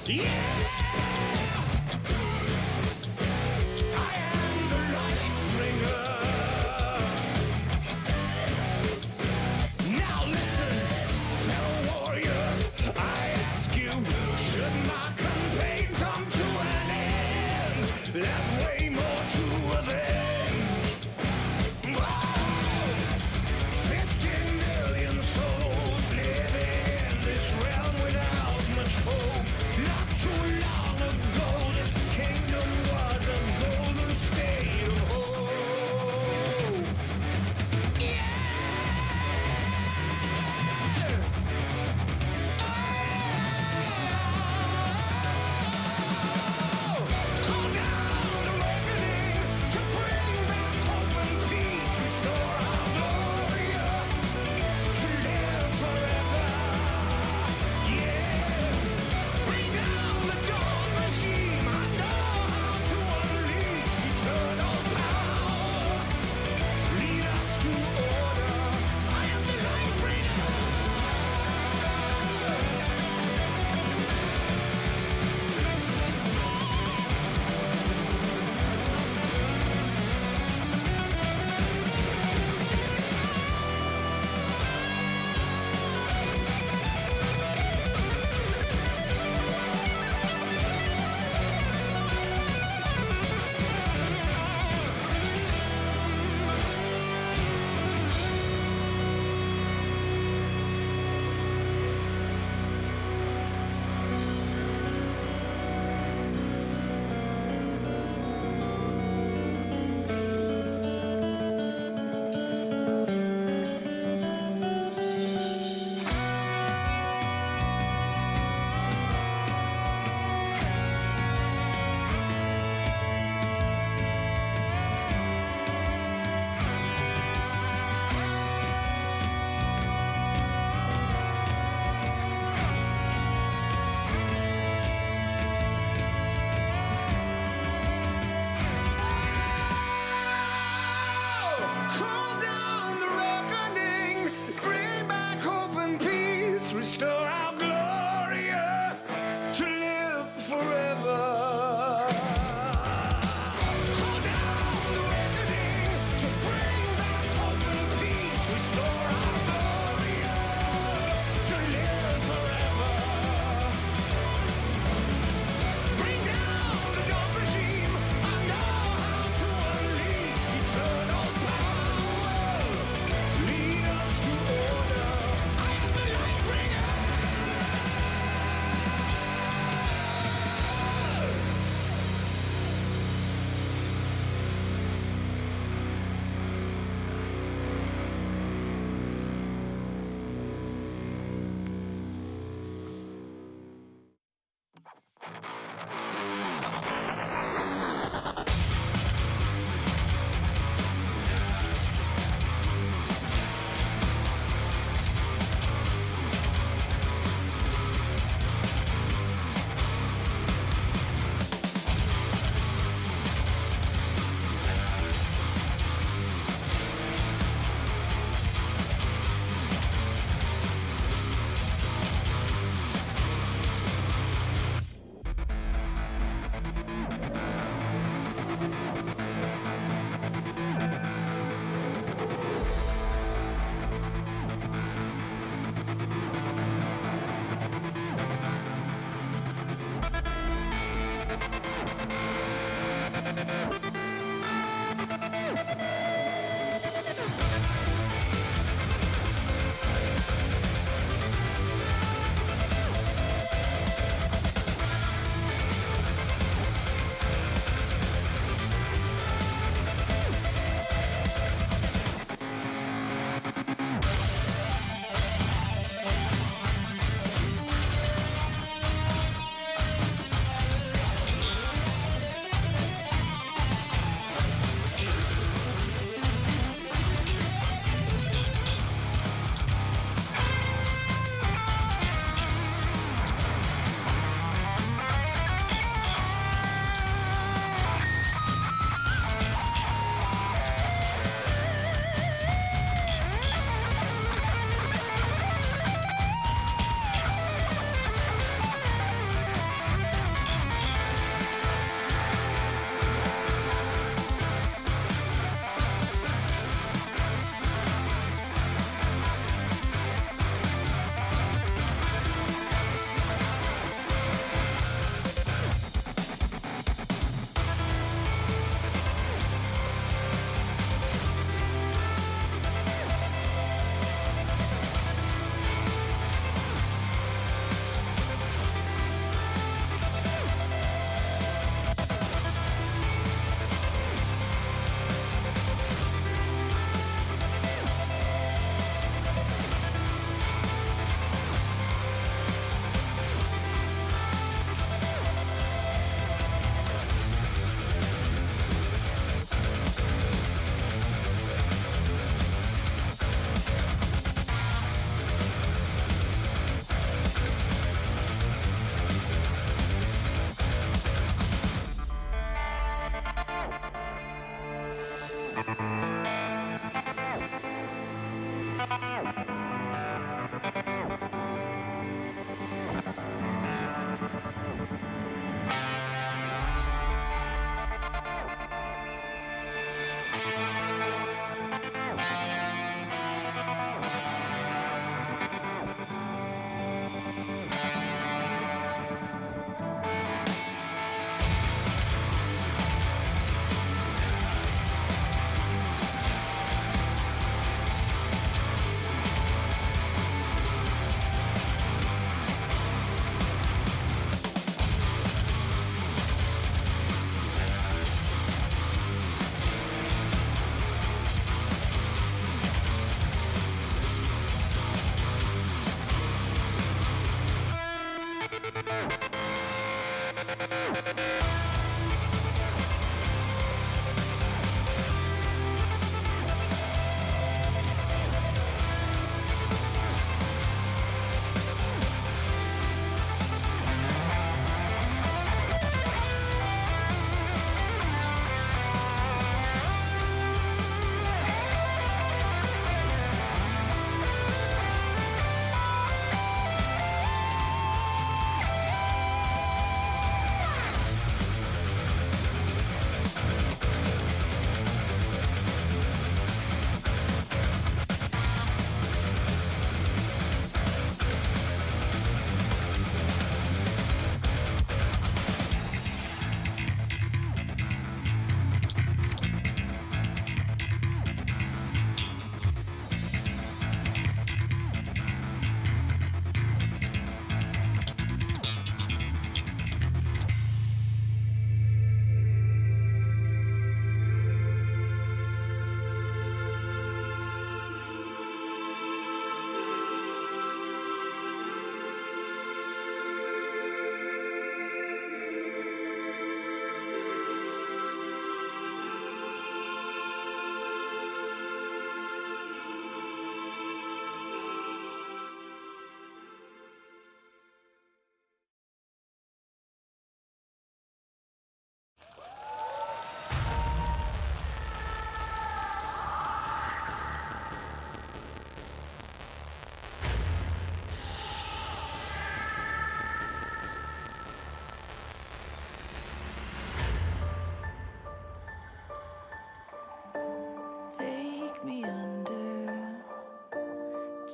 Yeah! I am the light bringer. Now listen, fellow warriors, I ask you, should my campaign come to an end? There's way more to avenge. Oh, 15 million souls live in this realm without much hope. Not too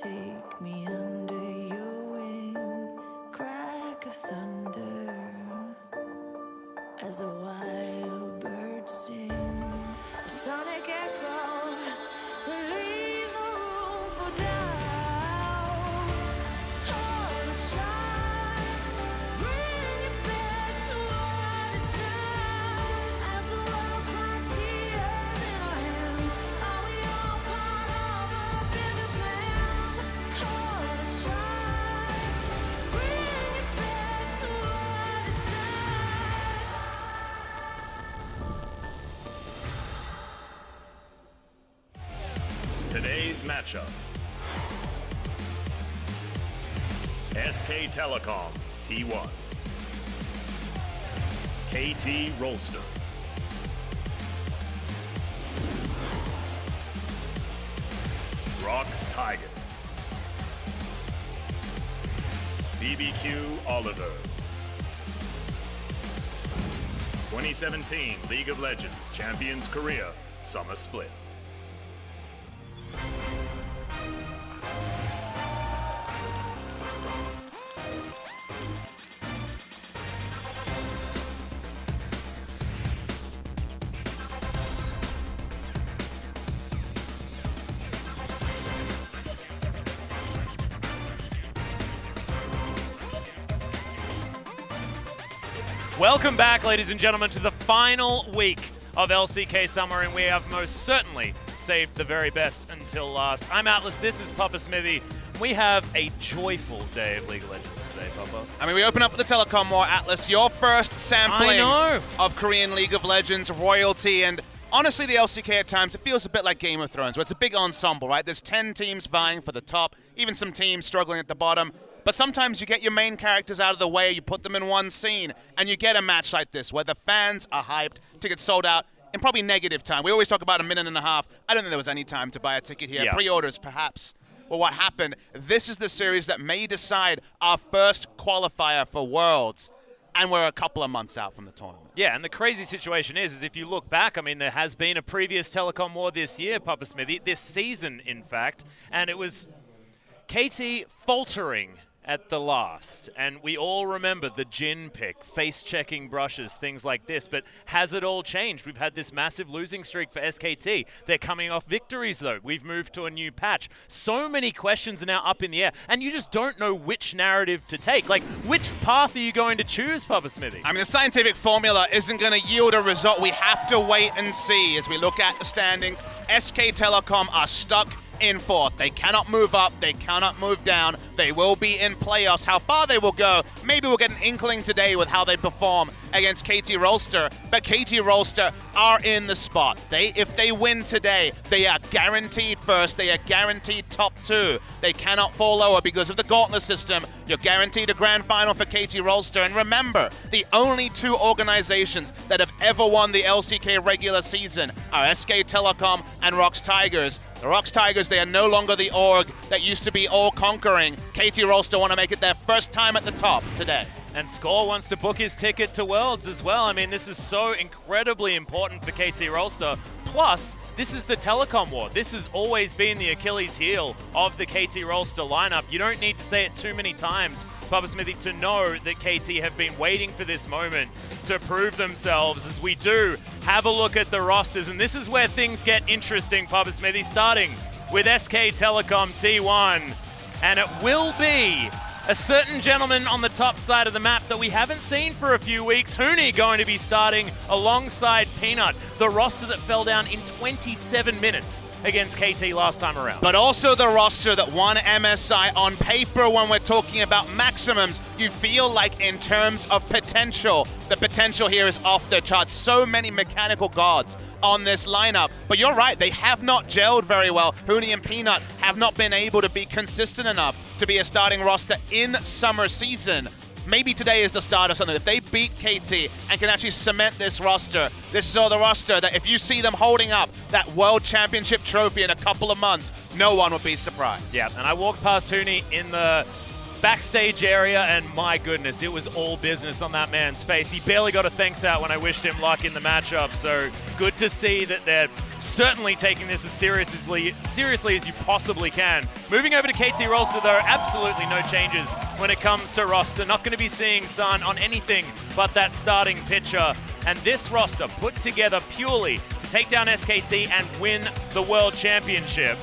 Take me under your wing, crack of thunder, as a wild bird sing, a sonic echo that leaves no room for doubt. All the shots bring it back to what it's now. As the world cries tears in our hands, are we all part of a bigger plan? All the shots bring it back to what it's now. Today's matchup. SK Telecom, T1. KT Rolster. ROX Tigers. BBQ Olivers. 2017 League of Legends Champions Korea Summer Split. Welcome back, ladies and gentlemen, to the final week of LCK Summer, and we have most certainly saved the very best until last. I'm Atlas, this is Papa Smithy. We have a joyful day of League of Legends today, Papa. I mean, we open up with the Telecom War, Atlas, your first sampling of Korean League of Legends royalty, and honestly, the LCK at times, it feels a bit like Game of Thrones, where it's a big ensemble, right? There's 10 teams vying for the top, even some teams struggling at the bottom. But sometimes you get your main characters out of the way, you put them in one scene, and you get a match like this where the fans are hyped, tickets sold out. in probably negative time. We always talk about a minute and a half. I don't think there was any time to buy a ticket here. Yeah. Pre-orders, perhaps. Well, what happened? This is the series that may decide our first qualifier for Worlds, and we're a couple of months out from the tournament. Yeah, and the crazy situation is if you look back, I mean, there has been a previous telecom war this year, Papa Smithy, this season, in fact, and it was KT faltering at the last, and we all remember the Jin pick, face-checking brushes, things like this, but has it all changed? We've had this massive losing streak for SKT. They're coming off victories, though. We've moved to a new patch. So many questions are now up in the air, and you just don't know which narrative to take. Like, which path are you going to choose, Papa Smithy? I mean, the scientific formula isn't going to yield a result. We have to wait and see as we look at the standings. SK Telecom are stuck in fourth. They cannot move up, they cannot move down. They will be in playoffs. How far they will go, maybe we'll get an inkling today with how they perform against KT Rolster, but KT Rolster are in the spot. If they win today, they are guaranteed first, they are guaranteed top 2. They cannot fall lower because of the gauntlet system. You're guaranteed a grand final for KT Rolster, and remember, the only 2 organizations that have ever won the LCK regular season are SK Telecom and ROX Tigers. The ROX Tigers, they are no longer the org that used to be all-conquering. KT Rolster want to make it their first time at the top today. And Score wants to book his ticket to Worlds as well. I mean, this is so incredibly important for KT Rolster. Plus, this is the telecom war. This has always been the Achilles heel of the KT Rolster lineup. You don't need to say it too many times, Papa Smithy, to know that KT have been waiting for this moment to prove themselves. As we do have a look at the rosters, and this is where things get interesting, Papa Smithy, starting with SK Telecom T1. And it will be a certain gentleman on the top side of the map that we haven't seen for a few weeks. Huni going to be starting alongside Peanut, the roster that fell down in 27 minutes against KT last time around. But also the roster that won MSI on paper. When we're talking about maximums, you feel like in terms of potential, the potential here is off the charts. So many mechanical gods on this lineup. But you're right, they have not gelled very well. Huni and Peanut have not been able to be consistent enough to be a starting roster in summer season. Maybe today is the start of something. If they beat KT and can actually cement this roster, this is all the roster that if you see them holding up that World Championship trophy in a couple of months, no one would be surprised. Yeah, and I walked past Huni in the backstage area, and my goodness, it was all business on that man's face. He barely got a thanks out when I wished him luck in the matchup, so good to see that they're certainly taking this as seriously as you possibly can. Moving over to KT Rolster, though, absolutely no changes when it comes to roster. Not going to be seeing Sun on anything but that starting pitcher. And this roster put together purely to take down SKT and win the World Championship.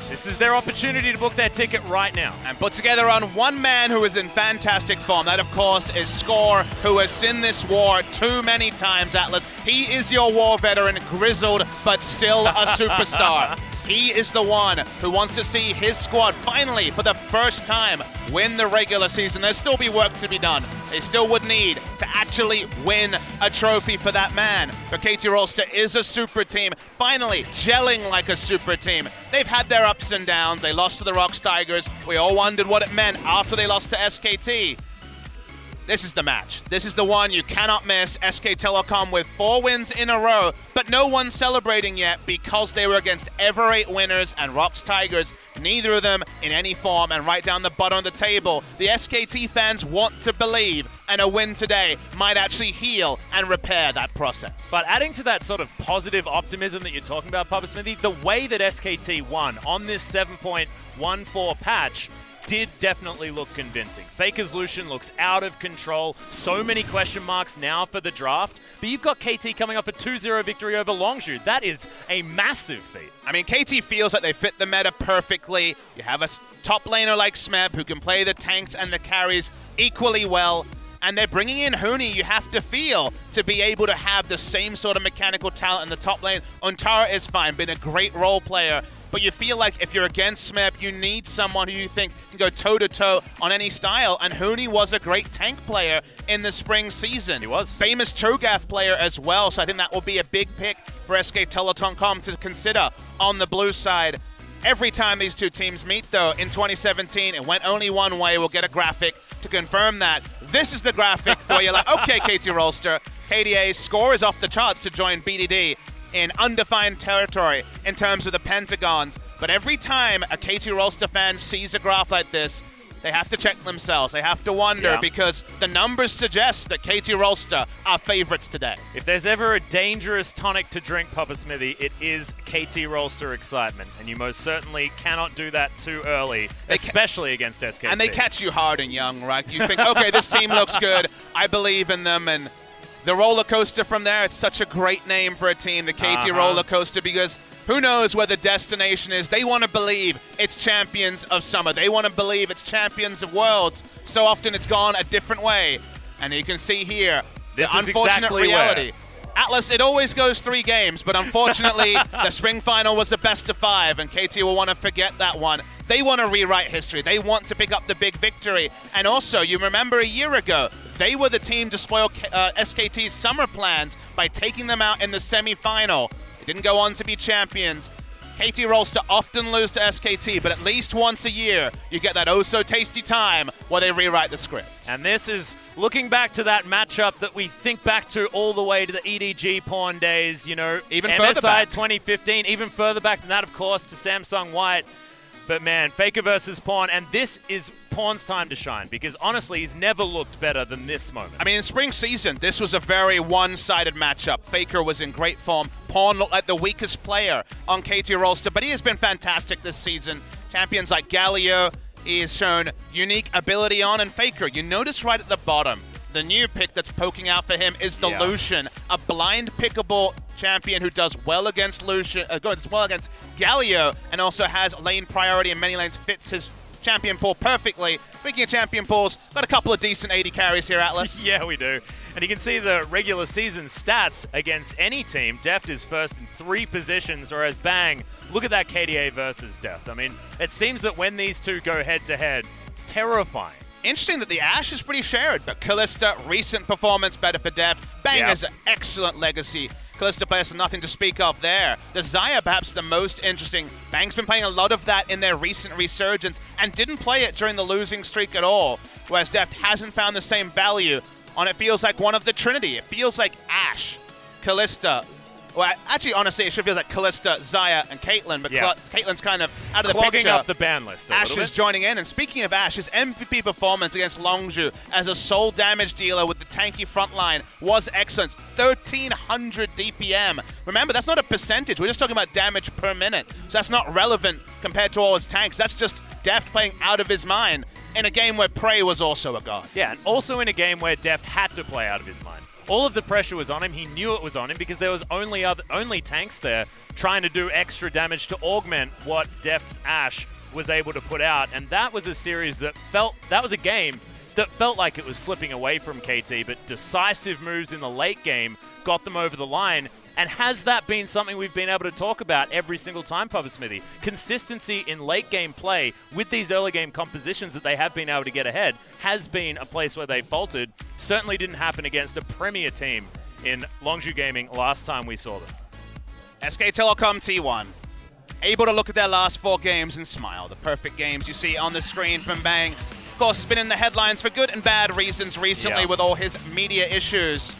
This is their opportunity to book their ticket right now. And put together on one man who is in fantastic form. That, of course, is Score, who has seen this war too many times, Atlas. He is your war veteran, grizzled, but still a superstar. He is the one who wants to see his squad finally, for the first time, win the regular season. There'll still be work to be done. They still would need to actually win a trophy for that man. But KT Rolster is a super team, finally gelling like a super team. They've had their ups and downs. They lost to the ROX Tigers. We all wondered what it meant after they lost to SKT. This is the match. This is the one you cannot miss. SK Telecom with 4 wins in a row, but no one's celebrating yet because they were against ever 8 winners and ROX Tigers, neither of them in any form. And right down the bottom of the table, the SKT fans want to believe, and a win today might actually heal and repair that process. But adding to that sort of positive optimism that you're talking about, Papa Smithy, the way that SKT won on this 7.14 patch did definitely look convincing. FLICKR's Lucian looks out of control. So many question marks now for the draft. But you've got KT coming off a 2-0 victory over Longshu. That is a massive feat. I mean, KT feels like they fit the meta perfectly. You have a top laner like Smeb who can play the tanks and the carries equally well. And they're bringing in Huni, you have to feel, to be able to have the same sort of mechanical talent in the top lane. Ontara is fine, been a great role player. But you feel like if you're against Smeb, you need someone who you think can go toe-to-toe on any style. And Huni was a great tank player in the spring season. He was. Famous Cho'Gath player as well, so I think that will be a big pick for SK Telecom to consider on the blue side. Every time these two teams meet, though, in 2017, it went only one way. We'll get a graphic to confirm that. This is the graphic where you're like, okay, KT Rolster, KDA's score is off the charts to join BDD in undefined territory in terms of the pentagons. But every time a KT Rolster fan sees a graph like this, they have to check themselves. They have to wonder because the numbers suggest that KT Rolster are favorites today. If there's ever a dangerous tonic to drink, Papa Smithy, it is KT Rolster excitement. And you most certainly cannot do that too early, especially against SKT. And they catch you hard and young, right? You think, okay, this team looks good. I believe in them. And the roller coaster from there, it's such a great name for a team, the KT roller coaster, because who knows where the destination is. They want to believe it's champions of summer. They want to believe it's champions of worlds. So often it's gone a different way. And you can see here the unfortunate reality. Atlas, it always goes 3 games, but unfortunately the spring final was the best of 5, and KT will want to forget that one. They want to rewrite history. They want to pick up the big victory. And also, you remember a year ago, they were the team to spoil SKT's summer plans by taking them out in the semi-final. They didn't go on to be champions. KT Rolster often lose to SKT, but at least once a year, you get that oh-so-tasty time where they rewrite the script. And this is looking back to that matchup that we think back to all the way to the EDG Pawn days, you know, even further back. MSI 2015, even further back than that, of course, to Samsung White. But man, FLICKR versus Pawn, and this is Pawn's time to shine, because honestly, he's never looked better than this moment. I mean, in spring season, this was a very one-sided matchup. FLICKR was in great form. Pawn looked like the weakest player on KT Rolster, but he has been fantastic this season. Champions like Galio, he has shown unique ability on, and FLICKR, you notice right at the bottom, the new pick that's poking out for him is the Lucian, a blind pickable champion who does well against Lucian, goes well against Galio, and also has lane priority in many lanes, fits his champion pool perfectly. Speaking of champion pools, got a couple of decent AD carries here, Atlas. Yeah, we do. And you can see the regular season stats against any team. Deft is first in 3 positions, whereas Bang, look at that KDA versus Deft. I mean, it seems that when these two go head-to-head, it's terrifying. Interesting that the Ashe is pretty shared, but Kalista, recent performance better for Deft. Bang has an excellent legacy. Kalista players have nothing to speak of there. The Xayah, perhaps the most interesting. Bang's been playing a lot of that in their recent resurgence and didn't play it during the losing streak at all, whereas Deft hasn't found the same value on it feels like one of the Trinity. It feels like Ashe, Kalista. Well, actually, honestly, it should feel like Kalista, Xayah, and Caitlyn, but Caitlyn's kind of out of the picture. Clogging up the ban list a Ashe little is bit. joining in, and speaking of Ashe, his MVP performance against Longzhu as a sole damage dealer with the tanky front line was excellent. 1,300 DPM. Remember, that's not a percentage. We're just talking about damage per minute, so that's not relevant compared to all his tanks. That's just Deft playing out of his mind in a game where Prey was also a god. Yeah, and also in a game where Deft had to play out of his mind. All of the pressure was on him. He knew it was on him because there was only tanks there trying to do extra damage to augment what Deft's Ashe was able to put out. And that was a series that was a game that felt like it was slipping away from KT, but decisive moves in the late game got them over the line. And has that been something we've been able to talk about every single time, Papa Smithy? Consistency in late game play with these early game compositions that they have been able to get ahead has been a place where they faltered. Certainly didn't happen against a premier team in Longzhu Gaming last time we saw them. SK Telecom T1, able to look at their last 4 games and smile. The perfect games you see on the screen from Bang. Of course, it's been in the headlines for good and bad reasons recently with all his media issues.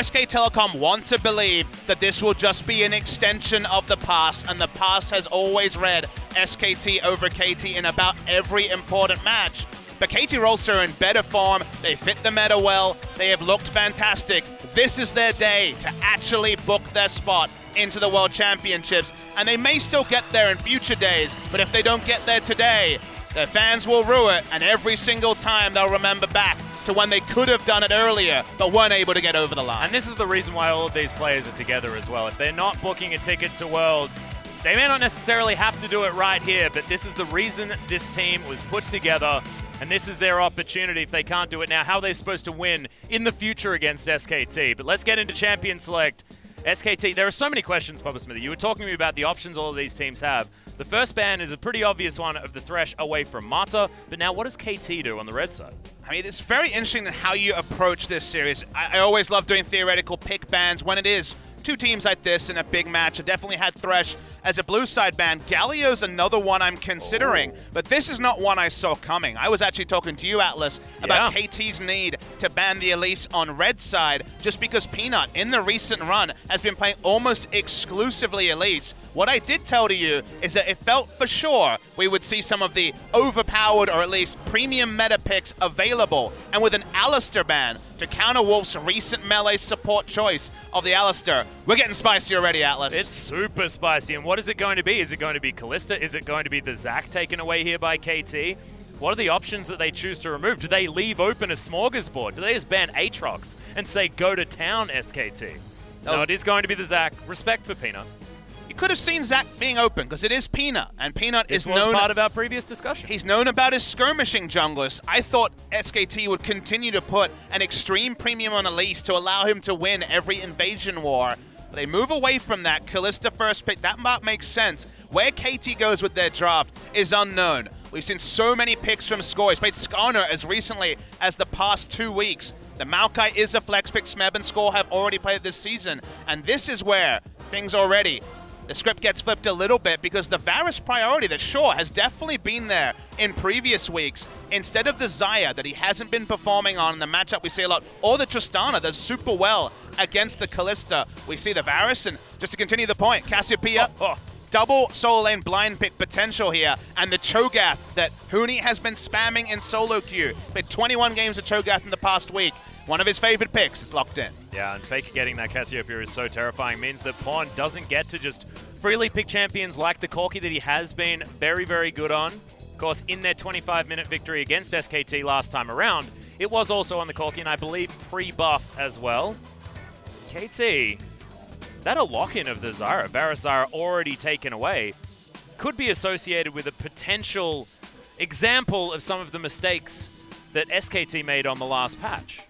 SK Telecom want to believe that this will just be an extension of the past, and the past has always read SKT over KT in about every important match. But KT Rolster are in better form, they fit the meta well, they have looked fantastic. This is their day to actually book their spot into the World Championships, and they may still get there in future days, but if they don't get there today, their fans will rue it, and every single time they'll remember back to when they could have done it earlier, but weren't able to get over the line. And this is the reason why all of these players are together as well. If they're not booking a ticket to Worlds, they may not necessarily have to do it right here, but this is the reason this team was put together, and this is their opportunity. If they can't do it now, how are they supposed to win in the future against SKT? But let's get into Champion Select. SKT, there are so many questions, Papa Smithy. You were talking to me about the options all of these teams have. The first ban is a pretty obvious one of the Thresh away from Mata, but now what does KT do on the red side? I mean, it's very interesting how you approach this series. I always love doing theoretical pick bans when it is two teams like this in a big match. I definitely had Thresh as a blue side ban. Galio's another one I'm considering, but this is not one I saw coming. I was actually talking to you, Atlas, about KT's need to ban the Elise on red side just because Peanut, in the recent run, has been playing almost exclusively Elise. What I did tell to you is that it felt for sure we would see some of the overpowered or at least premium meta picks available, and with an Alistar ban to counter Wolf's recent melee support choice of the Alistar, we're getting spicy already, Atlas. It's super spicy, and what is it going to be? Is it going to be Kalista? Is it going to be the Zac taken away here by KT? What are the options that they choose to remove? Do they leave open a smorgasbord? Do they just ban Aatrox and say, go to town, SKT? No, it is going to be the Zac. Respect for Peanut. You could have seen Zac being open because it is Peanut, and Peanut is known. This was part of our previous discussion. He's known about his skirmishing junglers. I thought SKT would continue to put an extreme premium on Elise to allow him to win every invasion war. But they move away from that. Kalista first pick, that makes sense. Where KT goes with their draft is unknown. We've seen so many picks from Score. He's played Skarner as recently as the past 2 weeks. The Maokai is a flex pick. Smeb and Score have already played this season. And this is where things already, the script gets flipped a little bit because the Varus priority that sure has definitely been there in previous weeks, instead of the Xayah that he hasn't been performing on in the matchup we see a lot, or the Tristana does super well against the Kalista, we see the Varus. And just to continue the point, Cassiopeia, double solo lane blind pick potential here, and the Cho'Gath that Huni has been spamming in solo queue. Played 21 games of Cho'Gath in the past week. One of his favorite picks is locked in. Yeah, and Faker getting that Cassiopeia is so terrifying. Means that Pawn doesn't get to just freely pick champions like the Corki that he has been very, very good on. Of course, in their 25-minute victory against SKT last time around, it was also on the Corki, and I believe pre-buff as well. KT, is that a lock-in of the Zyra? Varus Zyra already taken away. Could be associated with a potential example of some of the mistakes that SKT made on the last patch.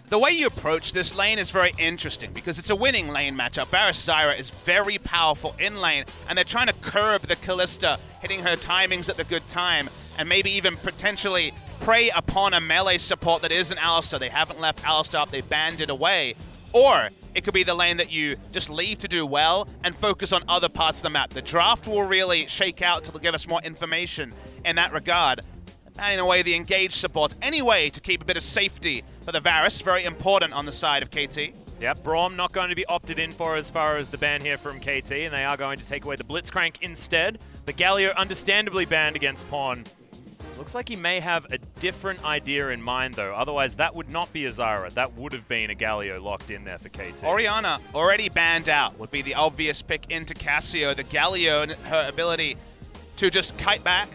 The way you approach this lane is very interesting because it's a winning lane matchup. Varus Zyra is very powerful in lane, and they're trying to curb the Kalista, hitting her timings at the good time, and maybe even potentially prey upon a melee support that isn't Alistar. They haven't left Alistar up, they banned it away. Or it could be the lane that you just leave to do well and focus on other parts of the map. The draft will really shake out to give us more information in that regard. Banning away the engaged supports anyway to keep a bit of safety for the Varus. Very important on the side of KT. Yep, Braum not going to be opted in for as far as the ban here from KT, and they are going to take away the Blitzcrank instead. The Galio understandably banned against Pawn. Looks like he may have a different idea in mind, though. Otherwise, that would not be a Zyra. That would have been a Galio locked in there for KT. Orianna, already banned out, would be the obvious pick into Cassio. The Galio and her ability to just kite back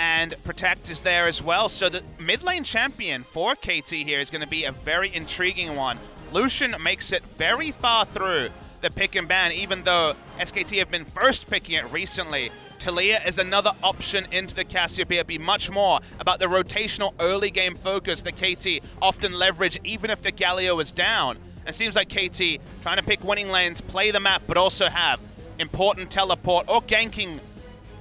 and protect is there as well. So the mid lane champion for KT here is going to be a very intriguing one. Lucian makes it very far through the pick and ban, even though SKT have been first picking it recently. Taliyah is another option into the Cassiopeia. Be much more about the rotational early game focus that KT often leverage even if the Galio is down. And it seems like KT trying to pick winning lanes, play the map, but also have important teleport or ganking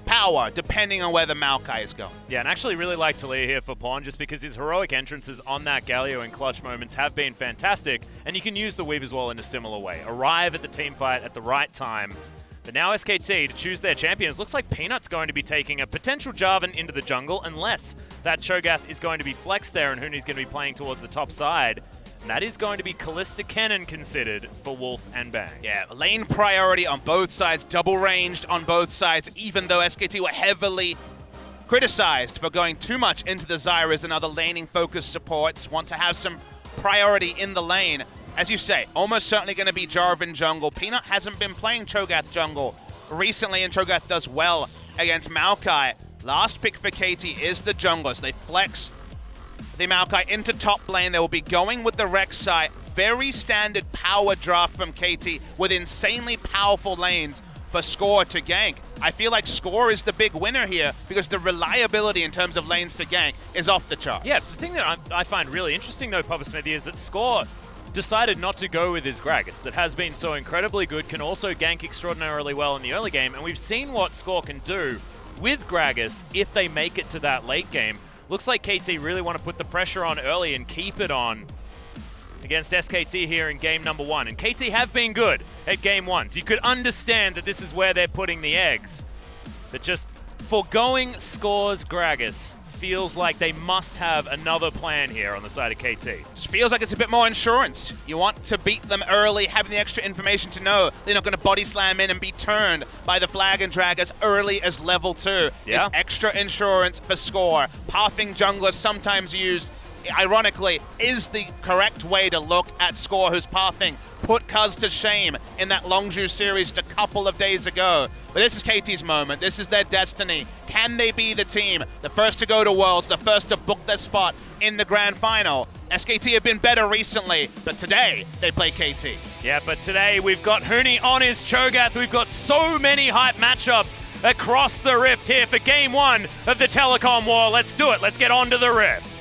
power, depending on where the Maokai is going. Yeah, and actually really like Taliyah here for Pawn, just because his heroic entrances on that Galio in clutch moments have been fantastic, and you can use the Weaver's Wall in a similar way. Arrive at the team fight at the right time. But now SKT, to choose their champions, looks like Peanut's going to be taking a potential Jarvan into the jungle, unless that Cho'Gath is going to be flexed there and Huni's going to be playing towards the top side. And that is going to be Kalista Kennen considered for Wolf and Bang. Yeah, lane priority on both sides, double ranged on both sides, even though SKT were heavily criticized for going too much into the Zyras and other laning focused supports, want to have some priority in the lane. As you say, almost certainly going to be Jarvan jungle. Peanut hasn't been playing Cho'Gath jungle recently, and Cho'Gath does well against Maokai. Last pick for KT is the junglers. They flex the Maokai into top lane. They will be going with the Rek'Sai. Very standard power draft from KT with insanely powerful lanes for Score to gank. I feel like Score is the big winner here because the reliability in terms of lanes to gank is off the charts. Yeah, the thing that I find really interesting though, Papa Smithy, is that Score decided not to go with his Gragas that has been so incredibly good, can also gank extraordinarily well in the early game, and we've seen what Score can do with Gragas if they make it to that late game. Looks like KT really want to put the pressure on early and keep it on against SKT here in game number 1. And KT have been good at game 1, so you could understand that this is where they're putting the eggs. But just foregoing scores Gragas feels like they must have another plan here on the side of KT. Just feels like it's a bit more insurance. You want to beat them early, having the extra information to know they're not going to body slam in and be turned by the flag and drag as early as level 2. Yeah. It's extra insurance for score. Pathing junglers sometimes used, ironically, is the correct way to look at score who's pathing. Put Cuz to shame in that Longzhu series just a couple of days ago. But this is KT's moment. This is their destiny. Can they be the team, the first to go to Worlds, the first to book their spot in the Grand Final? SKT have been better recently, but today they play KT. Yeah, but today we've got Huni on his Cho'Gath. We've got so many hype matchups across the Rift here for game 1 of the Telecom War. Let's do it. Let's get on to the Rift.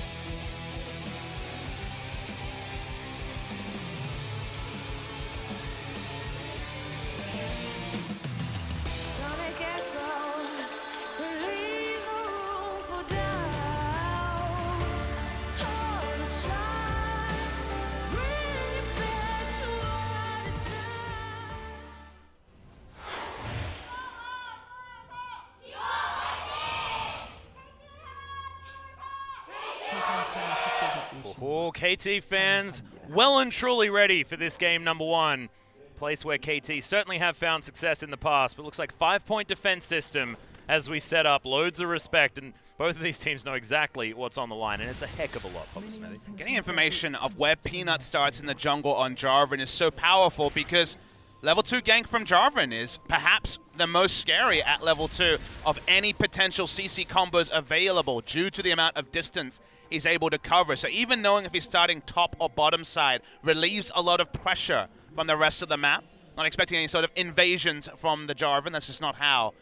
Oh, KT fans well and truly ready for this game number 1. Place where KT certainly have found success in the past, but looks like 5-point defense system as we set up. Loads of respect, and both of these teams know exactly what's on the line, and it's a heck of a lot, Papa Smithy. Getting information of where Peanut starts in the jungle on Jarvan is so powerful because level 2 gank from Jarvan is perhaps the most scary at level 2 of any potential CC combos available due to the amount of distance he's able to cover. So even knowing if he's starting top or bottom side relieves a lot of pressure from the rest of the map. Not expecting any sort of invasions from the Jarvan. That's just not how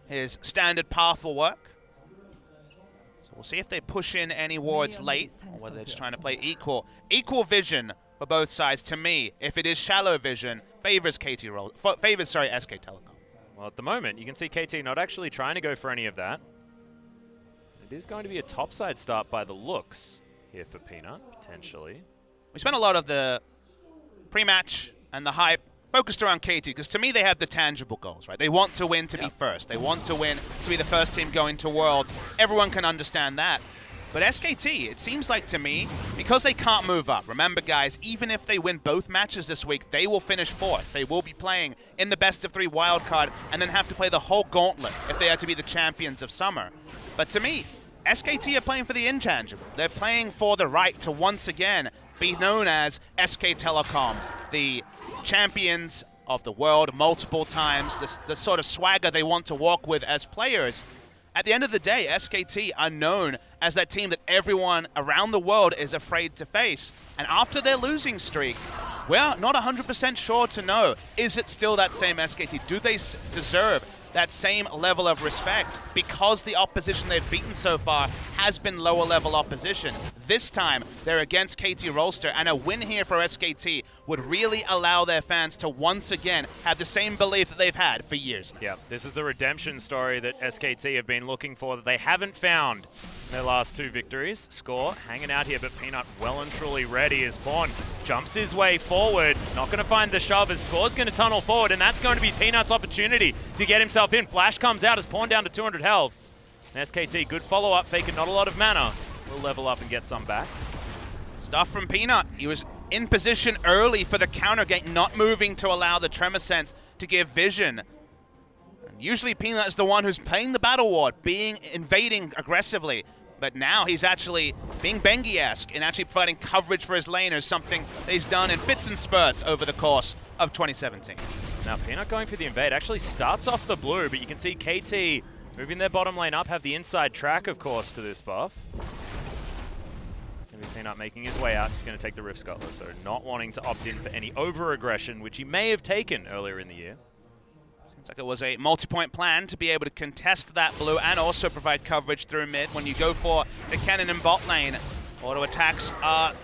his standard path will work. So we'll see if they push in any wards late or whether they're just trying to play equal. Equal vision for both sides. To me, if it is shallow vision, favors SK Telecom. Well, at the moment, you can see KT not actually trying to go for any of that. It is going to be a topside start by the looks here for Peanut, potentially. We spent a lot of the pre-match and the hype focused around KT, because to me they have the tangible goals, right? They want to win to be first. They want to win to be the first team going to Worlds. Everyone can understand that. But SKT, it seems like to me, because they can't move up. Remember, guys, even if they win both matches this week, they will finish 4th. They will be playing in the best-of-3 wildcard and then have to play the whole gauntlet if they are to be the champions of Summer. But to me, SKT are playing for the intangible. They're playing for the right to once again be known as SK Telecom, the champions of the world multiple times, the sort of swagger they want to walk with as players. At the end of the day, SKT are known as that team that everyone around the world is afraid to face. And after their losing streak, we're not 100% sure to know, is it still that same SKT? Do they deserve that same level of respect because the opposition they've beaten so far has been lower level opposition? This time, they're against KT Rolster, and a win here for SKT would really allow their fans to once again have the same belief that they've had for years now. Yeah, this is the redemption story that SKT have been looking for that they haven't found in their last 2 victories. Score hanging out here, but Peanut well and truly ready as Pawn jumps his way forward. Not going to find the shove as Score's going to tunnel forward, and that's going to be Peanut's opportunity to get himself in. Flash comes out as Pawn down to 200 health. And SKT, good follow-up, faking not a lot of mana. Will level up and get some back. Stuff from Peanut. He was in position early for the counter gank, not moving to allow the Tremor Sense to give vision. And usually Peanut is the one who's playing the battle ward, invading aggressively. But now he's actually being Bengi-esque and actually providing coverage for his laners, something that he's done in fits and spurts over the course of 2017. Now Peanut going for the invade actually starts off the blue, but you can see KT moving their bottom lane up, have the inside track, of course, to this buff. Peanut making his way out, just going to take the Rift Scuttler, so not wanting to opt in for any over-aggression, which he may have taken earlier in the year. Seems like it was a multi-point plan to be able to contest that blue and also provide coverage through mid. When you go for the cannon in bot lane, auto attacks are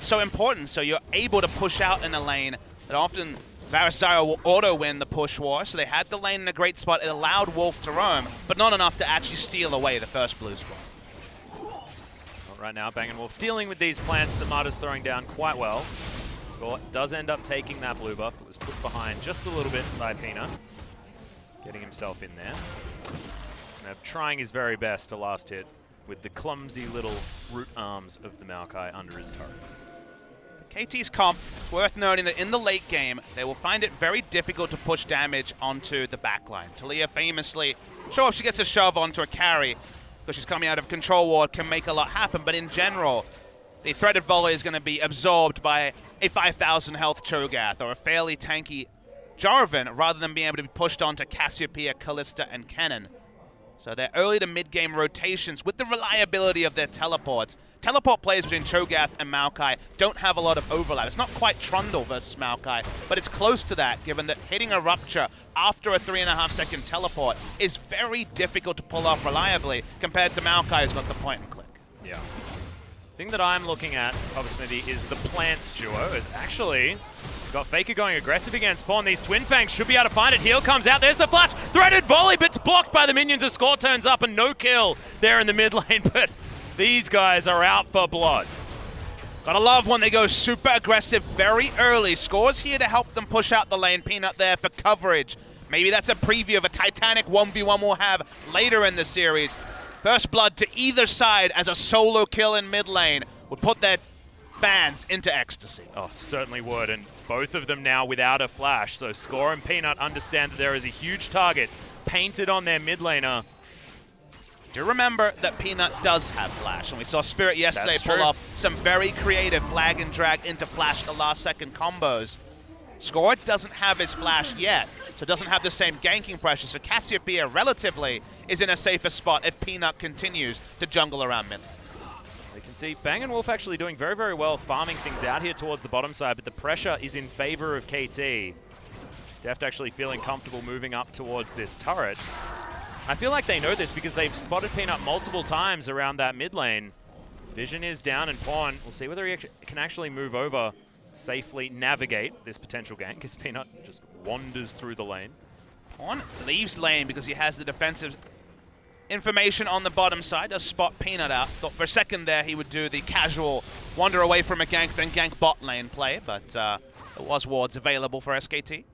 so important, so you're able to push out in a lane that often Varusara will auto-win the push war, so they had the lane in a great spot. It allowed Wolf to roam, but not enough to actually steal away the first blue spot. Right now, Bang & Wolf dealing with these plants that Marta's throwing down quite well. Score does end up taking that blue buff. It was put behind just a little bit by Peanut, getting himself in there. Smeb trying his very best to last hit with the clumsy little root arms of the Maokai under his turret. KT's comp, worth noting that in the late game, they will find it very difficult to push damage onto the backline. Talia famously, sure, if she gets a shove onto a carry, because she's coming out of control ward, can make a lot happen, but in general, the threaded volley is going to be absorbed by a 5,000 health Cho'Gath or a fairly tanky Jarvan, rather than being able to be pushed onto Cassiopeia, Kalista, and Kennen. So their early to mid-game rotations, with the reliability of their teleports, teleport plays between Cho'Gath and Maokai don't have a lot of overlap. It's not quite Trundle versus Maokai, but it's close to that, given that hitting a Rupture after a 3.5-second teleport is very difficult to pull off reliably compared to Maokai, who's got the point and click. Yeah. The thing that I'm looking at, obviously, is the Plants duo. Is actually got FLICKR going aggressive against Pawn. These Twin Fangs should be able to find it. Heal comes out. There's the flash. Threaded volley, but it's blocked by the minions. The score turns up and no kill there in the mid lane. But these guys are out for blood. Gotta love when they go super aggressive very early. Score's here to help them push out the lane. Peanut there for coverage. Maybe that's a preview of a Titanic 1v1 we'll have later in the series. First blood to either side as a solo kill in mid lane would put their fans into ecstasy. Oh, certainly would, and both of them now without a flash. So Score and Peanut understand that there is a huge target painted on their mid laner. Do remember that Peanut does have flash, and we saw Spirit yesterday pull off some very creative flag and drag into flash the last second combos. Score doesn't have his flash yet, so doesn't have the same ganking pressure, so Cassiopeia relatively is in a safer spot if Peanut continues to jungle around mid. We can see Bang & Wolf actually doing very, very well farming things out here towards the bottom side, but the pressure is in favor of KT. Deft actually feeling comfortable moving up towards this turret. I feel like they know this because they've spotted Peanut multiple times around that mid lane. Vision is down and Pawn. We'll see whether he can actually move over, safely navigate this potential gank, because Peanut just wanders through the lane. Pawn leaves lane because he has the defensive information on the bottom side. Does spot Peanut out. Thought for a second there he would do the casual wander away from a gank, then gank bot lane play, but there was wards available for SKT.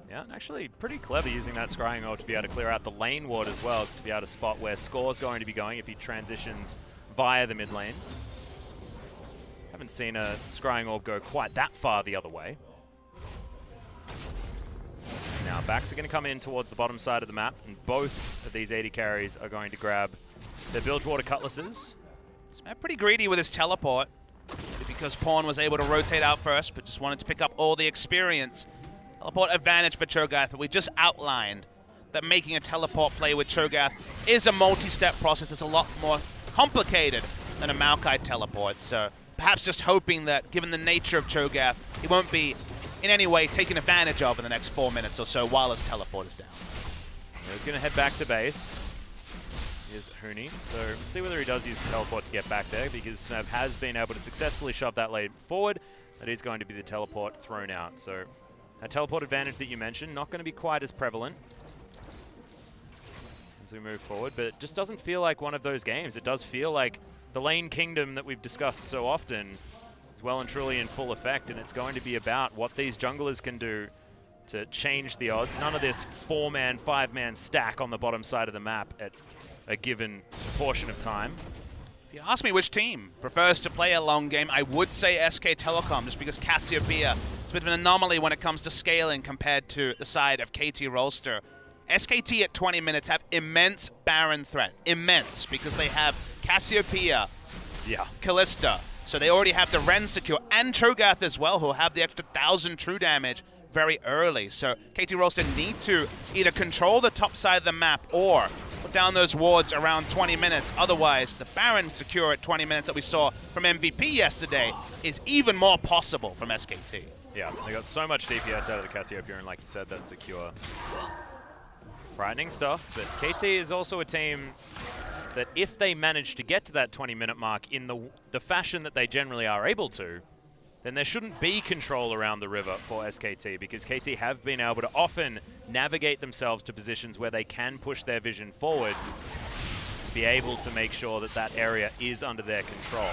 Yeah, and actually pretty clever using that scrying orb to be able to clear out the lane ward as well, to be able to spot where Score's going to be going if he transitions via the mid lane. Haven't seen a scrying orb go quite that far the other way. Now backs are going to come in towards the bottom side of the map, and both of these AD carries are going to grab their Bilgewater Cutlasses. Smeb pretty greedy with his teleport, because Pawn was able to rotate out first, but just wanted to pick up all the experience. Teleport advantage for Cho'Gath, but we just outlined that making a teleport play with Cho'Gath is a multi-step process that's a lot more complicated than a Maokai teleport. So perhaps just hoping that, given the nature of Cho'Gath, he won't be in any way taken advantage of in the next 4 minutes or so while his teleport is down. He's going to head back to base. Here's Huni. So see whether he does use the teleport to get back there, because Smeb has been able to successfully shove that lane forward. That is going to be the teleport thrown out. So that teleport advantage that you mentioned, not going to be quite as prevalent as we move forward, but it just doesn't feel like one of those games. It does feel like the lane kingdom that we've discussed so often is well and truly in full effect, and it's going to be about what these junglers can do to change the odds. None of this 4-man, 5-man stack on the bottom side of the map at a given portion of time. If you ask me which team prefers to play a long game, I would say SK Telecom, just because Cassiopeia is a bit of an anomaly when it comes to scaling compared to the side of KT Rolster. SKT at 20 minutes have immense Baron threat. Immense, because they have Cassiopeia, Kalista, so they already have the Ren secure, and Cho'Gath as well, who'll have the extra 1,000 true damage very early. So KT Rolster need to either control the top side of the map or put down those wards around 20 minutes. Otherwise, the Baron secure at 20 minutes that we saw from MVP yesterday is even more possible from SKT. Yeah, they got so much DPS out of the Cassiopeia, and like you said, that's secure. Frightening stuff, but KT is also a team that if they manage to get to that 20-minute mark in the fashion that they generally are able to, then there shouldn't be control around the river for SKT, because KT have been able to often navigate themselves to positions where they can push their vision forward, be able to make sure that that area is under their control.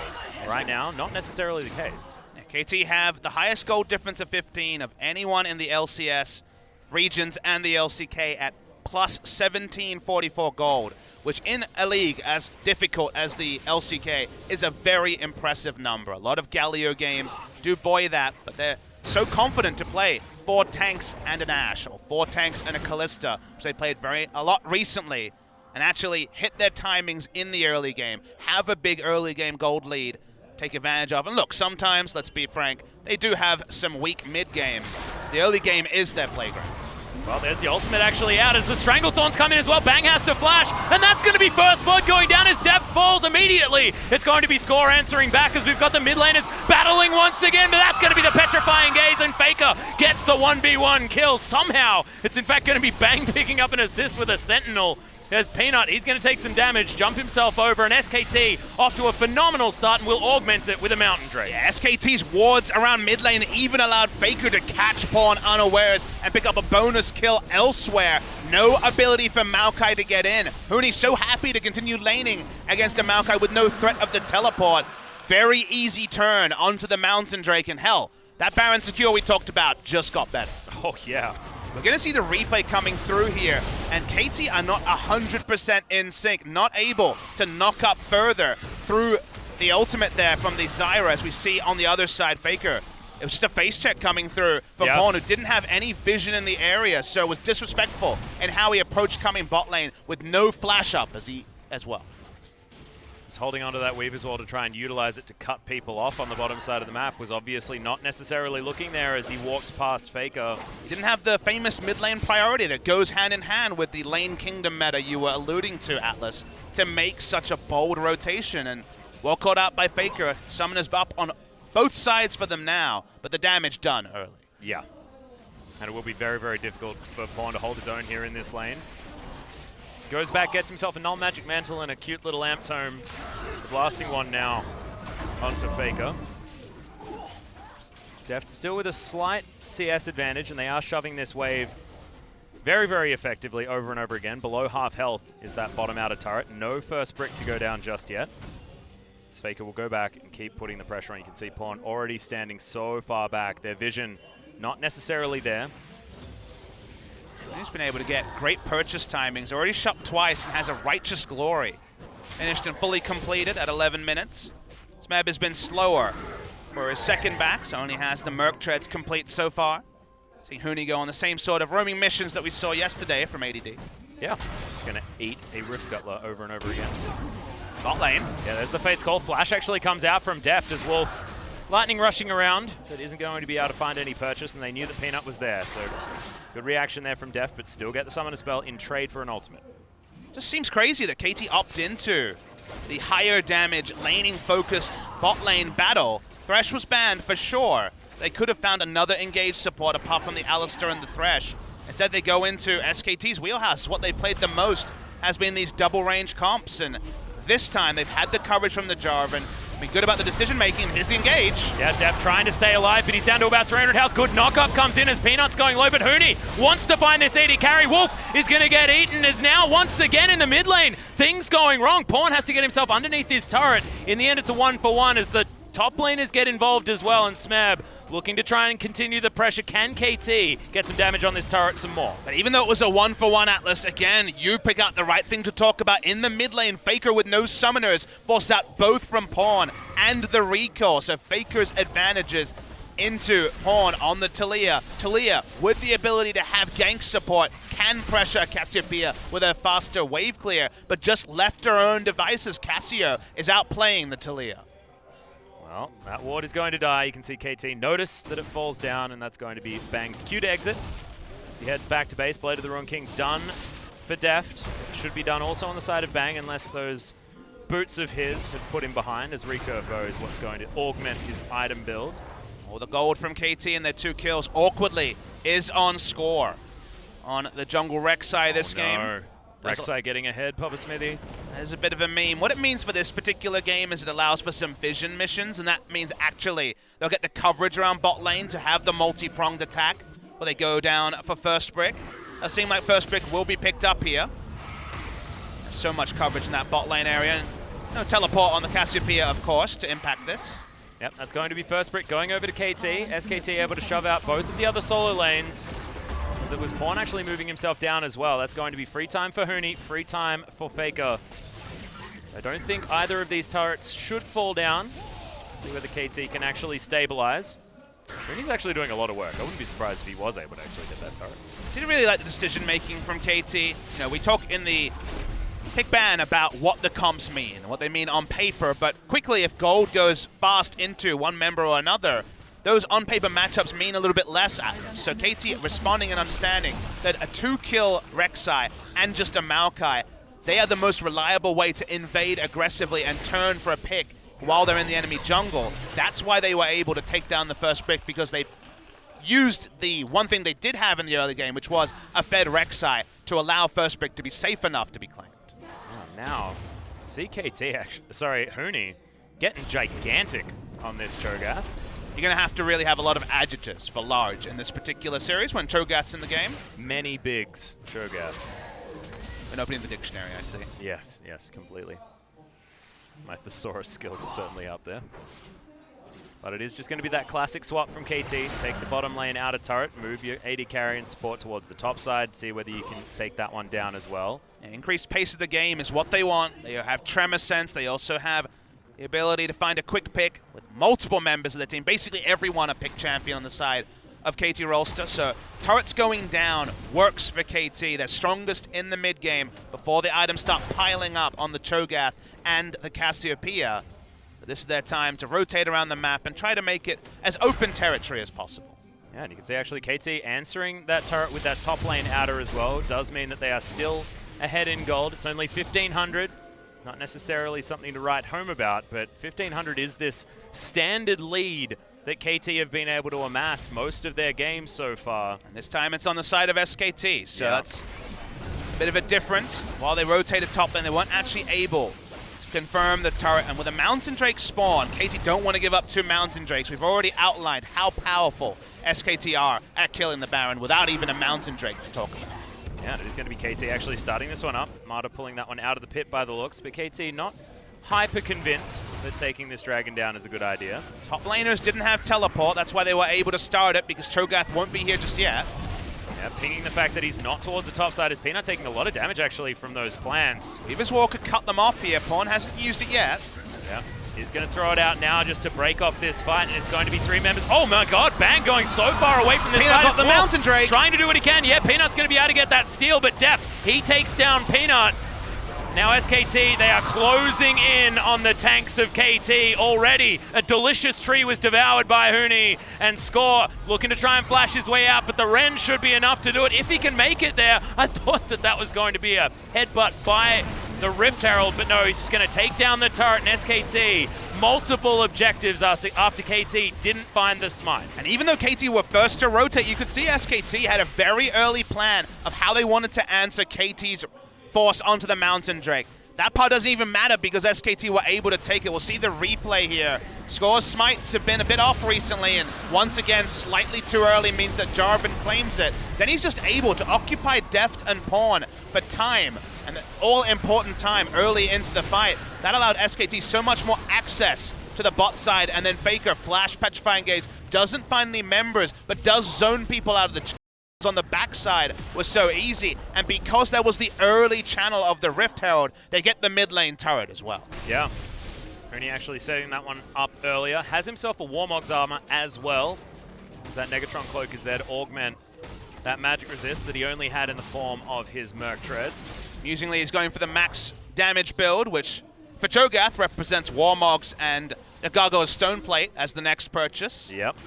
Right now, not necessarily the case. KT have the highest gold difference of 15 of anyone in the LCS regions and the LCK at plus 1744 gold, which in a league as difficult as the LCK is a very impressive number. A lot of Galio games do buoy that, but they're so confident to play 4 tanks and an Ashe, or 4 tanks and a Kalista, which they played a lot recently, and actually hit their timings in the early game, have a big early game gold lead, take advantage of. And look, sometimes, let's be frank, they do have some weak mid games. The early game is their playground. Well, there's the ultimate actually out as the Stranglethorns come in as well. Bang has to flash, and that's going to be first blood going down as Deft falls immediately. It's going to be Score answering back as we've got the mid laners battling once again, but that's going to be the Petrifying Gaze, and FLICKR gets the 1v1 kill. Somehow, it's in fact going to be Bang picking up an assist with a Sentinel. There's Peanut, he's going to take some damage, jump himself over, and SKT off to a phenomenal start and will augment it with a Mountain Drake. Yeah, SKT's wards around mid lane even allowed FLICKR to catch Pawn unawares and pick up a bonus kill elsewhere. No ability for Maokai to get in. Huni's so happy to continue laning against a Maokai with no threat of the teleport. Very easy turn onto the Mountain Drake, and hell, that Baron secure we talked about just got better. Oh yeah. We're going to see the replay coming through here, and KT are not 100% in sync, not able to knock up further through the ultimate there from the Zyra, as we see on the other side, FLICKR. It was just a face check coming through from Pawn, who didn't have any vision in the area, so was disrespectful in how he approached coming bot lane with no flash up as well. He's holding onto that weave as well to try and utilize it to cut people off on the bottom side of the map. Was obviously not necessarily looking there as he walked past FLICKR. He didn't have the famous mid lane priority that goes hand in hand with the lane kingdom meta you were alluding to, Atlas, to make such a bold rotation. And well caught out by FLICKR. Summoners up on both sides for them now, but the damage done early. Yeah. And it will be very, very difficult for Pawn to hold his own here in this lane. Goes back, gets himself a Null Magic Mantle and a cute little Amp Tome. Blasting one now onto FLICKR. Deft still with a slight CS advantage, and they are shoving this wave very, very effectively over and over again. Below half health is that bottom outer turret. No first brick to go down just yet. So FLICKR will go back and keep putting the pressure on. You can see Pawn already standing so far back. Their vision not necessarily there. He's been able to get great purchase timings. Already shot twice and has a Righteous Glory. Finished and fully completed at 11 minutes. Smeb has been slower for his second back, so only has the Merc Treads complete so far. See Huni go on the same sort of roaming missions that we saw yesterday from ADD. Yeah, just going to eat a Rift Scuttler over and over again. Bot lane. Yeah, there's the Fate's Call. Flash actually comes out from Deft as Wolf. Lightning rushing around, but isn't going to be able to find any purchase, and they knew that Peanut was there, so good reaction there from Deft, but still get the Summoner Spell in trade for an ultimate. Just seems crazy that KT opt into the higher damage laning-focused bot lane battle. Thresh was banned for sure. They could have found another engaged support apart from the Alistar and the Thresh. Instead, they go into SKT's wheelhouse. What they played the most has been these double-range comps, and this time they've had the coverage from the Jarvan. Be good about the decision-making. Here's the engage. Yeah, Deft trying to stay alive, but he's down to about 300 health. Good knock-up comes in as Peanut's going low, but Huni wants to find this AD carry. Wolf is going to get eaten, is now once again in the mid lane. Things going wrong. Pawn has to get himself underneath this turret. In the end, it's a 1-for-1 as the top laners get involved as well, and Smeb looking to try and continue the pressure. Can KT get some damage on this turret some more? But even though it was a 1-for-1, Atlas, again, you pick out the right thing to talk about. In the mid lane, FLICKR with no summoners forced out both from Pawn and the recall. So FLICKR's advantages into Pawn on the Taliyah. Taliyah, with the ability to have gank support, can pressure Cassiopeia with a faster wave clear, but just left her own devices. Cassio is outplaying the Taliyah. Well, that ward is going to die. You can see KT notice that it falls down, and that's going to be Bang's cue to exit. As he heads back to base, Blade of the Ruined King done for Deft. Should be done also on the side of Bang, unless those boots of his have put him behind, as Recurve is what's going to augment his item build. All the gold from KT and their 2 kills awkwardly is on Score on the jungle Rek'Sai this game. Rek'Sai getting ahead, Papa Smithy. There's a bit of a meme. What it means for this particular game is it allows for some vision missions, and that means actually they'll get the coverage around bot lane to have the multi-pronged attack where they go down for first brick. It seems like first brick will be picked up here. So much coverage in that bot lane area. No teleport on the Cassiopeia, of course, to impact this. Yep, that's going to be first brick going over to KT. SKT able to shove out both of the other solo lanes, as it was Pawn actually moving himself down as well. That's going to be free time for Huni, free time for FLICKR. I don't think either of these turrets should fall down. See whether KT can actually stabilize. Huni's actually doing a lot of work. I wouldn't be surprised if he was able to actually get that turret. Didn't really like the decision making from KT. You know, we talk in the pick ban about what the comps mean, what they mean on paper, but quickly if gold goes fast into one member or another, those on-paper matchups mean a little bit less Atlas. So KT responding and understanding that a 2-kill Rek'Sai and just a Maokai, they are the most reliable way to invade aggressively and turn for a pick while they're in the enemy jungle. That's why they were able to take down the first brick, because they used the one thing they did have in the early game, which was a fed Rek'Sai, to allow first brick to be safe enough to be claimed. Now, CKT actually, sorry, Huni, getting gigantic on this Cho'Gath. You're going to have to really have a lot of adjectives for large in this particular series when Cho'Gath's in the game. Many bigs, Cho'Gath. Been opening the dictionary, I see. Yes, yes, completely. My thesaurus skills are certainly up there. But it is just going to be that classic swap from KT. Take the bottom lane out of turret, move your AD carry and support towards the top side, see whether you can take that one down as well. Increased pace of the game is what they want. They have tremor sense. They also have the ability to find a quick pick with multiple members of the team. Basically everyone a pick champion on the side of KT Rolster. So turrets going down works for KT. They're strongest in the mid game before the items start piling up on the Cho'Gath and the Cassiopeia. But this is their time to rotate around the map and try to make it as open territory as possible. Yeah, and you can see actually KT answering that turret with that top lane outer as well. Does mean that they are still ahead in gold. It's only 1,500. Not necessarily something to write home about, but 1,500 is this standard lead that KT have been able to amass most of their games so far. And this time it's on the side of SKT, so that's a bit of a difference. While they rotated top lane, they weren't actually able to confirm the turret. And with a Mountain Drake spawn, KT don't want to give up 2 Mountain Drakes. We've already outlined how powerful SKT are at killing the Baron without even a Mountain Drake to talk about. Yeah, it is going to be KT actually starting this one up. Marta pulling that one out of the pit by the looks, but KT not hyper convinced that taking this dragon down is a good idea. Top laners didn't have teleport, that's why they were able to start it, because Cho'Gath won't be here just yet. Yeah, pinging the fact that he's not towards the top side is Peanut taking a lot of damage actually from those plants. Reaver's Walker cut them off here. Pawn hasn't used it yet. Yeah, he's going to throw it out now just to break off this fight, and it's going to be 3 members. Oh my god, Bang going so far away from this Peanut fight. got the Mountain Drake. Trying to do what he can. Yeah, Peanut's going to be able to get that steal, but Def, he takes down Peanut. Now SKT, they are closing in on the tanks of KT already. A delicious tree was devoured by Huni, and Score looking to try and flash his way out, but the Ren should be enough to do it if he can make it there. I thought that that was going to be a headbutt by the Rift Herald, but no, he's just going to take down the turret, and SKT, multiple objectives after KT didn't find the smite. And even though KT were first to rotate, you could see SKT had a very early plan of how they wanted to answer KT's force onto the Mountain Drake. That part doesn't even matter because SKT were able to take it. We'll see the replay here. Score's smites have been a bit off recently, and once again, slightly too early means that Jarvan claims it. Then he's just able to occupy Deft and Pawn for time, and all-important time early into the fight. That allowed SKT so much more access to the bot side, and then FLICKR, Flash, Petrifying Gaze, doesn't find any members, but does zone people out of the on the backside was so easy, and because there was the early channel of the Rift Herald, they get the mid lane turret as well. Yeah, Huni actually setting that one up earlier. Has himself a Warmog's armor as well, as that Negatron cloak is there to augment that magic resist that he only had in the form of his Merc Treads. Amusingly, he's going for the max damage build, which for Cho'Gath represents Warmogs and the Gargoyle's Stone Plate as the next purchase. Yep.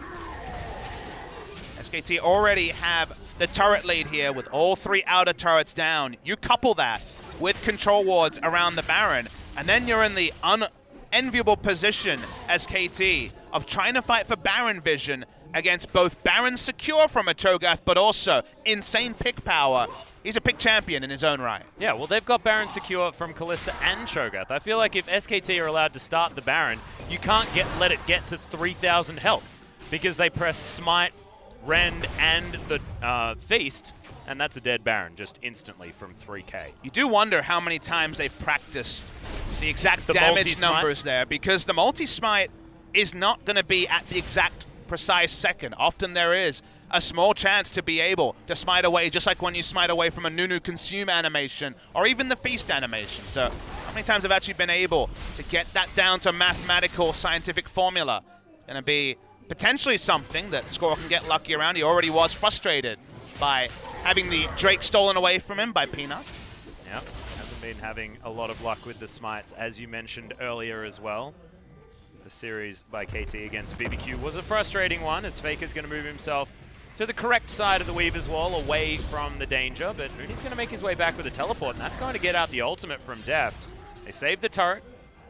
SKT already have the turret lead here with all 3 outer turrets down. You couple that with control wards around the Baron, and then you're in the unenviable position as KT of trying to fight for Baron vision against both Baron secure from a Cho'Gath, but also insane pick power. He's a pick champion in his own right. Yeah, well, they've got Baron secure from Kalista and Cho'Gath. I feel like if SKT are allowed to start the Baron, you can't let it get to 3,000 health because they press Smite, Rend, and the Feast, and that's a dead Baron just instantly from 3k. You do wonder how many times they've practiced the exact damage numbers there, because the multi-smite is not going to be at the exact precise second. Often there is a small chance to be able to smite away, just like when you smite away from a Nunu consume animation or even the feast animation. So how many times I've actually been able to get that down to mathematical scientific formula? Going to be potentially something that Score can get lucky around. He already was frustrated by having the Drake stolen away from him by Peanut. Yep, hasn't been having a lot of luck with the smites, as you mentioned earlier as well. The series by KT against BBQ was a frustrating one, as FLICKR's going to move himself to the correct side of the Weaver's Wall, away from the danger, but he's going to make his way back with a teleport, and that's going to get out the ultimate from Deft. They save the turret,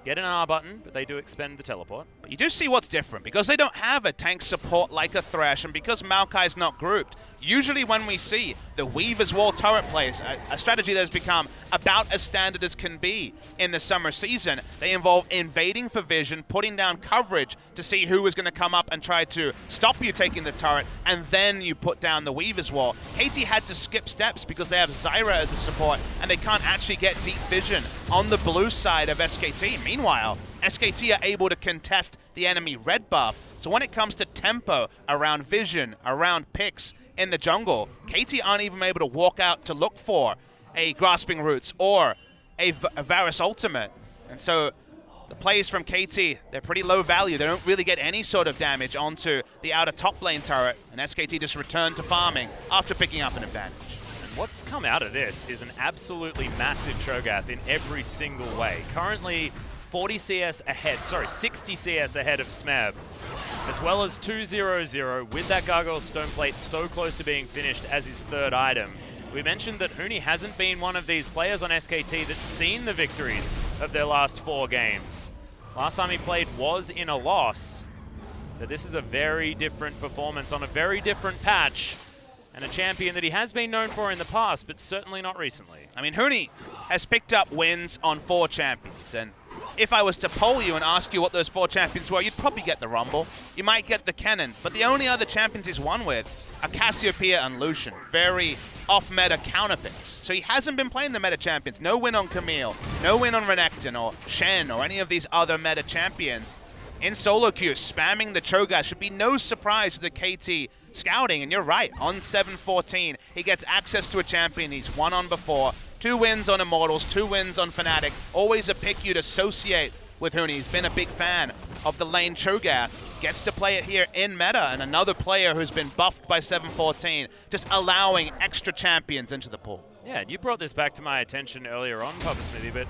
get an R button, but they do expend the teleport. But you do see what's different, because they don't have a tank support like a Thresh, and because Maokai's not grouped. Usually when we see the Weaver's Wall turret plays, a strategy that has become about as standard as can be in the summer season, they involve invading for vision, putting down coverage to see who is going to come up and try to stop you taking the turret, and then you put down the Weaver's Wall. KT had to skip steps because they have Zyra as a support, and they can't actually get deep vision on the blue side of SKT. Meanwhile, SKT are able to contest the enemy red buff. So when it comes to tempo around vision, around picks in the jungle, KT aren't even able to walk out to look for a Grasping Roots or a Varus ultimate. And so the plays from KT, they're pretty low value. They don't really get any sort of damage onto the outer top lane turret, and SKT just return to farming after picking up an advantage. And what's come out of this is an absolutely massive Cho'Gath in every single way. Currently 40 CS ahead, sorry, 60 CS ahead of Smeb, as well as 2-0-0 with that Gargoyle Stoneplate so close to being finished as his third item. We mentioned that Huni hasn't been one of these players on SKT that's seen the victories of their last 4 games. Last time he played was in a loss, but this is a very different performance on a very different patch, and a champion that he has been known for in the past, but certainly not recently. I mean, Huni has picked up wins on 4 champions, and if I was to poll you and ask you what those 4 champions were, you'd probably get the Rumble. You might get the Kennen, but the only other champions he's won with are Cassiopeia and Lucian. Very off-meta counter picks. So he hasn't been playing the meta champions. No win on Camille, no win on Renekton or Shen or any of these other meta champions. In solo queue, spamming the Cho'Gath should be no surprise to the KT scouting. And you're right, on 7-14, he gets access to a champion he's won on before. 2 wins on Immortals, 2 wins on Fnatic. Always a pick you'd associate with Huni. He's been a big fan of the lane Cho'Gath. Gets to play it here in meta, and another player who's been buffed by 7-14, just allowing extra champions into the pool. Yeah, you brought this back to my attention earlier on, Papa Smithy, but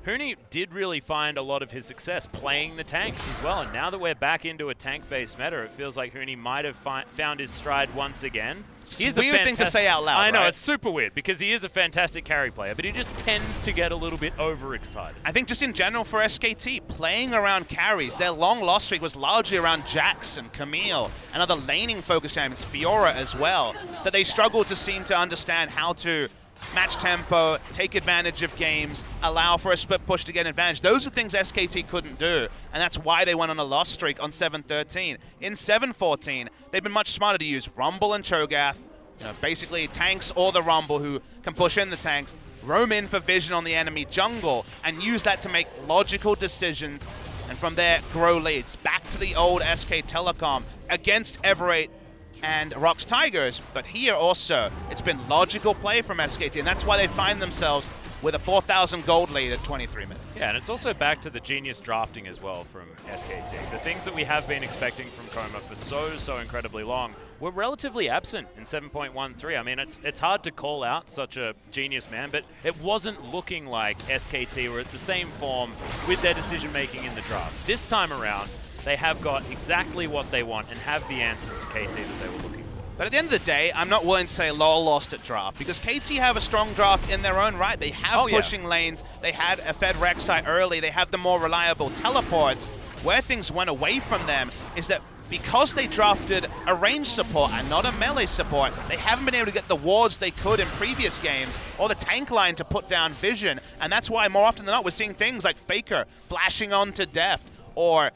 Huni did really find a lot of his success playing the tanks as well, and now that we're back into a tank-based meta, it feels like Huni might have found his stride once again. It's a weird thing to say out loud, I know, right? It's super weird, because he is a fantastic carry player, but he just tends to get a little bit overexcited. I think just in general for SKT, playing around carries, their long loss streak was largely around Jax and Camille and other laning-focused champions, Fiora as well, that they struggled to seem to understand how to match tempo, take advantage of games, allow for a split push to get an advantage. Those are things SKT couldn't do, and that's why they went on a loss streak on 7-13. In 7-14, they've been much smarter to use Rumble and Cho'Gath, basically tanks or the Rumble who can push in the tanks, roam in for vision on the enemy jungle, and use that to make logical decisions, and from there grow leads. Back to the old SK Telecom against Everate and ROX Tigers, but here also it's been logical play from SKT, and that's why they find themselves with a 4,000 gold lead at 23 minutes. Yeah, and it's also back to the genius drafting as well from SKT. The things that we have been expecting from Coma for so incredibly long were relatively absent in 7.13. I mean, it's hard to call out such a genius man, but it wasn't looking like SKT were at the same form with their decision-making in the draft. This time around, they have got exactly what they want and have the answers to KT that they were looking for. But at the end of the day, I'm not willing to say LoL lost at draft, because KT have a strong draft in their own right. They have pushing lanes, they had a Fed Rek'Sai early, they have the more reliable teleports. Where things went away from them is that because they drafted a range support and not a melee support, they haven't been able to get the wards they could in previous games, or the tank line to put down vision, and that's why more often than not we're seeing things like FLICKR flashing onto Deft, or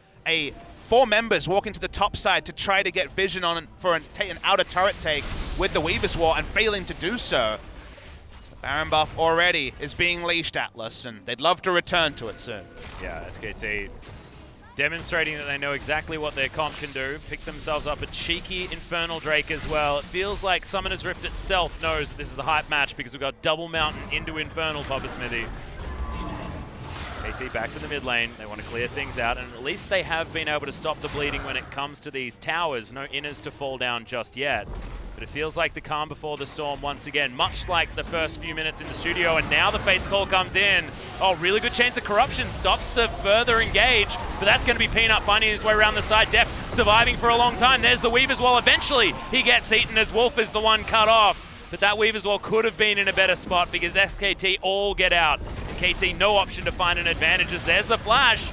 4 members walking to the top side to try to get vision on for an outer turret take with the Weaver's Wall and failing to do so. The Baron buff already is being leashed, Atlas, and they'd love to return to it soon. Yeah, SKT demonstrating that they know exactly what their comp can do. Pick themselves up a cheeky Infernal Drake as well. It feels like Summoner's Rift itself knows that this is a hype match because we've got double mountain into Infernal, Papa Smithy. KT back to the mid lane. They want to clear things out, and at least they have been able to stop the bleeding when it comes to these towers. No inners to fall down just yet. But it feels like the calm before the storm once again, much like the first few minutes in the studio, and now the Fate's Call comes in. Oh, really good chance of corruption. Stops the further engage, but that's going to be Peanut finding his way around the side. Def surviving for a long time. There's the Weaver's Wall. Eventually, he gets eaten as Wolf is the one cut off. But that Weaver's Wall could have been in a better spot because SKT all get out. KT no option to find an advantage as there's the flash.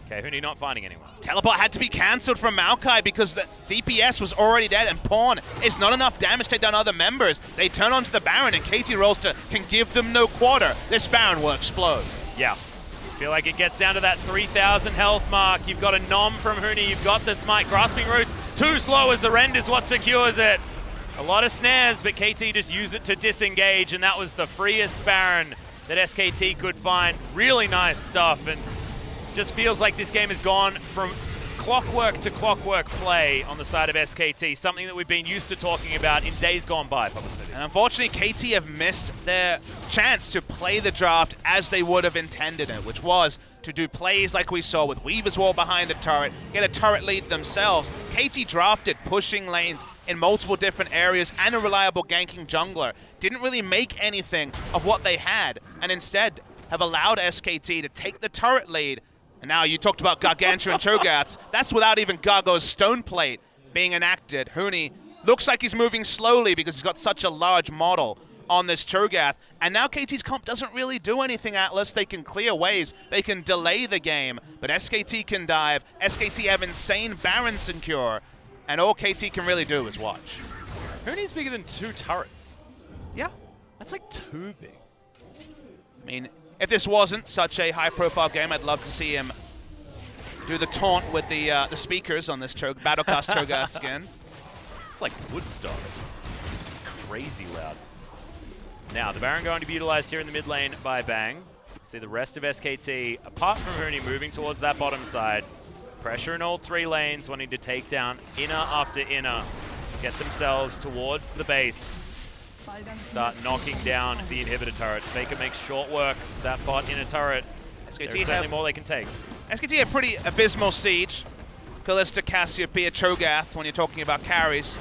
Okay, Huni not finding anyone. Teleport had to be cancelled from Maokai because the DPS was already dead, and Pawn is not enough damage to take down other members. They turn onto the Baron, and KT Rolster can give them no quarter. This Baron will explode. Yeah. Feel like it gets down to that 3,000 health mark. You've got a Nom from Huni. You've got the Smite. Grasping Roots too slow as the Rend is what secures it. A lot of snares, but KT just use it to disengage, and that was the freest Baron that SKT could find. Really nice stuff, and just feels like this game has gone from clockwork to clockwork play on the side of SKT, something that we've been used to talking about in days gone by, Papa Smithy. And unfortunately, KT have missed their chance to play the draft as they would have intended it, which was to do plays like we saw with Weaver's Wall behind a turret, get a turret lead themselves. KT drafted pushing lanes in multiple different areas and a reliable ganking jungler. Didn't really make anything of what they had, and instead have allowed SKT to take the turret lead. And now you talked about Gargantua and Cho'Gaths. That's without even Gargo's Stone Plate being enacted. Huni looks like he's moving slowly because he's got such a large model on this Cho'Gath. And now KT's comp doesn't really do anything, Atlas. They can clear waves, they can delay the game, but SKT can dive. SKT have insane Baron secure, and all KT can really do is watch. Huni's bigger than 2 turrets. Yeah. That's like too big. I mean, if this wasn't such a high-profile game, I'd love to see him do the taunt with the speakers on this Battlecast Cho'Gath skin. It's like Woodstock. Crazy loud. Now, the Baron going to be utilized here in the mid lane by Bang. See the rest of SKT, apart from Huni, moving towards that bottom side. Pressure in all 3 lanes, wanting to take down inner after inner. Get themselves towards the base. Start knocking down the inhibitor turrets. Faker makes short work of that bot inner turret. SKT There's certainly more they can take. SKT have pretty abysmal siege. Kalista, Cassiopeia, Cho'Gath, when you're talking about carries,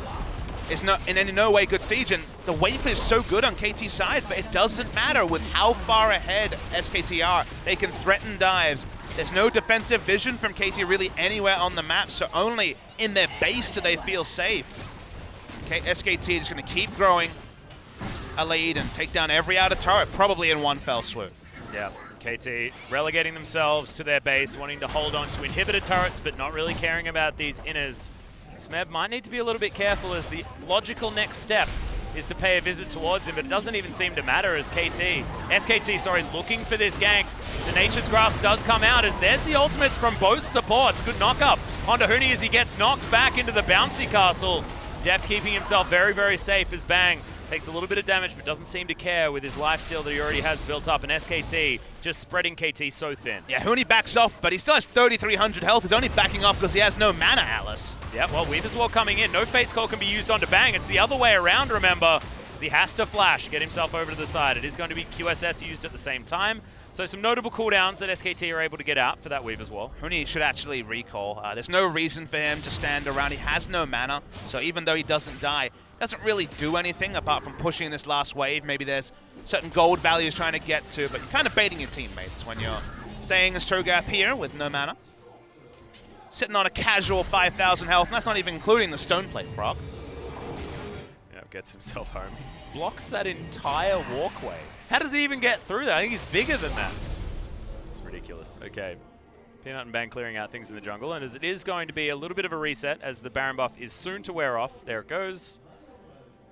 is not in no way good siege. And the wave is so good on KT's side, but it doesn't matter with how far ahead SKT are. They can threaten dives. There's no defensive vision from KT really anywhere on the map, so only in their base do they feel safe. Okay, SKT is going to keep growing a lead and take down every outer turret, probably in one fell swoop. Yeah, KT relegating themselves to their base, wanting to hold on to inhibitor turrets, but not really caring about these inners. Smeb might need to be a little bit careful, as the logical next step is to pay a visit towards him, but it doesn't even seem to matter as SKT, looking for this gank. The Nature's Grasp does come out, as there's the ultimates from both supports. Good knock up onto Huni as he gets knocked back into the bouncy castle. Def keeping himself very, very safe as Bang takes a little bit of damage, but doesn't seem to care with his lifesteal that he already has built up. And SKT just spreading KT so thin. Yeah, Huni backs off, but he still has 3,300 health. He's only backing off because he has no mana, Atlas. Yeah, well, Weaver's Wall coming in. No Fate's Call can be used onto Bang. It's the other way around, remember, because he has to flash, get himself over to the side. It is going to be QSS used at the same time. So some notable cooldowns that SKT are able to get out for that Weaver's Wall. Huni should actually recall. There's no reason for him to stand around. He has no mana, so even though he doesn't die, doesn't really do anything apart from pushing this last wave. Maybe there's certain gold values trying to get to, but you're kind of baiting your teammates when you're staying as Cho'Gath here with no mana. Sitting on a casual 5,000 health, and that's not even including the Stone Plate proc. Yeah, gets himself home. Blocks that entire walkway. How does he even get through that? I think he's bigger than that. It's ridiculous. Okay. Peanut and Bang clearing out things in the jungle, and as it is going to be a little bit of a reset as the Baron buff is soon to wear off. There it goes.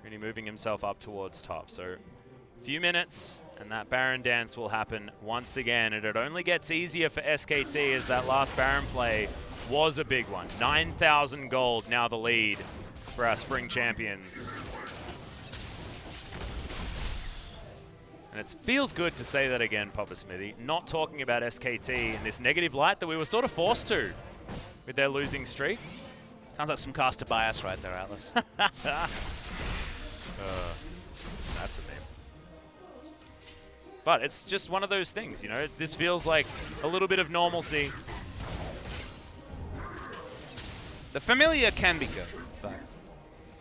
Really moving himself up towards top. So a few minutes and that Baron dance will happen once again, and it only gets easier for SKT as that last Baron play was a big one. 9,000 gold, now the lead for our spring champions. And it feels good to say that again, Papa Smithy, not talking about SKT in this negative light that we were sort of forced to with their losing streak. Sounds like some caster bias right there, Atlas. That's a meme. But it's just one of those things, you know? This feels like a little bit of normalcy. The familiar can be good, but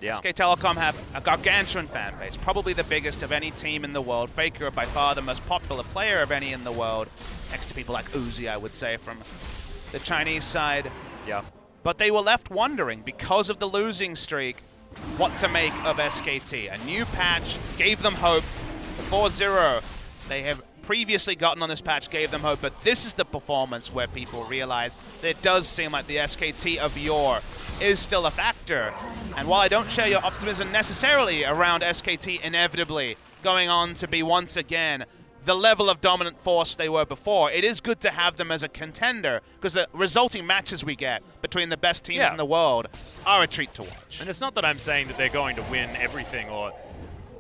yeah. SK Telecom have a gargantuan fan base, probably the biggest of any team in the world. FLICKR, by far the most popular player of any in the world, next to people like Uzi, I would say, from the Chinese side. Yeah. But they were left wondering, because of the losing streak, what to make of SKT. A new patch gave them hope. 4-0, they have previously gotten on this patch, gave them hope, but this is the performance where people realize that it does seem like the SKT of yore is still a factor. And while I don't share your optimism necessarily around SKT inevitably going on to be once again the level of dominant force they were before, it is good to have them as a contender, because the resulting matches we get between the best teams in the world are a treat to watch. And it's not that I'm saying that they're going to win everything or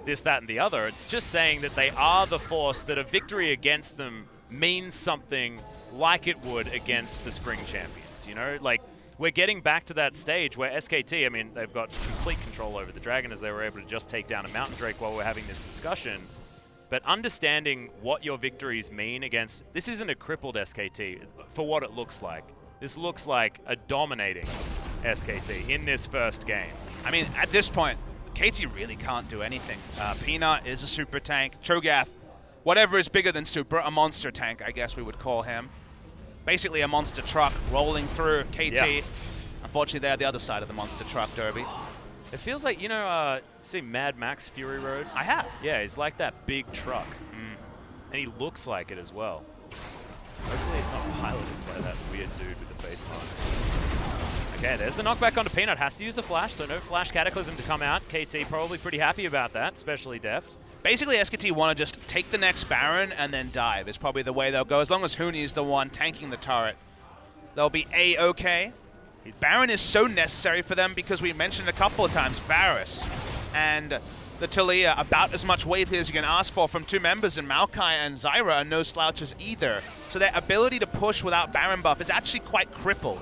this, that, and the other. It's just saying that they are the force, that a victory against them means something like it would against the Spring Champions, you know? Like, we're getting back to that stage where SKT, I mean, they've got complete control over the Dragon as they were able to just take down a Mountain Drake while we're having this discussion. But understanding what your victories mean against... This isn't a crippled SKT for what it looks like. This looks like a dominating SKT in this first game. I mean, at this point, KT really can't do anything. Peanut is a super tank. Cho'Gath, whatever is bigger than super, a monster tank, I guess we would call him. Basically a monster truck rolling through KT. Yeah. Unfortunately, they're the other side of the monster truck, Derby. It feels like, you know, see Mad Max Fury Road? I have. Yeah, he's like that big truck. And he looks like it as well. Hopefully he's not piloted by that weird dude with the face mask. Okay, there's the knockback onto Peanut. Has to use the flash, so no flash Cataclysm to come out. KT probably pretty happy about that, especially Deft. Basically, SKT want to just take the next Baron and then dive is probably the way they'll go. As long as Huni is the one tanking the turret, they'll be A-okay. Baron is so necessary for them because we mentioned a couple of times, Varus and the Talia, about as much weight as you can ask for from two members, and Maokai and Zyra are no slouches either. So their ability to push without Baron buff is actually quite crippled.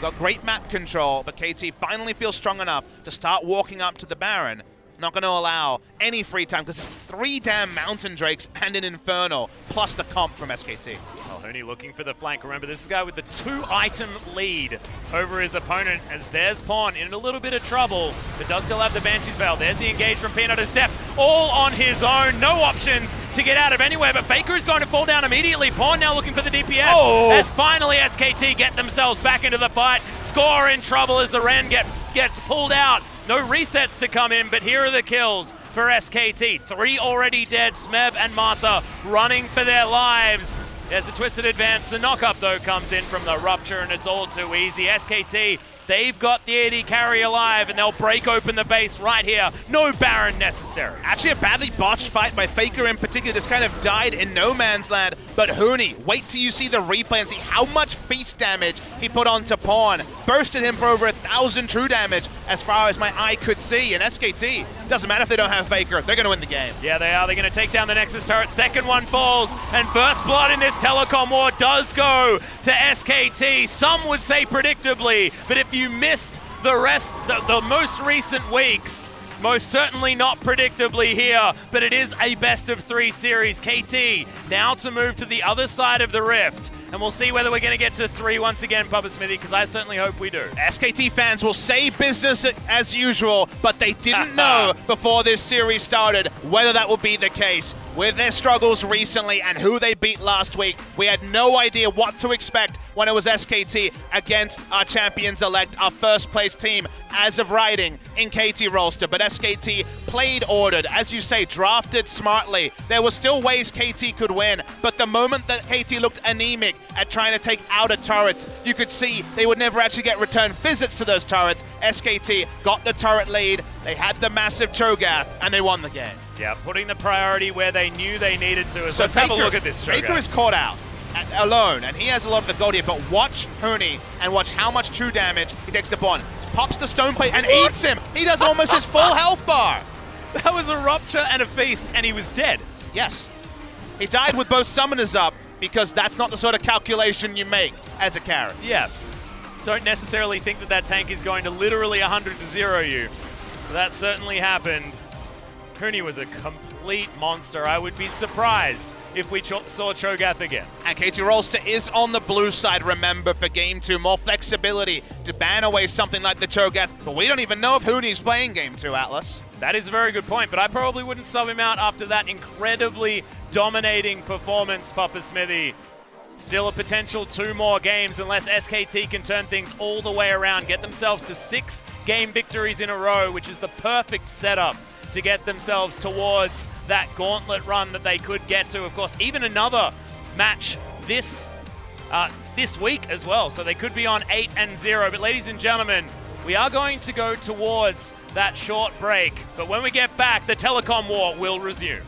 Got great map control, but KT finally feels strong enough to start walking up to the Baron. Not going to allow any free time because it's 3 damn Mountain Drakes and an Infernal, plus the comp from SKT. Well, Huni looking for the flank. Remember, this is a guy with the 2-item lead over his opponent, as there's Pawn in a little bit of trouble, but does still have the Banshee's Veil. There's the engage from Peanut as Deft, all on his own. No options to get out of anywhere, but FLICKR is going to fall down immediately. Pawn now looking for the DPS. As finally SKT get themselves back into the fight. Score in trouble as the Ren gets pulled out. No resets to come in, but here are the kills for SKT. 3 already dead, Smev and Marta running for their lives. There's a twisted advance. The knock-up, though, comes in from the Rupture, and it's all too easy. SKT, they've got the AD carry alive, and they'll break open the base right here. No Baron necessary. Actually, a badly botched fight by FLICKR in particular. This kind of died in no man's land. But Huni, wait till you see the replay and see how much feast damage he put onto Pawn. Bursted him for over 1,000 true damage as far as my eye could see. And SKT, doesn't matter if they don't have FLICKR, they're going to win the game. Yeah, they are. They're going to take down the Nexus turret. Second one falls, and first blood in this telecom war does go to SKT. Some would say predictably, but if you missed the most recent weeks, most certainly not predictably here, but it is a best-of-3 series. KT now to move to the other side of the rift, and we'll see whether we're going to get to 3 once again, Papa Smithy, because I certainly hope we do. SKT fans will say business as usual, but they didn't know before this series started whether that would be the case. With their struggles recently and who they beat last week, we had no idea what to expect when it was SKT against our champions-elect, our first-place team as of writing in KT Rolster. But SKT played ordered, as you say, drafted smartly. There were still ways KT could win, but the moment that KT looked anemic at trying to take out a turret, you could see they would never actually get return visits to those turrets. SKT got the turret lead, they had the massive Cho'Gath, and they won the game. Yeah, putting the priority where they knew they needed to. So let's have a look at this Cho'Gath. FLICKR is caught out alone, and he has a lot of the gold here, but watch Huni and watch how much true damage he takes to Pawn. Pops the stone plate and eats him. He does almost his full health bar. That was a Rupture and a Feast, and he was dead. Yes. He died with both summoners up because that's not the sort of calculation you make as a carry. Yeah. Don't necessarily think that that tank is going to literally 100-0 you. But that certainly happened. Huni was a complete monster. I would be surprised if we saw Cho'Gath again. And KT Rolster is on the blue side, remember, for Game 2. More flexibility to ban away something like the Cho'Gath. But we don't even know if Huni's playing Game 2, Atlas. That is a very good point, but I probably wouldn't sub him out after that incredibly dominating performance, Papa Smithy. Still a potential 2 more games unless SKT can turn things all the way around, get themselves to 6 game victories in a row, which is the perfect setup to get themselves towards that gauntlet run that they could get to. Of course, even another match this week as well, so they could be on 8-0. But ladies and gentlemen, we are going to go towards that short break, but when we get back, the telecom war will resume.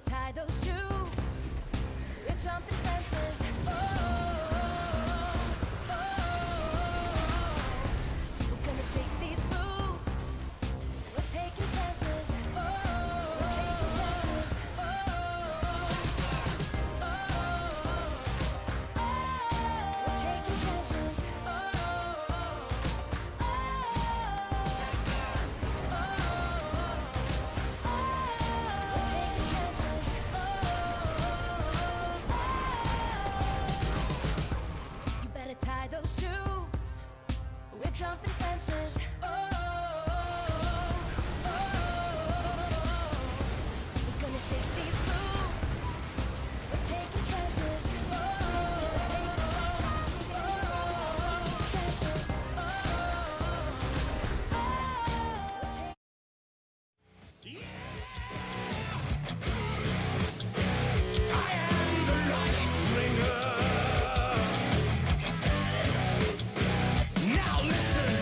Tie those shoes, we're jumping fences. We're gonna shake these boots. We're taking chances. We're taking chances. We're taking chances. Tie those shoes, we're jumping fences. We're gonna shake these boots. We're taking chances. We're taking chances. I am the light bringer. Now listen,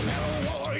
fellow warriors.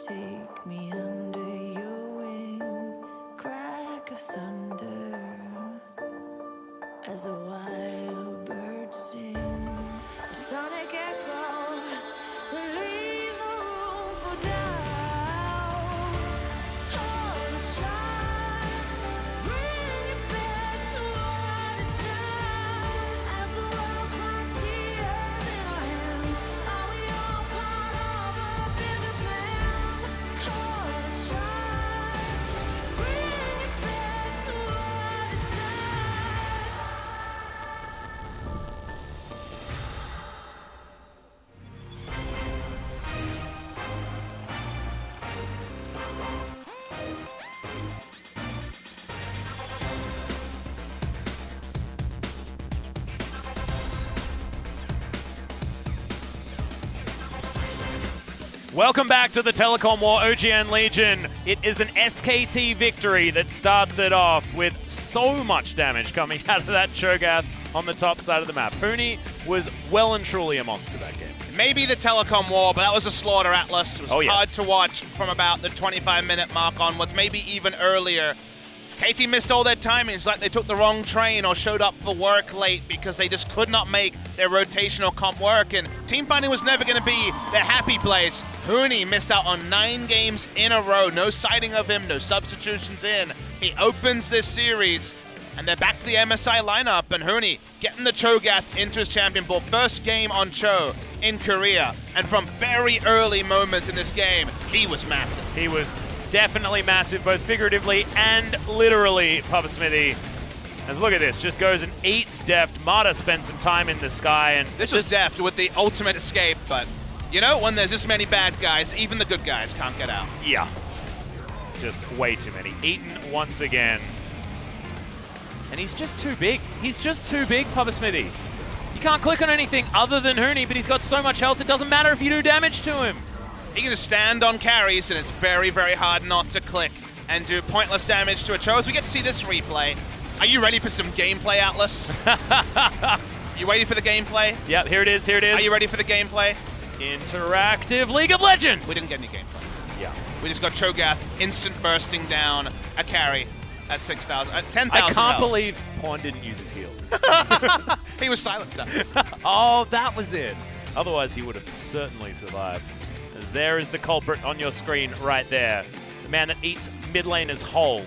Take me under your wing, crack of thunder, as a wild bird sing, a sonic echo that leaves no room for doubt. All the shots bring it back to what it's now. As the world comes tears in our hands, are we all part of a bigger plan? All the shots bring it back to what it's now. Welcome back to the Telecom War OGN Legion. It is an SKT victory that starts it off with so much damage coming out of that Cho'Gath on the top side of the map. Huni was well and truly a monster that game. Maybe the Telecom War, but that was a slaughter, Atlas. It was hard to watch from about the 25-minute mark onwards, maybe even earlier. KT missed all their timings, like they took the wrong train or showed up for work late because they just could not make their rotational comp work, and team fighting was never going to be their happy place. Huni missed out on 9 games in a row, no sighting of him, no substitutions in. He opens this series, and they're back to the MSI lineup, and Huni getting the Cho'Gath into his champion ball. First game on Cho in Korea, and from very early moments in this game, he was massive. He was definitely massive, both figuratively and literally, Papa Smithy. As look at this, just goes and eats Deft. Mata spent some time in the sky, and this was Deft with the ultimate escape, but you know, when there's this many bad guys, even the good guys can't get out. Yeah, just way too many. Eaten once again. And he's just too big. He's just too big, Papa Smithy. You can't click on anything other than Huni, but he's got so much health, it doesn't matter if you do damage to him. He can just stand on carries, and it's very, very hard not to click and do pointless damage to a Cho. As we get to see this replay, are you ready for some gameplay, Atlas? You ready for the gameplay? Yep, here it is, here it is. Are you ready for the gameplay? Interactive League of Legends! We didn't get any gameplay. Yeah. We just got Cho'Gath instant bursting down a carry at 6,000, 10,000 I can't believe Pawn didn't use his heal. He was silenced, Atlas. Oh, that was it. Otherwise, he would have certainly survived. As there is the culprit on your screen right there. The man that eats mid laners whole.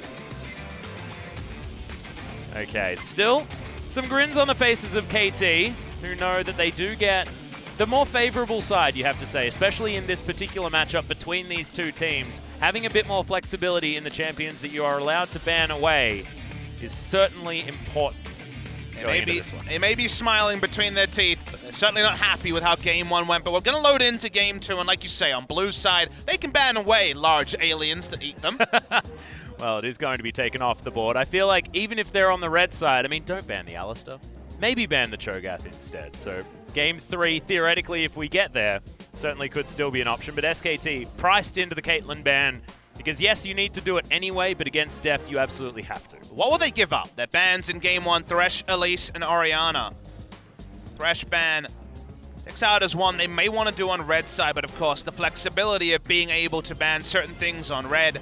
Okay, still some grins on the faces of KT, who know that they do get the more favorable side, you have to say, especially in this particular matchup between these two teams. Having a bit more flexibility in the champions that you are allowed to ban away is certainly important. They may be smiling between their teeth, but they're certainly not happy with how Game 1 went. But we're going to load into Game 2, and like you say, on Blue's side, they can ban away large aliens that eat them. Well, it is going to be taken off the board. I feel like even if they're on the red side, I mean, don't ban the Alistar. Maybe ban the Cho'Gath instead. So Game 3, theoretically, if we get there, certainly could still be an option. But SKT priced into the Caitlyn ban because, yes, you need to do it anyway, but against Deft, you absolutely have to. What will they give up? Their bans in Game 1, Thresh, Elise, and Orianna. Thresh ban sticks out as one they may want to do on red side, but of course, the flexibility of being able to ban certain things on red.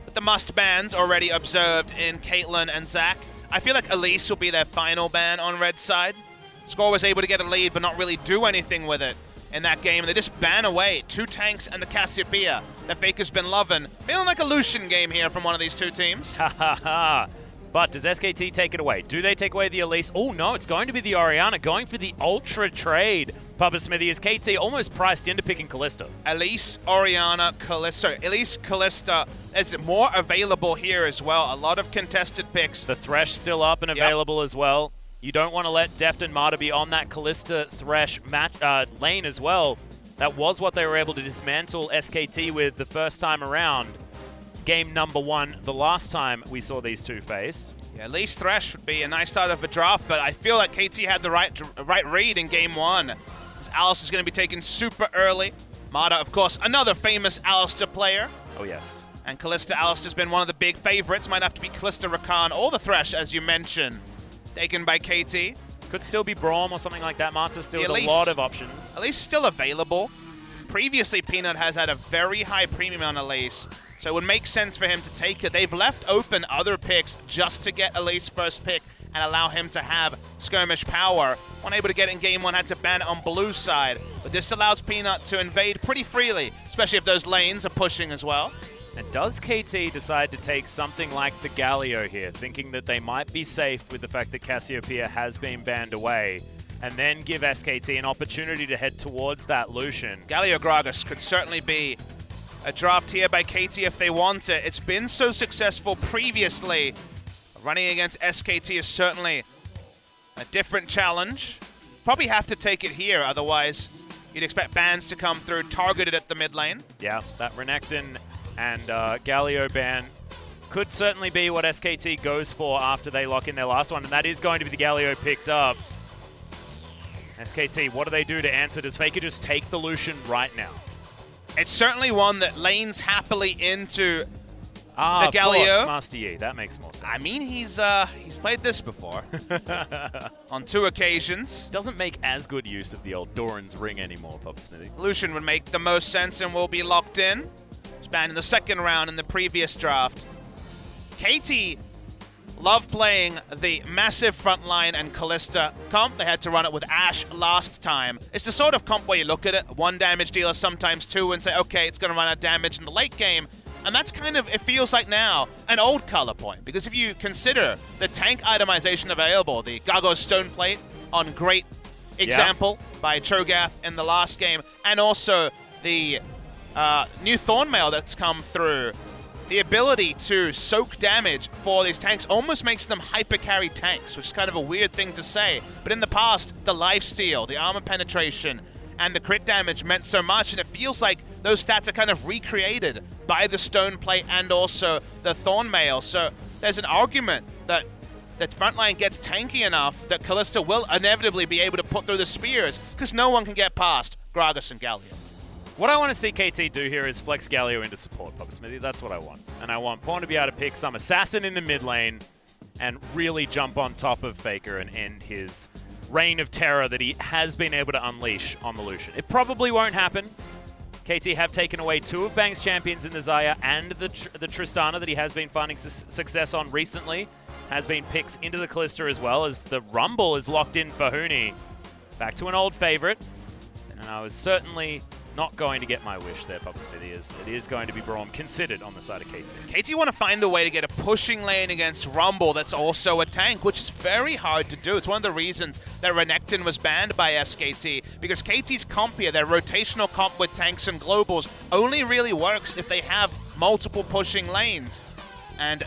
But the must bans already observed in Caitlyn and Zac. I feel like Elise will be their final ban on red side. Score was able to get a lead, but not really do anything with it in that game. And they just ban away 2 tanks and the Cassiopeia that FLICKR's been loving. Feeling like a Lucian game here from one of these two teams. Ha ha ha. But does SKT take it away? Do they take away the Elise? Oh no, it's going to be the Orianna going for the Ultra trade. Papa Smithy, is KT almost priced into picking Kalista? Elise, Orianna, Kalista. Elise, Kalista is more available here as well. A lot of contested picks. The Thresh still up and available as well. You don't want to let Deft and Marta be on that Kalista Thresh lane as well. That was what they were able to dismantle SKT with the first time around. Game number 1, the last time we saw these two face. Yeah, at least Thresh would be a nice start of a draft, but I feel like KT had the right read in Game 1. Alice is going to be taken super early. Marta, of course, another famous Alistar player. Oh, yes. And Kalista Alistar's been one of the big favorites. Might have to be Kalista Rakan or the Thresh, as you mentioned. Taken by KT. Could still be Braum or something like that. Marta still with a lot of options. Elise still available. Previously, Peanut has had a very high premium on Elise, so it would make sense for him to take it. They've left open other picks just to get Elise first pick and allow him to have skirmish power. Unable to get it in Game 1, had to ban it on Blue side. But this allows Peanut to invade pretty freely, especially if those lanes are pushing as well. And does KT decide to take something like the Galio here, thinking that they might be safe with the fact that Cassiopeia has been banned away, and then give SKT an opportunity to head towards that Lucian? Galio Gragas could certainly be a draft here by KT if they want it. It's been so successful previously. Running against SKT is certainly a different challenge. Probably have to take it here, otherwise you'd expect bans to come through targeted at the mid lane. Yeah, that Renekton and Galio ban could certainly be what SKT goes for after they lock in their last one, and that is going to be the Galio picked up. SKT, what do they do to answer? Does FLICKR just take the Lucian right now? It's certainly one that lanes happily into the Galio. Of course, Master Yi. That makes more sense. I mean, he's played this before on 2 occasions. Doesn't make as good use of the old Doran's ring anymore, Pop Smithy. Lucian would make the most sense and will be locked in. It's banned in the second round in the previous draft. KT love playing the massive frontline and Kalista comp. They had to run it with Ashe last time. It's the sort of comp where you look at it, 1 damage dealer, sometimes 2, and say, okay, it's going to run out damage in the late game. And that's kind of, it feels like now, an old color point. Because if you consider the tank itemization available, the Gago's Stone Plate on great example by Cho'Gath in the last game, and also the new Thornmail that's come through, the ability to soak damage for these tanks almost makes them hyper-carry tanks, which is kind of a weird thing to say. But in the past, the lifesteal, the armor penetration, and the crit damage meant so much, and it feels like those stats are kind of recreated by the Stone Plate and also the Thornmail. So there's an argument that the frontline gets tanky enough that Kalista will inevitably be able to put through the spears, because no one can get past Gragas and Galio. What I want to see KT do here is flex Galio into support, Papa Smithy. That's what I want. And I want Pawn to be able to pick some assassin in the mid lane and really jump on top of FLICKR and end his reign of terror that he has been able to unleash on the Lucian. It probably won't happen. KT have taken away 2 of Bang's champions in the Xayah and the Tristana that he has been finding success on recently. Has been picks into the Kalista as well, as the Rumble is locked in for Huni. Back to an old favorite. And I was certainly not going to get my wish there, Papa Smithy, as it is going to be Braum considered on the side of KT. KT want to find a way to get a pushing lane against Rumble that's also a tank, which is very hard to do. It's one of the reasons that Renekton was banned by SKT, because KT's comp here, their rotational comp with tanks and globals, only really works if they have multiple pushing lanes. And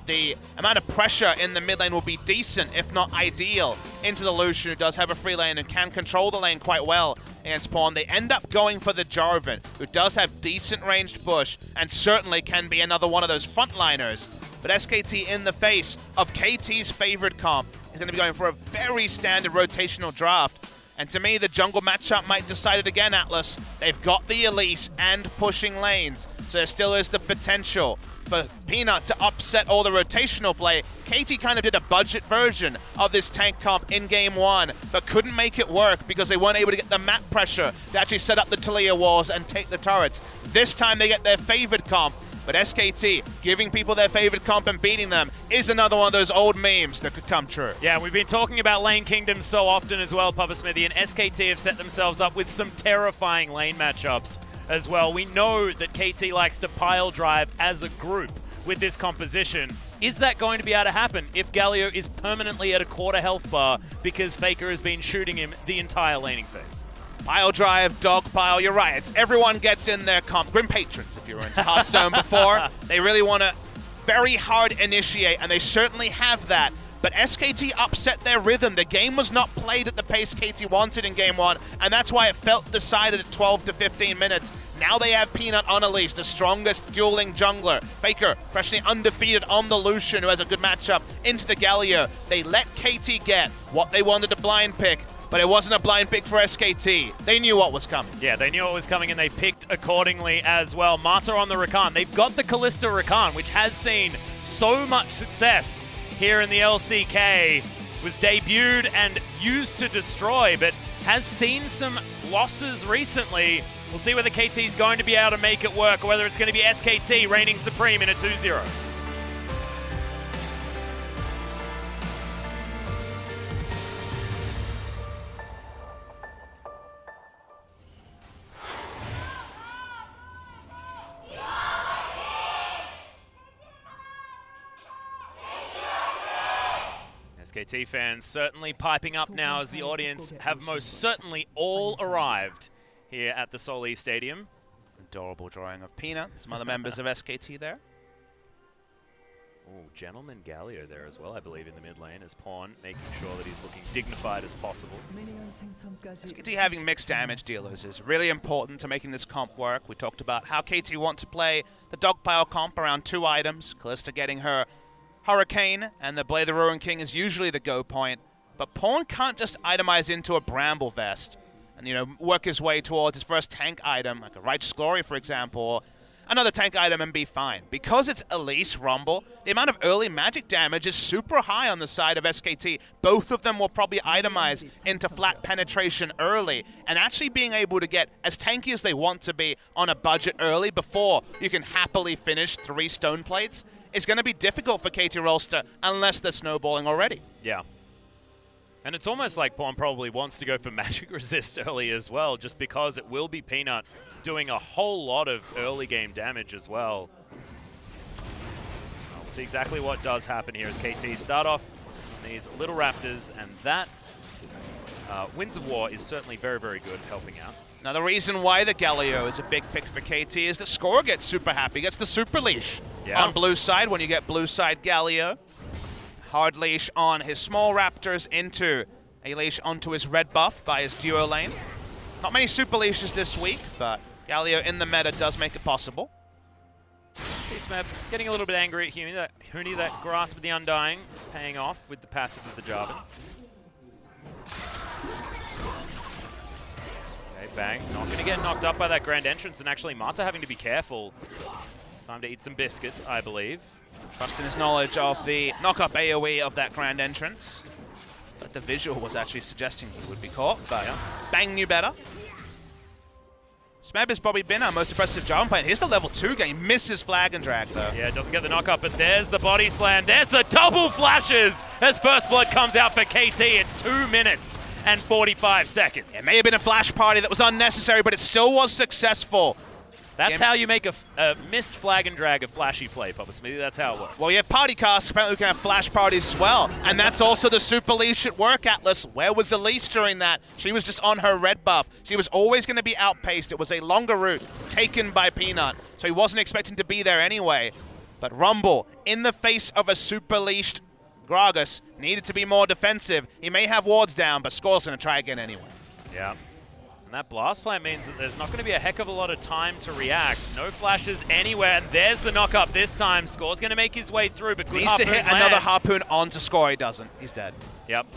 the amount of pressure in the mid lane will be decent, if not ideal, into the Lucian, who does have a free lane and can control the lane quite well against Pawn. They end up going for the Jarvan, who does have decent ranged push and certainly can be another one of those frontliners. But SKT, in the face of KT's favorite comp, is going to be going for a very standard rotational draft. And to me, the jungle matchup might decide it again, Atlas. They've got the Elise and pushing lanes, so there still is the potential for Peanut to upset all the rotational play. KT kind of did a budget version of this tank comp in game 1, but couldn't make it work because they weren't able to get the map pressure to actually set up the Talia walls and take the turrets. This time they get their favorite comp, but SKT giving people their favorite comp and beating them is another one of those old memes that could come true. Yeah, we've been talking about lane kingdoms so often as well, Papa Smithy, and SKT have set themselves up with some terrifying lane matchups as well. We know that KT likes to pile drive as a group with this composition. Is that going to be able to happen if Galio is permanently at a quarter health bar because FLICKR has been shooting him the entire laning phase? Pile drive, dog pile, you're right. It's everyone gets in their comp. Grim Patrons, if you were into Hearthstone before. They really want to very hard initiate, and they certainly have that. But SKT upset their rhythm. The game was not played at the pace KT wanted in game 1, and that's why it felt decided at 12 to 15 minutes. Now they have Peanut on Elise, the strongest dueling jungler. FLICKR, freshly undefeated on the Lucian, who has a good matchup, into the Galio. They let KT get what they wanted to blind pick, but it wasn't a blind pick for SKT. They knew what was coming. Yeah, they knew what was coming, and they picked accordingly as well. Mata on the Rakan. They've got the Kalista Rakan, which has seen so much success here in the LCK. Was debuted and used to destroy, but has seen some losses recently. We'll see whether KT's going to be able to make it work, or whether it's going to be SKT reigning supreme in a 2-0. SKT fans certainly piping up now as the audience have most certainly all arrived here at the Soli Stadium. Adorable drawing of Peanut. Some other members of SKT there. Oh, Gentleman Galio there as well, I believe, in the mid lane as Pawn, making sure that he's looking dignified as possible. SKT having mixed damage dealers is really important to making this comp work. We talked about how KT want to play the Dogpile comp around 2 items. Kalista getting her Hurricane, and the Blade of the Ruin King is usually the go point. But Pawn can't just itemize into a Bramble Vest and, you know, work his way towards his first tank item, like a Righteous Glory, for example, or another tank item, and be fine. Because it's Elise Rumble, the amount of early magic damage is super high on the side of SKT. Both of them will probably itemize into flat penetration early, and actually being able to get as tanky as they want to be on a budget early before you can happily finish 3 stone plates is going to be difficult for KT Rolster unless they're snowballing already. Yeah. And it's almost like Pawn probably wants to go for magic resist early as well, just because it will be Peanut doing a whole lot of early game damage as well. We'll see exactly what does happen here as KT start off on these little Raptors, and that Winds of War is certainly very, very good at helping out. Now the reason why the Galio is a big pick for KT is that Score gets super happy, gets the super leash on blue side when you get blue side Galio. Hard leash on his small Raptors into a leash onto his red buff by his duo lane. Not many super leashes this week, but Galio in the meta does make it possible. See Smeb getting a little bit angry at Huni, that Grasp of the Undying paying off with the passive of the Jarvan. Okay, Bang, not going to get knocked up by that Grand Entrance, and actually Mata having to be careful. Time to eat some biscuits, I believe. Trust in his knowledge of the knock-up AoE of that Grand Entrance. But the visual was actually suggesting he would be caught, but Bang knew better. Smeb has probably been our most impressive Jarvan player. Here's the level 2 game. He misses Flag and Drag, though. Yeah, doesn't get the knock-up, but there's the body slam. There's the double flashes as First Blood comes out for KT at 2 minutes and 45 seconds. It may have been a flash party that was unnecessary, but it still was successful. That's how you make a missed flag and drag a flashy play, Papa Smithy. That's how it works. Well, you have party casts. Apparently we can have flash parties as well. And that's also the super leash at work, Atlas. Where was Elise during that? She was just on her red buff. She was always going to be outpaced. It was a longer route taken by Peanut, so he wasn't expecting to be there anyway. But Rumble, in the face of a super leashed Gragas, needed to be more defensive. He may have wards down, but Score's going to try again anyway. Yeah. And that blast plant means that there's not going to be a heck of a lot of time to react. No flashes anywhere, and there's the knock-up this time. Score's going to make his way through, but good Needs to hit lands. another harpoon onto Score. He doesn't. He's dead. Yep.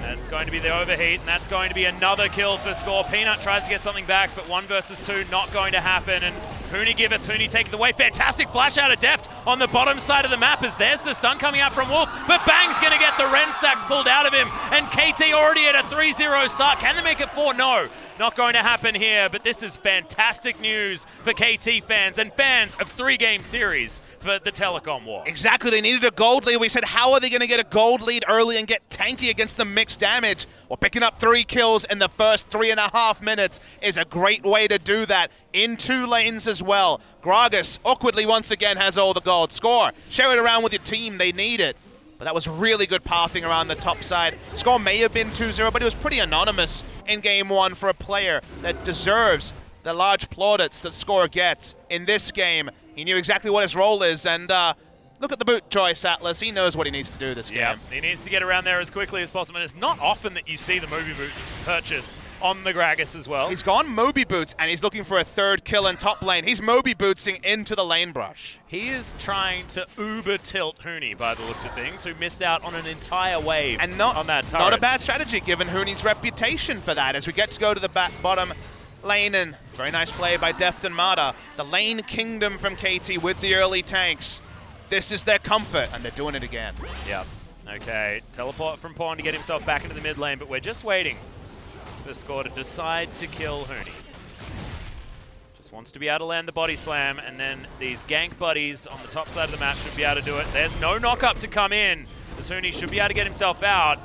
That's going to be the overheat, and that's going to be another kill for Score. Peanut tries to get something back, but 1 versus 2 not going to happen, and Huni giveth, Huni taking the way. Fantastic flash out of Deft on the bottom side of the map as there's the stun coming out from Wolf, but Bang's going to get the Ren stacks pulled out of him, and KT already at a 3-0 start. Can they make it 4? No. Not going to happen here, but this is fantastic news for KT fans and fans of 3-game series for the telecom war. Exactly, they needed a gold lead. We said, how are they going to get a gold lead early and get tanky against the mixed damage? Well, picking up 3 kills in the first 3.5 minutes is a great way to do that. In 2 lanes as well. Gragas, awkwardly once again, has all the gold. Score, share it around with your team, they need it. But that was really good pathing around the top side. Score may have been 2-0, but it was pretty anonymous in game 1 for a player that deserves the large plaudits that Score gets in this game. He knew exactly what his role is, and look at the boot choice, Atlas. He knows what he needs to do this game. Yeah, he needs to get around there as quickly as possible, and it's not often that you see the Moby Boot purchase on the Gragas as well. He's gone Moby Boots, and he's looking for a 3rd kill in top lane. He's Moby Bootsing into the lane brush. He is trying to uber tilt Huni by the looks of things, who missed out on an entire wave and on that turret. Not a bad strategy given Huni's reputation for that, as we get to go to the bottom lane, and very nice play by Deft and Mata. The lane kingdom from KT with the early tanks. This is their comfort, and they're doing it again. Yep. Okay, teleport from Pawn to get himself back into the mid lane, but we're just waiting for Score to decide to kill Huni. Just wants to be able to land the body slam, and then these gank buddies on the top side of the map should be able to do it. There's no knock-up to come in. Huni should be able to get himself out,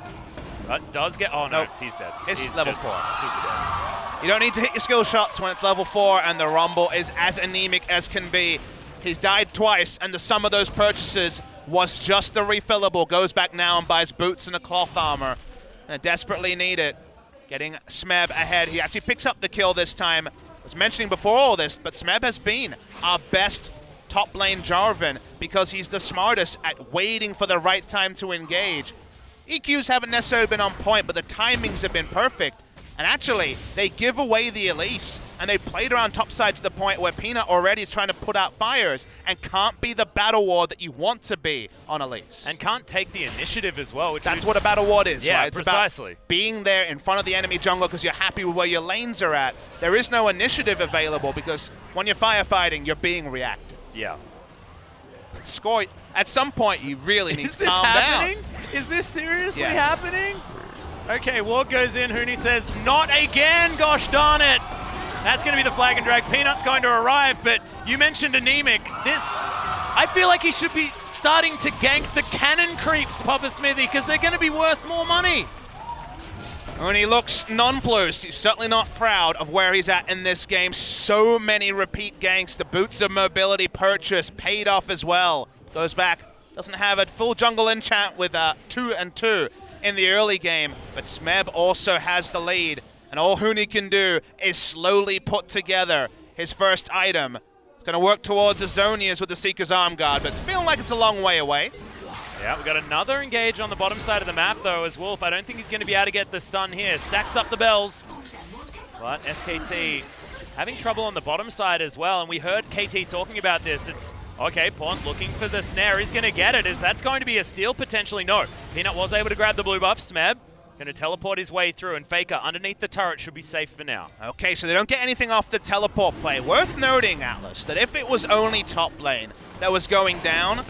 but does get... Oh, no, nope. He's dead. It's he's level just 4. Super dead. You don't need to hit your skill shots when it's level 4, and the Rumble is as anemic as can be. He's died twice, and the sum of those purchases was just the refillable. Goes back now and buys boots and a cloth armor. And desperately need it. Getting Smeb ahead. He actually picks up the kill this time. I was mentioning before all this, but Smeb has been our best top lane Jarvan because he's the smartest at waiting for the right time to engage. EQs haven't necessarily been on point, but the timings have been perfect. And actually, they give away the Elise, and they played around topside to the point where Peanut already is trying to put out fires and can't be the battle ward that you want to be on Elise. And can't take the initiative as well. Which That's what a battle ward is, yeah, right? It's precisely. about being there in front of the enemy jungle because you're happy with where your lanes are at. There is no initiative available because when you're firefighting, you're being reactive. Yeah. Score, at some point, you really need to calm happening? down. Is this seriously Yes. happening? Okay, ward goes in. Huni says, not again, gosh darn it. That's going to be the flag and drag. Peanut's going to arrive, but you mentioned anemic. I feel like he should be starting to gank the cannon creeps, Papa Smithy, because they're going to be worth more money. And he looks nonplussed. He's certainly not proud of where he's at in this game. So many repeat ganks. The boots of mobility purchase paid off as well. Goes back, doesn't have a full jungle enchant with 2 and 2 in the early game, but Smeb also has the lead, and all Huni can do is slowly put together his first item. It's going to work towards the Zonias with the Seeker's Arm Guard, but it's feeling like it's a long way away. Yeah, we got another engage on the bottom side of the map, though, as Wolf. I don't think he's going to be able to get the stun here. Stacks up the bells, but SKT having trouble on the bottom side as well, and we heard KT talking about this. It's okay, Pawn looking for the snare. He's going to get it. Is that's going to be a steal potentially? No. Peanut was able to grab the blue buff. Smeb going to teleport his way through, and FLICKR underneath the turret should be safe for now. Okay, so they don't get anything off the teleport play. Worth noting, Atlas, that if it was only top lane that was going down,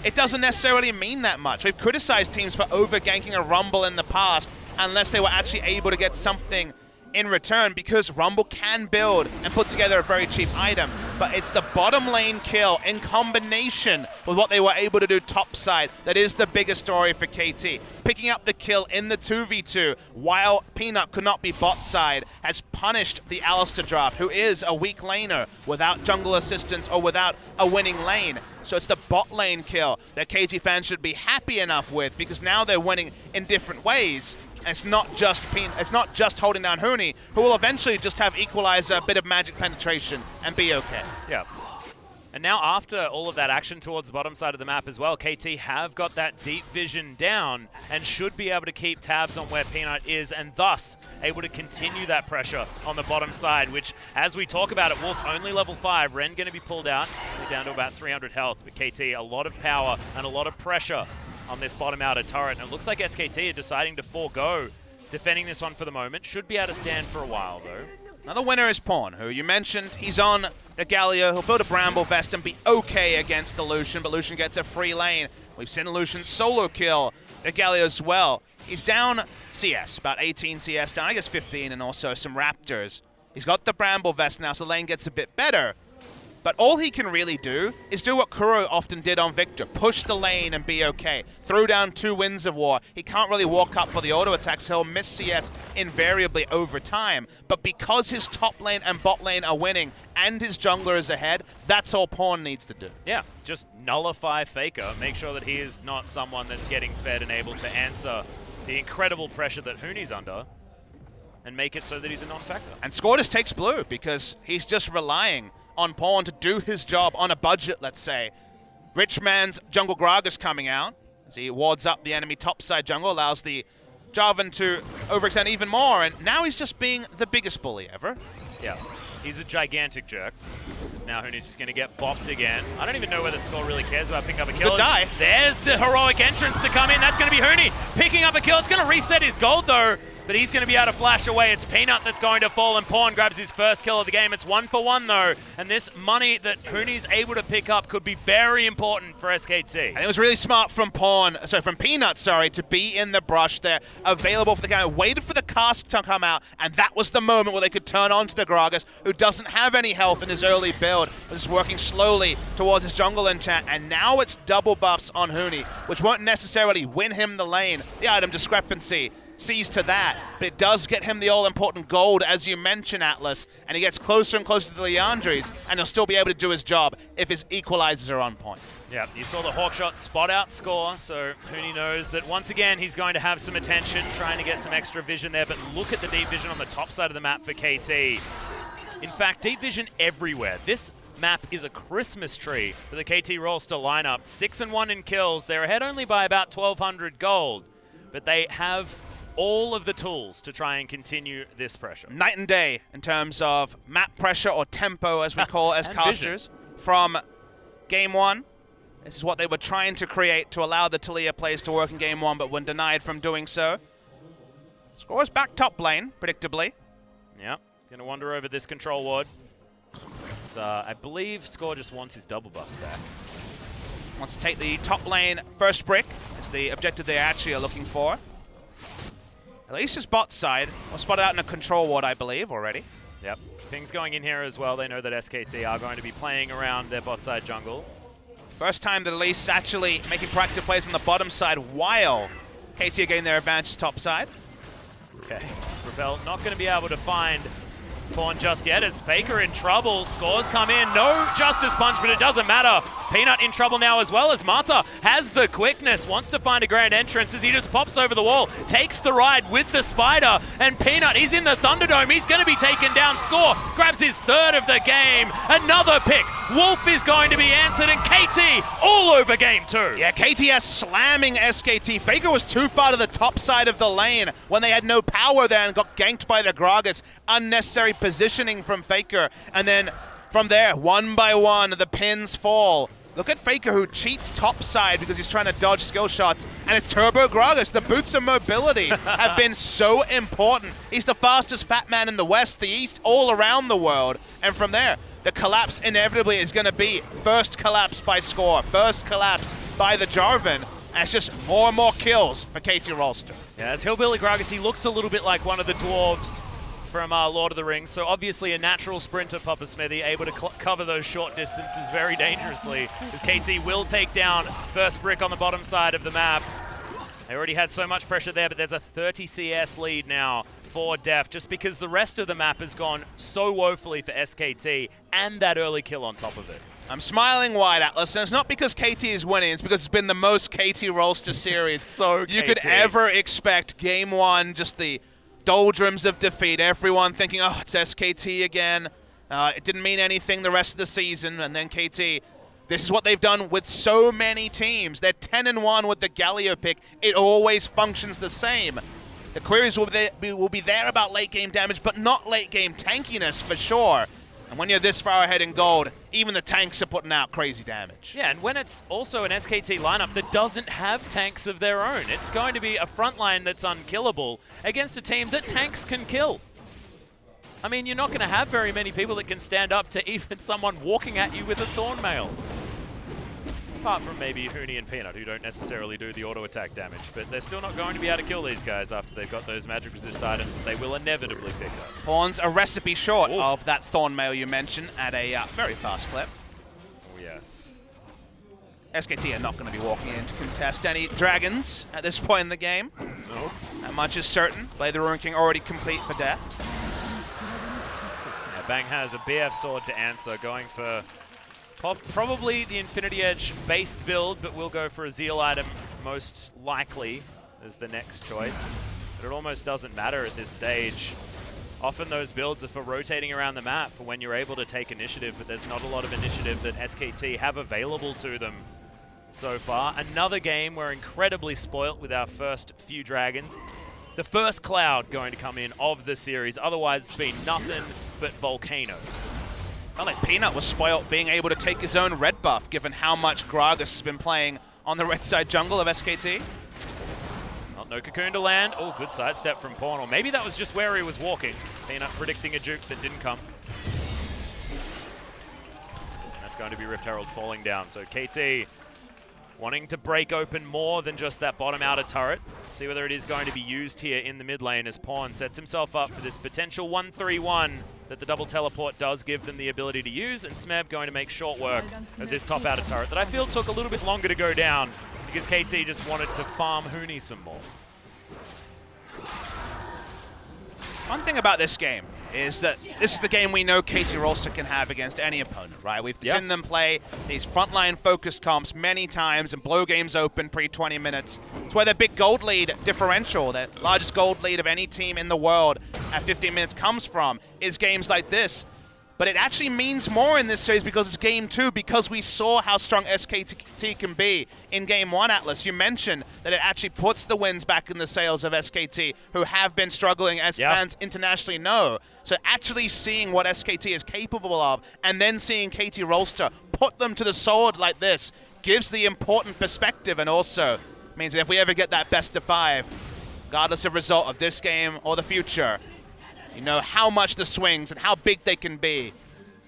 it doesn't necessarily mean that much. We've criticized teams for over-ganking a Rumble in the past unless they were actually able to get something in return, because Rumble can build and put together a very cheap item. but it's the bottom lane kill in combination with what they were able to do topside that is the biggest story for KT. Picking up the kill in the 2v2 while Peanut could not be bot side has punished the Alistar draft, who is a weak laner without jungle assistance or without a winning lane. So it's the bot lane kill that KT fans should be happy enough with, because now they're winning in different ways. And it's not just holding down Huni, who will eventually just have equalizer, a bit of magic penetration, and be okay. Yeah. And now after all of that action towards the bottom side of the map as well, KT have got that deep vision down and should be able to keep tabs on where Peanut is, and thus able to continue that pressure on the bottom side, which, as we talk about it, Wolf only level 5, Ren going to be pulled out. We're down to about 300 health, but KT a lot of power and a lot of pressure on this bottom outer turret. And it looks like SKT are deciding to forego defending this one for the moment. Should be able to stand for a while, though. Another winner is Pawn, who you mentioned. He's on the Galio. He'll build a Bramble Vest and be okay against the Lucian, but Lucian gets a free lane. We've seen Lucian solo kill the Galio as well. He's down CS, about 18 CS down, I guess 15, and also some Raptors. He's got the Bramble Vest now, so the lane gets a bit better. But all he can really do is do what Kuro often did on Victor. Push the lane and be okay. Throw down 2 Winds of War. He can't really walk up for the auto attacks. He'll miss CS invariably over time. But because his top lane and bot lane are winning and his jungler is ahead, that's all Pawn needs to do. Yeah, just nullify FLICKR. Make sure that he is not someone that's getting fed and able to answer the incredible pressure that Huni's under, and make it so that he's a non-factor. And Score just takes blue because he's just relying on Pawn to do his job on a budget, let's say. Rich Man's Jungle Gragas coming out as he wards up the enemy topside jungle, allows the Jarvan to overextend even more, and now he's just being the biggest bully ever. Yeah, he's a gigantic jerk. Because now Huni's just going to get bopped again. I don't even know whether Score really cares about picking up a kill. Good die. There's the heroic entrance to come in. That's going to be Huni picking up a kill. It's going to reset his gold, though. But he's going to be able to flash away. It's Peanut that's going to fall, and Pawn grabs his first kill of the game. It's 1 for 1, though. And this money that Huni's able to pick up could be very important for SKT. And it was really smart from Peanut, to be in the brush there, available for the guy. Waited for the cast to come out, and that was the moment where they could turn on to the Gragas, who doesn't have any health in his early build, but is working slowly towards his jungle enchant. And now it's double buffs on Huni, which won't necessarily win him the lane. The item discrepancy sees to that, but it does get him the all-important gold, as you mentioned, Atlas, and he gets closer and closer to the Leandries, and he'll still be able to do his job if his equalizers are on point. Yeah, you saw the Hawkshot spot out Score, so Huni knows that once again he's going to have some attention, trying to get some extra vision there, but look at the deep vision on the top side of the map for KT. In fact, deep vision everywhere. This map is a Christmas tree for the KT Rolster lineup. 6-1 in kills. They're ahead only by about 1,200 gold, but they have all of the tools to try and continue this pressure. Night and day in terms of map pressure, or tempo as we call it as casters. From game 1, this is what they were trying to create to allow the Taliyah plays to work in game 1, but when denied from doing so. Scores back top lane, predictably. Yeah, gonna wander over this control ward. I believe Score just wants his double buffs back. Wants to take the top lane first brick. It's the objective they actually are looking for. At least his bot side was spotted out in a control ward, I believe, already. Yep. Things going in here as well. They know that SKT are going to be playing around their bot side jungle. First time that Elise actually making proactive plays on the bottom side while KT are getting their advantage top side. Okay. Rebel not going to be able to find Pawn just yet, as FLICKR in trouble. Scores come in. No Justice Punch, but it doesn't matter. Peanut in trouble now as well, as Mata has the quickness, wants to find a grand entrance as he just pops over the wall, takes the ride with the Spider, and Peanut, he's in the Thunderdome. He's going to be taken down. Score grabs his third of the game. Another pick. Wolf is going to be answered, and KT all over game 2. Yeah, KTS slamming SKT. FLICKR was too far to the top side of the lane when they had no power there and got ganked by the Gragas. Unnecessary positioning from FLICKR, and then from there, one by one, the pins fall. Look at FLICKR, who cheats topside because he's trying to dodge skill shots, and it's Turbo Gragas. The boots of mobility have been so important. He's the fastest fat man in the West, the East, all around the world, and from there, the collapse inevitably is going to be first collapse by Score, first collapse by the Jarvan, and it's just more and more kills for KT Rolster. Yeah, as Hillbilly Gragas, he looks a little bit like one of the dwarves from Lord of the Rings. So obviously a natural sprinter, Papa Smithy, able to cover those short distances very dangerously, as KT will take down first brick on the bottom side of the map. They already had so much pressure there, but there's a 30 CS lead now for Def, just because the rest of the map has gone so woefully for SKT, and that early kill on top of it. I'm smiling wide, Atlas, and it's not because KT is winning, it's because it's been the most KT Rolster series So you KT. could ever expect. Game one, just the doldrums of defeat. Everyone thinking, oh, it's SKT again. It didn't mean anything the rest of the season, and then KT, this is what they've done with so many teams. They're 10-1 with the Galio pick. It always functions the same. The queries will be there about late game damage, but not late game tankiness for sure. And when you're this far ahead in gold, even the tanks are putting out crazy damage. Yeah, and when it's also an SKT lineup that doesn't have tanks of their own, it's going to be a front line that's unkillable against a team that tanks can kill. I mean, you're not going to have very many people that can stand up to even someone walking at you with a Thorn Mail. Apart from maybe Huni and Peanut, who don't necessarily do the auto attack damage, but they're still not going to be able to kill these guys after they've got those magic resist items that they will inevitably pick up. Pawn's a recipe short of that Thorn Mail you mentioned at a very fast clip. Oh, yes. SKT are not going to be walking in to contest any dragons at this point in the game. No. That much is certain. Blade the Ruin King already complete for Deft. Yeah, Bang has a BF sword to answer, going for probably the Infinity Edge based build, but we'll go for a Zeal item most likely as the next choice. But it almost doesn't matter at this stage. Often those builds are for rotating around the map for when you're able to take initiative, but there's not a lot of initiative that SKT have available to them so far. Another game we're incredibly spoilt with our first few dragons. The first cloud going to come in of the series, otherwise it's been nothing but volcanoes. Felt like Peanut was spoiled being able to take his own red buff, given how much Gragas has been playing on the red side jungle of SKT. Well, no Cocoon to land. Oh, good sidestep from Pawn. Or maybe that was just where he was walking. Peanut predicting a juke that didn't come. And that's going to be Rift Herald falling down. So KT wanting to break open more than just that bottom outer turret. See whether it is going to be used here in the mid lane as Pawn sets himself up for this potential 1-3-1 that the double teleport does give them the ability to use, and Smeb going to make short work of this top outer turret that I feel took a little bit longer to go down because KT just wanted to farm Huni some more. One thing about this game is that this is the game we know KT Rolster can have against any opponent, right? We've seen them play these frontline focused comps many times and blow games open pre-20 minutes. It's where their big gold lead differential, the largest gold lead of any team in the world at 15 minutes comes from, is games like this. But it actually means more in this series because it's game 2, because we saw how strong SKT can be in game 1, Atlas. You mentioned that it actually puts the wins back in the sails of SKT, who have been struggling, as fans internationally know. So actually seeing what SKT is capable of, and then seeing KT Rolster put them to the sword like this, gives the important perspective, and also means that if we ever get that best of 5, regardless of result of this game or the future, you know how much the swings and how big they can be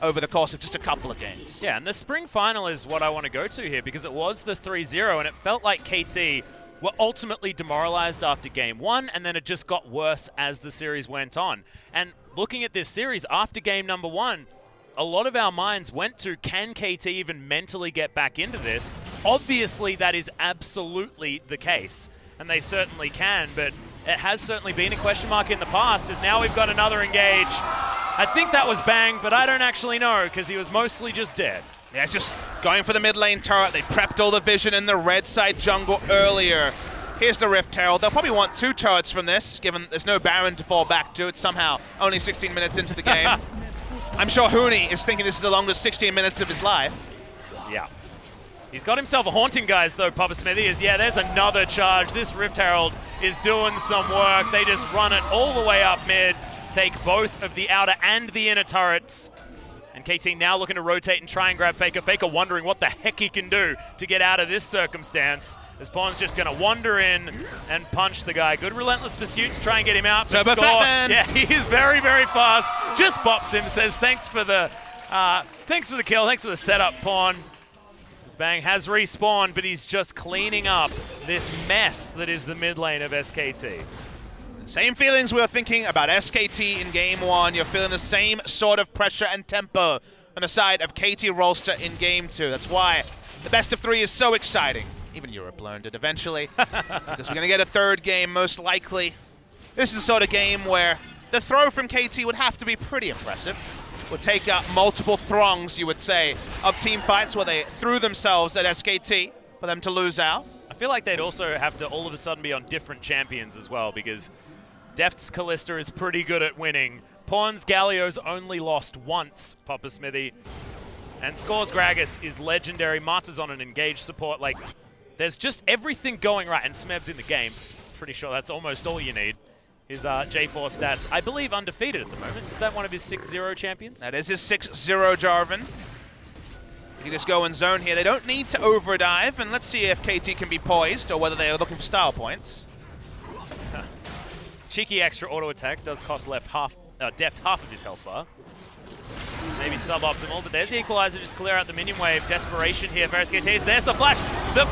over the course of just a couple of games. Yeah, and the spring final is what I want to go to here because it was the 3-0 and it felt like KT were ultimately demoralized after game 1, and then it just got worse as the series went on. And looking at this series after game number 1, a lot of our minds went to, can KT even mentally get back into this? Obviously, that is absolutely the case, and they certainly can, but it has certainly been a question mark in the past, as now we've got another engage. I think that was Bang, but I don't actually know, because he was mostly just dead. Yeah, it's just going for the mid lane turret. They prepped all the vision in the red side jungle earlier. Here's the Rift Herald. They'll probably want 2 turrets from this, given there's no Baron to fall back to. It's somehow only 16 minutes into the game. I'm sure Huni is thinking this is the longest 16 minutes of his life. Yeah. He's got himself a haunting, guys, though, Papa Smithy. There's another charge. This Rift Herald is doing some work. They just run it all the way up mid, take both of the outer and the inner turrets. And KT now looking to rotate and try and grab FLICKR. FLICKR wondering what the heck he can do to get out of this circumstance. As Pawn's just going to wander in and punch the guy. Good relentless pursuit to try and get him out. But Turbo score. Fatman. Yeah, he is very, very fast. Just bops him, says thanks for the kill, thanks for the setup, Pawn. Bang has respawned, but he's just cleaning up this mess that is the mid lane of SKT. Same feelings we were thinking about SKT in Game 1. You're feeling the same sort of pressure and tempo on the side of KT Rolster in Game 2. That's why the best of 3 is so exciting. Even Europe learned it eventually, because we're going to get a third game most likely. This is the sort of game where the throw from KT would have to be pretty impressive. Would take up multiple throngs, you would say, of team fights where they threw themselves at SKT for them to lose out. I feel like they'd also have to all of a sudden be on different champions as well, because Deft's Kalista is pretty good at winning. Pawn's Galio's only lost once, Papa Smithy. And Score's Gragas is legendary. Marta's on an engaged support. Like, there's just everything going right, and Smeb's in the game. Pretty sure that's almost all you need. His J4 stats, I believe, undefeated at the moment. Is that one of his 6-0 champions? That is his 6-0 Jarvan. You just go in zone here. They don't need to overdive, and let's see if KT can be poised or whether they are looking for style points. Cheeky extra auto attack does cost Deft half of his health bar. Maybe suboptimal, but there's the equalizer, just clear out the minion wave. Desperation here for SKTs. There's the flash. The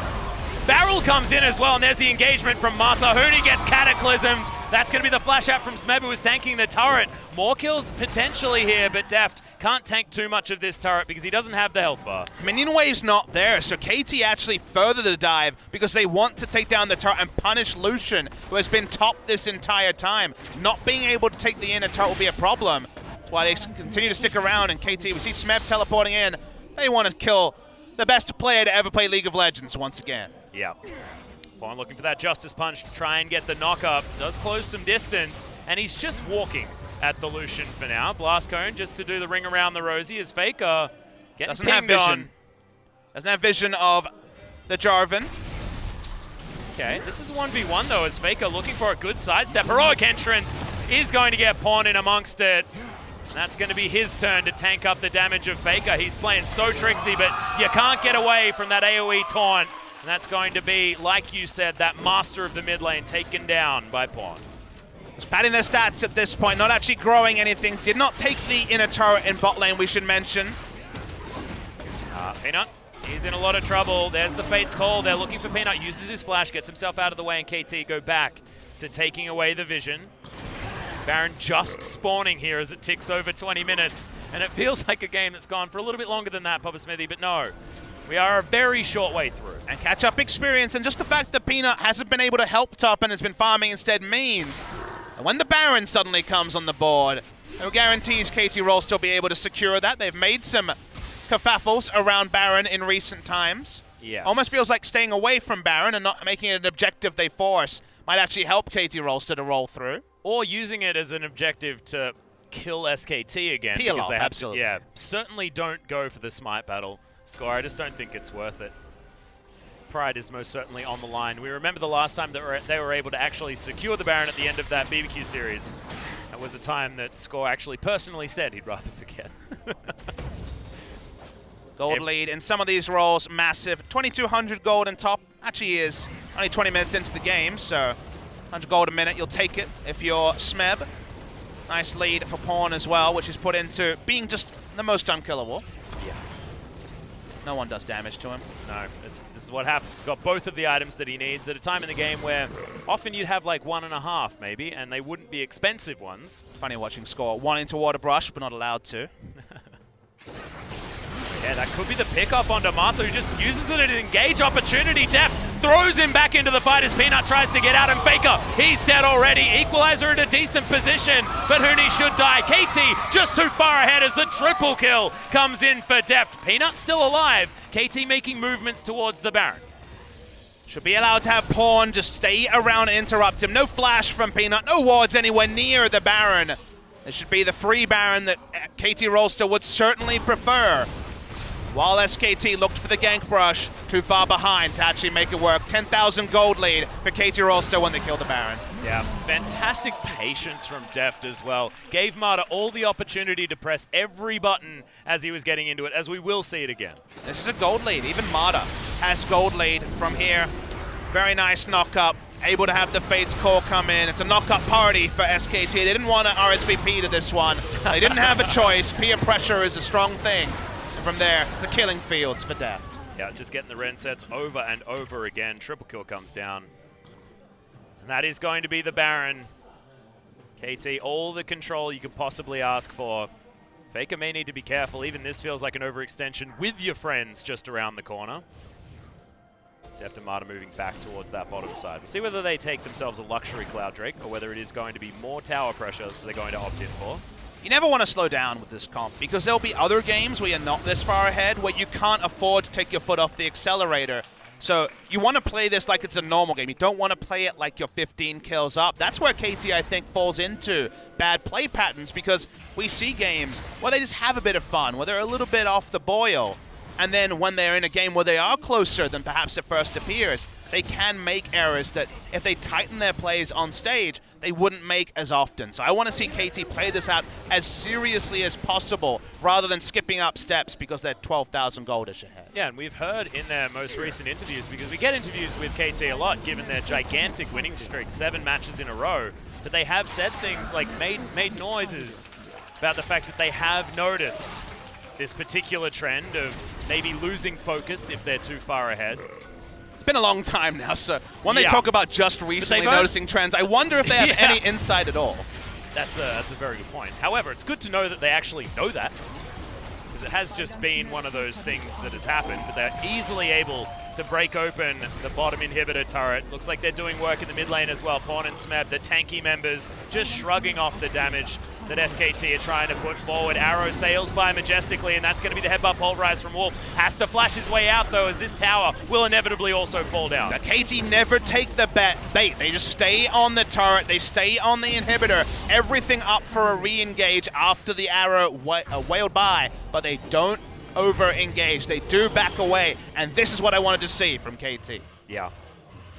barrel comes in as well, and there's the engagement from Marta. Huni gets cataclysmed. That's going to be the flash out from Smeb, who is tanking the turret. More kills potentially here, but Deft can't tank too much of this turret because he doesn't have the health bar. Minion wave's not there, so KT actually further the dive because they want to take down the turret and punish Lucian, who has been top this entire time. Not being able to take the inner turret will be a problem. That's why they continue to stick around, and KT, we see Smeb teleporting in. They want to kill the best player to ever play League of Legends once again. Yeah. Pawn looking for that Justice Punch to try and get the knock-up. Does close some distance, and he's just walking at the Lucian for now. Blast Cone just to do the ring around the Rosie as FLICKR getting Doesn't have pinged vision. on. Doesn't have vision of the Jarvan. Okay, this is a 1v1 though, as FLICKR looking for a good sidestep. Heroic entrance is going to get Pawn in amongst it. And that's going to be his turn to tank up the damage of FLICKR. He's playing so tricksy, but you can't get away from that AoE taunt. And that's going to be, like you said, that master of the mid lane taken down by Pawn. Just padding their stats at this point, not actually growing anything. Did not take the inner turret in bot lane, we should mention. Peanut, he's in a lot of trouble. There's the Fate's Call. They're looking for Peanut. Uses his flash, gets himself out of the way, and KT go back to taking away the vision. Baron just spawning here as it ticks over 20 minutes. And it feels like a game that's gone for a little bit longer than that, Papa Smithy, but no. We are a very short way through. And catch-up experience, and just the fact that Peanut hasn't been able to help top and has been farming instead means that when the Baron suddenly comes on the board, no guarantees KT Rolster will be able to secure that. They've made some kerfuffles around Baron in recent times. Yes. Almost feels like staying away from Baron and not making it an objective they force might actually help KT Rolster to roll through. Or using it as an objective to kill SKT again. Peel because off, they have absolutely. To, yeah, certainly don't go for the smite battle. Score, I just don't think it's worth it. Pride is most certainly on the line. We remember the last time that they were able to actually secure the Baron at the end of that BBQ series. That was a time that Score actually personally said he'd rather forget. Gold lead in some of these roles, massive. 2,200 gold in top, actually is only 20 minutes into the game, so 100 gold a minute, you'll take it if you're Smeb. Nice lead for Pawn as well, which is put into being just the most unkillable. Yeah. No one does damage to him. No, this is what happens. He's got both of the items that he needs at a time in the game where often you'd have like 1.5 maybe, and they wouldn't be expensive ones. Funny watching Score wanting to water brush, but not allowed to. Yeah, that could be the pickup on D'Amato, who just uses it as an engage opportunity. Deft throws him back into the fight as Peanut tries to get out, and FLICKR, he's dead already. Equalizer in a decent position, but Huni should die. KT just too far ahead as the triple kill comes in for Deft. Peanut still alive. KT making movements towards the Baron. Should be allowed to have Pawn just stay around and interrupt him. No flash from Peanut, no wards anywhere near the Baron. This should be the free Baron that KT Rolster would certainly prefer. While SKT looked for the gank brush, too far behind to actually make it work. 10,000 gold lead for KT Rolster when they killed the Baron. Yeah, fantastic patience from Deft as well. Gave Marta all the opportunity to press every button as he was getting into it, as we will see it again. This is a gold lead. Even Marta has gold lead from here. Very nice knock-up. Able to have the Fate's Call come in. It's a knock-up party for SKT. They didn't want to RSVP to this one. They didn't have a choice. Peer pressure is a strong thing. From there, it's the killing fields for Deft. Yeah, just getting the Ren sets over and over again. Triple kill comes down. And that is going to be the Baron. KT, all the control you could possibly ask for. FLICKR may need to be careful. Even this feels like an overextension with your friends just around the corner. Deft and Marta moving back towards that bottom side. We'll see whether they take themselves a luxury Cloud Drake or whether it is going to be more tower pressure that they're going to opt in for. You never want to slow down with this comp because there'll be other games where you're not this far ahead, where you can't afford to take your foot off the accelerator. So you want to play this like it's a normal game. You don't want to play it like you're 15 kills up. That's where KT, I think, falls into bad play patterns because we see games where they just have a bit of fun, where they're a little bit off the boil. And then when they're in a game where they are closer than perhaps it first appears, they can make errors that if they tighten their plays on stage, they wouldn't make as often. So I want to see KT play this out as seriously as possible rather than skipping up steps because they're 12,000 goldish ahead. Yeah, and we've heard in their most recent interviews, because we get interviews with KT a lot given their gigantic winning streak, 7 matches in a row, but they have said things like made noises about the fact that they have noticed this particular trend of maybe losing focus if they're too far ahead. It's been a long time now, so when they talk about just recently noticing trends, I wonder if they have any insight at all. That's a very good point. However, it's good to know that they actually know that, because it has just been one of those things that has happened, but they're easily able to break open the bottom inhibitor turret. Looks like they're doing work in the mid lane as well. Pawn and Smeb, the tanky members, just shrugging off the damage that SKT are trying to put forward. Arrow sails by majestically, and that's going to be the headbutt pulverize from Wolf. Has to flash his way out, though, as this tower will inevitably also fall down. Now, KT never take the bait. They just stay on the turret. They stay on the inhibitor. Everything up for a re-engage after the arrow wailed by, but they don't over-engage. They do back away, and this is what I wanted to see from KT. Yeah.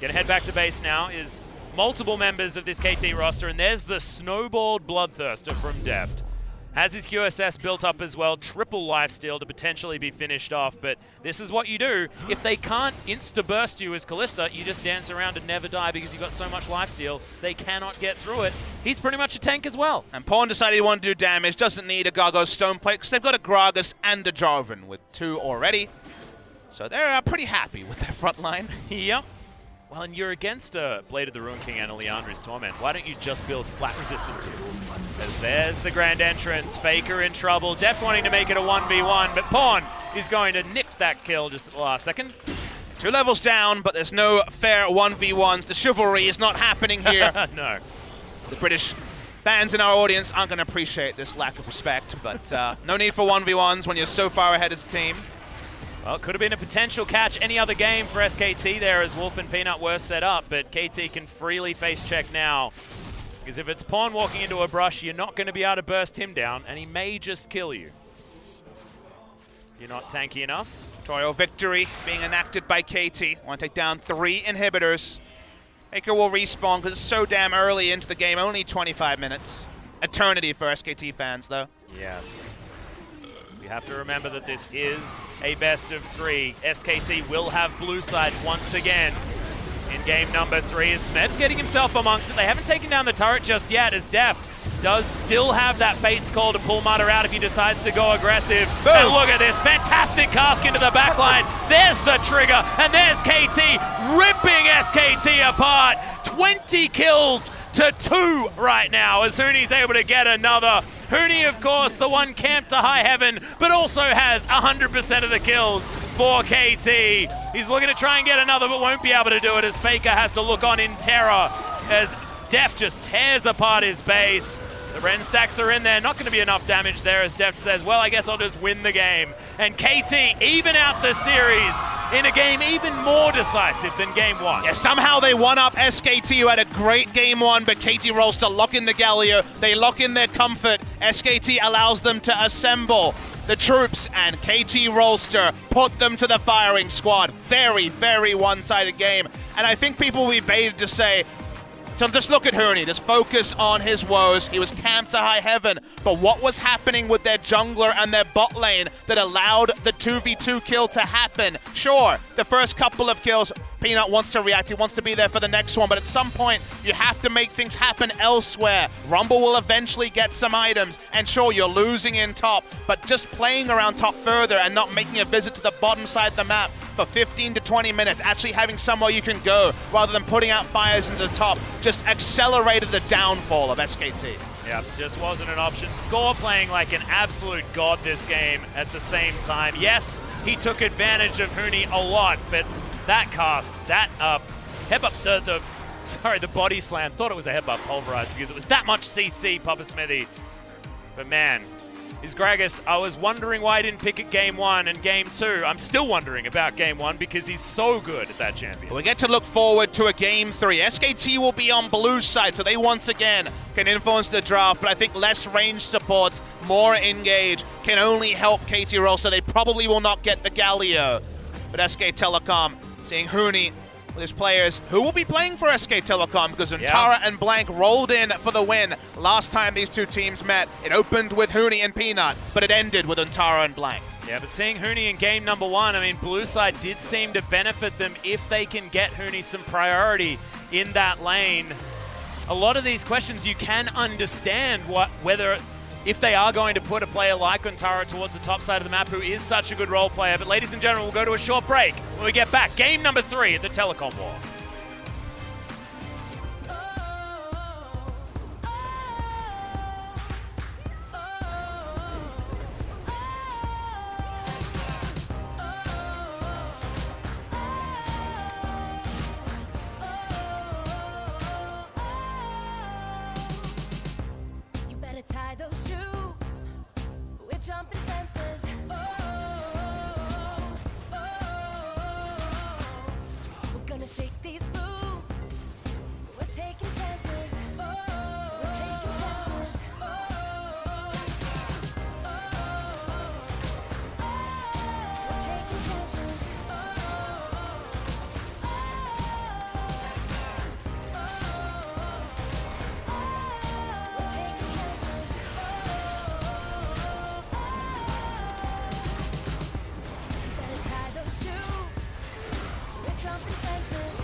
Gonna head back to base now is multiple members of this KT roster, and there's the snowballed Bloodthirster from Deft. Has his QSS built up as well, triple lifesteal to potentially be finished off, but this is what you do. If they can't insta-burst you as Kalista, you just dance around and never die because you've got so much lifesteal, they cannot get through it. He's pretty much a tank as well. And Pawn decided he wanted to do damage, doesn't need a Gargo's Stoneplate because they've got a Gragas and a Jarvan with 2 already. So they're pretty happy with their front line. Yep. Well, and you're against Blade of the Ruin King and a Liandry's Torment. Why don't you just build flat resistances? As there's the grand entrance. FLICKR in trouble. Deft wanting to make it a 1v1, but Pawn is going to nip that kill just at the last second. 2 levels down, but there's no fair 1v1s. The chivalry is not happening here. No. The British fans in our audience aren't going to appreciate this lack of respect, but no need for 1v1s when you're so far ahead as a team. Well, it could have been a potential catch any other game for SKT there as Wolf and Peanut were set up, but KT can freely face check now. Because if it's Pawn walking into a brush, you're not going to be able to burst him down, and he may just kill you. If you're not tanky enough. Tutorial victory being enacted by KT. Want to take down 3 inhibitors. FLICKR will respawn because it's so damn early into the game, only 25 minutes. Eternity for SKT fans, though. Yes. We have to remember that this is a best of 3. SKT will have blue side once again in game number 3 as Smeb's getting himself amongst it. They haven't taken down the turret just yet as Deft does still have that Fates call to pull Marta out if he decides to go aggressive. Boom. And look at this, fantastic cask into the backline. There's the trigger, and there's KT ripping SKT apart. 20 kills to 2 right now as Huni's able to get another. Huni, of course, the one camped to high heaven, but also has 100% of the kills for KT. He's looking to try and get another, but won't be able to do it as FLICKR has to look on in terror as Deft just tears apart his base. The Ren stacks are in there, not going to be enough damage there as Deft says, well, I guess I'll just win the game. And KT even out the series in a game even more decisive than game 1. Yeah, somehow they one-up SKT, who had a great game 1, but KT Rolster lock in the Galio. They lock in their comfort. SKT allows them to assemble the troops, and KT Rolster put them to the firing squad. Very, very one-sided game. And I think people will be baited to say, so just look at Huni, just focus on his woes. He was camped to high heaven, but what was happening with their jungler and their bot lane that allowed the 2v2 kill to happen? Sure, the first couple of kills Peanut wants to react, he wants to be there for the next one, but at some point, you have to make things happen elsewhere. Rumble will eventually get some items, and sure, you're losing in top, but just playing around top further and not making a visit to the bottom side of the map for 15 to 20 minutes, actually having somewhere you can go, rather than putting out fires into the top, just accelerated the downfall of SKT. Yeah, just wasn't an option. Score playing like an absolute god this game at the same time. Yes, he took advantage of Huni a lot, but that cast, that headbutt, the body slam, thought it was a headbutt pulverized because it was that much CC, Papa Smithy. But man, his Gragas, I was wondering why he didn't pick at game 1 and game 2. I'm still wondering about game 1 because he's so good at that champion. We get to look forward to a game 3. SKT will be on blue side, so they once again can influence the draft, but I think less range supports, more engage, can only help KT Rolster. They probably will not get the Galio. But SK Telecom seeing Huni with his players who will be playing for SK Telecom because Antara and Blank rolled in for the win last time these two teams met. It opened with Huni and Peanut, but it ended with Antara and Blank. Yeah, but seeing Huni in game number 1, I mean, blue side did seem to benefit them if they can get Huni some priority in that lane. A lot of these questions you can understand whether if they are going to put a player like Antara towards the top side of the map, who is such a good role player. But ladies and gentlemen, we'll go to a short break. When we get back, game number 3 at the Telecom War. You better tie those shoes. We're jumping fences. We're gonna shake these boots. We're taking chances. We're taking chances. We're taking chances. We're taking chances. You better tie those shoes. We're jumping fences.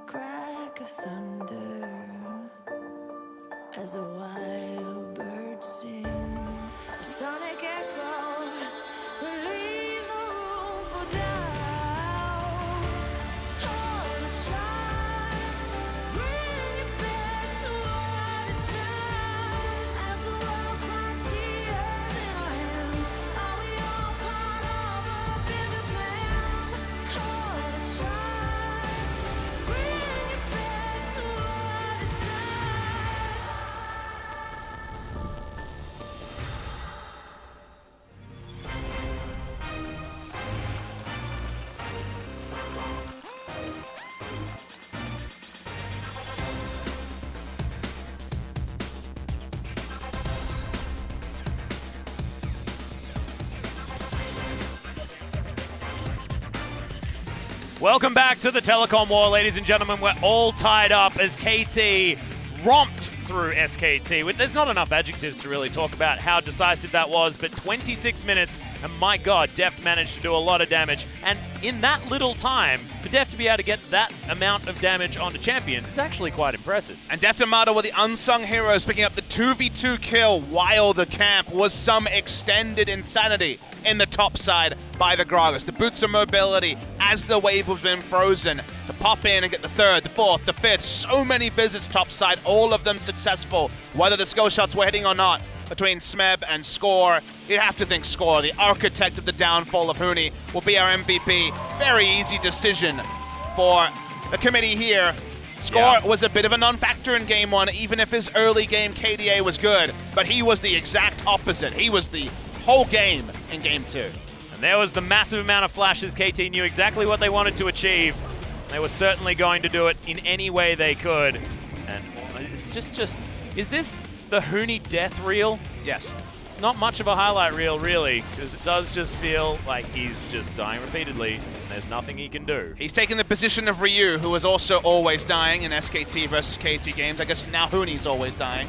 crack of thunder as a wild bird sings. A sonic echo that leaves no room for doubt. All the shots bring it back to what it's now. As the world cries tears in our hands, are we all part of a bigger plan? All the shots bring it back to what it's now. Welcome back to the telecom war, ladies and gentlemen. We're all tied up as KT romped through SKT. There's not enough adjectives to really talk about how decisive that was, but 26 minutes, and my god, Deft managed to do a lot of damage. And in that little time, for Deft to be able to get that amount of damage onto champions is actually quite impressive. And Deft and Mata were the unsung heroes, picking up the 2v2 kill while the camp was some extended insanity in the top side by the Gragas. The boots of mobility as the wave was being frozen to pop in and get the third, the fourth, the fifth. So many visits top side, all of them successful, whether the skill shots were hitting or not. Between Smeb and Score, you have to think Score, the architect of the downfall of Huni, will be our MVP. Very easy decision for the committee here. Score was a bit of a non-factor in game one, even if his early game KDA was good, but he was the exact opposite. He was the whole game in game two. And there was the massive amount of flashes. KT knew exactly what they wanted to achieve. They were certainly going to do it in any way they could. And it's just is this the Huni death reel? Yes. It's not much of a highlight reel, really, because it does just feel like he's just dying repeatedly, and there's nothing he can do. He's taking the position of Ryu, who was also always dying in SKT versus KT games. I guess now Huni's always dying.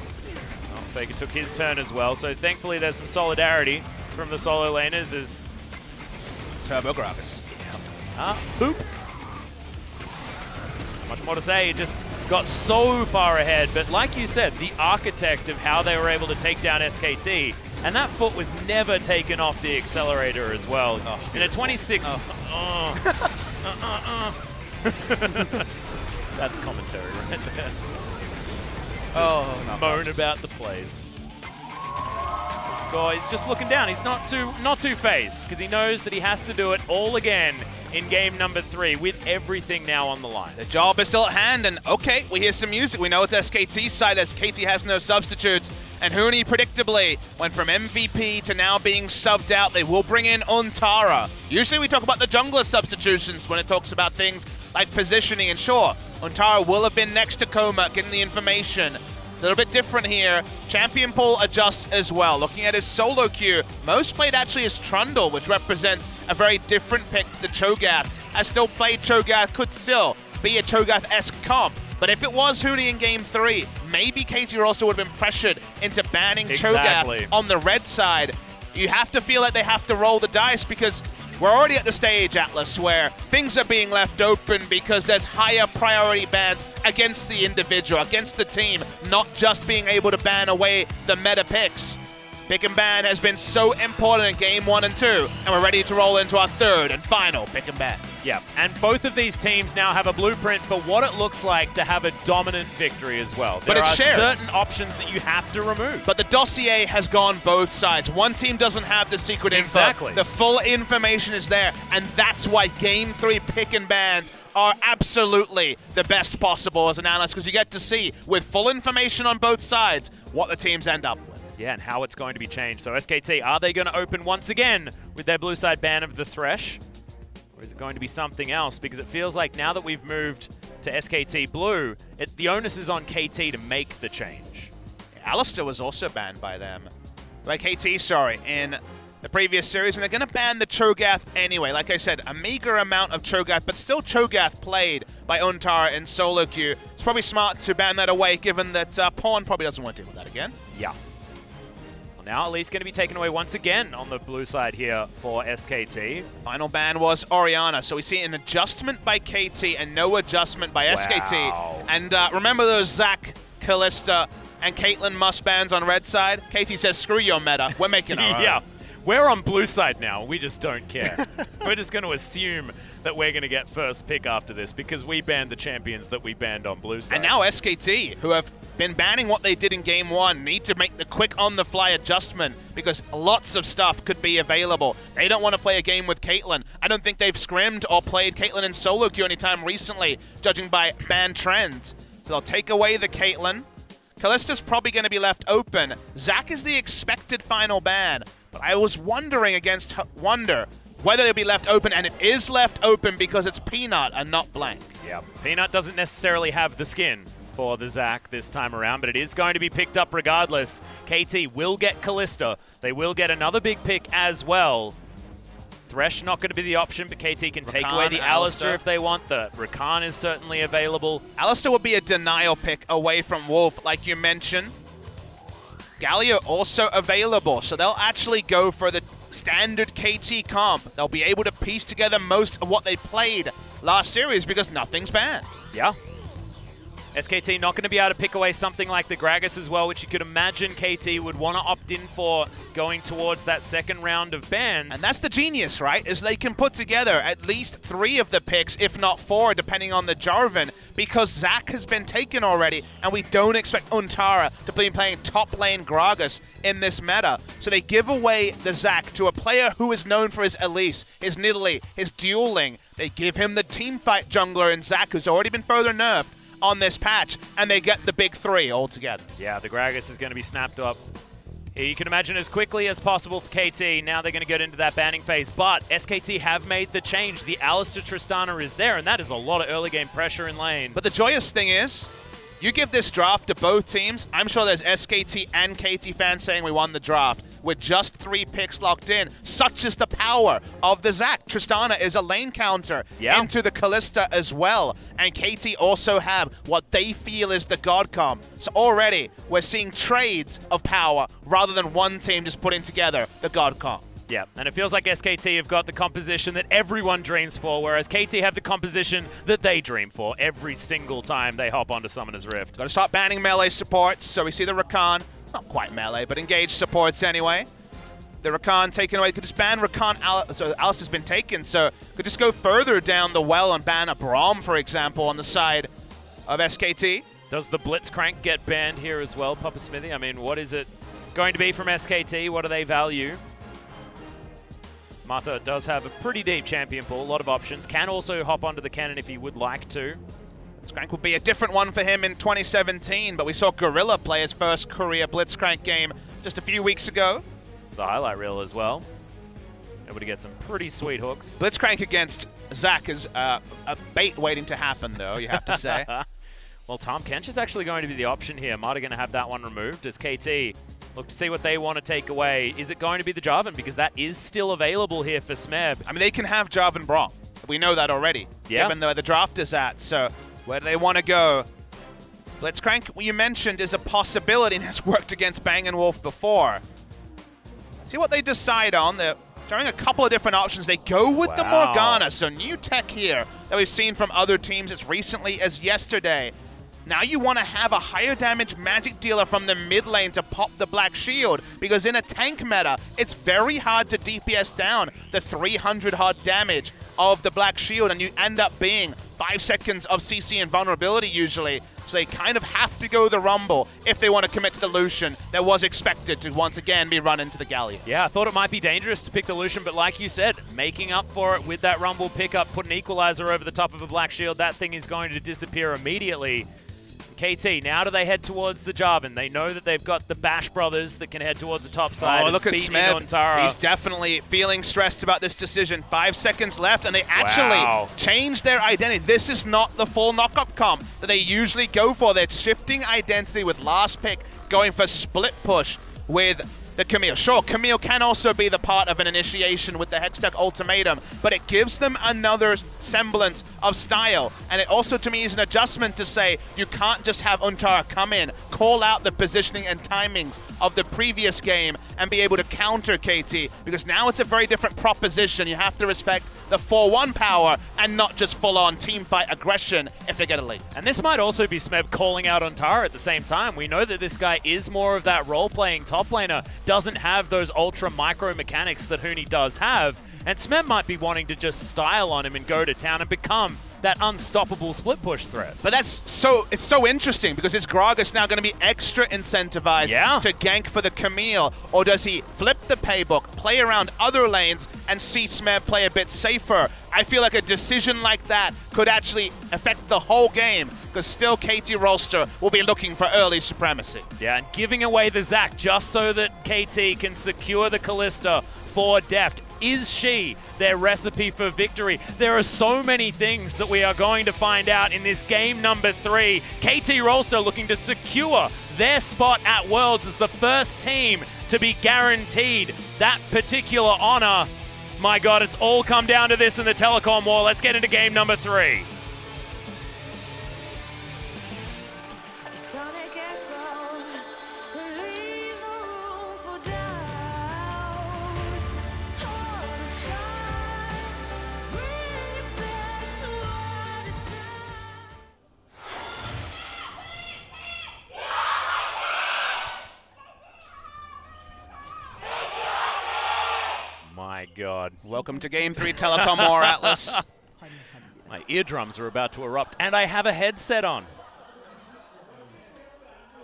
Well, Faker took his turn as well, so thankfully there's some solidarity from the solo laners as Turbo Gragas. Boop. Much more to say, it just got so far ahead, but like you said, the architect of how they were able to take down SKT, and that foot was never taken off the accelerator as well. Oh. In a 26... That's commentary right there. Just moan about the plays. The Score, he's just looking down. He's not too phased, because he knows that he has to do it all again in game number 3 with everything now on the line. The job is still at hand, and okay, we hear some music. We know it's SKT's side as KT has no substitutes, and Huni predictably went from MVP to now being subbed out. They will bring in Untara. Usually we talk about the jungler substitutions when it talks about things like positioning, and sure, Untara will have been next to Koma, getting the information. It's a little bit different here. Champion pool adjusts as well. Looking at his solo queue, most played actually as Trundle, which represents a very different pick to the Cho'Gath. As still played Cho'Gath could still be a Cho'Gath-esque comp. But if it was Huni in game 3, maybe KT Rolster would have been pressured into banning Cho'Gath on the red side. You have to feel like they have to roll the dice, because we're already at the stage, Atlas, where things are being left open because there's higher priority bans against the individual, against the team, not just being able to ban away the meta picks. Pick and ban has been so important in game 1 and 2, and we're ready to roll into our third and final pick and ban. Yeah, and both of these teams now have a blueprint for what it looks like to have a dominant victory as well. There are certain options that you have to remove. But the dossier has gone both sides. One team doesn't have the secret info. The full information is there, and that's why game 3 pick and bans are absolutely the best possible as an analyst, because you get to see, with full information on both sides, what the teams end up with. Yeah, and how it's going to be changed. So SKT, are they going to open once again with their blue side ban of the Thresh? Or is it going to be something else? Because it feels like now that we've moved to SKT Blue, the onus is on KT to make the change. Alistar was also banned by them. By KT, sorry, in the previous series, and they're going to ban the Cho'Gath anyway. Like I said, a meager amount of Cho'Gath, but still Cho'Gath played by Untara in solo queue. It's probably smart to ban that away, given that Pawn probably doesn't want to deal with that again. Yeah. now Elise going to be taken away once again on the blue side here for SKT. Final ban was Orianna, so we see an adjustment by KT and no adjustment by SKT. And remember those Zac, Kalista, and Caitlyn must bans on red side? KT says, screw your meta, we're making our own. Yeah, we're on blue side now. We just don't care. We're just going to assume that we're going to get first pick after this because we banned the champions that we banned on blue side. And now SKT, who have been banning what they did in Game 1, need to make the quick on-the-fly adjustment because lots of stuff could be available. They don't want to play a game with Caitlyn. I don't think they've scrimmed or played Caitlyn in solo queue anytime recently, judging by ban trends. So they'll take away the Caitlyn. Kalista's probably going to be left open. Zac is the expected final ban, but I was wondering against Wonder whether they'll be left open, and it is left open because it's Peanut and not Blank. Yeah, Peanut doesn't necessarily have the skin for the Zac this time around, but it is going to be picked up regardless. KT will get Kalista. They will get another big pick as well. Thresh not going to be the option, but KT can take away the Alistar if they want. The Rakan is certainly available. Alistar would be a denial pick away from Wolf, like you mentioned. Galio also available, so they'll actually go for the standard KT comp. They'll be able to piece together most of what they played last series because nothing's banned. Yeah. SKT not going to be able to pick away something like the Gragas as well, which you could imagine KT would want to opt in for going towards that second round of bans. And that's the genius, right? Is they can put together at least 3 of the picks, if not 4, depending on the Jarvan, because Zac has been taken already, and we don't expect Untara to be playing top lane Gragas in this meta. So they give away the Zac to a player who is known for his Elise, his Nidalee, his dueling. They give him the teamfight jungler in Zac, who's already been further nerfed on this patch, and they get the big 3 altogether. Yeah, the Gragas is going to be snapped up. You can imagine as quickly as possible for KT. Now they're going to get into that banning phase, but SKT have made the change. The Alistar Tristana is there, and that is a lot of early game pressure in lane. But the joyous thing is, you give this draft to both teams, I'm sure there's SKT and KT fans saying we won the draft with just 3 picks locked in. Such is the power of the Zac. Tristana is a lane counter into the Kalista as well. And KT also have what they feel is the God comp. So already we're seeing trades of power rather than one team just putting together the God comp. Yeah, and it feels like SKT have got the composition that everyone dreams for, whereas KT have the composition that they dream for every single time they hop onto Summoner's Rift. Got to start banning melee supports, so we see the Rakan, not quite melee, but engaged supports anyway. The Rakan taken away. Could just ban Rakan, so Alistar's been taken, so could just go further down the well and ban a Braum, for example, on the side of SKT. Does the Blitzcrank get banned here as well, Papa Smithy? I mean, what is it going to be from SKT? What do they value? Mata does have a pretty deep champion pool, a lot of options. Can also hop onto the cannon if he would like to. Blitzcrank would be a different one for him in 2017, but we saw Gorilla play his first career Blitzcrank game just a few weeks ago. It's a highlight reel as well. Able to get some pretty sweet hooks. Blitzcrank against Zac is a bait waiting to happen, though, you have to say. Well, Tahm Kench is actually going to be the option here. Mata going to have that one removed as KT look to see what they want to take away. Is it going to be the Jarvan? Because that is still available here for Smeb. I mean, they can have Jarvan Braum. We know that already, given where the draft is at. So where do they want to go? Blitzcrank, you mentioned, is a possibility and has worked against Bang & Wolf before. Let's see what they decide on. They're throwing a couple of different options. They go with the Morgana. So new tech here that we've seen from other teams as recently as yesterday. Now you want to have a higher damage magic dealer from the mid lane to pop the Black Shield, because in a tank meta, it's very hard to DPS down the 300 hard damage of the Black Shield, and you end up being 5 seconds of CC invulnerability usually. So they kind of have to go the Rumble if they want to commit to the Lucian that was expected to once again be run into the Galio. Yeah, I thought it might be dangerous to pick the Lucian, but like you said, making up for it with that Rumble pickup, put an Equalizer over the top of a Black Shield, that thing is going to disappear immediately. KT, now do they head towards the Jarvan? They know that they've got the Bash brothers that can head towards the top side. Oh, look at Smeb. He's definitely feeling stressed about this decision. 5 seconds left, and they actually changed their identity. This is not the full knockup comp that they usually go for. They're shifting identity with last pick, going for split push with the Camille. Sure, Camille can also be the part of an initiation with the Hextech Ultimatum, but it gives them another semblance of style. And it also, to me, is an adjustment to say you can't just have Untara come in, call out the positioning and timings of the previous game, and be able to counter KT, because now it's a very different proposition. You have to respect the 4-1 power and not just full-on teamfight aggression if they get a lead. And this might also be Smeb calling out Untara at the same time. We know that this guy is more of that role-playing top laner, doesn't have those ultra micro mechanics that Huni does have, and Smeb might be wanting to just style on him and go to town and become that unstoppable split push threat. But it's so interesting because is Gragas now going to be extra incentivized to gank for the Camille, or does he flip the playbook, play around other lanes, and see Smeb play a bit safer? I feel like a decision like that could actually affect the whole game, because still KT Rolster will be looking for early supremacy. Yeah, and giving away the Zac just so that KT can secure the Kalista for Deft. Is she their recipe for victory? There are so many things that we are going to find out in this game number 3. KT Rolster looking to secure their spot at Worlds as the first team to be guaranteed that particular honor. My God, it's all come down to this in the telecom war. Let's get into game number 3. Sonic echo, there leaves no room for doubt. All the shots bring it back to what it's My God. Welcome to Game 3 Telecom War, Atlas. My eardrums are about to erupt, and I have a headset on.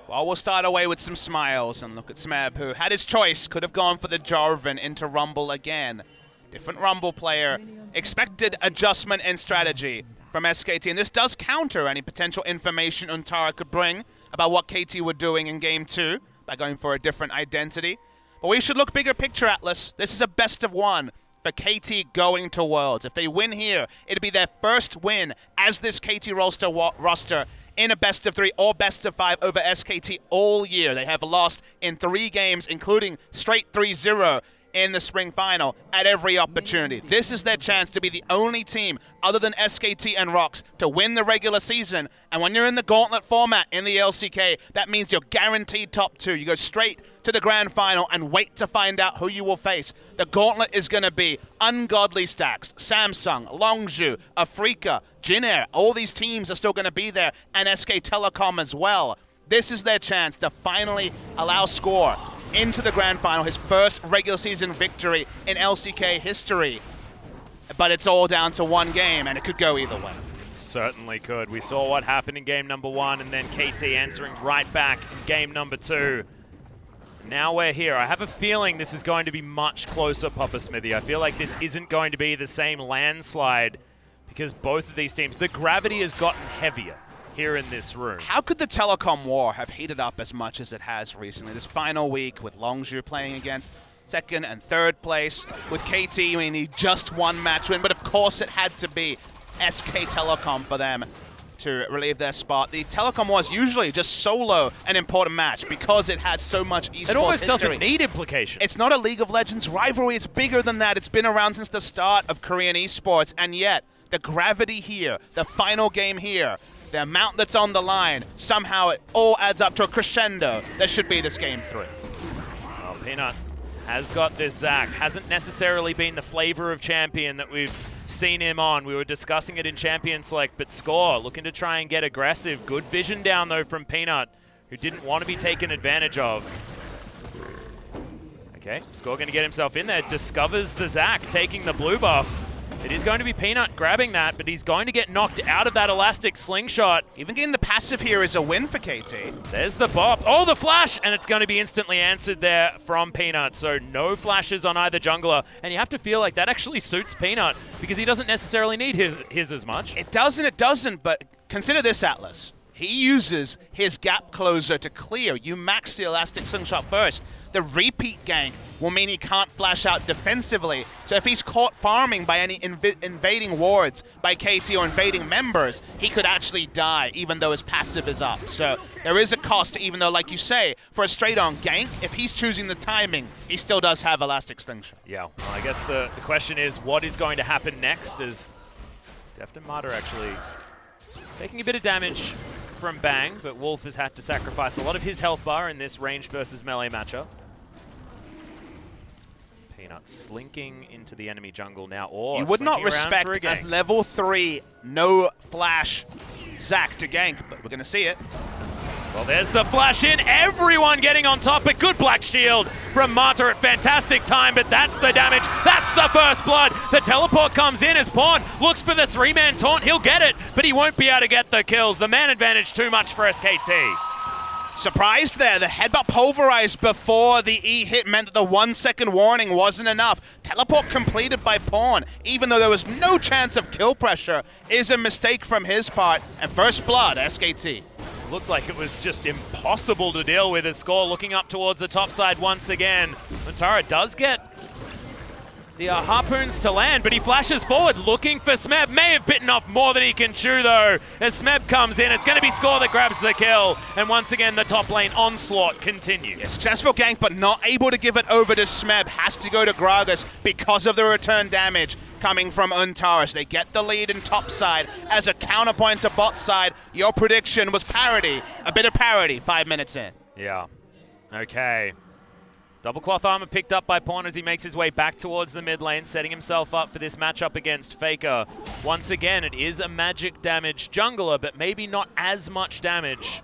Well, we'll start away with some smiles and look at Smeb, who had his choice, could have gone for the Jarvan into Rumble again. Different Rumble player. Expected adjustment and strategy from SKT, and this does counter any potential information Untara could bring about what KT were doing in Game 2 by going for a different identity. But we should look bigger picture, Atlas. This is a best of 1 for KT going to Worlds. If they win here, it'll be their first win as this KT roster in a best of 3 or best of 5 over SKT all year. They have lost in 3 games, including straight 3-0 in the spring final at every opportunity. This is their chance to be the only team other than SKT and ROX to win the regular season. And when you're in the gauntlet format in the LCK, that means you're guaranteed top 2. You go straight to the grand final and wait to find out who you will face. The gauntlet is going to be ungodly stacks. Samsung, Longzhu, FLICKR, Jin-Air, all these teams are still going to be there, and SK Telecom as well. This is their chance to finally allow Score into the grand final, his first regular season victory in LCK history. But it's all down to one game, and it could go either way. It certainly could. We saw what happened in game number 1, and then KT answering right back in game number 2. Now we're here. I have a feeling this is going to be much closer, Papa Smithy. I feel like this isn't going to be the same landslide, because both of these teams, the gravity has gotten heavier here in this room. How could the telecom war have heated up as much as it has recently? This final week with Longzhu playing against second and third place, with KT, we need just one match win, but of course it had to be SK Telecom for them to relieve their spot. The telecom war is usually just solo an important match because it has so much esports It almost history. doesn't need implications. It's not a League of Legends rivalry, it's bigger than that. It's been around since the start of Korean esports, and yet the gravity here, the final game here, the amount that's on the line, somehow it all adds up to a crescendo that should be this game 3. Well, Peanut has got this Zac. Hasn't necessarily been the flavor of champion that we've seen him on. We were discussing it in Champion Select, but Score looking to try and get aggressive. Good vision down, though, from Peanut, who didn't want to be taken advantage of. Okay, Score going to get himself in there. Discovers the Zac, taking the blue buff. It is going to be Peanut grabbing that, but he's going to get knocked out of that elastic slingshot. Even getting the passive here is a win for KT. There's the bop. Oh, the flash! And it's going to be instantly answered there from Peanut. So no flashes on either jungler. And you have to feel like that actually suits Peanut, because he doesn't necessarily need his as much. It doesn't, but consider this, Atlas. He uses his gap closer to clear. You max the elastic slingshot first. The repeat gank will mean he can't flash out defensively. So if he's caught farming by any invading wards by KT or invading members, he could actually die even though his passive is up. So there is a cost, even though, like you say, for a straight-on gank, if he's choosing the timing, he still does have elastic slingshot. Yeah, well, I guess the question is what is going to happen next as Deft and Martyr actually taking a bit of damage from Bang, but Wolf has had to sacrifice a lot of his health bar in this range versus melee matchup. Peanut slinking into the enemy jungle now, or you would not respect as level 3, no flash Zac to gank, but we're going to see it. Well, there's the flash in. Everyone getting on top. A good black shield from Martyr at fantastic time, but that's the damage. That's the first blood. The teleport comes in as Pawn looks for the 3-man taunt. He'll get it, but he won't be able to get the kills. The man advantage too much for SKT. Surprised there. The headbutt pulverized before the E hit meant that the 1-second warning wasn't enough. Teleport completed by Pawn, even though there was no chance of kill pressure, is a mistake from his part. And first blood, SKT. Looked like it was just impossible to deal with his score. Looking up towards the top side once again. Montara does get the harpoons to land, but he flashes forward looking for Smeb. May have bitten off more than he can chew though. As Smeb comes in, it's going to be Score that grabs the kill. And once again, the top lane onslaught continues. Yeah, successful gank, but not able to give it over to Smeb. Has to go to Gragas because of the return damage coming from Untaris. They get the lead in top side. As a counterpoint to bot side, your prediction was parity. A bit of parity 5 minutes in. Yeah. Okay. Double cloth armor picked up by Pawn as he makes his way back towards the mid lane, setting himself up for this matchup against FLICKR. Once again, it is a magic damage jungler, but maybe not as much damage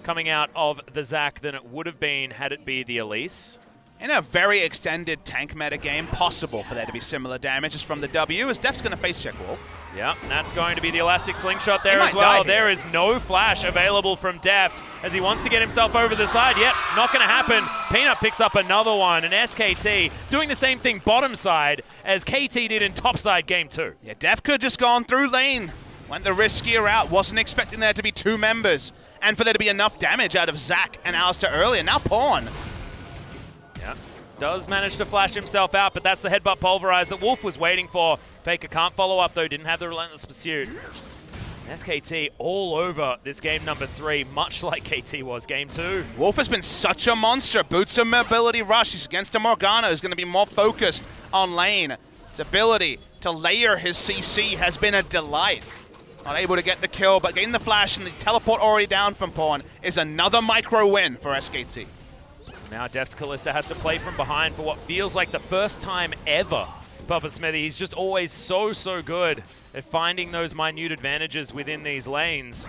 coming out of the Zac than it would have been had it be the Elise. In a very extended tank meta game, possible for there to be similar damages from the W, as Def's going to face check Wolf. Yeah, and that's going to be the elastic slingshot there as well. There is no flash available from Deft as he wants to get himself over the side. Yep, not going to happen. Peanut picks up another one, and SKT doing the same thing bottom side as KT did in top side game 2. Yeah, Def could have just gone through lane. Went the riskier route. Wasn't expecting there to be 2 members. And for there to be enough damage out of Zac and Alistair earlier. Now Pawn. Yeah, does manage to flash himself out, but that's the headbutt pulverize that Wolf was waiting for. FLICKR can't follow up though, didn't have the relentless pursuit. SKT all over this game number 3, much like KT was game 2. Wolf has been such a monster. Boots of mobility rush. He's against a Morgana who's going to be more focused on lane. His ability to layer his CC has been a delight. Not able to get the kill, but getting the flash and the teleport already down from Pawn is another micro win for SKT. Now Def's Kalista has to play from behind for what feels like the first time ever. Papa Smithy, he's just always so good at finding those minute advantages within these lanes.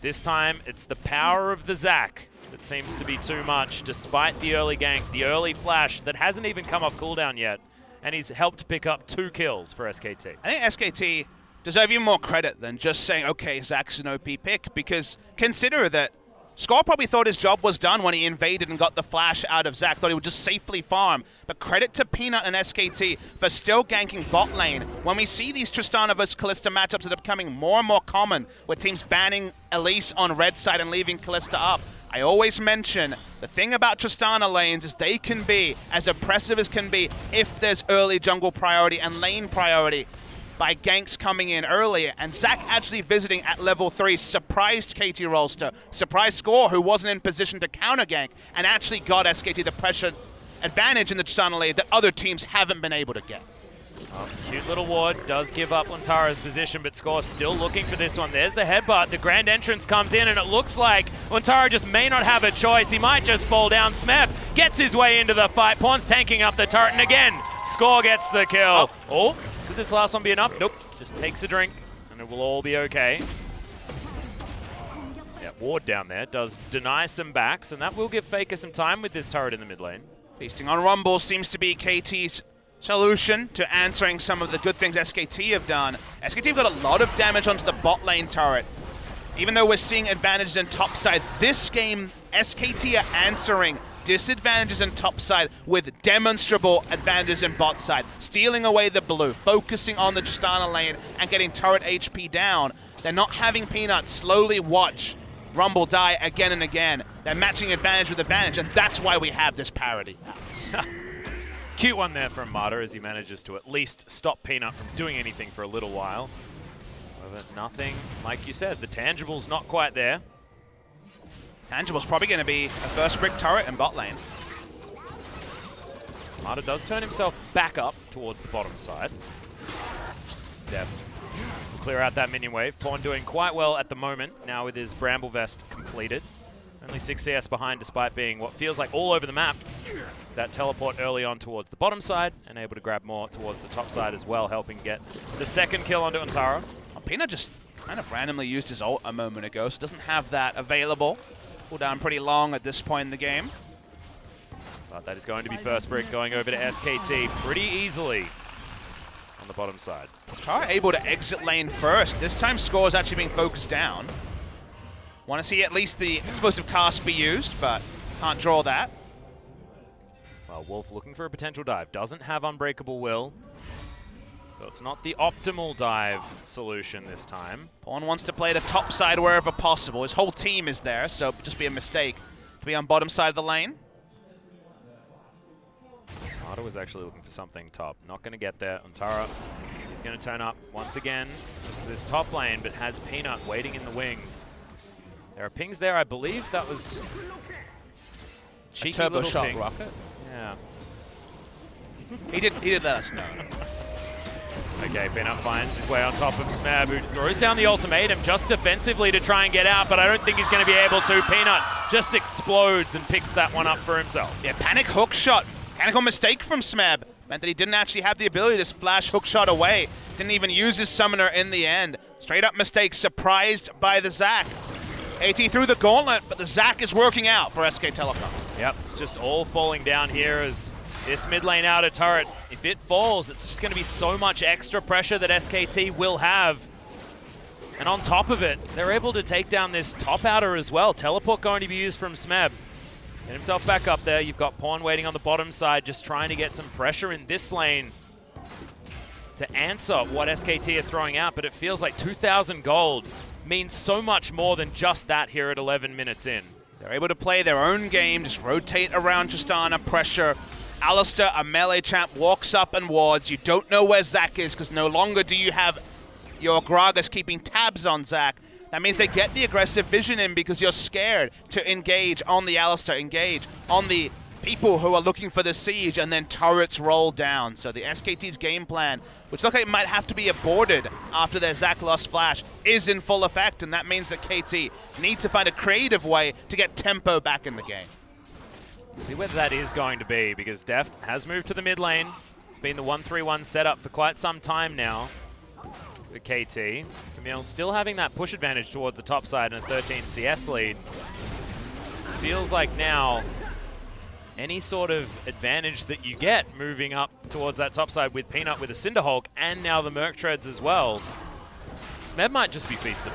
This time, it's the power of the Zac that seems to be too much, despite the early gank, the early flash that hasn't even come off cooldown yet. And he's helped pick up 2 kills for SKT. I think SKT deserve even more credit than just saying, okay, Zac's an OP pick, because consider that Score probably thought his job was done when he invaded and got the flash out of Zac. Thought he would just safely farm. But credit to Peanut and SKT for still ganking bot lane. When we see these Tristana vs Kalista matchups that are becoming more and more common, with teams banning Elise on red side and leaving Kalista up, I always mention the thing about Tristana lanes is they can be as oppressive as can be if there's early jungle priority and lane priority by ganks coming in earlier, and Zac actually visiting at level 3 surprised KT Rolster, surprised Score, who wasn't in position to counter gank, and actually got SKT the pressure advantage in the Tristana lane that other teams haven't been able to get. Oh, cute little ward does give up Lantara's position, but Score still looking for this one. There's the headbutt. The grand entrance comes in, and it looks like Lantara just may not have a choice. He might just fall down. Smeb gets his way into the fight. Pawn's tanking up the turret, and again, Score gets the kill. Oh, could this last one be enough? Nope. Just takes a drink, and it will all be okay. Yeah, ward down there does deny some backs, and that will give FLICKR some time with this turret in the mid lane. Feasting on Rumble seems to be KT's solution to answering some of the good things SKT have done. SKT have got a lot of damage onto the bot lane turret. Even though we're seeing advantages in top side, this game, SKT are answering disadvantages in top side with demonstrable advantages in bot side. Stealing away the blue, focusing on the Tristana lane, and getting turret HP down. They're not having Peanut slowly watch Rumble die again and again. They're matching advantage with advantage, and that's why we have this parity. Cute one there from Marta as he manages to at least stop Peanut from doing anything for a little while. However, nothing, like you said, the tangible's not quite there. Tangible's probably going to be a first brick turret in bot lane. Marta does turn himself back up towards the bottom side. Deft will clear out that minion wave. Pawn doing quite well at the moment, now with his Bramble Vest completed. Only 6 CS behind despite being what feels like all over the map. That teleport early on towards the bottom side and able to grab more towards the top side as well, helping get the second kill onto Antara. Peanut just kind of randomly used his ult a moment ago, so doesn't have that available. Cooldown pretty long at this point in the game. But that is going to be first brick going over to SKT pretty easily on the bottom side. Tara able to exit lane first. This time score is actually being focused down. Want to see at least the explosive cast be used, but can't draw that. Well, Wolf looking for a potential dive. Doesn't have Unbreakable Will. So it's not the optimal dive solution this time. Pawn wants to play the top side wherever possible. His whole team is there, so it'd just be a mistake to be on bottom side of the lane. Marta was actually looking for something top. Not going to get there. Antara, he's going to turn up once again to this top lane, but has Peanut waiting in the wings. There are pings there, I believe. That was cheeky turbo little shot ping. rocket. Yeah. He did let us know. Okay, Peanut finds his way on top of Smab, who throws down the ultimatum just defensively to try and get out, but I don't think he's going to be able to. Peanut just explodes and picks that one up for himself. Yeah, panic hook shot. Mechanical mistake from Smab. Meant that he didn't actually have the ability to flash hook shot away. Didn't even use his summoner in the end. Straight up mistake, surprised by the Zac. AT through the gauntlet, but the Zac is working out for SK Telecom. Yep, it's just all falling down here as this mid lane outer turret, if it falls, it's just going to be so much extra pressure that SKT will have. And on top of it, they're able to take down this top outer as well. Teleport going to be used from Smeb. Get himself back up there. You've got Pawn waiting on the bottom side, just trying to get some pressure in this lane to answer what SKT are throwing out, but it feels like 2,000 gold means so much more than just that here at 11 minutes in. They're able to play their own game, just rotate around Tristana, pressure. Alistair, a melee champ, walks up and wards. You don't know where Zac is because no longer do you have your Gragas keeping tabs on Zac. That means they get the aggressive vision in because you're scared to engage on the Alistair, engage on the people who are looking for the siege, and then turrets roll down. So the SKT's game plan, which looks like it might have to be aborted after their Zac lost flash, is in full effect, and that means that KT need to find a creative way to get tempo back in the game. See whether that is going to be, because Deft has moved to the mid lane. It's been the 1-3-1 setup for quite some time now for KT. Camille still having that push advantage towards the top side and a 13 CS lead. Feels like now any sort of advantage that you get moving up towards that top side with Peanut with a Cinderhulk and now the Merc Treads as well, Smeb might just be feasted.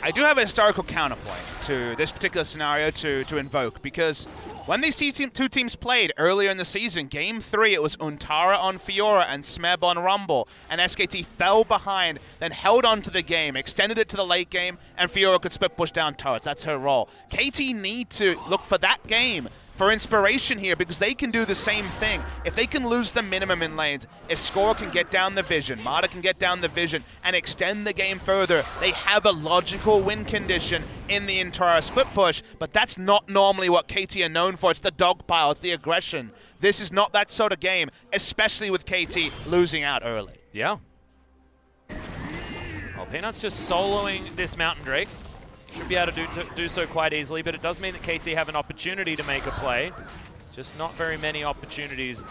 I do have a historical counterpoint to this particular scenario to invoke, because when these two teams played earlier in the season, Game 3, it was Untara on Fiora and Smeb on Rumble, and SKT fell behind, then held on to the game, extended it to the late game, and Fiora could split push down turrets. That's her role. KT need to look for that game for inspiration here, because they can do the same thing. If they can lose the minimum in lanes, if Score can get down the vision, Marta can get down the vision, and extend the game further, they have a logical win condition in the entire split push, but that's not normally what KT are known for. It's the dogpile, it's the aggression. This is not that sort of game, especially with KT losing out early. Yeah. Well, Peanut's just soloing this Mountain Drake. Should be able to do so quite easily, but it does mean that KT have an opportunity to make a play. Just not very many opportunities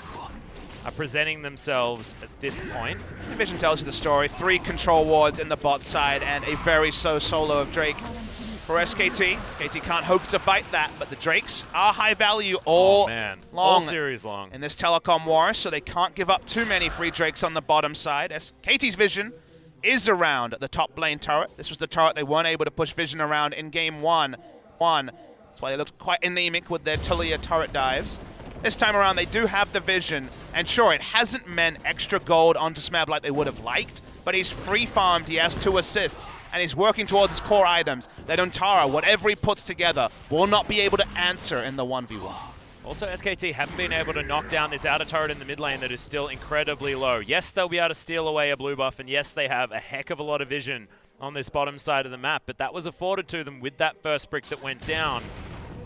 are presenting themselves at this point. The vision tells you the story. 3 control wards in the bot side and a very slow solo of Drake for SKT. KT can't hope to fight that, but the Drakes are high value all all series long in this telecom war, so they can't give up too many free Drakes on the bottom side. As KT's vision is around the top lane turret. This was the turret they weren't able to push vision around in Game 1. That's why they looked quite anemic with their Talia turret dives. This time around, they do have the vision, and sure, it hasn't meant extra gold onto Smab like they would have liked, but he's free farmed, he has 2 assists, and he's working towards his core items that Untara, whatever he puts together, will not be able to answer in the 1v1. Also, SKT haven't been able to knock down this outer turret in the mid lane that is still incredibly low. Yes, they'll be able to steal away a blue buff, and yes, they have a heck of a lot of vision on this bottom side of the map, but that was afforded to them with that first brick that went down.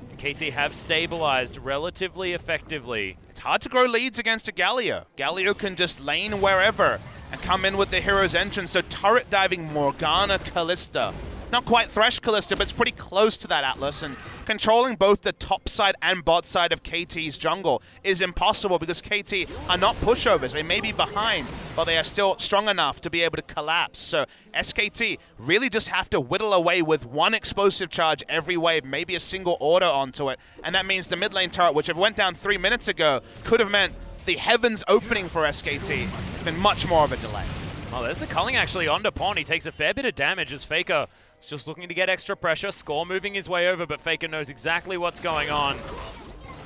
And KT have stabilized relatively effectively. It's hard to grow leads against a Galio. Galio can just lane wherever and come in with the hero's entrance, so turret diving Morgana Kalista. It's not quite Thresh Kalista, but it's pretty close to that, Atlas, and controlling both the top side and bot side of KT's jungle is impossible because KT are not pushovers. They may be behind, but they are still strong enough to be able to collapse. So SKT really just have to whittle away with 1 explosive charge every wave, maybe a single order onto it, and that means the mid lane turret, which if it went down 3 minutes ago, could have meant the heavens opening for SKT. It's been much more of a delay. Oh, there's the culling actually onto Pond. He takes a fair bit of damage as FLICKR is just looking to get extra pressure. Score moving his way over, but FLICKR knows exactly what's going on.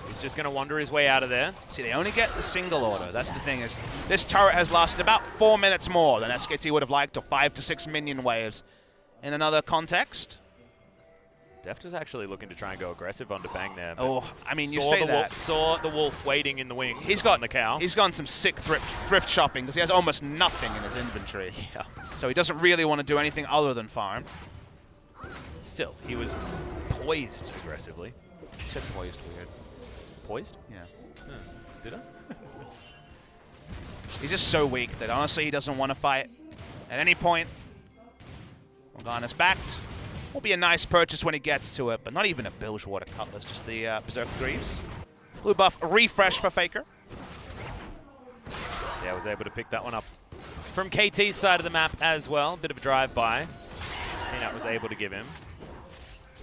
He's just going to wander his way out of there. See, they only get the single order. That's the thing, is this turret has lasted about 4 minutes more than SKT would have liked, or 5 to 6 minion waves. In another context, Deft was actually looking to try and go aggressive onto Bang there. oh, I mean, you say that. Saw the wolf waiting in the wings on the cow. He's gone some sick thrift shopping because he has almost nothing in his inventory. Yeah. So he doesn't really want to do anything other than farm. Still, he was poised aggressively. You said poised weird. Poised? Yeah. Did I? He's just so weak that honestly he doesn't want to fight at any point. Morgana's backed. Will be a nice purchase when he gets to it, but not even a Bilgewater Cutlass, just the Berserk Greaves. Blue buff refresh for FLICKR. Yeah, was able to pick that one up from KT's side of the map as well. Bit of a drive-by. Peanut was able to give him.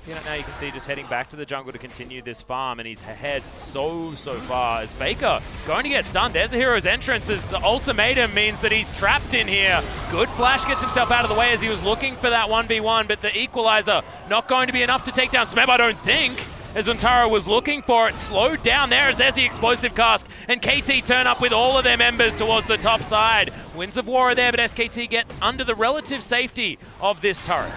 Peanut now you can see just heading back to the jungle to continue this farm, and he's ahead so far as FLICKR going to get stunned. There's the hero's entrance as the ultimatum means that he's trapped in here. Good flash gets himself out of the way as he was looking for that 1v1, but the equalizer not going to be enough to take down Smeb, I don't think, as Untara was looking for it. Slowed down there as there's the explosive cast, and KT turn up with all of their members towards the top side. Winds of War are there, but SKT get under the relative safety of this turret.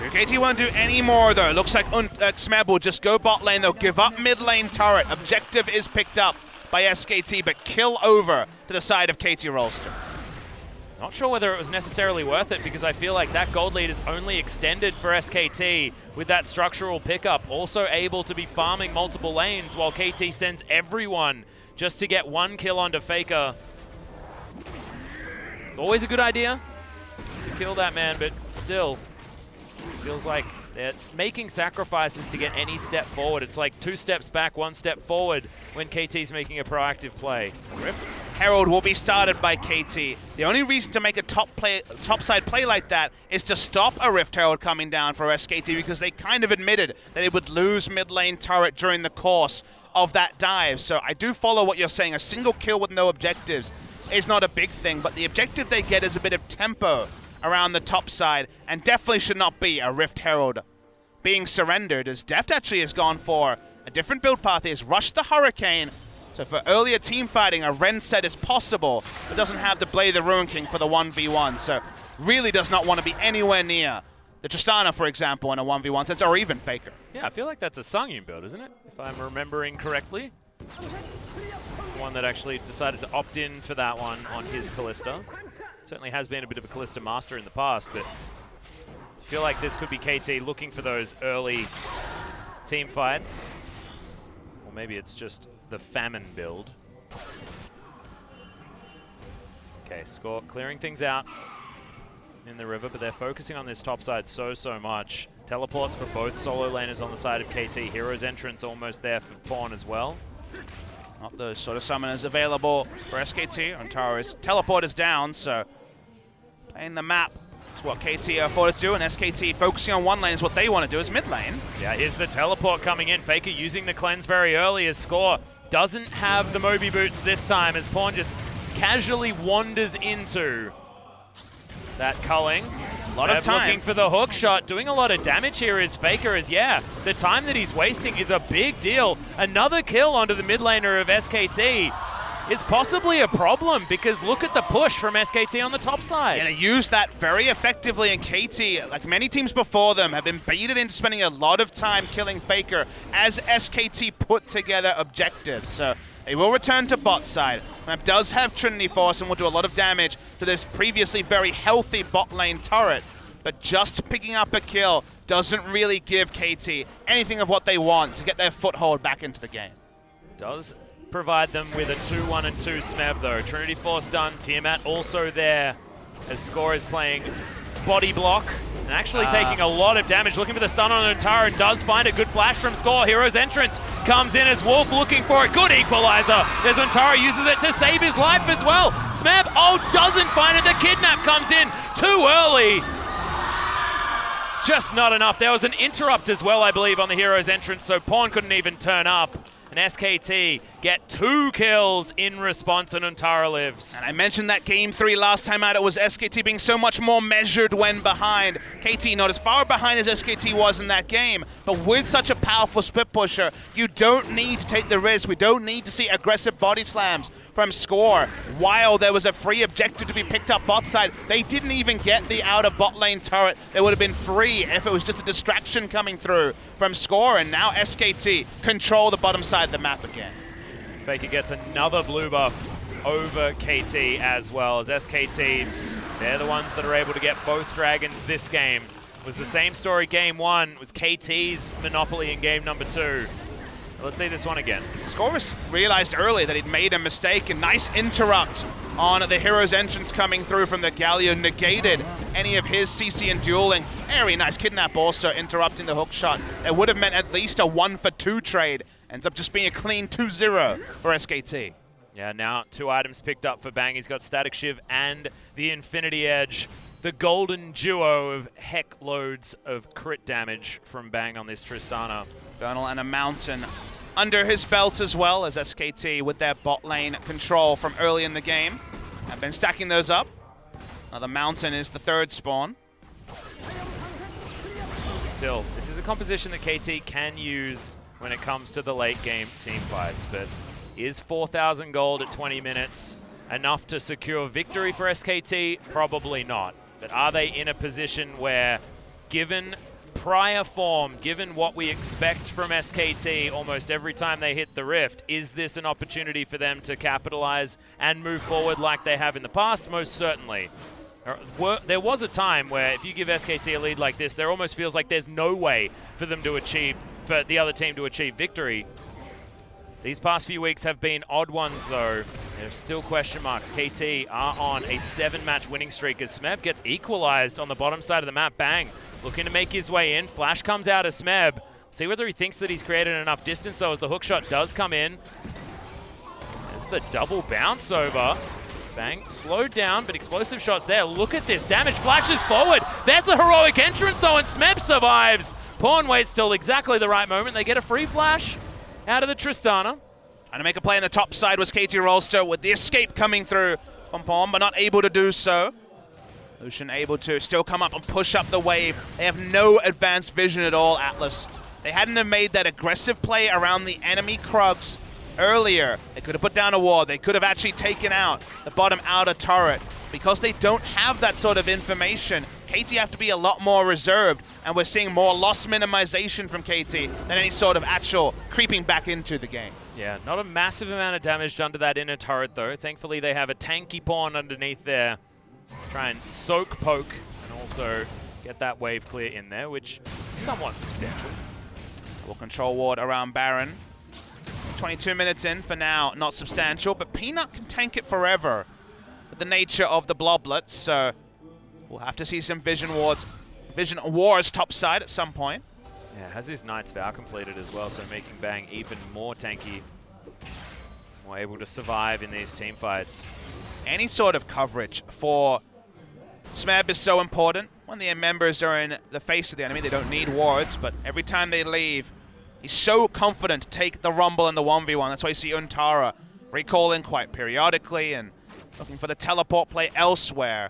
KT won't do any more though. Looks like Smeb will just go bot lane. They'll give up mid lane turret. Objective is picked up by SKT, but kill over to the side of KT Rolster. Not sure whether it was necessarily worth it because I feel like that gold lead is only extended for SKT with that structural pickup. Also able to be farming multiple lanes while KT sends everyone just to get 1 kill onto FLICKR. It's always a good idea to kill that man, but still, feels like it's making sacrifices to get any step forward. It's like 2 steps back, 1 step forward when KT's making a proactive play. Rift Herald will be started by KT. The only reason to make a topside play like that is to stop a Rift Herald coming down for SKT because they kind of admitted that they would lose mid lane turret during the course of that dive. So I do follow what you're saying. A single kill with no objectives is not a big thing, but the objective they get is a bit of tempo around the top side, and definitely should not be a Rift Herald being surrendered, as Deft actually has gone for a different build path. He has rushed the Hurricane, so for earlier team fighting, a Ren set is possible, but doesn't have the Blade the Ruin King for the 1v1, so really does not want to be anywhere near the Tristana, for example, in a 1v1 sense, or even FLICKR. Yeah, I feel like that's a Sungyun build, isn't it? If I'm remembering correctly. It's the one that actually decided to opt in for that one on his Kalista. Certainly has been a bit of a Kalista master in the past, but I feel like this could be KT looking for those early team fights. Or maybe it's just the famine build. Okay, Score clearing things out in the river, but they're focusing on this top side so much. Teleports for both solo laners on the side of KT. Hero's entrance almost there for Pawn as well. Not those sort of summoners available for SKT. Untara's teleport is down, so playing the map is what KT are afforded to do, and SKT focusing on one lane is what they want to do is mid lane. Yeah, here's the teleport coming in. FLICKR using the cleanse very early as Score doesn't have the Moby Boots this time as Pawn just casually wanders into that culling. A lot of time. Looking for the hook shot, doing a lot of damage here is FLICKR as, yeah, the time that he's wasting is a big deal. Another kill onto the mid laner of SKT. is possibly a problem, because look at the push from SKT on the top side. And they use that very effectively, and KT, like many teams before them, have been baited into spending a lot of time killing FLICKR as SKT put together objectives. So they will return to bot side. Map does have Trinity Force and will do a lot of damage to this previously very healthy bot lane turret, but just picking up a kill doesn't really give KT anything of what they want to get their foothold back into the game. Does provide them with a 2-1 and 2 Smeb though. Trinity Force done, Tiamat also there as Score is playing body block and actually taking a lot of damage, looking for the stun on Untara, and does find a good flash from Score. Hero's entrance comes in as Wolf looking for it. Good equalizer as Untara uses it to save his life as well. Smeb, doesn't find it. The kidnap comes in too early. It's just not enough. There was an interrupt as well, I believe, on the Hero's entrance, so Pawn couldn't even turn up. And SKT get 2 kills in response, and Untara lives. And I mentioned that game 3 last time out. It was SKT being so much more measured when behind. KT not as far behind as SKT was in that game, but with such a powerful split pusher, you don't need to take the risk. We don't need to see aggressive body slams from Score. While there was a free objective to be picked up bot side, they didn't even get the outer bot lane turret. They would have been free if it was just a distraction coming through from Score, and now SKT control the bottom side of the map again. FLICKR gets another blue buff over KT as well, as SKT, they're the ones that are able to get both dragons this game. It was the same story game 1, it was KT's monopoly in game number 2. Let's see this one again. Score realized early that he'd made a mistake, and nice interrupt on the Hero's entrance coming through from the Galio, negated any of his CC and dueling. Very nice kidnap also interrupting the hook shot. It would have meant at least a 1-for-2 trade. Ends up just being a clean 2-0 for SKT. Yeah, now 2 items picked up for Bang. He's got Static Shiv and the Infinity Edge. The golden duo of heck loads of crit damage from Bang on this Tristana. Vernal and a Mountain under his belt as well, as SKT with their bot lane control from early in the game have been stacking those up. Now the Mountain is the 3rd spawn. Still, this is a composition that KT can use when it comes to the late game team fights, but is 4,000 gold at 20 minutes enough to secure victory for SKT? Probably not. But are they in a position where, given prior form, given what we expect from SKT almost every time they hit the Rift, is this an opportunity for them to capitalize and move forward like they have in the past? Most certainly. There was a time where if you give SKT a lead like this, there almost feels like there's no way for them to achieve, for the other team to achieve victory. These past few weeks have been odd ones though. There's still question marks. KT are on a 7-match winning streak as Smeb gets equalized on the bottom side of the map. Bang, looking to make his way in. Flash comes out of Smeb. See whether he thinks that he's created enough distance though, as the hook shot does come in. There's the double bounce over. Bang, slowed down, but explosive shots there. Look at this damage, flashes forward. There's a heroic entrance though, and Smeb survives. Pawn waits till exactly the right moment. They get a free flash out of the Tristana. Trying to make a play on the top side was KT Rolster with the escape coming through from Pawn, but not able to do so. Lucian able to still come up and push up the wave. They have no advanced vision at all, Atlas. They hadn't have made that aggressive play around the enemy Krugs earlier. They could have put down a ward. They could have actually taken out the bottom outer turret. Because they don't have that sort of information, KT have to be a lot more reserved, and we're seeing more loss minimization from KT than any sort of actual creeping back into the game. Yeah, not a massive amount of damage done to that inner turret though. Thankfully they have a tanky Pawn underneath there. Try and soak poke and also get that wave clear in there, which is somewhat substantial. Double control ward around Baron. 22 minutes in for now, not substantial, but Peanut can tank it forever with the nature of the bloblets, so we'll have to see some vision wars topside at some point. Yeah, has his Knight's Vow completed as well, so making Bang even more tanky, more able to survive in these team fights. Any sort of coverage for Smeb is so important. When the members are in the face of the enemy, they don't need wards, but every time they leave, he's so confident to take the Rumble in the 1v1. That's why you see Untara recalling quite periodically and looking for the teleport play elsewhere.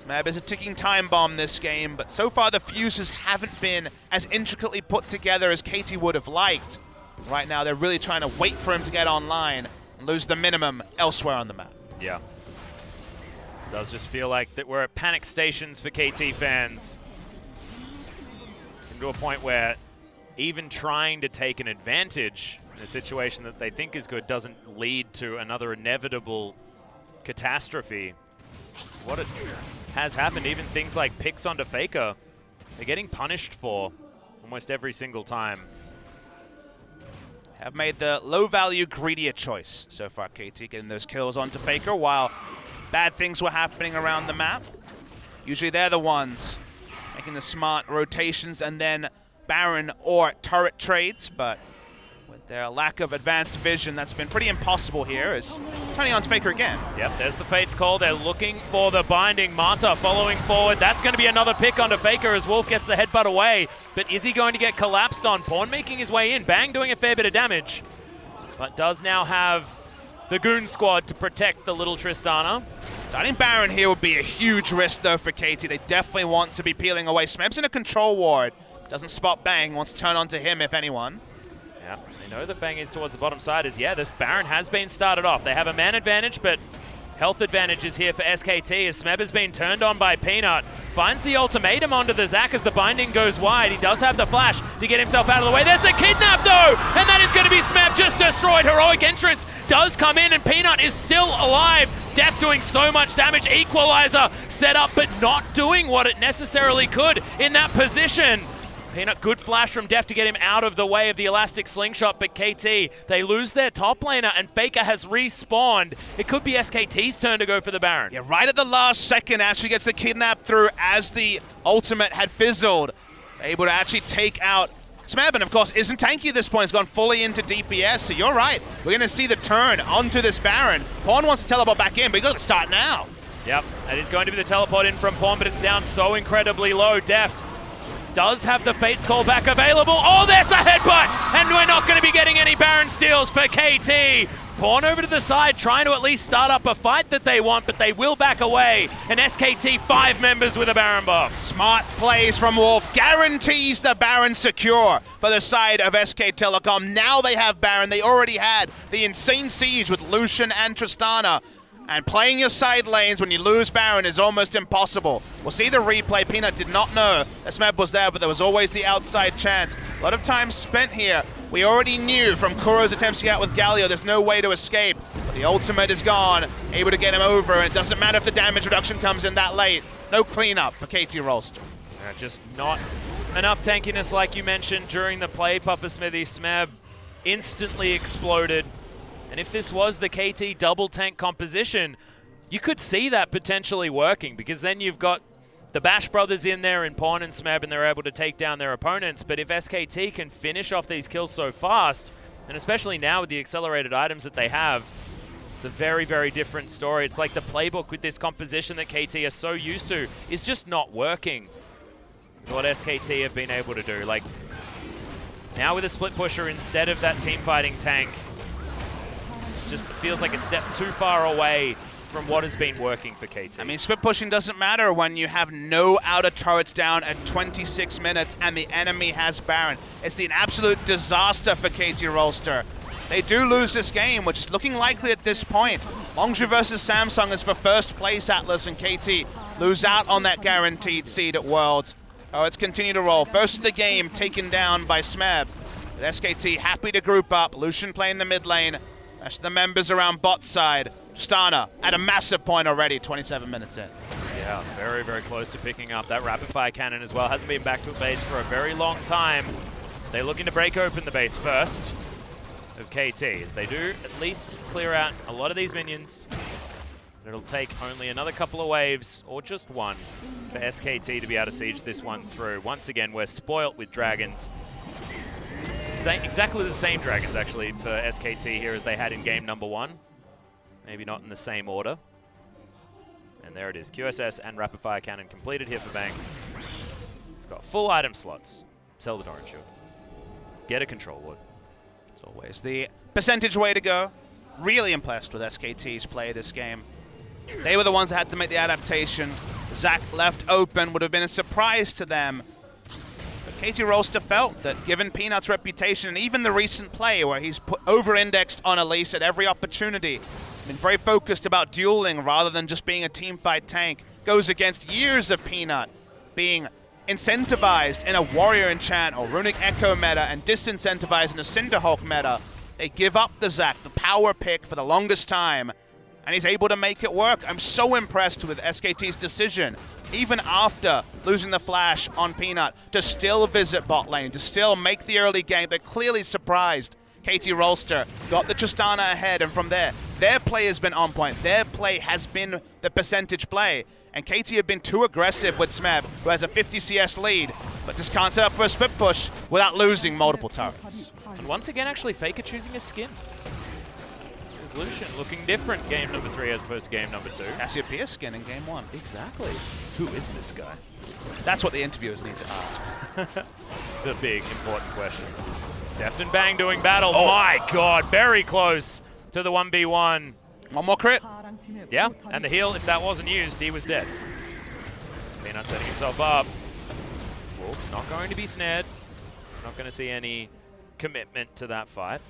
Smeb is a ticking time bomb this game, but so far the fuses haven't been as intricately put together as KT would have liked. Right now they're really trying to wait for him to get online and lose the minimum elsewhere on the map. Yeah. Does just feel like that we're at panic stations for KT fans. To a point where even trying to take an advantage in a situation that they think is good doesn't lead to another inevitable catastrophe. What it has happened, even things like picks onto FLICKR, they're getting punished for almost every single time. Have made the low-value, greedier choice so far, KT, getting those kills onto FLICKR while bad things were happening around the map. Usually they're the ones making the smart rotations and then Baron or turret trades, but with their lack of advanced vision, that's been pretty impossible here. Is turning on to FLICKR again. Yep, there's the Fate's call. They're looking for the binding. Mata following forward. That's going to be another pick onto FLICKR as Wolf gets the headbutt away. But is he going to get collapsed on? Pawn making his way in. Bang doing a fair bit of damage, but does now have the Goon Squad to protect the little Tristana. Starting Baron here would be a huge risk, though, for KT. They definitely want to be peeling away. Smeb's in a control ward. Doesn't spot Bang. Wants to turn on to him, if anyone. Yeah, they know that Bang is towards the bottom side. This Baron has been started off. They have a man advantage, but health advantage is here for SKT as Smeb has been turned on by Peanut. Finds the ultimatum onto the Zac as the binding goes wide. He does have the flash to get himself out of the way. There's the kidnap, though! And that is going to be Smeb. Just destroyed. Heroic entrance does come in, and Peanut is still alive. Def doing so much damage. Equalizer set up, but not doing what it necessarily could in that position. Peanut, good flash from Def to get him out of the way of the elastic slingshot, but KT, they lose their top laner, and FLICKR has respawned. It could be SKT's turn to go for the Baron. Yeah, right at the last second, actually gets the kidnap through as the ultimate had fizzled. Able to actually take out Smeb, and of course isn't tanky at this point. He's gone fully into DPS, so you're right. We're going to see the turn onto this Baron. Pawn wants to teleport back in, but he's got to start now. Yep, that is going to be the teleport in from Pawn, but it's down so incredibly low. Deft does have the Fate's call back available. Oh, there's the headbutt! And we're not going to be getting any Baron steals for KT. Pawn over to the side, trying to at least start up a fight that they want, but they will back away. And SKT, 5 members with a Baron buff. Smart plays from Wolf. Guarantees the Baron secure for the side of SK Telecom. Now they have Baron. They already had the insane siege with Lucian and Tristana. And playing your side lanes when you lose Baron is almost impossible. We'll see the replay. Peanut did not know that Smeb was there, but there was always the outside chance. A lot of time spent here. We already knew from Kuro's attempts to get out with Galio, there's no way to escape. But the ultimate is gone, able to get him over, and it doesn't matter if the damage reduction comes in that late. No cleanup for KT Rolster. Just not enough tankiness like you mentioned during the play, Papa Smithy. Smeb instantly exploded. And if this was the KT double tank composition, you could see that potentially working, because then you've got the Bash brothers in there in Pawn and Smeb, and they're able to take down their opponents. But if SKT can finish off these kills so fast, and especially now with the accelerated items that they have, it's a very, very different story. It's like the playbook with this composition that KT are so used to is just not working with what SKT have been able to do. Like, now with a split pusher instead of that team fighting tank, just feels like a step too far away from what has been working for KT. I mean, split pushing doesn't matter when you have no outer turrets down at 26 minutes and the enemy has Baron. It's an absolute disaster for KT Rolster. They do lose this game, which is looking likely at this point. Longzhu versus Samsung is for first place, Atlas, and KT lose out on that guaranteed seed at Worlds. Oh, let's continue to roll. First of the game taken down by Smeb. But SKT happy to group up. Lucian playing the mid lane. That's the members around bot side. Stana at a massive point already, 27 minutes in. Yeah, very, very close to picking up that rapid fire cannon as well. Hasn't been back to a base for a very long time. They're looking to break open the base first of KT, as they do at least clear out a lot of these minions. It'll take only another couple of waves, or just one, for SKT to be able to siege this one through. Once again, we're spoilt with dragons. Exactly the same dragons, actually, for SKT here as they had in game number 1. Maybe not in the same order. And there it is. QSS and Rapid Fire Cannon completed here for Bang. It's got full item slots. Sell the Doran Shield. Get a control ward. It's always the percentage way to go. Really impressed with SKT's play this game. They were the ones that had to make the adaptation. Zac left open would have been a surprise to them. But KT Rolster felt that given Peanut's reputation and even the recent play where he's over-indexed on Elise at every opportunity, been very focused about dueling rather than just being a teamfight tank, goes against years of Peanut being incentivized in a Warrior Enchant or Runic Echo meta and disincentivized in a Cinderhawk meta. They give up the Zac, the power pick for the longest time, and he's able to make it work. I'm so impressed with SKT's decision, even after losing the flash on Peanut, to still visit bot lane, to still make the early game. They're clearly surprised. KT Rolster got the Tristana ahead, and from there, their play has been on point. Their play has been the percentage play, and KT have been too aggressive with Smeb, who has a 50 CS lead, but just can't set up for a split push without losing multiple turrets. And once again, actually, FLICKR choosing his skin. Lucian looking different game number 3 as opposed to game number 2. Cassiopeia skin in game 1. Exactly. Who is this guy? That's what the interviewers need to ask. The big important questions is Deft and Bang doing battle. Oh. My God, very close to the 1v1. One more crit. Yeah, and the heal, if that wasn't used, he was dead. Peanut setting himself up. Wolf not going to be snared. Not going to see any commitment to that fight.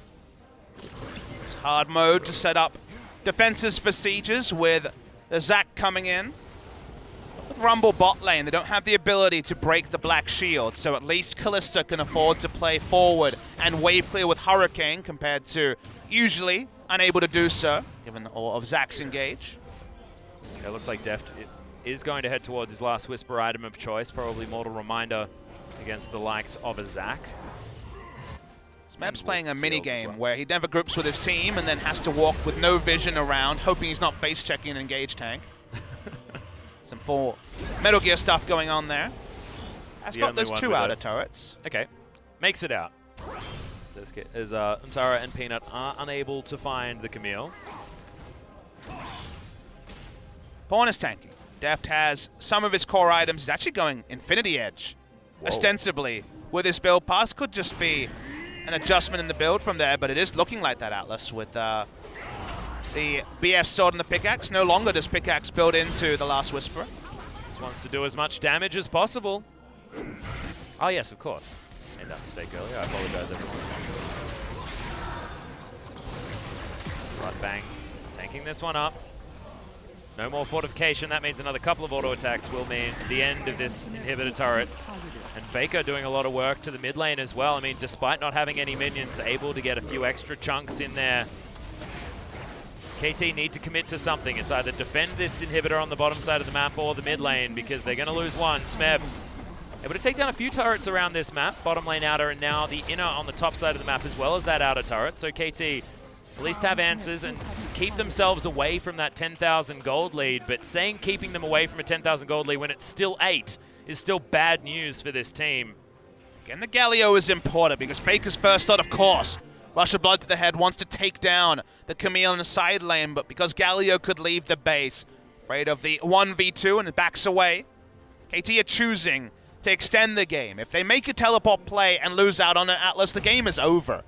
It's hard mode to set up defenses for sieges with the Zac coming in. With Rumble bot lane, they don't have the ability to break the black shield, so at least Kalista can afford to play forward and wave clear with Hurricane compared to usually unable to do so, given all of Zac's engage. It looks like Deft is going to head towards his last Whisper item of choice, probably Mortal Reminder against the likes of a Zac. Smeb's playing a mini-game where he never groups with his team and then has to walk with no vision around, hoping he's not face-checking an engage tank. Some full Metal Gear stuff going on there. Has got those 2 outer turrets. Okay, makes it out. As Untara and Peanut are unable to find the Camille. Pawn is tanking. Deft has some of his core items. He's actually going Infinity Edge, ostensibly, with his build pass. Could just be an adjustment in the build from there, but it is looking like that, Atlas, with the BF sword and the pickaxe. No longer does pickaxe build into the last Whisperer. Just wants to do as much damage as possible. Oh yes, of course. Made that mistake earlier. I apologize, everyone. Right, Bang. Tanking this one up. No more fortification. That means another couple of auto attacks will mean the end of this inhibitor turret. And FLICKR doing a lot of work to the mid lane as well. I mean, despite not having any minions, able to get a few extra chunks in there. KT need to commit to something. It's either defend this inhibitor on the bottom side of the map or the mid lane, because they're going to lose one. Smeb able to take down a few turrets around this map. Bottom lane outer, and now the inner on the top side of the map as well as that outer turret. So KT at least have answers and keep themselves away from that 10,000 gold lead. But saying keeping them away from a 10,000 gold lead when it's still 8 is still bad news for this team. Again, the Galio is important because FLICKR's first thought, of course, Rush of Blood to the head, wants to take down the Camille in the side lane, but because Galio could leave the base, afraid of the 1v2 and it backs away, KT are choosing to extend the game. If they make a teleport play and lose out on an Atlas, the game is over.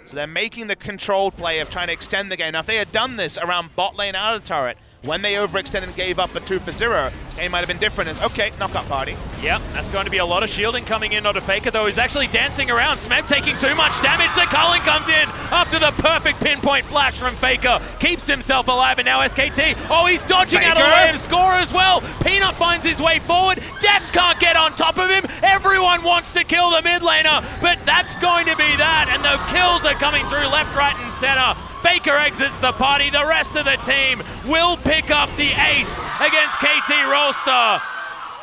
So they're making the controlled play of trying to extend the game. Now, if they had done this around bot lane out of turret, when they overextended and gave up a 2-for-0, game might have been different. As okay, knockout party. Yep, that's going to be a lot of shielding coming in onto FLICKR, though. He's actually dancing around. Smeb taking too much damage. The Culling comes in after the perfect pinpoint flash from FLICKR. Keeps himself alive, and now SKT. Oh, he's dodging out of the way of score as well. Peanut finds his way forward. Deft can't get on top of him. Everyone wants to kill the mid laner, but that's going to be that, and the kills are coming through left, right, and center. FLICKR exits the party. The rest of the team will pick up the ace against KT Rolster.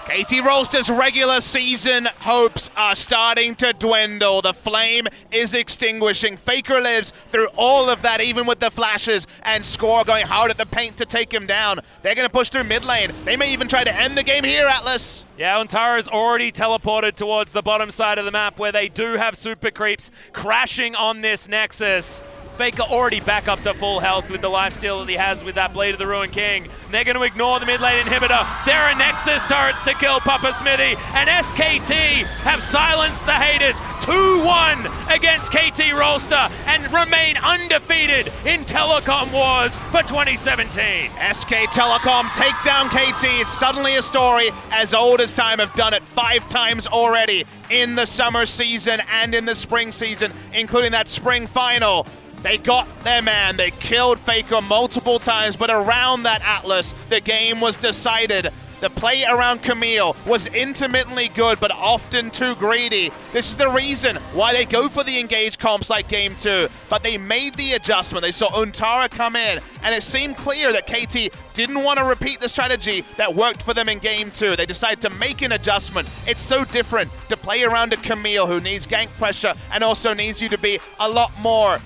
KT Rolster's regular season hopes are starting to dwindle. The flame is extinguishing. FLICKR lives through all of that, even with the flashes, and Score going hard at the paint to take him down. They're going to push through mid lane. They may even try to end the game here, Atlas. Yeah, Untara's already teleported towards the bottom side of the map where they do have super creeps crashing on this Nexus. FLICKR already back up to full health with the lifesteal that he has with that Blade of the Ruined King. And they're going to ignore the mid lane inhibitor. There are Nexus turrets to kill Papa Smithy, and SKT have silenced the haters. 2-1 against KT Rolster and remain undefeated in telecom wars for 2017. SK Telecom take down KT. It's suddenly a story as old as time, have done it 5 times already in the summer season and in the spring season, including that spring final. They got their man. They killed FLICKR multiple times, but around that Atlas, the game was decided. The play around Camille was intermittently good, but often too greedy. This is the reason why they go for the engage comps like Game 2, but they made the adjustment. They saw Untara come in, and it seemed clear that KT didn't want to repeat the strategy that worked for them in Game 2. They decided to make an adjustment. It's so different to play around a Camille who needs gank pressure and also needs you to be a lot more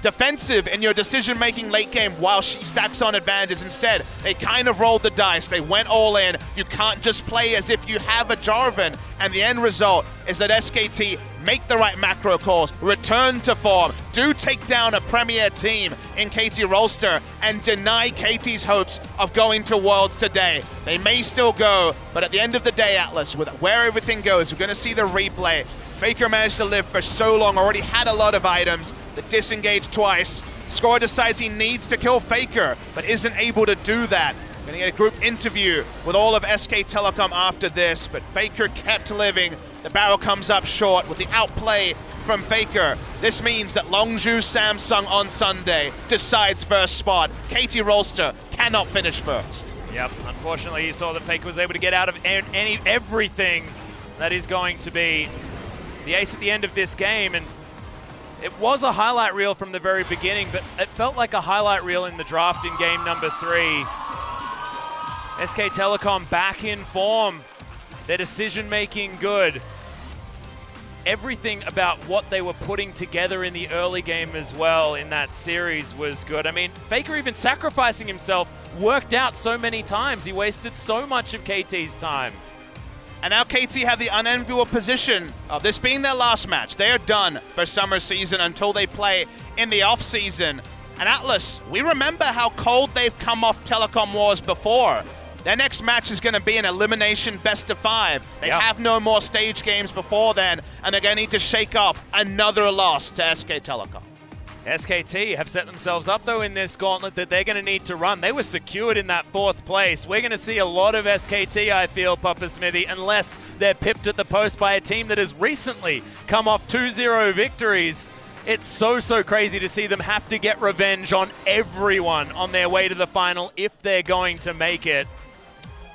defensive in your decision-making late game while she stacks on advantages. Instead, they kind of rolled the dice. They went all in. You can't just play as if you have a Jarvan. And the end result is that SKT make the right macro calls, return to form, do take down a premier team in KT Rolster, and deny KT's hopes of going to Worlds today. They may still go, but at the end of the day, Atlas, with where everything goes, we're going to see the replay. FLICKR managed to live for so long, already had a lot of items, that disengaged twice. Score decides he needs to kill FLICKR, but isn't able to do that. Gonna get a group interview with all of SK Telecom after this, but FLICKR kept living. The barrel comes up short with the outplay from FLICKR. This means that Longzhu Samsung on Sunday decides first spot. KT Rolster cannot finish first. Yep, unfortunately you saw that FLICKR was able to get out of everything that is going to be the ace at the end of this game, and it was a highlight reel from the very beginning, but it felt like a highlight reel in the draft in game number 3. SK Telecom back in form, their decision-making good. Everything about what they were putting together in the early game as well in that series was good. I mean, FLICKR even sacrificing himself worked out so many times. He wasted so much of KT's time. And now KT have the unenviable position of this being their last match. They are done for summer season until they play in the off season. And Atlas, we remember how cold they've come off telecom wars before. Their next match is going to be an elimination best of 5. They have no more stage games before then, and they're going to need to shake off another loss to SK Telecom. SKT have set themselves up, though, in this gauntlet that they're going to need to run. They were secured in that 4th place. We're going to see a lot of SKT, I feel, Papa Smithy, unless they're pipped at the post by a team that has recently come off 2-0 victories. It's so crazy to see them have to get revenge on everyone on their way to the final if they're going to make it.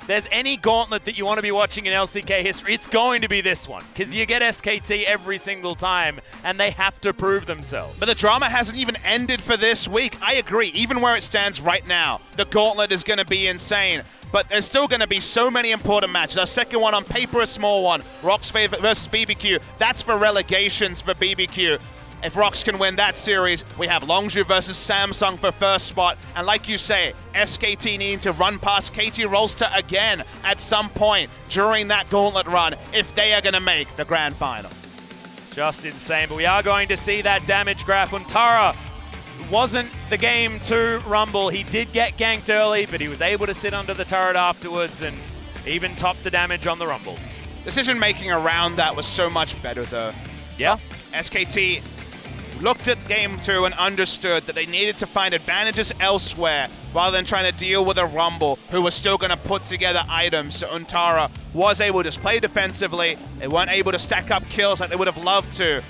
There's any gauntlet that you want to be watching in LCK history, it's going to be this one, because you get SKT every single time, and they have to prove themselves. But the drama hasn't even ended for this week. I agree, even where it stands right now, the gauntlet is going to be insane. But there's still going to be so many important matches. Our second one on paper, a small one, ROX versus BBQ. That's for relegations for BBQ. If ROX can win that series, we have Longzhu versus Samsung for first spot. And like you say, SKT needing to run past KT Rolster again at some point during that gauntlet run if they are going to make the grand final. Just insane, but we are going to see that damage graph. Untara wasn't the game 2 Rumble. He did get ganked early, but he was able to sit under the turret afterwards and even top the damage on the Rumble. Decision making around that was so much better though. Yeah. SKT looked at game 2 and understood that they needed to find advantages elsewhere rather than trying to deal with a Rumble who was still going to put together items. So Untara was able to just play defensively. They weren't able to stack up kills like they would have loved to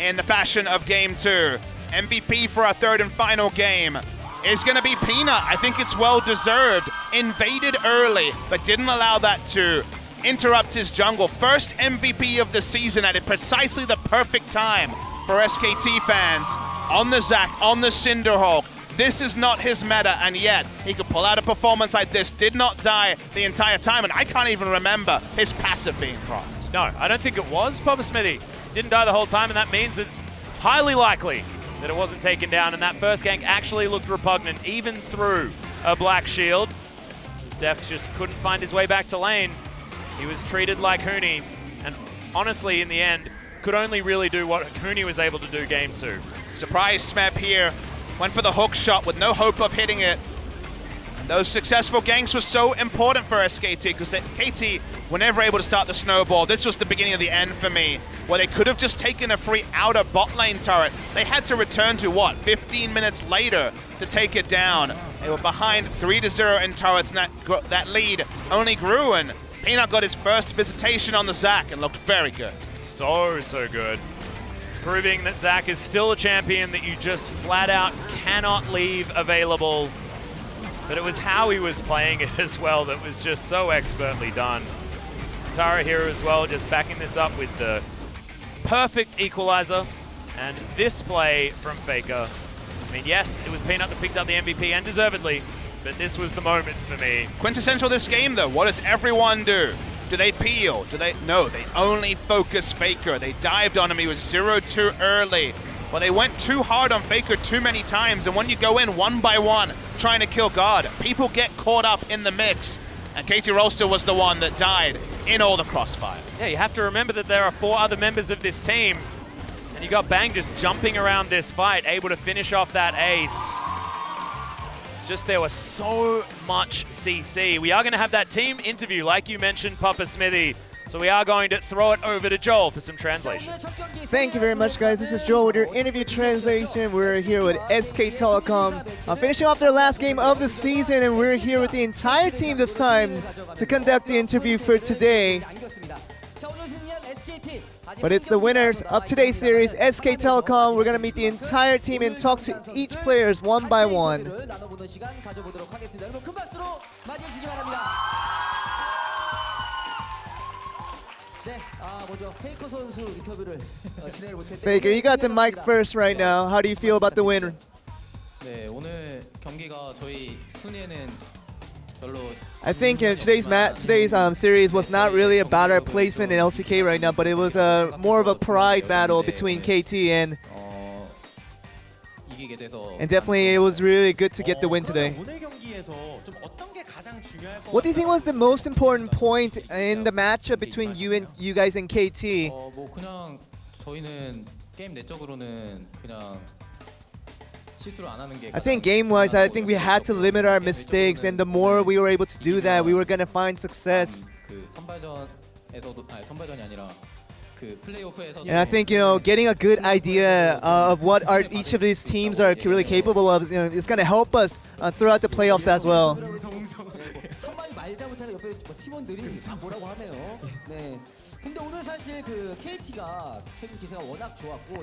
in the fashion of game 2. MVP for our 3rd and final game is going to be Peanut. I think it's well deserved. Invaded early, but didn't allow that to interrupt his jungle. First MVP of the season at precisely the perfect time for SKT fans. On the Zac, on the Cinderhawk. This is not his meta, and yet he could pull out a performance like this. Did not die the entire time, and I can't even remember his passive being procced. No, I don't think it was, Papa Smithy. Didn't die the whole time, and that means it's highly likely that it wasn't taken down, and that first gank actually looked repugnant, even through a black shield. Deft just couldn't find his way back to lane. He was treated like Huni, and honestly, in the end, could only really do what Cooney was able to do game 2. Surprise Smeb here. Went for the hook shot with no hope of hitting it. And those successful ganks were so important for SKT because KT were never able to start the snowball. This was the beginning of the end for me, where they could have just taken a free outer bot lane turret. They had to return to, what, 15 minutes later to take it down. They were behind 3-0 in turrets, and that lead only grew, and Peanut got his first visitation on the Zac and looked very good. So good. Proving that Zac is still a champion that you just flat out cannot leave available. But it was how he was playing it as well that was just so expertly done. Tara here as well, just backing this up with the perfect equalizer. And this play from FLICKR. I mean, yes, it was Peanut that picked up the MVP, and deservedly, but this was the moment for me. Quintessential this game, though. What does everyone do? Do they peel? Do they? No, they only focus FLICKR. They dived on him. He was 0-2 early. Well, they went too hard on FLICKR too many times, and when you go in one by one trying to kill God, people get caught up in the mix. And KT Rolster was the one that died in all the crossfire. Yeah, you have to remember that there are 4 other members of this team, and you got Bang just jumping around this fight, able to finish off that ace. It's just there was so much CC. We are going to have that team interview, like you mentioned, Papa Smithy. So we are going to throw it over to Joel for some translation. Thank you very much, guys. This is Joel with your interview translation. We're here with SK Telecom, finishing off their last game of the season, and we're here with the entire team this time to conduct the interview for today. But it's the winners of today's series, SK Telecom. We're going to meet the entire team and talk to each players one by one. FLICKR, you got the mic first right now. How do you feel about the win? I think today's series was not really about our placement in LCK right now, but it was more of a pride battle between KT and definitely it was really good to get the win today. What do you think was the most important point in the matchup between you guys and KT? I think game-wise, I think we had to limit our mistakes, and the more we were able to do that, we were going to find success. And I think, getting a good idea of what each of these teams are really capable of, is going to help us throughout the playoffs as well.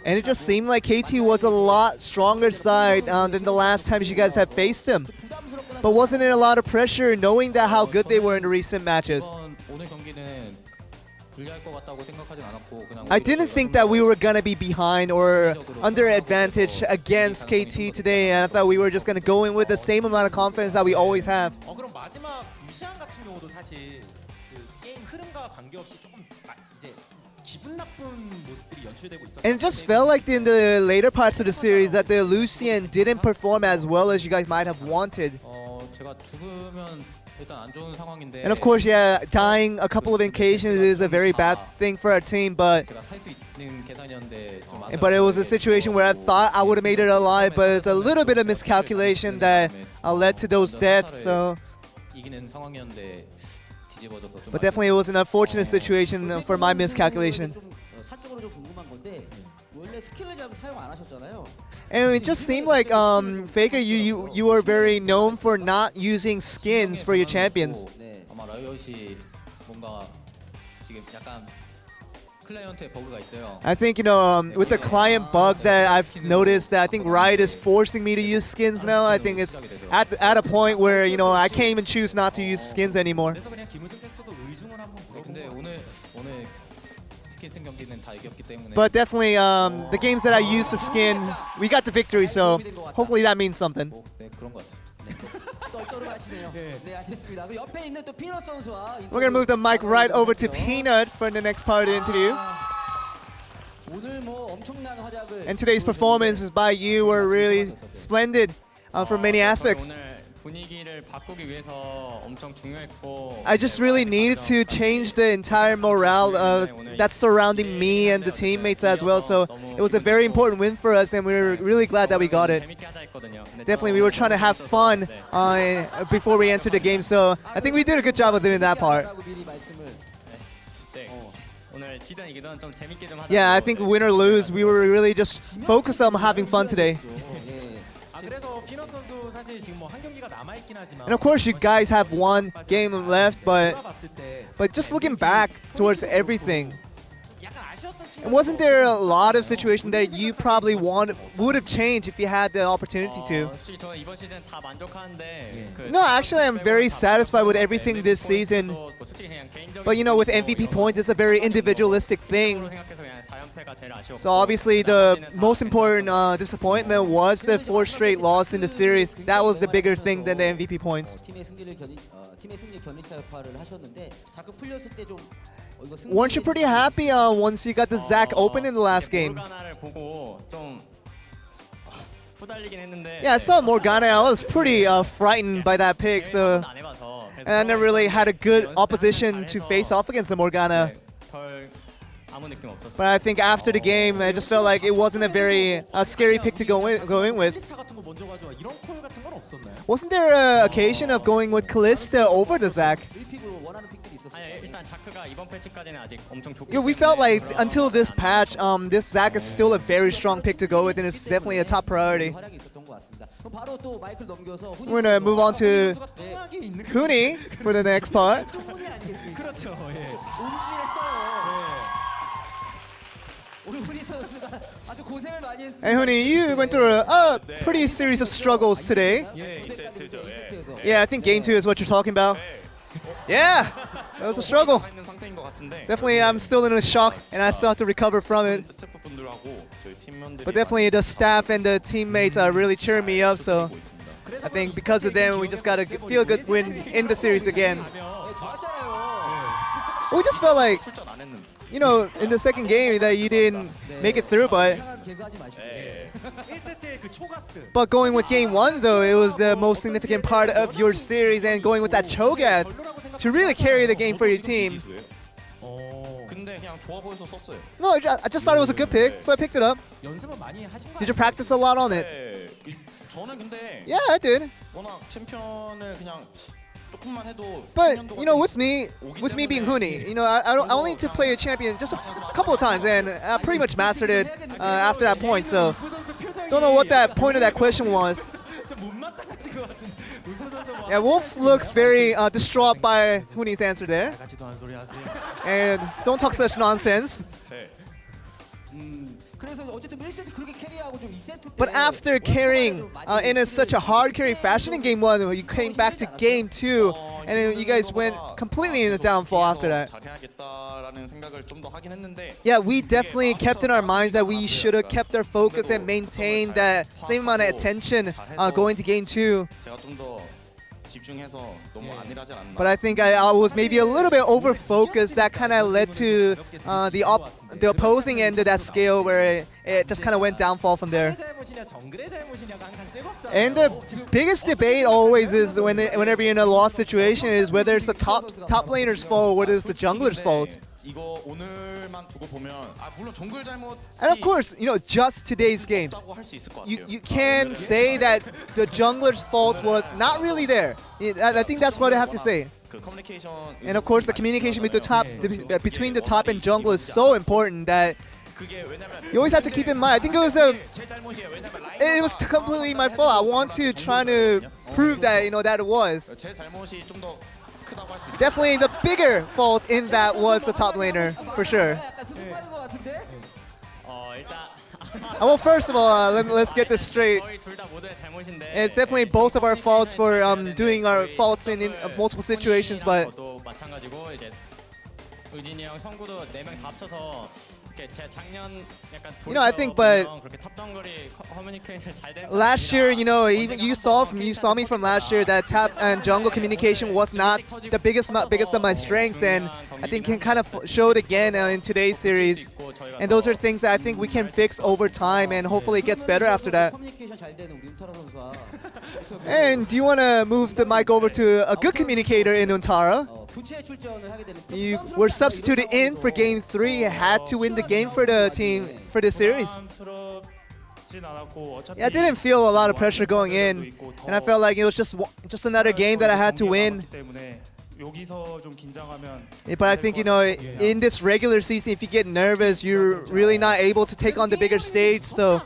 And it just seemed like KT was a lot stronger side than the last time you guys have faced them. But wasn't it a lot of pressure knowing that how good they were in the recent matches? I didn't think that we were going to be behind or under advantage against KT today, and I thought we were just going to go in with the same amount of confidence that we always have. And it just felt like in the later parts of the series that the Lucian didn't perform as well as you guys might have wanted. And of course, yeah, dying a couple of occasions is a very bad thing for our team, but it was a situation where I thought I would have made it alive, but it's a little bit of miscalculation that led to those deaths. So, but definitely it was an unfortunate situation for my miscalculation. And it just seemed like FLICKR, you were very known for not using skins for your champions. I think with the client bug that I've noticed, that I think Riot is forcing me to use skins now. I think it's at a point where I can't even choose not to use skins anymore. But definitely, the games that I used to skin, we got the victory, so hopefully that means something. We're going to move the mic right over to Peanut for the next part of the interview. And today's performances by you were really splendid from many aspects. I just really needed to change the entire morale that's surrounding me and the teammates as well. So it was a very important win for us, and we were really glad that we got it. Definitely, we were trying to have fun before we entered the game. So I think we did a good job of doing that part. Yeah, I think win or lose, we were really just focused on having fun today. And of course, you guys have one game left, but just looking back towards everything, and wasn't there a lot of situations that you probably would have changed if you had the opportunity to? No, actually, I'm very satisfied with everything this season. But you know, with MVP points, it's a very individualistic thing. So obviously, the most important disappointment was the 4th straight loss in the series. That was the bigger thing than the MVP points. Weren't you pretty happy once you got the Zac open in the last game? Yeah, I saw Morgana. I was pretty frightened by that pick, so and I never really had a good opposition to face off against the Morgana. But I think after the game, I just felt like it wasn't a very scary pick to go in with. Wasn't there an occasion of going with Kalista over the Zac? Yeah, we felt like until this patch, this Zac is still a very strong pick to go with, and it's definitely a top priority. We're gonna move on to Huni for the next part. Hey Huni, you went through a pretty series of struggles today. Yeah, I think game 2 is what you're talking about. Yeah, that was a struggle. Definitely, I'm still in a shock, and I still have to recover from it. But definitely, the staff and the teammates are really cheering me up. So I think because of them, we just got a feel-good win in the series again. We just felt like, you know, in the second game that you didn't make it through, but going with game 1 though, it was the most significant part of your series, and going with that Cho'Gath to really carry the game for your team. No, I just thought it was a good pick, so I picked it up. Did you practice a lot on it? Yeah, I did. But you know, with me being Huni, you know, I only need to play a champion just a couple of times, and I pretty much mastered it after that point. So don't know what that point of that question was. Yeah, Wolf looks very distraught by Huni's answer there. And don't talk such nonsense. But after carrying in such a hard carry fashion in game 1, you came back to game 2, and then you guys went completely in the downfall after that. Yeah, we definitely kept in our minds that we should have kept our focus and maintained that same amount of attention going to game 2. But I think I was maybe a little bit over-focused. That kind of led to the opposing end of that scale, where it just kind of went downfall from there. And the biggest debate always is whenever you're in a loss situation is whether it's the top laner's fault or whether it's the jungler's fault. And of course, you know, just today's games, you can say that the jungler's fault was not really there. I think that's what I have to say. And of course, the communication between the top and jungle is so important that you always have to keep in mind. I think it was completely my fault. I want to try to prove that, you know, that it was. Definitely the bigger fault in that was the top laner, for sure. Well, first of all, let's get this straight. It's definitely both of our faults for doing our faults in multiple situations, but You know, I think, but last year, you know, even you saw me from last year that top and jungle communication was not the biggest of my strengths, and I think can kind of show it again in today's series. And those are things that I think we can fix over time, and hopefully it gets better after that. And do you want to move the mic over to a good communicator in Untara? You were substituted in for Game 3, had to win the game for the team for this series. Yeah, I didn't feel a lot of pressure going in, and I felt like it was just another game that I had to win. Yeah, but I think, you know, in this regular season, if you get nervous, you're really not able to take on the bigger stage. So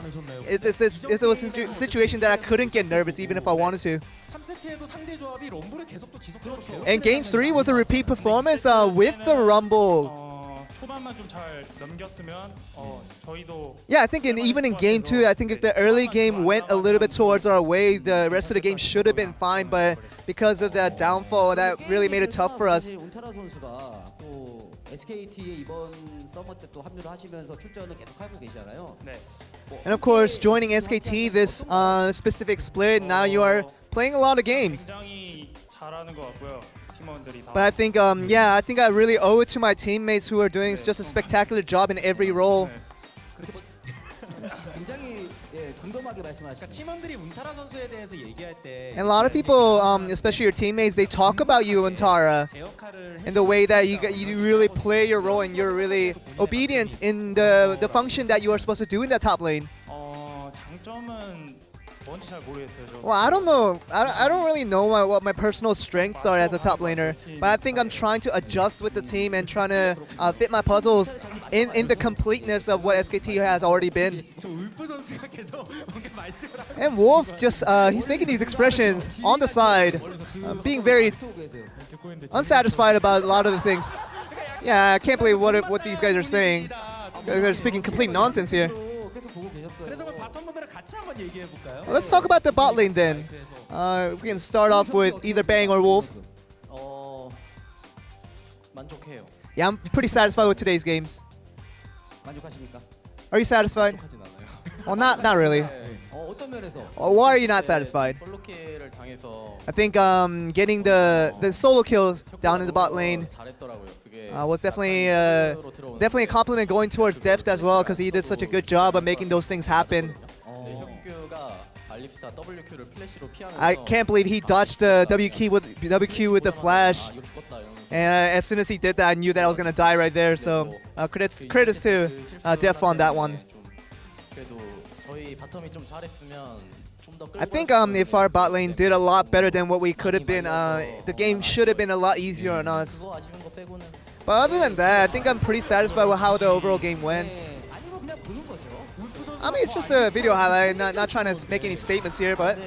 it was a situation that I couldn't get nervous even if I wanted to. And Game 3 was a repeat performance with the Rumble. Yeah, I think even in Game 2, I think if the early game went a little bit towards our way, the rest of the game should have been fine, but because of that downfall, that really made it tough for us. And of course, joining SKT this specific split, now you are playing a lot of games. But I think, yeah, I think I really owe it to my teammates who are doing just a spectacular job in every role. And a lot of people, especially your teammates, they talk about you, Untara, and the way that you really play your role and you're really obedient in the function that you are supposed to do in that top lane. Well, I don't know. I don't really know what my personal strengths are as a top laner, but I think I'm trying to adjust with the team and trying to fit my puzzles in the completeness of what SKT has already been. And Wolf just he's making these expressions on the side, being very unsatisfied about a lot of the things. Yeah, I can't believe what these guys are saying. They're speaking complete nonsense here. Well, let's talk about the bot lane then. If we can start off with either Bang or Wolf. Yeah, I'm pretty satisfied with today's games. Are you satisfied? Well, not really. Why are you not satisfied? I think getting the solo kills down in the bot lane was definitely a compliment going towards Deft as well, because he did such a good job of making those things happen. I can't believe he dodged the WQ with the flash, and as soon as he did that, I knew that I was gonna die right there. So credits to Def on that one. I think if our bot lane did a lot better than what we could have been, the game should have been a lot easier on us. But other than that, I think I'm pretty satisfied with how the overall game went. I mean, it's just a video highlight, not trying to make any statements here, but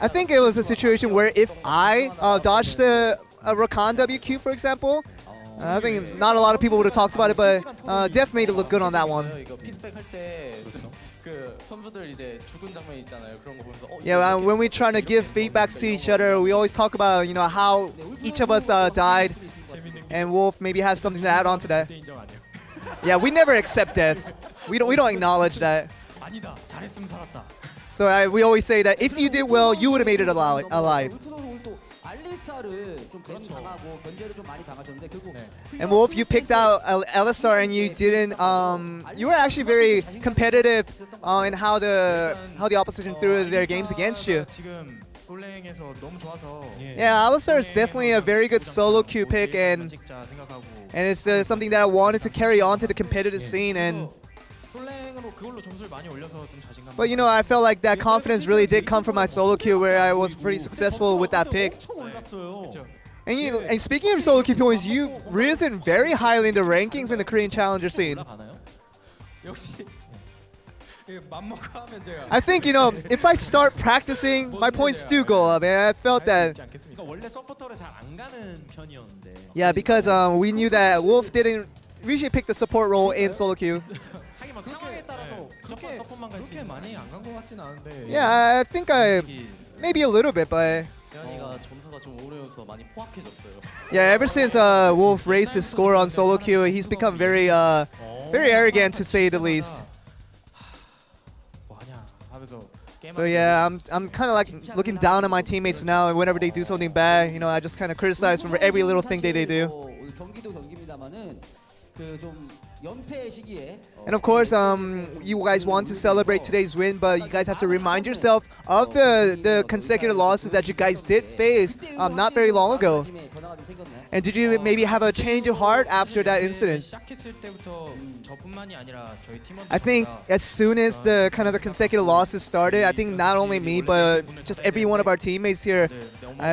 I think it was a situation where if I dodged a Rakan WQ, for example, I think not a lot of people would have talked about it, but Def made it look good on that one. Yeah, when we're trying to give feedbacks to each other, we always talk about, you know, how each of us died, and Wolf maybe has something to add on to that. Yeah, we never accept deaths. We don't acknowledge that. So we always say that if you did well, you would have made it alive. And Wolf, you picked out LSR and you didn't. You were actually very competitive in how the opposition threw their games against you. Yeah, LSR is definitely a very good solo queue pick, and it's something that I wanted to carry on to the competitive scene. And but you know, I felt like that confidence really did come from my solo queue, where I was pretty successful with that pick. And speaking of solo queue points, you've risen very highly in the rankings in the Korean Challenger scene. I think, you know, if I start practicing, my points do go up, and I felt that. Yeah, because we knew that Wolf didn't usually pick the support role in solo queue. Yeah, I think maybe a little bit, but Yeah, ever since Wolf raised his score on solo queue, he's become very arrogant to say the least. So yeah, I'm kind of like looking down on my teammates now, and whenever they do something bad, you know, I just kind of criticize for every little thing they do. And of course, you guys want to celebrate today's win, but you guys have to remind yourself of the consecutive losses that you guys did face not very long ago. And did you maybe have a change of heart after that incident? I think as soon as the consecutive losses started, I think not only me, but just every one of our teammates here,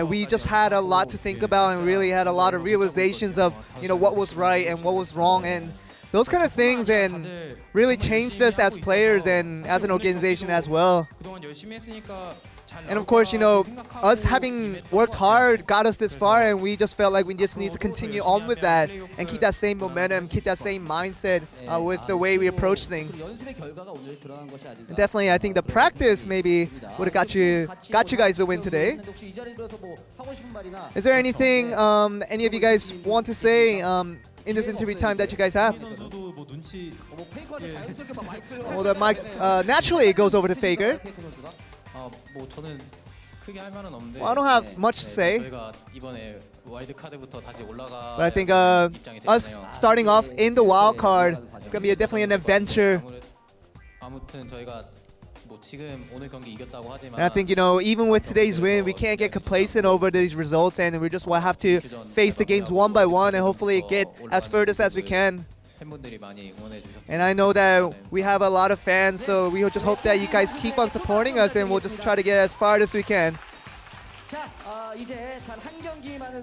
we just had a lot to think about and really had a lot of realizations of, you know, what was right and what was wrong, and those kind of things, and really changed us as players and as an organization as well. And of course, you know, us having worked hard got us this far, and we just felt like we just need to continue on with that and keep that same momentum, keep that same mindset with the way we approach things. And definitely, I think the practice maybe would have got you guys the win today. Is there anything any of you guys want to say in this interview time that you guys have? Well, the mic naturally it goes over to FLICKR. Well, I don't have much to say, but I think us starting off in the wild card, it's gonna be definitely an adventure. And I think, you know, even with today's win, we can't get complacent over these results, and we just have to face the games one by one and hopefully get as furthest as we can. And I know that we have a lot of fans, so we just hope that you guys keep on supporting us, and we'll just try to get as far as we can.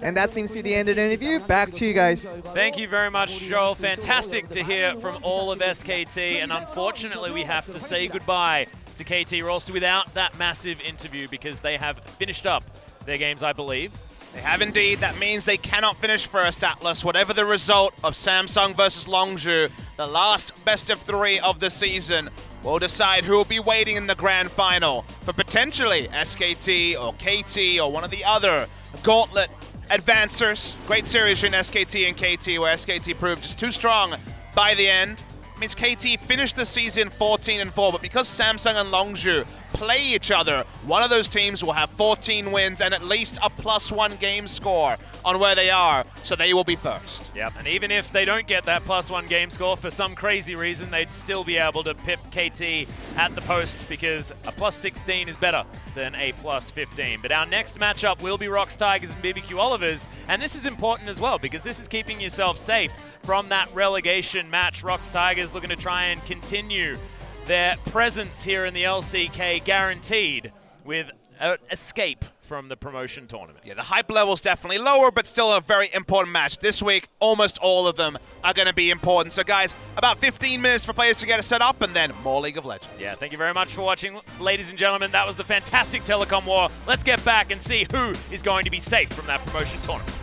And that seems to be the end of the interview. Back to you guys. Thank you very much, Joel. Fantastic to hear from all of SKT, and unfortunately we have to say goodbye to KT Rolster without that massive interview, because they have finished up their games, I believe. They have indeed. That means they cannot finish first, Atlas. Whatever the result of Samsung versus Longzhu, the last best of 3 of the season, will decide who will be waiting in the grand final for potentially SKT or KT or one of the other gauntlet advancers. Great series between SKT and KT, where SKT proved just too strong by the end. It means KT finished the season 14-4, but because Samsung and Longzhu play each other, one of those teams will have 14 wins and at least a +1 game score on where they are, so they will be first. Yep, and even if they don't get that +1 game score for some crazy reason, they'd still be able to pip KT at the post, because a +16 is better than a +15. But our next matchup will be ROX Tigers and BBQ Olivers, and this is important as well, because this is keeping yourself safe from that relegation match. ROX Tigers looking to try and continue their presence here in the LCK, guaranteed with an escape from the promotion tournament. Yeah, the hype level's definitely lower, but still a very important match. This week, almost all of them are going to be important. So guys, about 15 minutes for players to get it set up, and then more League of Legends. Yeah, thank you very much for watching, ladies and gentlemen. That was the fantastic telecom war. Let's get back and see who is going to be safe from that promotion tournament.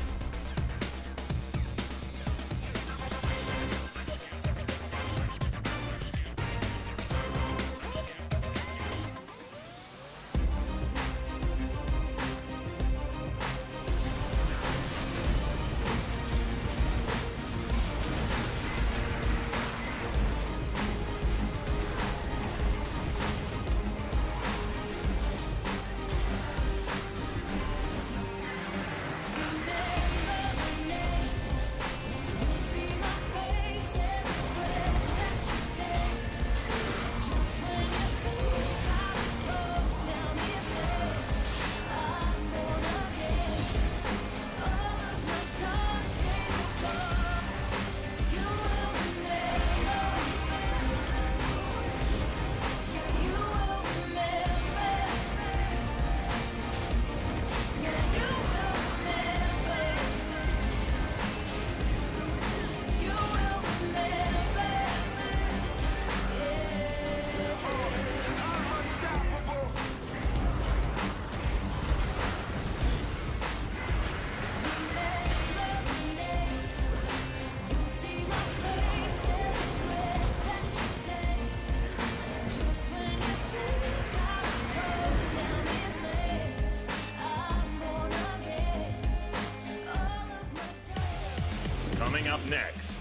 Coming up next,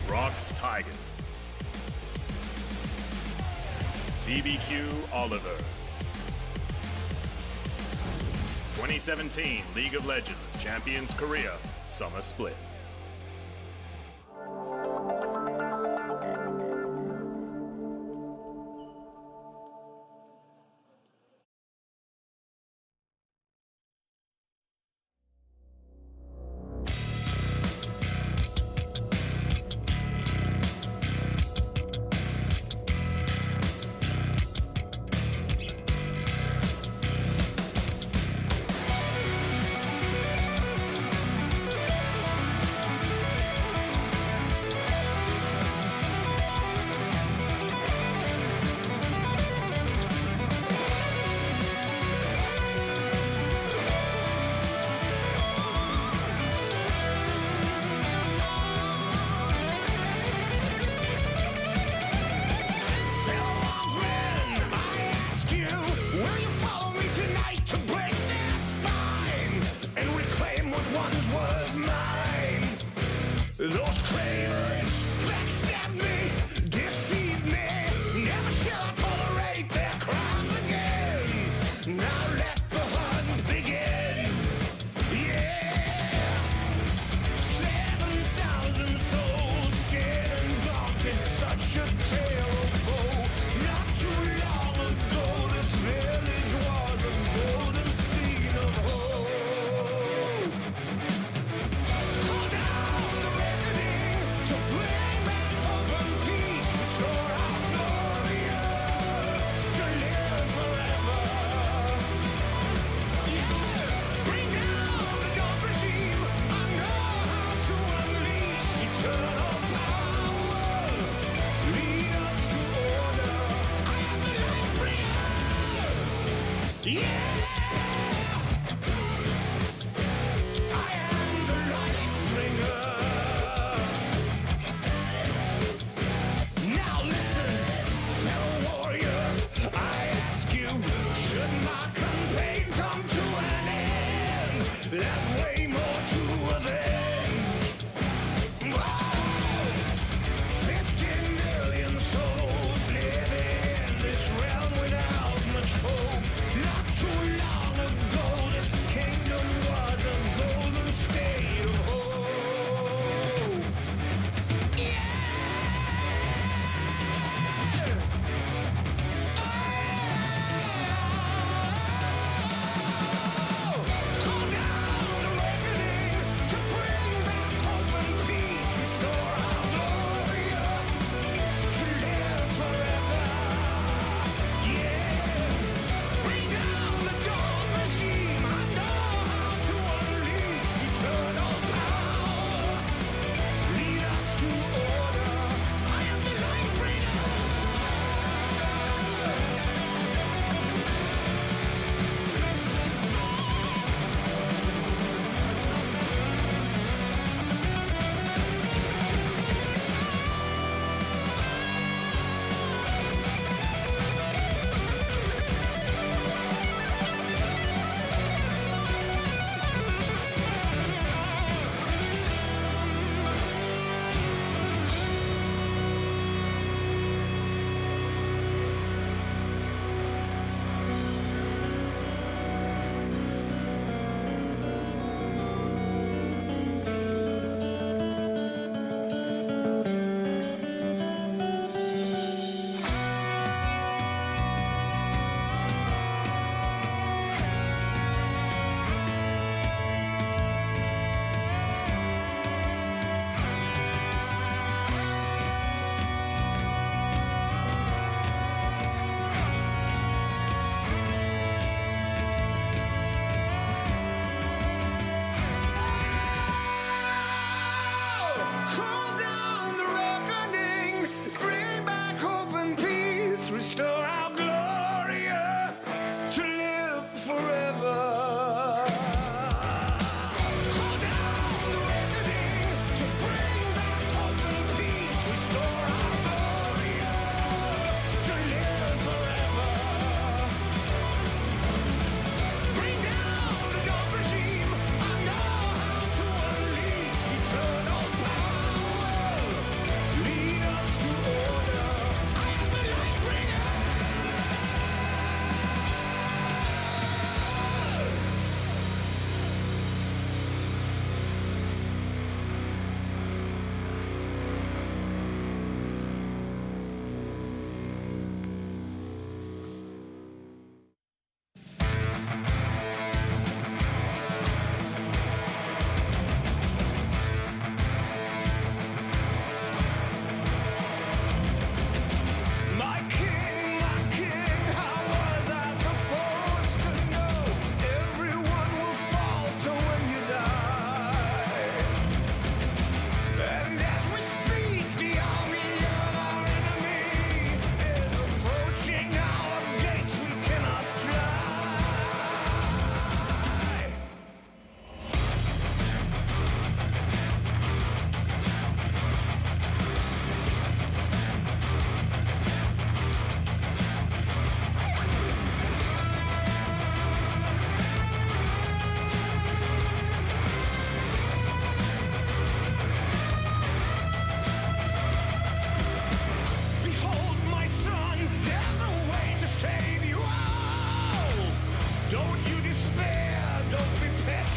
ROX Tigers, BBQ Olivers, 2017 League of Legends Champions Korea Summer Split.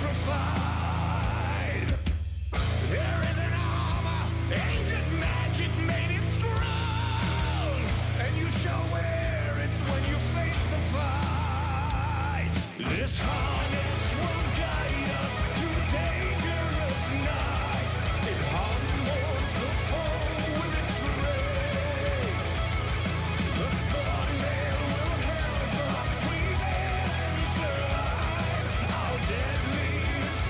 petrified. There is an armor, ancient magic made it strong, and you shall wear it when you face the fight. This harness will guide us through dangerous night. It humbles the foe with its grace. The thought nail will help us breathe and survive. Our deadliest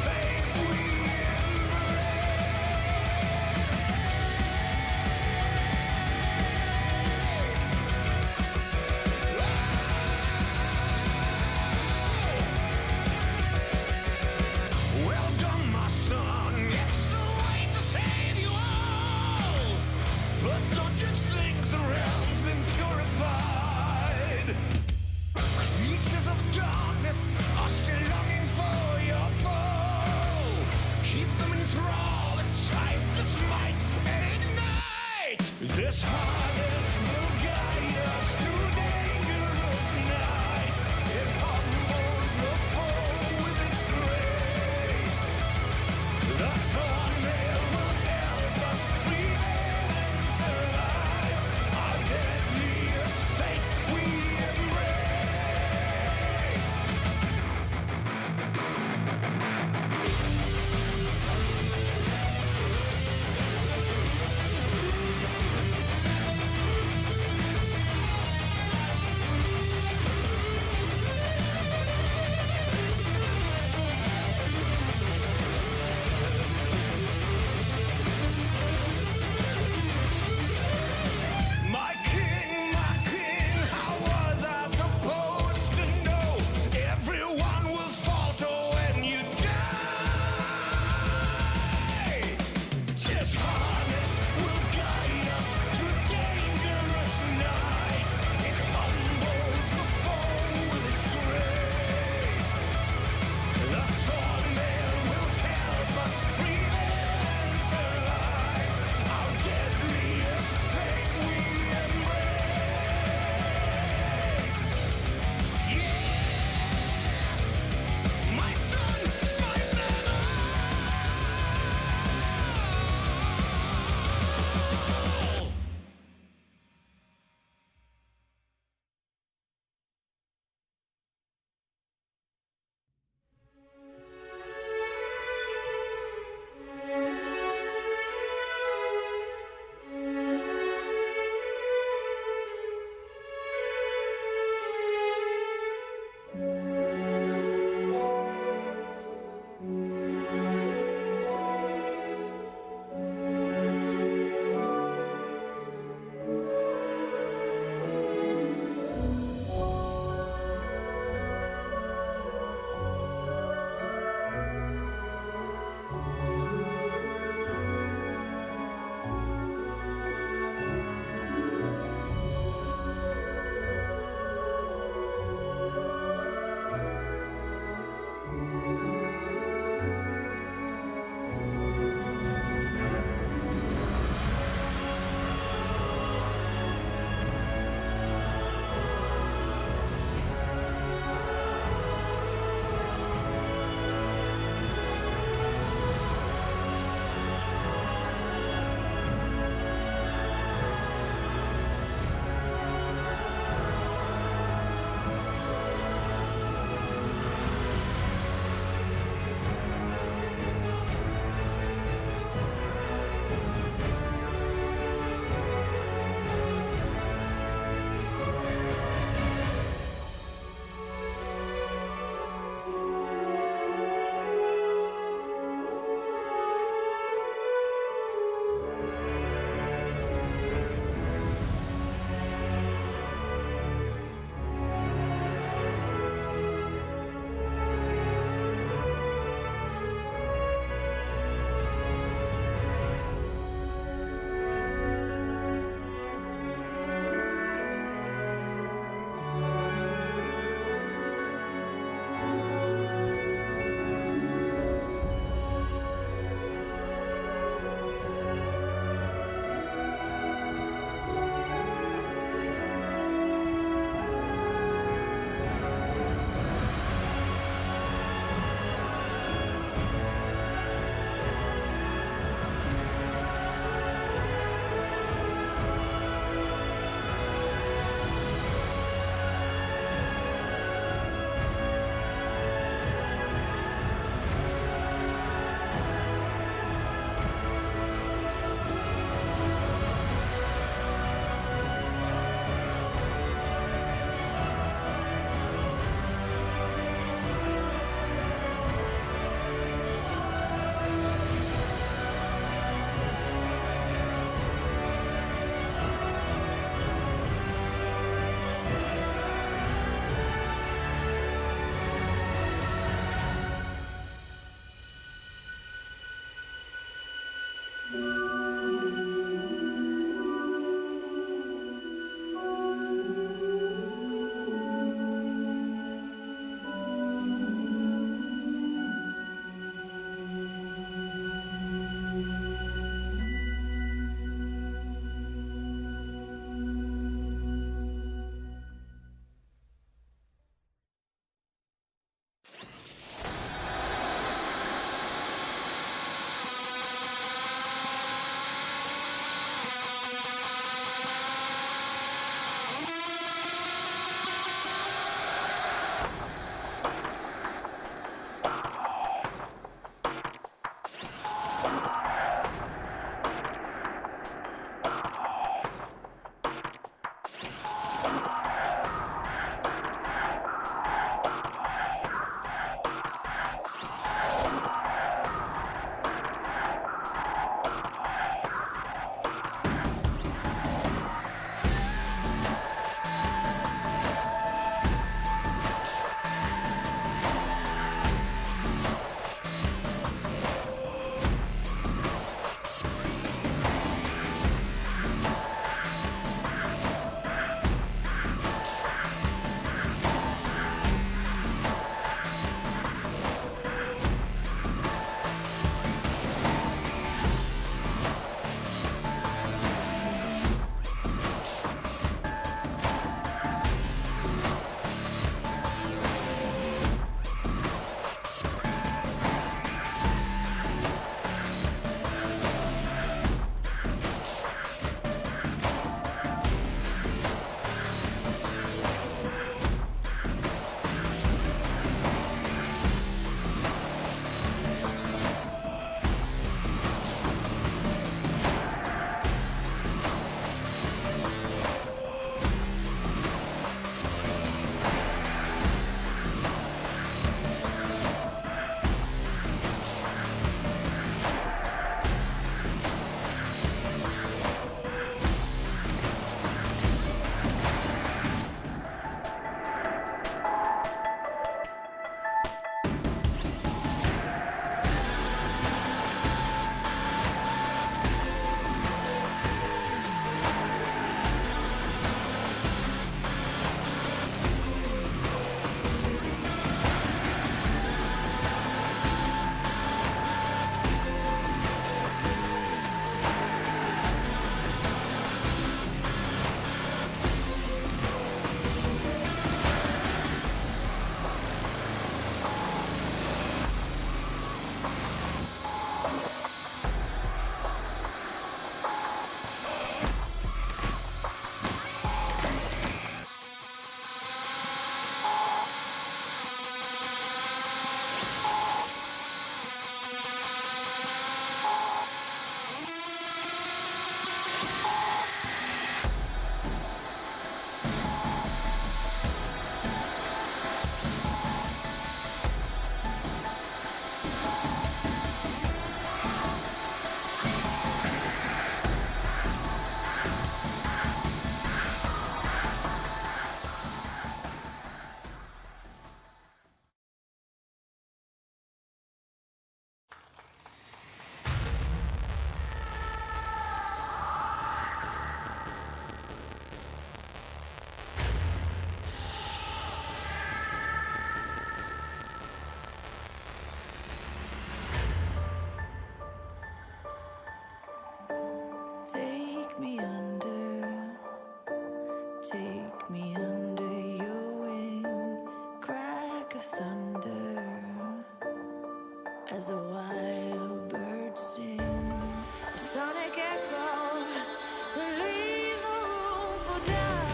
as a wild bird sing. A sonic echo that leaves no room for doubt.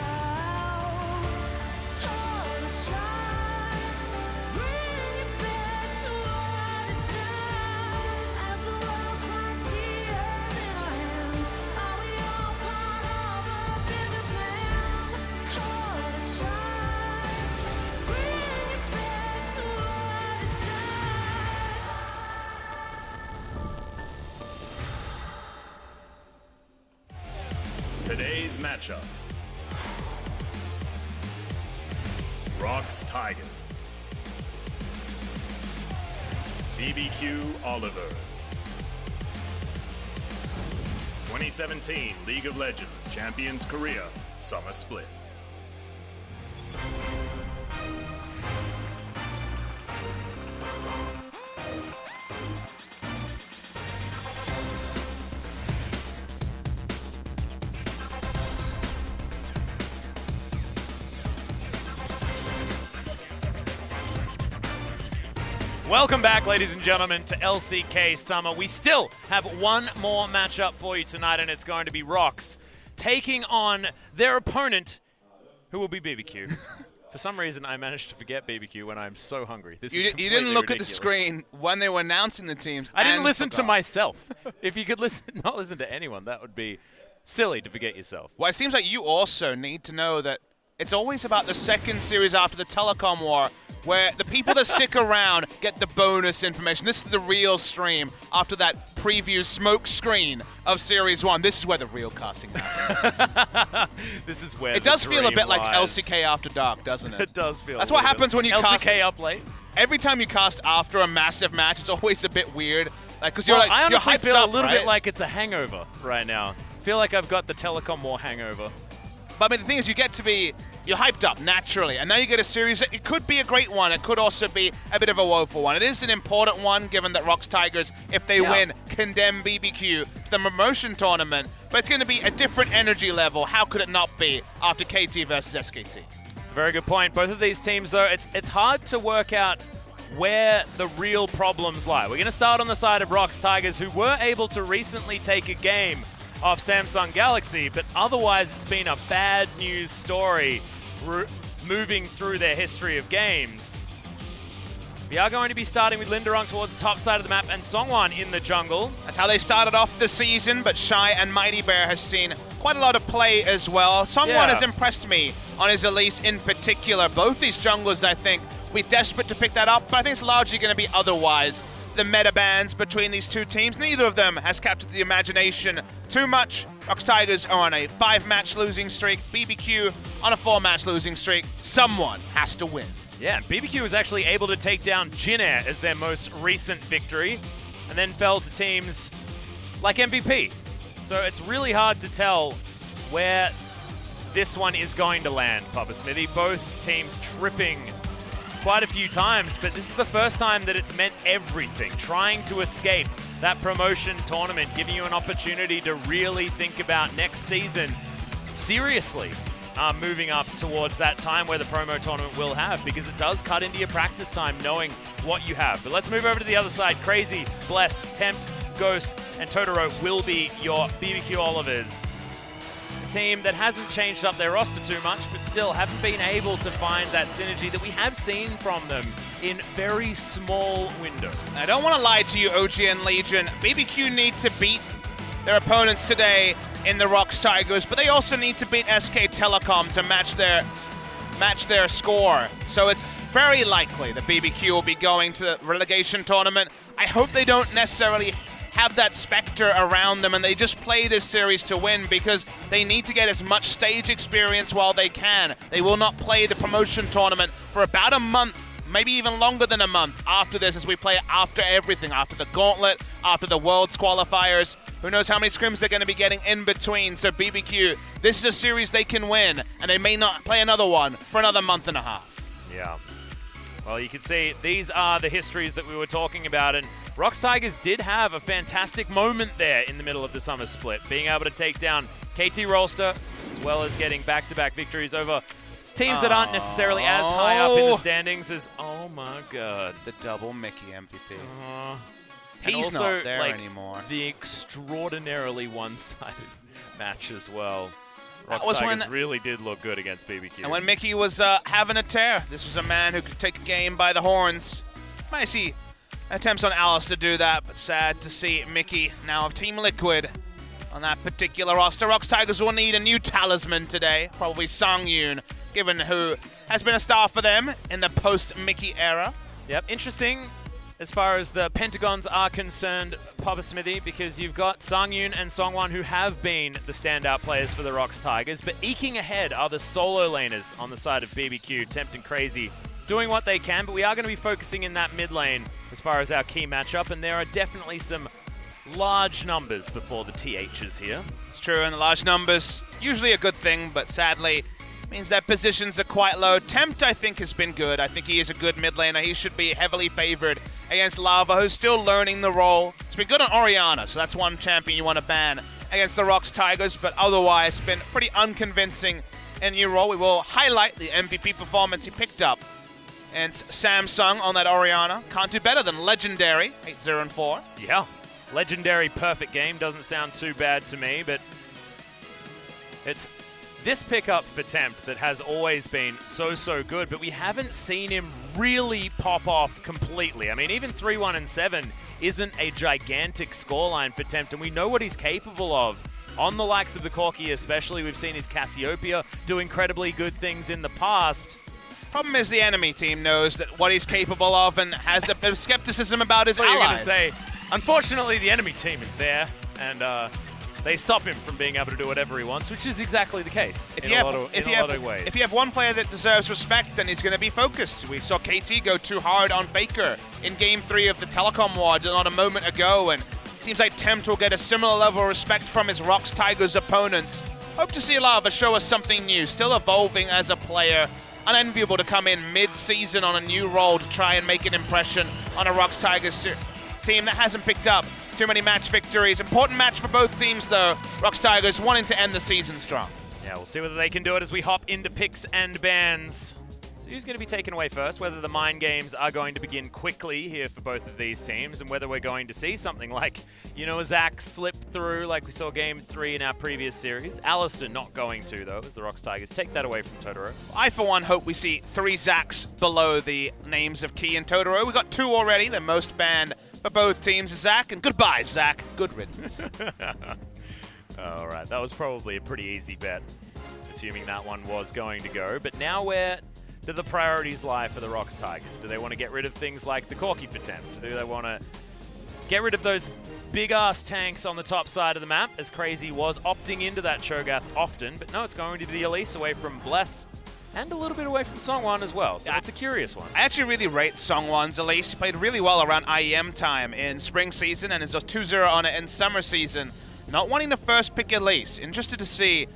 All the shots bring it back to what it's now. As the world cries tears in our hands, are we all part of a bigger plan? All the shots bring it back to what it's now. Today's matchup. ROX Tigers. BBQ Olivers. 2017 League of Legends Champions Korea Summer Split. Welcome back, ladies and gentlemen, to LCK Summer. We still have one more matchup for you tonight, and it's going to be ROX taking on their opponent, who will be BBQ. For some reason, I managed to forget BBQ when I'm so hungry. This is You completely didn't look ridiculous. at the screen when they were announcing the teams. I didn't and listen to forgot. myself. If you could not listen to anyone, that would be silly to forget yourself. Well, it seems like you also need to know that it's always about the second series after the telecom war, where the people that stick around get the bonus information. This is the real stream after that preview smoke screen of Series 1. This is where the real casting happens. This is where It the does feel a dream bit like lies. LCK After Dark, doesn't it? It does feel. That's a what little happens bit. when you LCK cast. up late. Every time you cast after a massive match, it's always a bit weird. Like, because you're Well, like, I honestly you're hyped feel up, a little right? bit like it's a hangover right now. I feel like I've got the telecom war hangover. But I mean, the thing is, you're hyped up naturally, and now you get a series that it could be a great one. It could also be a bit of a woeful one. It is an important one, given that ROX Tigers, if they win, condemn BBQ to the promotion tournament. But it's going to be a different energy level. How could it not be after KT versus SKT? It's a very good point. Both of these teams, though, it's hard to work out where the real problems lie. We're going to start on the side of ROX Tigers, who were able to recently take a game off Samsung Galaxy, but otherwise it's been a bad news story moving through their history of games. We are going to be starting with Linderung towards the top side of the map and Songwon in the jungle. That's how they started off the season, but Shy and Mighty Bear has seen quite a lot of play as well. Songwon has impressed me on his Elise in particular. Both these junglers, I think, we're desperate to pick that up, but I think it's largely going to be otherwise. The meta bans between these two teams, neither of them has captured the imagination too much. ROX Tigers are on a 5-match losing streak, BBQ on a 4-match losing streak. Someone has to win. Yeah, and BBQ was actually able to take down Jin Air as their most recent victory, and then fell to teams like MVP. So it's really hard to tell where this one is going to land, Papa Smithy. Both teams tripping quite a few times, but this is the first time that it's meant everything, trying to escape that promotion tournament, giving you an opportunity to really think about next season seriously, moving up towards that time where the promo tournament will have, because it does cut into your practice time knowing what you have. But let's move over to the other side. Crazy, Bless, Tempt, Ghost, and Totoro will be your BBQ Olivers. A team that hasn't changed up their roster too much, but still haven't been able to find that synergy that we have seen from them in very small windows. I don't want to lie to you, OG and Legion. BBQ need to beat their opponents today in the ROX Tigers, but they also need to beat SK Telecom to match their score. So it's very likely that BBQ will be going to the relegation tournament. I hope they don't necessarily have that specter around them and they just play this series to win, because they need to get as much stage experience while they can. They will not play the promotion tournament for about a month, maybe even longer than a month after this, as we play after everything, after the gauntlet, after the Worlds qualifiers. Who knows how many scrims they're going to be getting in between. So BBQ, this is a series they can win, and they may not play another one for another month and a half. Yeah. Well, you can see these are the histories that we were talking about, and ROX Tigers did have a fantastic moment there in the middle of the Summer Split, being able to take down KT Rolster, as well as getting back-to-back victories over teams that aren't necessarily as high up in the standings as, oh my god. The double Mickey MVP. And He's also, not there like, anymore. The extraordinarily one-sided match as well. ROX was Tigers when- really did look good against BBQ. And when Mickey was having a tear, this was a man who could take a game by the horns. Might see attempts on Alice to do that, but sad to see Mickey now of Team Liquid on that particular roster. ROX Tigers will need a new talisman today, probably Songyun, given who has been a star for them in the post-Mickey era. Yep, interesting as far as the Pentagons are concerned, Papa Smithy, because you've got Songyun and Songwon who have been the standout players for the ROX Tigers, but eking ahead are the solo laners on the side of BBQ, Tempt and Crazy, doing what they can, but we are going to be focusing in that mid lane as far as our key matchup, and there are definitely some large numbers before the THs here. It's true, and the large numbers, usually a good thing, but sadly, means that positions are quite low. Tempt, I think, has been good. I think he is a good mid laner. He should be heavily favored against Lava, who's still learning the role. He's been good on Orianna, so that's one champion you want to ban against the ROX Tigers, but otherwise been pretty unconvincing in new role. We will highlight the MVP performance he picked up. And Samsung on that Orianna. Can't do better than Legendary, 8-0-4. Yeah, Legendary perfect game. Doesn't sound too bad to me, but it's this pickup for Tempt that has always been so good, but we haven't seen him really pop off completely. I mean, even 3-1-7 isn't a gigantic scoreline for Tempt, and we know what he's capable of. On the likes of the Corki especially, we've seen his Cassiopeia do incredibly good things in the past. Problem is the enemy team knows that what he's capable of and has a bit of skepticism about his allies. You're going to say, unfortunately, the enemy team is there, and they stop him from being able to do whatever he wants, which is exactly the case in a lot of ways. If you have one player that deserves respect, then he's going to be focused. We saw KT go too hard on FLICKR in Game 3 of the Telecom War not a moment ago, and it seems like Tempt will get a similar level of respect from his ROX Tigers opponents. Hope to see Lava show us something new, still evolving as a player. Unenviable to come in mid-season on a new role to try and make an impression on a ROX Tigers team that hasn't picked up too many match victories. Important match for both teams, though. ROX Tigers wanting to end the season strong. Yeah, we'll see whether they can do it as we hop into picks and bans. So who's going to be taken away first? Whether the mind games are going to begin quickly here for both of these teams, and whether we're going to see something like, you know, a Zac slip through like we saw Game 3 in our previous series. Alistair not going to, though, as the ROX Tigers take that away from Totoro. I, for one, hope we see 3 Zacs below the names of Key and Totoro. We got 2 already, the most banned for both teams. Zac, and goodbye, Zac. Good riddance. All right, that was probably a pretty easy bet, assuming that one was going to go. But now where do the priorities lie for the ROX Tigers? Do they want to get rid of things like the Corki for Tempt? Do they want to get rid of those big-ass tanks on the top side of the map, as Crazy was opting into that Cho'Gath often? But no, it's going to be the Elise away from Bless, and a little bit away from Songwon as well, so it's a curious one. I actually really rate Songwon's Elise. He played really well around IEM time in spring season and is a 2-0 on it in summer season. Not wanting to first pick Elise. Interested to see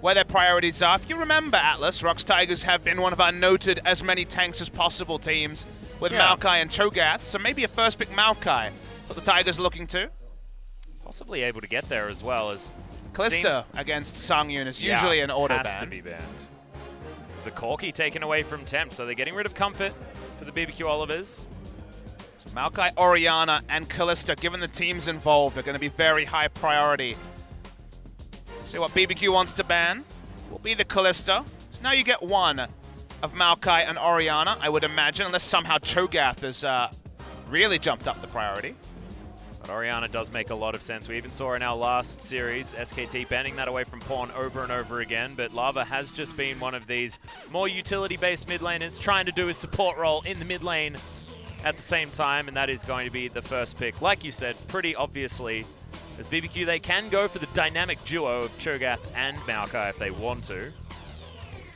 where their priorities are. If you remember, Atlas, ROX Tigers have been one of our noted as many tanks as possible teams with Maokai and Cho'Gath, so maybe a first pick Maokai. What the Tigers are looking to. Possibly able to get there as well as Kalista against Songyun is usually an auto ban. Has to be banned. It's the Corki taken away from Tempt, so they're getting rid of Comfort for the BBQ Olivers. So Maokai, Orianna, and Kalista, given the teams involved, are going to be very high priority. See what BBQ wants to ban will be the Kalista. So now you get one of Maokai and Orianna, I would imagine, unless somehow Cho'Gath has really jumped up the priority. But Orianna does make a lot of sense. We even saw in our last series, SKT banning that away from Pawn over and over again, but Lava has just been one of these more utility-based mid laners trying to do his support role in the mid lane at the same time, and that is going to be the first pick. Like you said, pretty obviously, as BBQ, they can go for the dynamic duo of Cho'Gath and Maokai if they want to.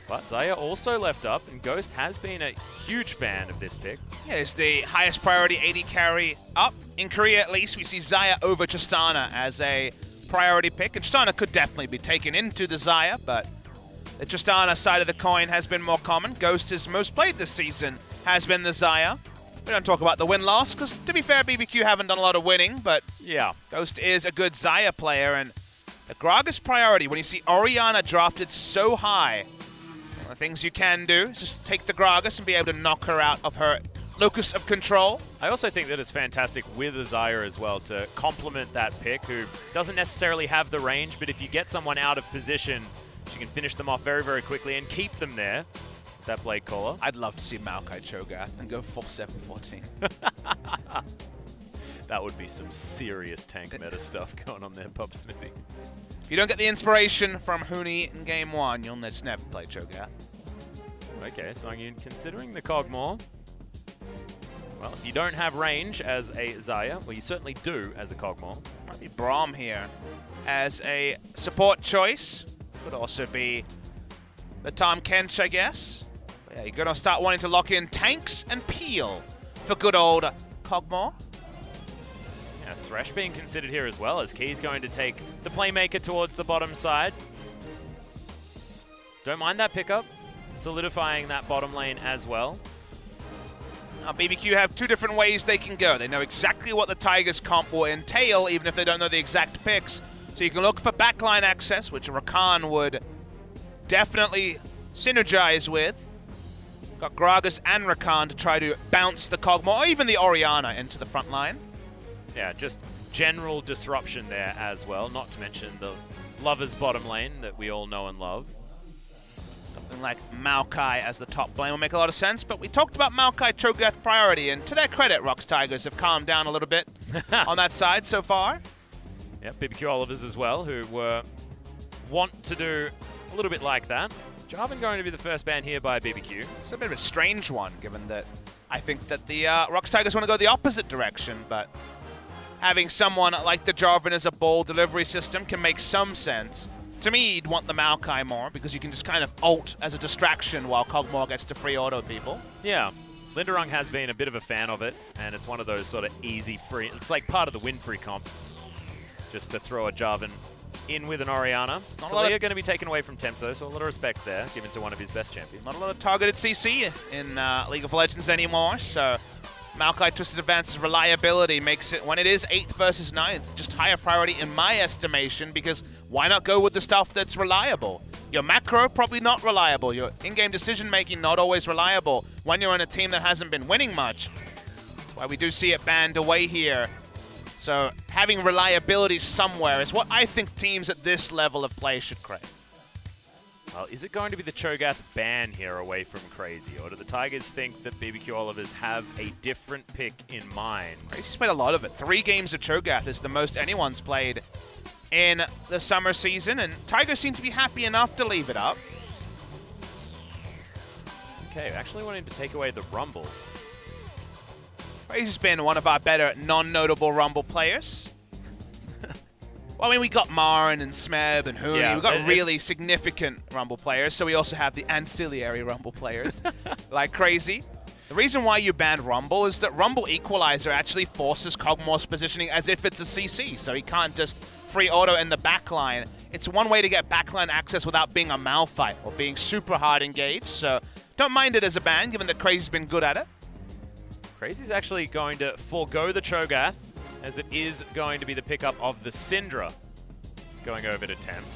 But Xayah also left up, and Ghost has been a huge fan of this pick. Yeah, it's the highest priority AD carry up. In Korea, at least, we see Xayah over Tristana as a priority pick. And Tristana could definitely be taken into the Xayah, but the Tristana side of the coin has been more common. Ghost is most played this season, has been the Xayah. We don't talk about the win-loss, because to be fair, BBQ haven't done a lot of winning, but yeah, Ghost is a good Xayah player. And the Gragas priority, when you see Orianna drafted so high, The things you can do is just take the Gragas and be able to knock her out of her locus of control. I also think that it's fantastic with Xayah as well to complement that pick, who doesn't necessarily have the range, but if you get someone out of position, she can finish them off very, very quickly and keep them there. That blade caller. I'd love to see Maokai Cho'Gath and go 4-7-14. That would be some serious tank meta stuff going on there, Pub Smithy. If you don't get the inspiration from Huni in game 1, you'll just never play Cho'Gath. Okay, so I'm considering the Kog'Maw. Well, if you don't have range as a Xayah, well, you certainly do as a Kog'Maw. Might be Braum here as a support choice. Could also be the Tahm Kench, I guess. But yeah, you're going to start wanting to lock in tanks and peel for good old Kog'Maw. Yeah, Thresh being considered here as well, as Key's going to take the playmaker towards the bottom side. Don't mind that pickup, solidifying that bottom lane as well. Now, BBQ have two different ways they can go. They know exactly what the Tigers comp will entail, even if they don't know the exact picks. So you can look for backline access, which Rakan would definitely synergize with. Got Gragas and Rakan to try to bounce the Kog'Maw, or even the Orianna into the front line. Yeah, just general disruption there as well, not to mention the Lovers bottom lane that we all know and love. Something like Maokai as the top lane will make a lot of sense, but we talked about Maokai Cho'Gath priority, and to their credit, ROX Tigers have calmed down a little bit on that side so far. Yeah, BBQ Olivers as well, who want to do a little bit like that. Jarvan going to be the first ban here by BBQ. It's a bit of a strange one, given that I think that the ROX Tigers want to go the opposite direction, but having someone like the Jarvan as a ball delivery system can make some sense. To me, you'd want the Maokai more, because you can just kind of ult as a distraction while Kog'Maw gets to free auto people. Yeah, Linderung has been a bit of a fan of it, and it's one of those sort of easy free, it's like part of the win-free comp, just to throw a Jarvan in with an Orianna. Talia going to be taken away from Temp though, so a lot of respect there, given to one of his best champions. Not a lot of targeted CC in League of Legends anymore, so Maokai Twisted Advance's reliability makes it, when it is 8th versus 9th, just higher priority in my estimation, because why not go with the stuff that's reliable? Your macro, probably not reliable. Your in-game decision-making, not always reliable when you're on a team that hasn't been winning much. That's why we do see it banned away here. So having reliability somewhere is what I think teams at this level of play should crave. Well, is it going to be the Cho'Gath ban here away from Crazy, or do the Tigers think that BBQ Olivers have a different pick in mind? Crazy's played a lot of it. 3 games of Cho'Gath is the most anyone's played in the summer season, and Tigers seem to be happy enough to leave it up. Okay, actually wanting to take away the Rumble. Crazy's been one of our better non-notable Rumble players. Well, I mean, we got Marin and Smeb and Huni. Yeah, We've got really significant Rumble players, so we also have the ancillary Rumble players, like Crazy. The reason why you banned Rumble is that Rumble Equalizer actually forces Kog'Maw's positioning as if it's a CC, so he can't just free auto in the backline. It's one way to get backline access without being a Malphite or being super hard engaged, so don't mind it as a ban, given that Crazy's been good at it. Crazy's actually going to forego the Cho'Gath, as it is going to be the pickup of the Syndra going over to Tempt.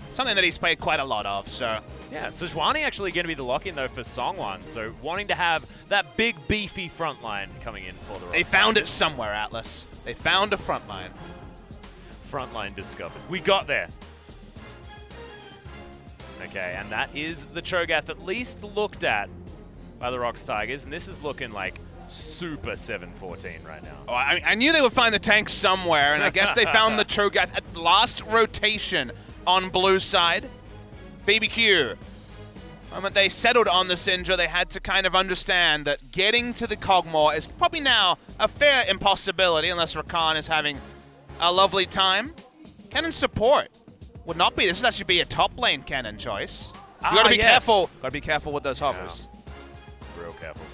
Something that he's played quite a lot of, so... Yeah, Sejuani actually going to be the lock-in, though, for Songwon, so wanting to have that big, beefy front line coming in for the ROX. They found it somewhere, Atlas. They found a front line. Front line discovered. We got there. Okay, and that is the Cho'Gath at least looked at by the ROX Tigers, and this is looking like super 7-14 right now. Oh, I knew they would find the tank somewhere, and I guess they found the Cho'Gath at the last rotation on blue side. BBQ. The moment they settled on the Syndra, they had to kind of understand that getting to the Kog'Maw is probably now a fair impossibility, unless Rakan is having a lovely time. Cannon support would not be. This would actually be a top lane Cannon choice. You gotta be careful. Gotta be careful with those hovers. Yeah. Real careful.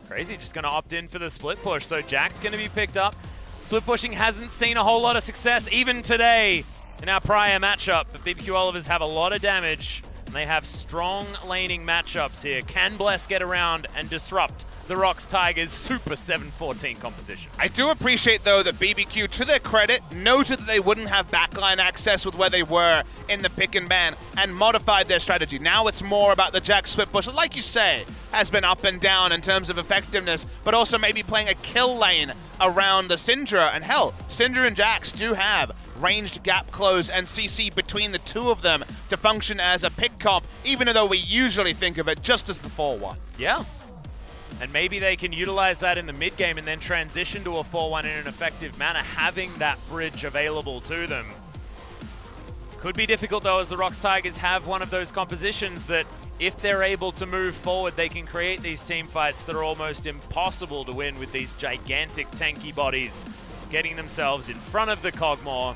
Crazy just gonna opt in for the split push, so Jack's gonna be picked up. Split pushing hasn't seen a whole lot of success even today in our prior matchup, but BBQ Olivers have a lot of damage, and they have strong laning matchups here. Can Bless get around and disrupt the ROX Tigers Super 7-14 composition. I do appreciate, though, that BBQ, to their credit, noted that they wouldn't have backline access with where they were in the pick and ban and modified their strategy. Now it's more about the Jack split push, that, like you say, has been up and down in terms of effectiveness, but also maybe playing a kill lane around the Syndra. And hell, Syndra and Jax do have ranged gap close and CC between the two of them to function as a pick comp, even though we usually think of it just as the 4-1. Yeah. And maybe they can utilize that in the mid game and then transition to a 4-1 in an effective manner, having that bridge available to them. Could be difficult, though, as the ROX Tigers have one of those compositions that if they're able to move forward, they can create these team fights that are almost impossible to win with these gigantic tanky bodies getting themselves in front of the Kog'Maw.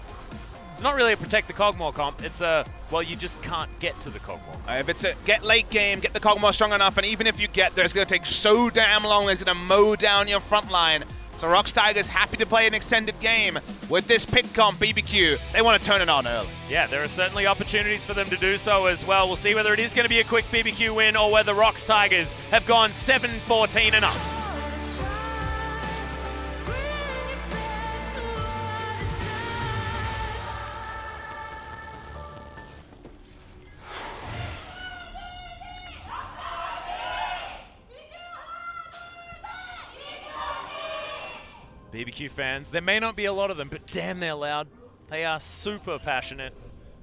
It's not really a protect the Kog'Maw comp, it's a, well, you just can't get to the Kog'Maw. If it's a get late game, get the Kog'Maw strong enough, and even if you get there, it's going to take so damn long, it's going to mow down your front line. So ROX Tigers happy to play an extended game with this pick comp BBQ. They want to turn it on early. Yeah, there are certainly opportunities for them to do so as well. We'll see whether it is going to be a quick BBQ win or whether ROX Tigers have gone 7-14 and up. BBQ fans, there may not be a lot of them, but damn, they're loud. They are super passionate.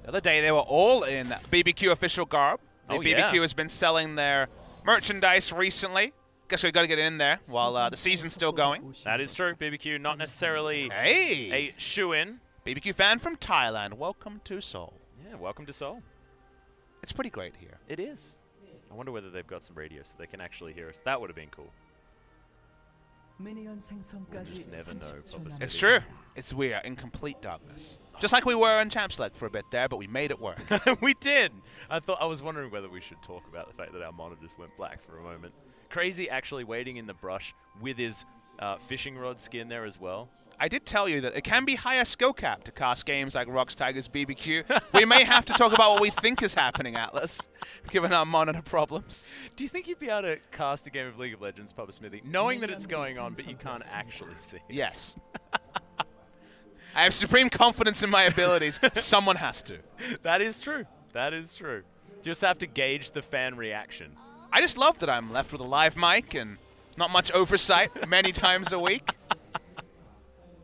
The other day, they were all in BBQ official garb. BBQ has been selling their merchandise recently. Guess we've got to get in there while the season's still going. That is true. BBQ, not necessarily a shoe-in. BBQ fan from Thailand. Welcome to Seoul. Yeah, welcome to Seoul. It's pretty great here. It is. I wonder whether they've got some radio so they can actually hear us. That would have been cool. You just never know. It's true. We are in complete darkness. Just like we were in Champs League for a bit there, but we made it work. We did. I was wondering whether we should talk about the fact that our monitors went black for a moment. Crazy actually waiting in the brush with his fishing rod skin there as well. I did tell you that it can be higher skill cap to cast games like ROX Tigers BBQ. We may have to talk about what we think is happening, Atlas, given our monitor problems. Do you think you'd be able to cast a game of League of Legends, Papa Smithy, knowing that it's going on, but you can't actually see it? Yes. I have supreme confidence in my abilities. Someone has to. That is true. That is true. Just have to gauge the fan reaction. I just love that I'm left with a live mic and not much oversight many times a week.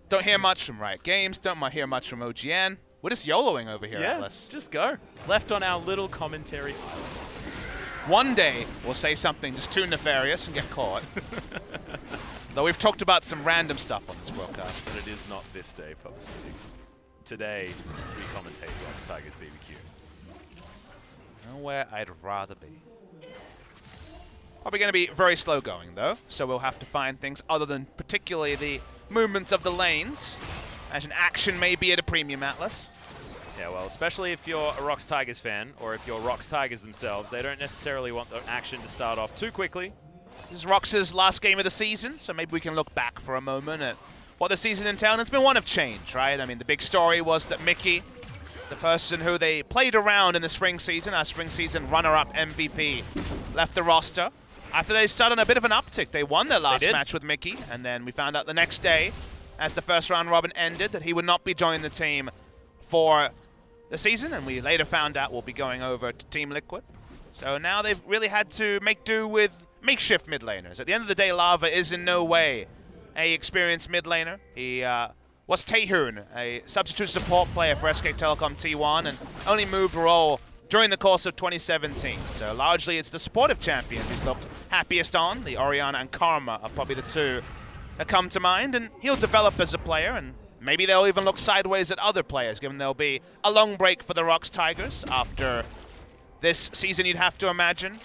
Don't hear much from Riot Games. Don't hear much from OGN. We're just YOLOing over here, Atlas. Just go. Left on our little commentary. One day, we'll say something just too nefarious and get caught. Though we've talked about some random stuff on this broadcast. But it is not this day, Papa Smithy. Today, we commentate ROX Tigers BBQ. Nowhere I'd rather be. Probably going to be very slow going, though, so we'll have to find things other than particularly the movements of the lanes. Imagine action may be at a premium, Atlas. Yeah, well, especially if you're a ROX Tigers fan, or if you're ROX Tigers themselves, they don't necessarily want the action to start off too quickly. This is ROX's last game of the season, so maybe we can look back for a moment at what the season entailed. It's been one of change, right? I mean, the big story was that Mickey, the person who they played around in the spring season, our spring season runner-up MVP, left the roster. After they started on a bit of an uptick, they won their last match with Mickey, and then we found out the next day, as the first round robin ended, that he would not be joining the team for the season, and we later found out we'll be going over to Team Liquid. So now they've really had to make do with makeshift mid laners. At the end of the day, Lava is in no way a experienced mid laner. He was Taehoon, a substitute support player for SK Telecom T1, and only moved role during the course of 2017. So largely it's the supportive champions he's looked happiest on. The Orianna and Karma are probably the two that come to mind, and he'll develop as a player, and maybe they'll even look sideways at other players, given there'll be a long break for the ROX Tigers after this season, you'd have to imagine.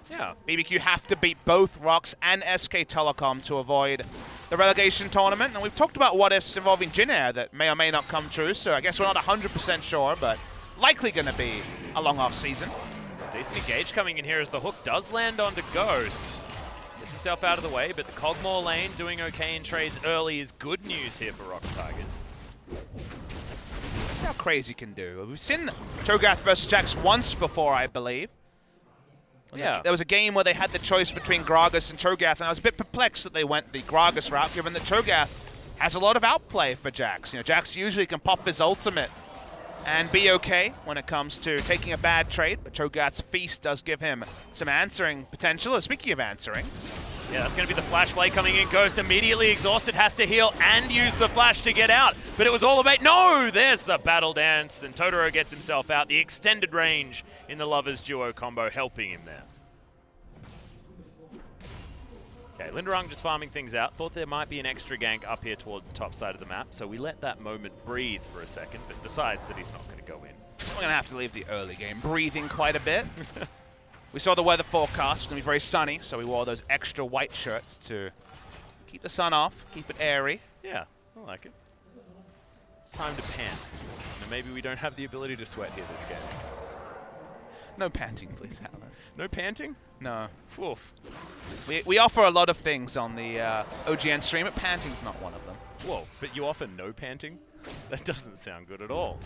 Yeah. BBQ have to beat both ROX and SK Telecom to avoid the relegation tournament. And we've talked about what-ifs involving Jinair that may or may not come true, so I guess we're not 100% sure, but likely going to be a long off-season. Decent engage coming in here as the hook does land onto Ghost. Gets himself out of the way, but the Kog'Maw lane doing okay in trades early is good news here for ROX Tigers. That's how crazy can do. We've seen Cho'Gath versus Jax once before, I believe. Yeah. There was a game where they had the choice between Gragas and Cho'Gath, and I was a bit perplexed that they went the Gragas route, given that Cho'Gath has a lot of outplay for Jax. You know, Jax usually can pop his ultimate and be okay when it comes to taking a bad trade, but Cho'Gath's Feast does give him some answering potential. Speaking of answering, yeah, that's going to be the flash play coming in. Ghost immediately exhausted, has to heal and use the flash to get out. But it was all about, no, there's the battle dance, and Totoro gets himself out. The extended range in the Lovers duo combo helping him there. Okay, Linderung just farming things out. Thought there might be an extra gank up here towards the top side of the map, so we let that moment breathe for a second, but decides that he's not going to go in. we're going to have to leave the early game breathing quite a bit. We saw the weather forecast. It's going to be very sunny, so we wore those extra white shirts to keep the sun off, keep it airy. Yeah, I like it. It's time to pant. And maybe we don't have the ability to sweat here this game. No panting, please, Alice. No panting? No. Oof. We offer a lot of things on the OGN stream, but panting's not one of them. Whoa, but you offer no panting? That doesn't sound good at all.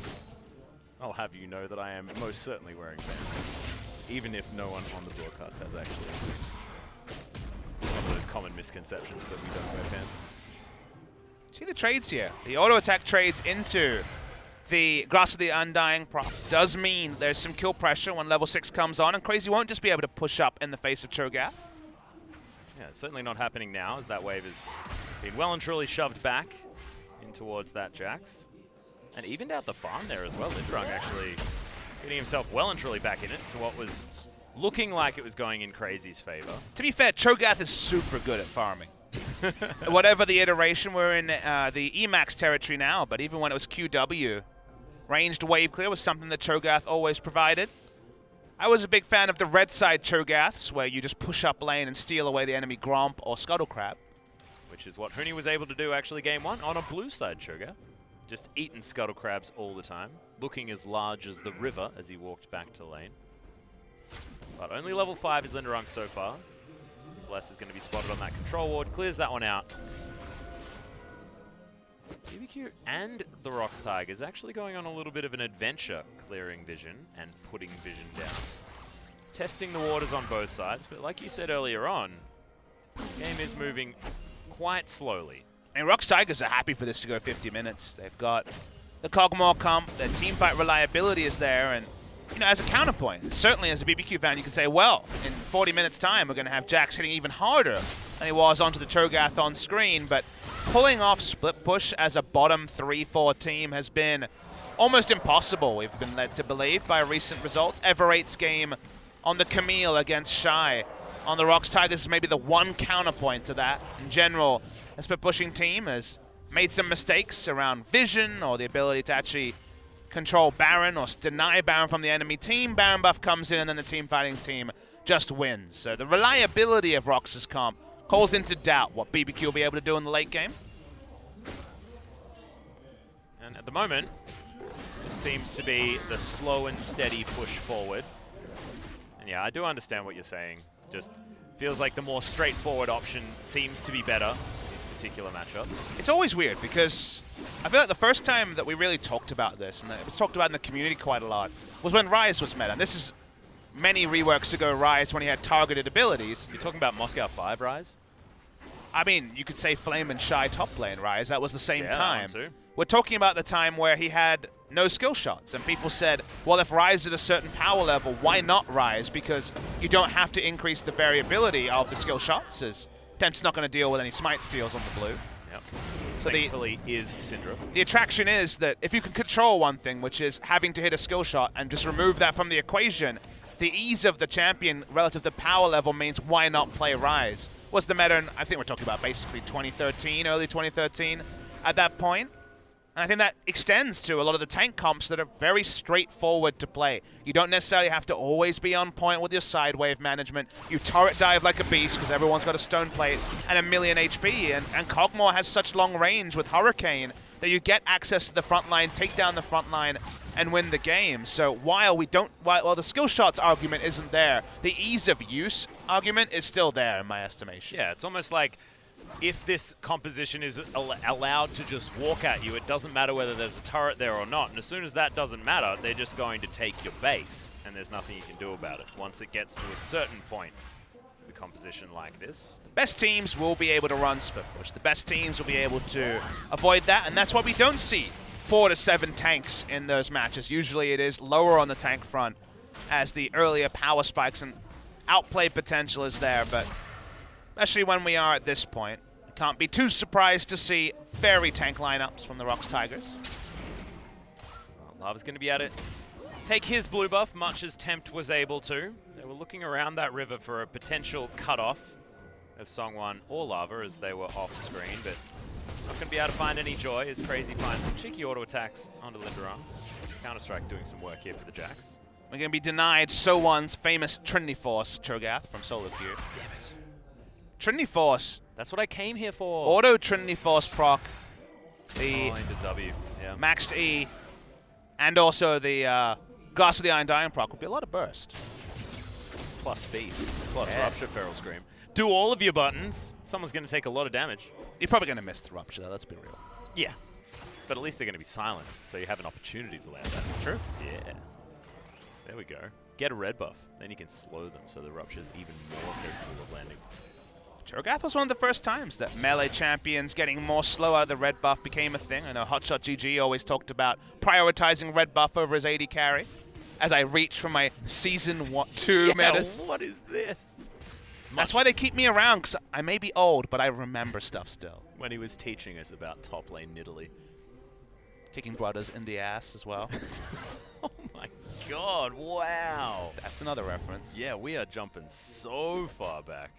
I'll have you know that I am most certainly wearing pants, even if no one on the broadcast has actually. One of those common misconceptions that we don't wear pants. See the trades here. The auto attack trades into the Grasp of the Undying prop does mean there's some kill pressure when level 6 comes on, and Crazy won't just be able to push up in the face of Cho'Gath. Yeah, it's certainly not happening now, as that wave has been well and truly shoved back in towards that Jax. And evened out the farm there as well. Linderung actually getting himself well and truly back in it to what was looking like it was going in Crazy's favor. To be fair, Cho'Gath is super good at farming. Whatever the iteration, we're in the Emax territory now, but even when it was QW, ranged wave clear was something that Cho'Gath always provided. I was a big fan of the red side Cho'Gaths, where you just push up lane and steal away the enemy Gromp or Scuttle Crab. Which is what Huni was able to do actually game 1 on a blue side Cho'Gath. Just eating Scuttle Crabs all the time, looking as large as the river as he walked back to lane. But only level 5 is Linderung so far. Bless is going to be spotted on that control ward, clears that one out. BBQ and the ROX Tigers actually going on a little bit of an adventure clearing vision and putting vision down. Testing the waters on both sides, but like you said earlier on, this game is moving quite slowly. And ROX Tigers are happy for this to go 50 minutes. They've got the Kog'Maw comp, their teamfight reliability is there, and you know, as a counterpoint, certainly as a BBQ fan, you can say, well, in 40 minutes time, we're going to have Jax hitting even harder than he was onto the Cho'Gath on screen, but pulling off split push as a bottom 3-4 team has been almost impossible, we've been led to believe, by recent results. Ever8's game on the Camille against Shy on the ROX Tigers is maybe the one counterpoint to that. In general, a split pushing team has made some mistakes around vision or the ability to actually control Baron or deny Baron from the enemy team. Baron buff comes in and then the team fighting team just wins. So the reliability of ROX's comp calls into doubt what BBQ will be able to do in the late game. And at the moment, it seems to be the slow and steady push forward. And yeah, I do understand what you're saying. Just feels like the more straightforward option seems to be better in these particular matchups. It's always weird because I feel like the first time that we really talked about this, and it was talked about in the community quite a lot, was when Ryze was meta. And this is many reworks ago, Ryze, when he had targeted abilities. You're talking about Moscow 5 Ryze? I mean, you could say Flame and Shy top lane Ryze. That was the same time. That one too. We're talking about the time where he had no skill shots, and people said, well, if Ryze is at a certain power level, why not Ryze? Because you don't have to increase the variability of the skill shots, as Tempt's not going to deal with any smite steals on the blue. Yep. So thankfully is Syndra. The attraction is that if you can control one thing, which is having to hit a skill shot, and just remove that from the equation, the ease of the champion relative to power level means why not play Ryze? Was the meta, in, I think we're talking about basically 2013, early 2013 at that point. And I think that extends to a lot of the tank comps that are very straightforward to play. You don't necessarily have to always be on point with your side wave management. You turret dive like a beast because everyone's got a stone plate and a million HP. And Kog'Maw has such long range with Hurricane that you get access to the front line, take down the front line, and win the game. So while the skill shots argument isn't there, the ease of use argument is still there in my estimation. Yeah, it's almost like if this composition is allowed to just walk at you, it doesn't matter whether there's a turret there or not. And as soon as that doesn't matter, they're just going to take your base, and there's nothing you can do about it once it gets to a certain point. The composition like this. Best teams will be able to run split push. The best teams will be able to avoid that, and that's why we don't see 4 to 7 tanks in those matches. Usually it is lower on the tank front as the earlier power spikes and outplay potential is there, but especially when we are at this point, can't be too surprised to see very tank lineups from the ROX Tigers. Well, Lava's going to be at it. Take his blue buff, much as Tempt was able to. They were looking around that river for a potential cutoff of Songwon or Lava as they were off screen, but not going to be able to find any joy as Crazy finds some cheeky auto attacks onto Linderon. Counter-Strike doing some work here for the Jacks. We're going to be denied So1's famous Trinity Force Cho'Gath from solo queue. Damn it. Trinity Force. That's what I came here for. Auto Trinity Force proc. The into W. Yeah. maxed E. And also the Glass of the Iron Dying proc would be a lot of burst. Plus Feast. Plus Rupture Feral Scream. Do all of your buttons. Someone's going to take a lot of damage. You're probably going to miss the Rupture though, let's be real. Yeah. But at least they're going to be silenced, so you have an opportunity to land that. True. Yeah. There we go. Get a red buff. Then you can slow them so the Rupture's even more capable of landing. Cho'Gath was one of the first times that melee champions getting more slower, the red buff became a thing. I know Hotshot GG always talked about prioritizing red buff over his AD carry. As I reach for my Season 2 metas. What is this? That's why they keep me around, because I may be old, but I remember stuff still. When he was teaching us about top lane Nidalee. Kicking brothers in the ass as well. Oh my god, wow. That's another reference. Yeah, we are jumping so far back.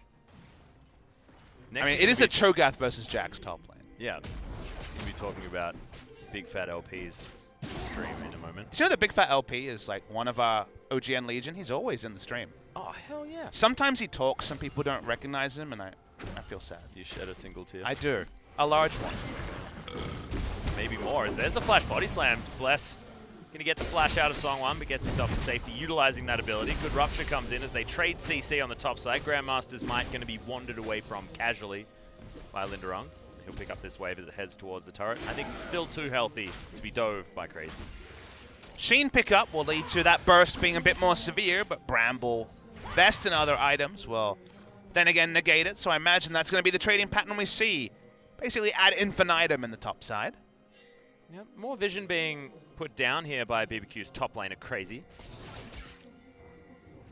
I mean, it is a Cho'Gath versus Jax top lane. Yeah, we'll be talking about Big Fat LP's stream in a moment. Did you know that Big Fat LP is like one of our OGN Legion? He's always in the stream. Oh, hell yeah. Sometimes he talks, some people don't recognize him, and I feel sad. You shed a single tear? I do. A large one. Maybe more, as there's the flash body slam. Bless. Gonna get the flash out of Songwon, but gets himself in safety, utilizing that ability. Good Rupture comes in as they trade CC on the top side. Grandmaster's Might gonna be wandered away from casually by Linderong. He'll pick up this wave as it heads towards the turret. I think he's still too healthy to be dove by Crazy. Sheen pickup will lead to that burst being a bit more severe, but Bramble, Vest, and other items will then again negate it. So I imagine that's going to be the trading pattern we see. Basically ad infinitum in the top side. Yep, more vision being put down here by BBQ's top laner, Crazy.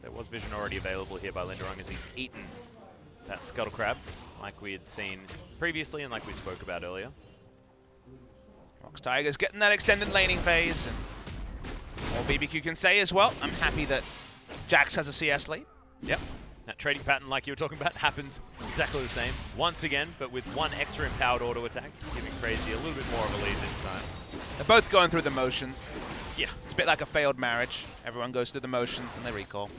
There was vision already available here by Linderong as he's eaten that Scuttle Crab, like we had seen previously and like we spoke about earlier. ROX Tigers getting that extended laning phase. And all BBQ can say as well, I'm happy that Jax has a CS lead. Yep. That trading pattern, like you were talking about, happens exactly the same. Once again, but with one extra empowered auto attack, giving Crazy a little bit more of a lead this time. They're both going through the motions. Yeah. It's a bit like a failed marriage. Everyone goes through the motions and they recall.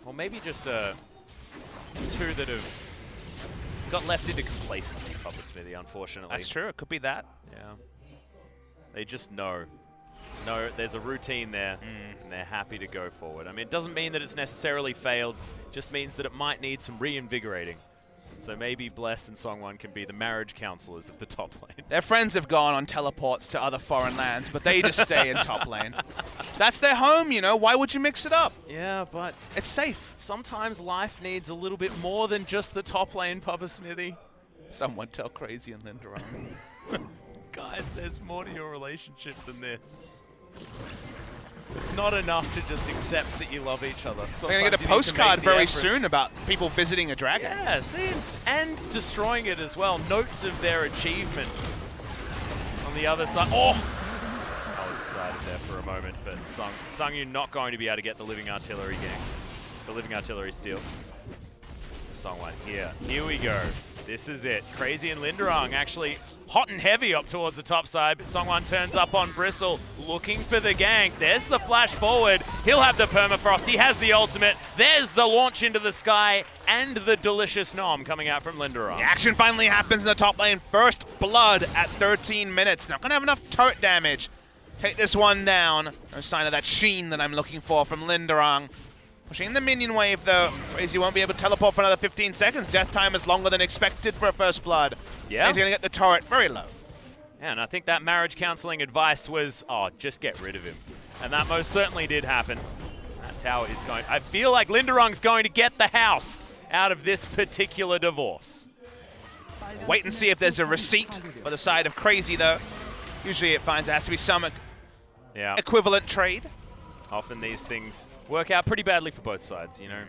Or maybe just two that have got left into complacency, Papa Smithy, unfortunately. That's true. It could be that. Yeah. They just know. No, there's a routine there, and they're happy to go forward. I mean, it doesn't mean that it's necessarily failed, just means that it might need some reinvigorating. So maybe Bless and Songwon can be the marriage counselors of the top lane. Their friends have gone on teleports to other foreign lands, but they just stay in top lane. That's their home, you know? Why would you mix it up? Yeah, but it's safe. Sometimes life needs a little bit more than just the top lane, Papa Smithy. Someone tell Crazy and Linderong. Guys, there's more to your relationship than this. It's not enough to just accept that you love each other. We're going to get a postcard very soon about people visiting a dragon. Yeah, see, and destroying it as well. Notes of their achievements on the other side. Oh! I was excited there for a moment, but Sungyu not going to be able to get the Living Artillery gang. The Living Artillery steal. Songwon here. Here we go. This is it. Crazy and Linderong actually hot and heavy up towards the top side, but Songwon turns up on Bristle, looking for the gank. There's the flash forward. He'll have the permafrost. He has the ultimate. There's the launch into the sky and the delicious nom coming out from Linderong. The action finally happens in the top lane. First blood at 13 minutes. Not going to have enough turret damage. Take this one down. No sign of that sheen that I'm looking for from Linderong. Pushing the minion wave, though. Crazy won't be able to teleport for another 15 seconds. Death time is longer than expected for a first blood. Yeah. He's going to get the turret very low. Yeah, and I think that marriage counseling advice was, oh, just get rid of him. And that most certainly did happen. That tower is going... I feel like Linderung's going to get the house out of this particular divorce. Wait and see if there's a receipt for the side of Crazy, though. Usually it finds there has to be some equivalent trade. Often these things work out pretty badly for both sides, you know.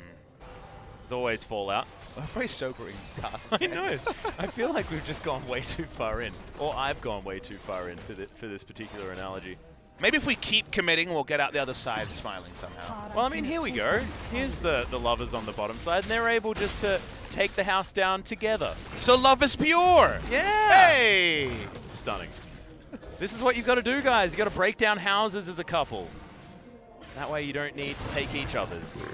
There's always fallout. A very sobering cast. I know. I feel like we've just gone way too far in. Or I've gone way too far in for this particular analogy. Maybe if we keep committing, we'll get out the other side smiling somehow. Well, I mean, here we go. Here's the lovers on the bottom side, and they're able just to take the house down together. So love is pure! Yeah! Hey! Stunning. This is what you've got to do, guys. You've got to break down houses as a couple. That way you don't need to take each other's.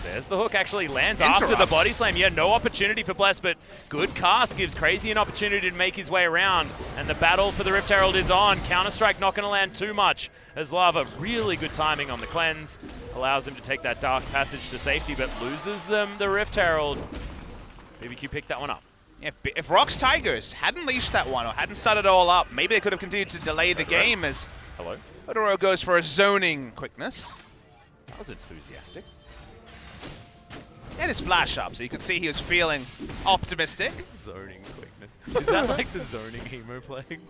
There's the hook, actually lands after the body slam. Yeah, no opportunity for Bless, but good cast gives Crazy an opportunity to make his way around. And the battle for the Rift Herald is on. Counter-Strike not going to land too much as Lava, really good timing on the cleanse, allows him to take that Dark Passage to safety, but loses them the Rift Herald. BBQ picked that one up. If ROX Tigers hadn't leashed that one or hadn't started it all up, maybe they could have continued to delay the game as Odoro goes for a zoning quickness. That was enthusiastic. He had his flash up, so you could see he was feeling optimistic. Zoning quickness. Is that like the zoning emo playing?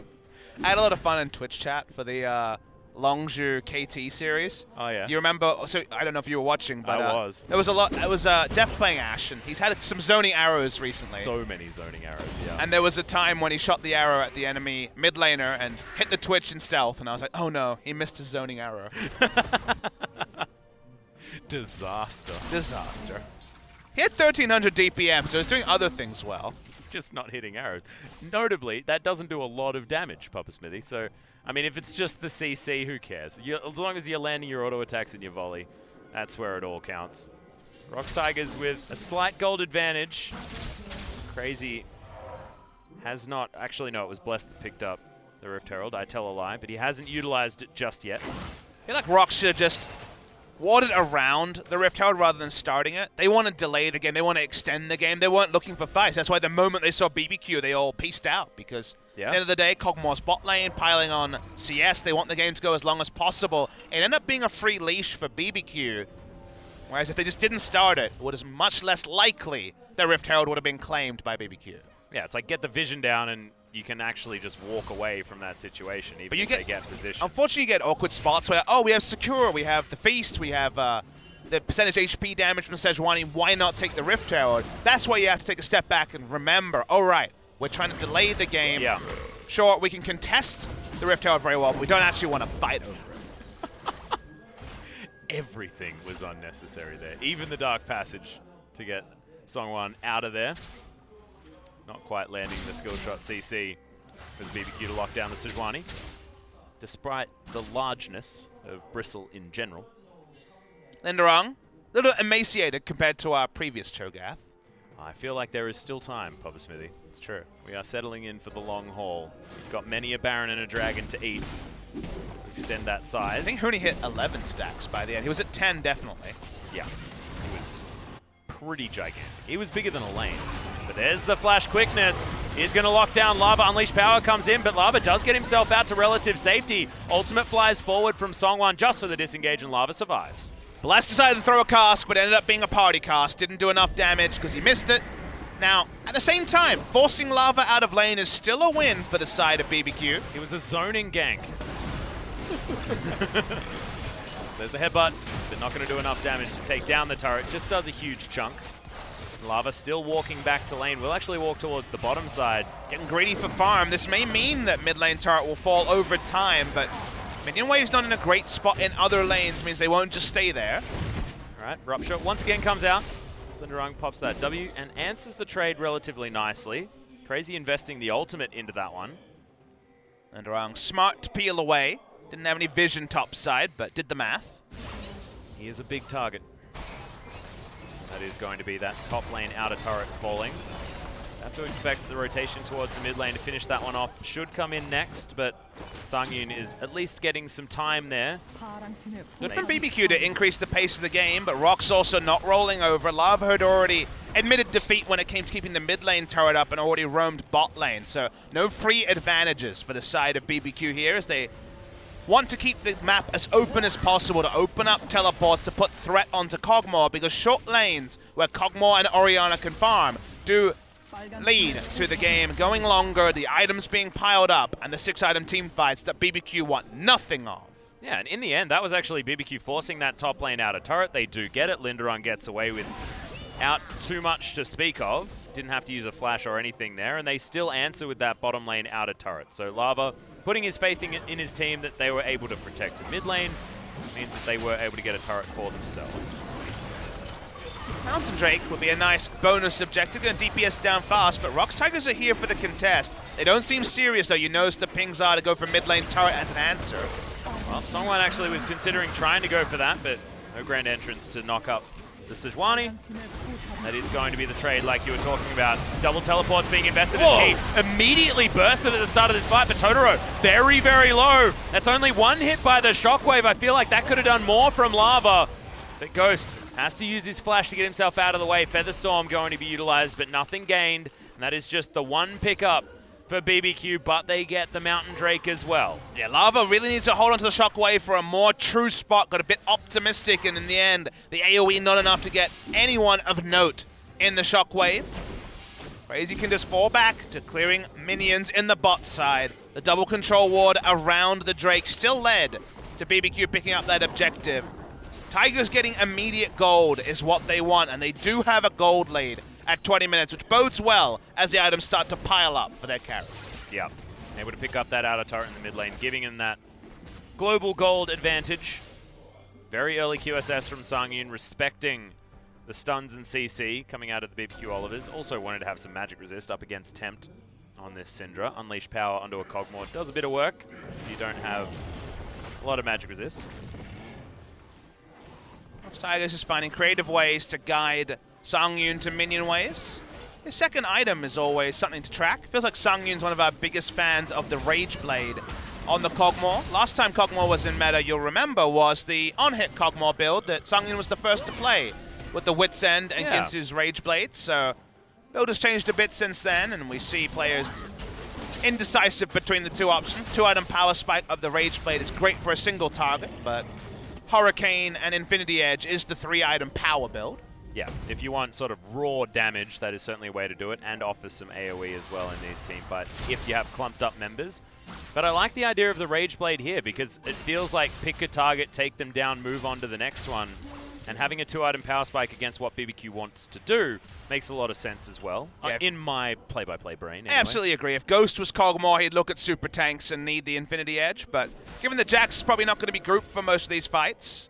I had a lot of fun in Twitch chat for the Longzhu KT series. Oh, yeah. You remember, so I don't know if you were watching, but I was. There was a lot, it was Def playing Ashe, and he's had some zoning arrows recently. So many zoning arrows, yeah. And there was a time when he shot the arrow at the enemy mid laner and hit the Twitch in stealth, and I was like, oh no, he missed his zoning arrow. Disaster. Disaster. He had 1300 DPM, so he's doing other things well. Just not hitting arrows. Notably, that doesn't do a lot of damage, Papa Smithy. So, I mean, if it's just the CC, who cares? As long as you're landing your auto attacks and your volley, that's where it all counts. ROX Tigers with a slight gold advantage. Crazy has not... Actually, no, it was Blessed that picked up the Rift Herald. I tell a lie, but he hasn't utilized it just yet. I feel like ROX should have just warded around the Rift Herald rather than starting it. They want to delay the game. They want to extend the game. They weren't looking for fights. That's why the moment they saw BBQ, they all pieced out because at the end of the day, Kog'Maw's bot lane, piling on CS. They want the game to go as long as possible. It ended up being a free leash for BBQ, whereas if they just didn't start it, it was much less likely that Rift Herald would have been claimed by BBQ. Yeah, it's like get the vision down and you can actually just walk away from that situation, even if they get position. Unfortunately, you get awkward spots where, oh, we have Secure, we have the Feast, we have the percentage HP damage from Sejuani. Why not take the Rift Herald? That's why you have to take a step back and remember, all right, we're trying to delay the game. Yeah. Sure, we can contest the Rift Herald very well, but we don't actually want to fight over it. Everything was unnecessary there. Even the Dark Passage to get Songwon out of there. Not quite landing the skill shot CC for the BBQ to lock down the Sejuani. Despite the largeness of Bristle in general. Linderung, a little emaciated compared to our previous Cho'Gath. I feel like there is still time, Papa Smithy. It's true. We are settling in for the long haul. He's got many a Baron and a Dragon to eat. Extend that size. I think Huni hit 11 stacks by the end. He was at 10, definitely. Yeah, he was pretty gigantic. He was bigger than a lane. But there's the flash quickness. He's going to lock down Lava. Unleash Power comes in, but Lava does get himself out to relative safety. Ultimate flies forward from Songwon just for the disengage, and Lava survives. Blast decided to throw a cast, but ended up being a party cast. Didn't do enough damage because he missed it. Now, at the same time, forcing Lava out of lane is still a win for the side of BBQ. It was a zoning gank. There's the headbutt, but not going to do enough damage to take down the turret. Just does a huge chunk. Lava still walking back to lane. We'll actually walk towards the bottom side. Getting greedy for farm. This may mean that mid lane turret will fall over time, but Minion Wave's not in a great spot in other lanes, means they won't just stay there. All right, Rupture once again comes out. Linderung pops that W and answers the trade relatively nicely. Crazy investing the ultimate into that one. Linderung smart to peel away. Didn't have any vision top side, but did the math. He is a big target. That is going to be that top lane outer turret falling. Have to expect the rotation towards the mid lane to finish that one off. Should come in next, but Sangyun is at least getting some time there. Good from BBQ to increase the pace of the game, but ROX also not rolling over. Lava had already admitted defeat when it came to keeping the mid lane turret up and already roamed bot lane, so no free advantages for the side of BBQ here as they want to keep the map as open as possible to open up teleports to put threat onto Kog'Maw, because short lanes where Kog'Maw and Orianna can farm do lead to the game going longer, the items being piled up, and the 6-item team fights that BBQ want nothing of. Yeah, and in the end, that was actually BBQ forcing that top lane out of turret. They do get it. Linderon gets away without too much to speak of. Didn't have to use a flash or anything there, and they still answer with that bottom lane out of turret. So Lava putting his faith in his team that they were able to protect the mid lane means that they were able to get a turret for themselves. Mountain Drake would be a nice bonus objective, going to DPS down fast, but ROX Tigers are here for the contest. They don't seem serious, though. You notice the pings are to go for mid lane turret as an answer. Well, Songwan actually was considering trying to go for that, but no grand entrance to knock up the Sejuani. That is going to be the trade like you were talking about. Double teleports being invested in Key. Immediately bursted at the start of this fight, but Totoro very, very low. That's only one hit by the Shockwave. I feel like that could have done more from Lava. But Ghost has to use his flash to get himself out of the way. Featherstorm going to be utilized, but nothing gained. And that is just the one pickup for BBQ, but they get the Mountain Drake as well. Yeah, Lava really needs to hold onto the Shockwave for a more true spot. Got a bit optimistic, and in the end, the AoE not enough to get anyone of note in the Shockwave. Crazy can just fall back to clearing minions in the bot side. The double control ward around the Drake still led to BBQ picking up that objective. Tigers getting immediate gold is what they want, and they do have a gold lead at 20 minutes, which bodes well as the items start to pile up for their carries. Yeah, able to pick up that outer turret in the mid lane, giving him that global gold advantage. Very early QSS from Sangyun, respecting the stuns and CC coming out of the BBQ Olivers. Also wanted to have some magic resist up against Tempt on this Syndra. Unleash power onto a Kog'Maw does a bit of work if you don't have a lot of magic resist. Tigers is finding creative ways to guide Sangyun to minion waves. His second item is always something to track. Feels like Sangyun's one of our biggest fans of the Rage Blade on the Kog'Maw. Last time Kog'Maw was in meta, you'll remember, was the on-hit Kog'Maw build that Sangyun was the first to play with the Wit's End and Ginsu's Rage Blade. So build has changed a bit since then, and we see players indecisive between the two options. 2-item power spike of the Rage Blade is great for a single target, but Hurricane and Infinity Edge is the 3-item power build. Yeah, if you want sort of raw damage, that is certainly a way to do it, and offers some AoE as well in these team fights if you have clumped up members. But I like the idea of the Rage Blade here because it feels like pick a target, take them down, move on to the next one. And having a 2-item power spike against what BBQ wants to do makes a lot of sense as well, in my play-by-play brain. Anyway. I absolutely agree. If Ghost was Kog'Maw, he'd look at super tanks and need the Infinity Edge, but given that Jax is probably not going to be grouped for most of these fights,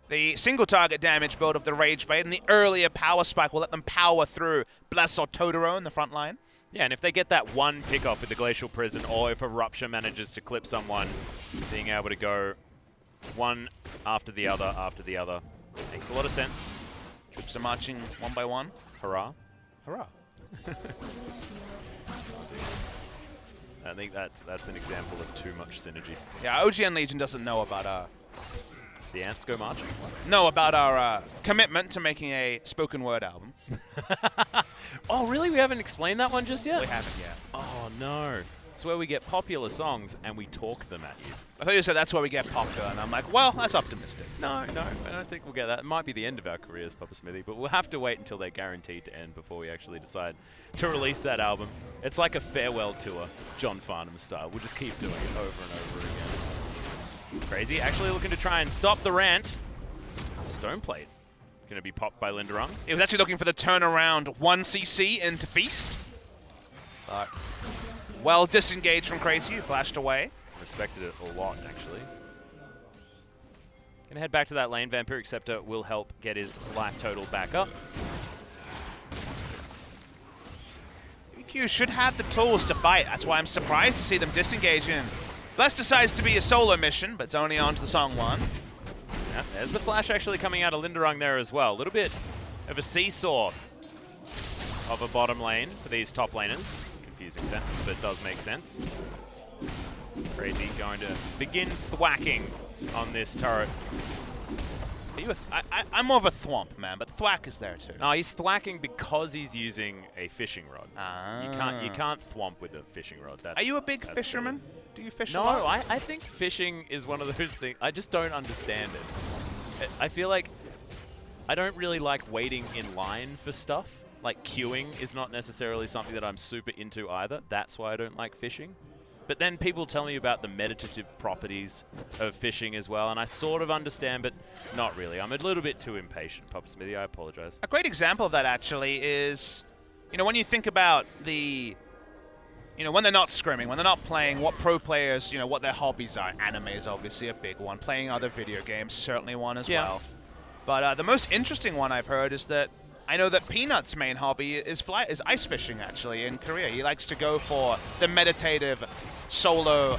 the single target damage build of the Rage Blade and the earlier power spike will let them power through Bless or Totoro in the front line. Yeah, and if they get that one pick-off with the Glacial Prison, or if a Rupture manages to clip someone, being able to go one after the other, makes a lot of sense. Troops are marching one by one. Hurrah. Hurrah. I think that's an example of too much synergy. Yeah, OGN Legion doesn't know about the ants go marching? know about our commitment to making a spoken word album. Oh, really? We haven't explained that one just yet? We haven't yet. Oh, no. It's where we get popular songs and we talk them at you. I thought you said that's where we get popular, and I'm like, well, that's optimistic. No, I don't think we'll get that. It might be the end of our careers, Papa Smithy, but we'll have to wait until they're guaranteed to end before we actually decide to release that album. It's like a farewell tour, John Farnham style. We'll just keep doing it over and over again. It's crazy. Actually looking to try and stop the rant. Stoneplate going to be popped by Linderon. He was actually looking for the turnaround 1cc into Feast. But well disengaged from Crazy, who flashed away. Respected it a lot, actually. Gonna head back to that lane. Vampiric Scepter will help get his life total back up. BBQ should have the tools to fight. That's why I'm surprised to see them disengage in. Bless decides to be a solo mission, but it's only on to the Song 1. Yeah, there's the flash actually coming out of Linderung there as well. A little bit of a seesaw of a bottom lane for these top laners. Confusing sentence, but it does make sense. Crazy going to begin thwacking on this turret. Are you I'm more of a thwomp, man, but thwack is there too. No, he's thwacking because he's using a fishing rod. Ah. You can't thwomp with a fishing rod. Are you a big fisherman? Do you fish a No, lot? I think fishing is one of those things. I just don't understand it. I feel like I don't really like waiting in line for stuff. Like queuing is not necessarily something that I'm super into either. That's why I don't like fishing. But then people tell me about the meditative properties of fishing as well, and I sort of understand, but not really. I'm a little bit too impatient, Papa Smithy. I apologize. A great example of that actually is, when you think about the, when they're not scrimming, when they're not playing, what pro players, what their hobbies are. Anime is obviously a big one. Playing other video games, certainly one as well. But the most interesting one I've heard is that I know that Peanut's main hobby is ice fishing, actually, in Korea. He likes to go for the meditative solo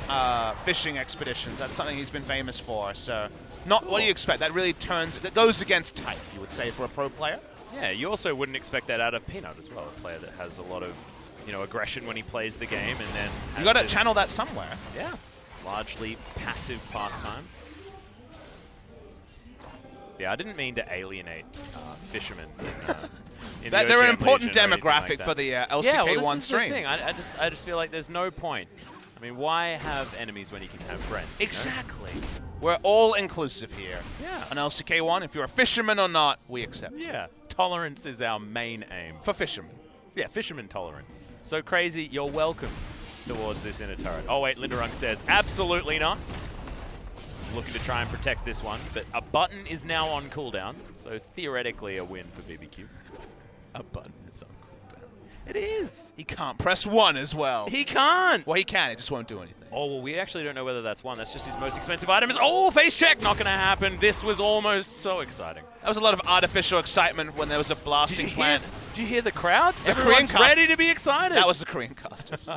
fishing expeditions. That's something he's been famous for. So, what do you expect? That really that goes against type, you would say, for a pro player? Yeah, you also wouldn't expect that out of Peanut as well, a player that has a lot of, aggression when he plays the game, and then you got to channel that somewhere. Yeah, largely passive pastime. Yeah, I didn't mean to alienate fishermen. They're an important demographic for the LCK1 stream. The thing. I just feel like there's no point. I mean, why have enemies when you can have friends? Exactly. We're all inclusive here. Yeah. On LCK1, if you're a fisherman or not, we accept. Yeah. Tolerance is our main aim. For fishermen. Yeah, fisherman tolerance. So Crazy, you're welcome towards this inner turret. Oh wait, Linderung says, absolutely not. Looking to try and protect this one, but a button is now on cooldown, so theoretically a win for BBQ. A button is on cooldown. It is. He can't press 1 as well. He can't. Well, he can. It just won't do anything. Oh, well, we actually don't know whether that's 1. That's just his most expensive item. Oh, face check. Not going to happen. This was almost so exciting. That was a lot of artificial excitement when there was a blasting plant. Did you hear the crowd? The Everyone's ready to be excited. That was the Korean casters.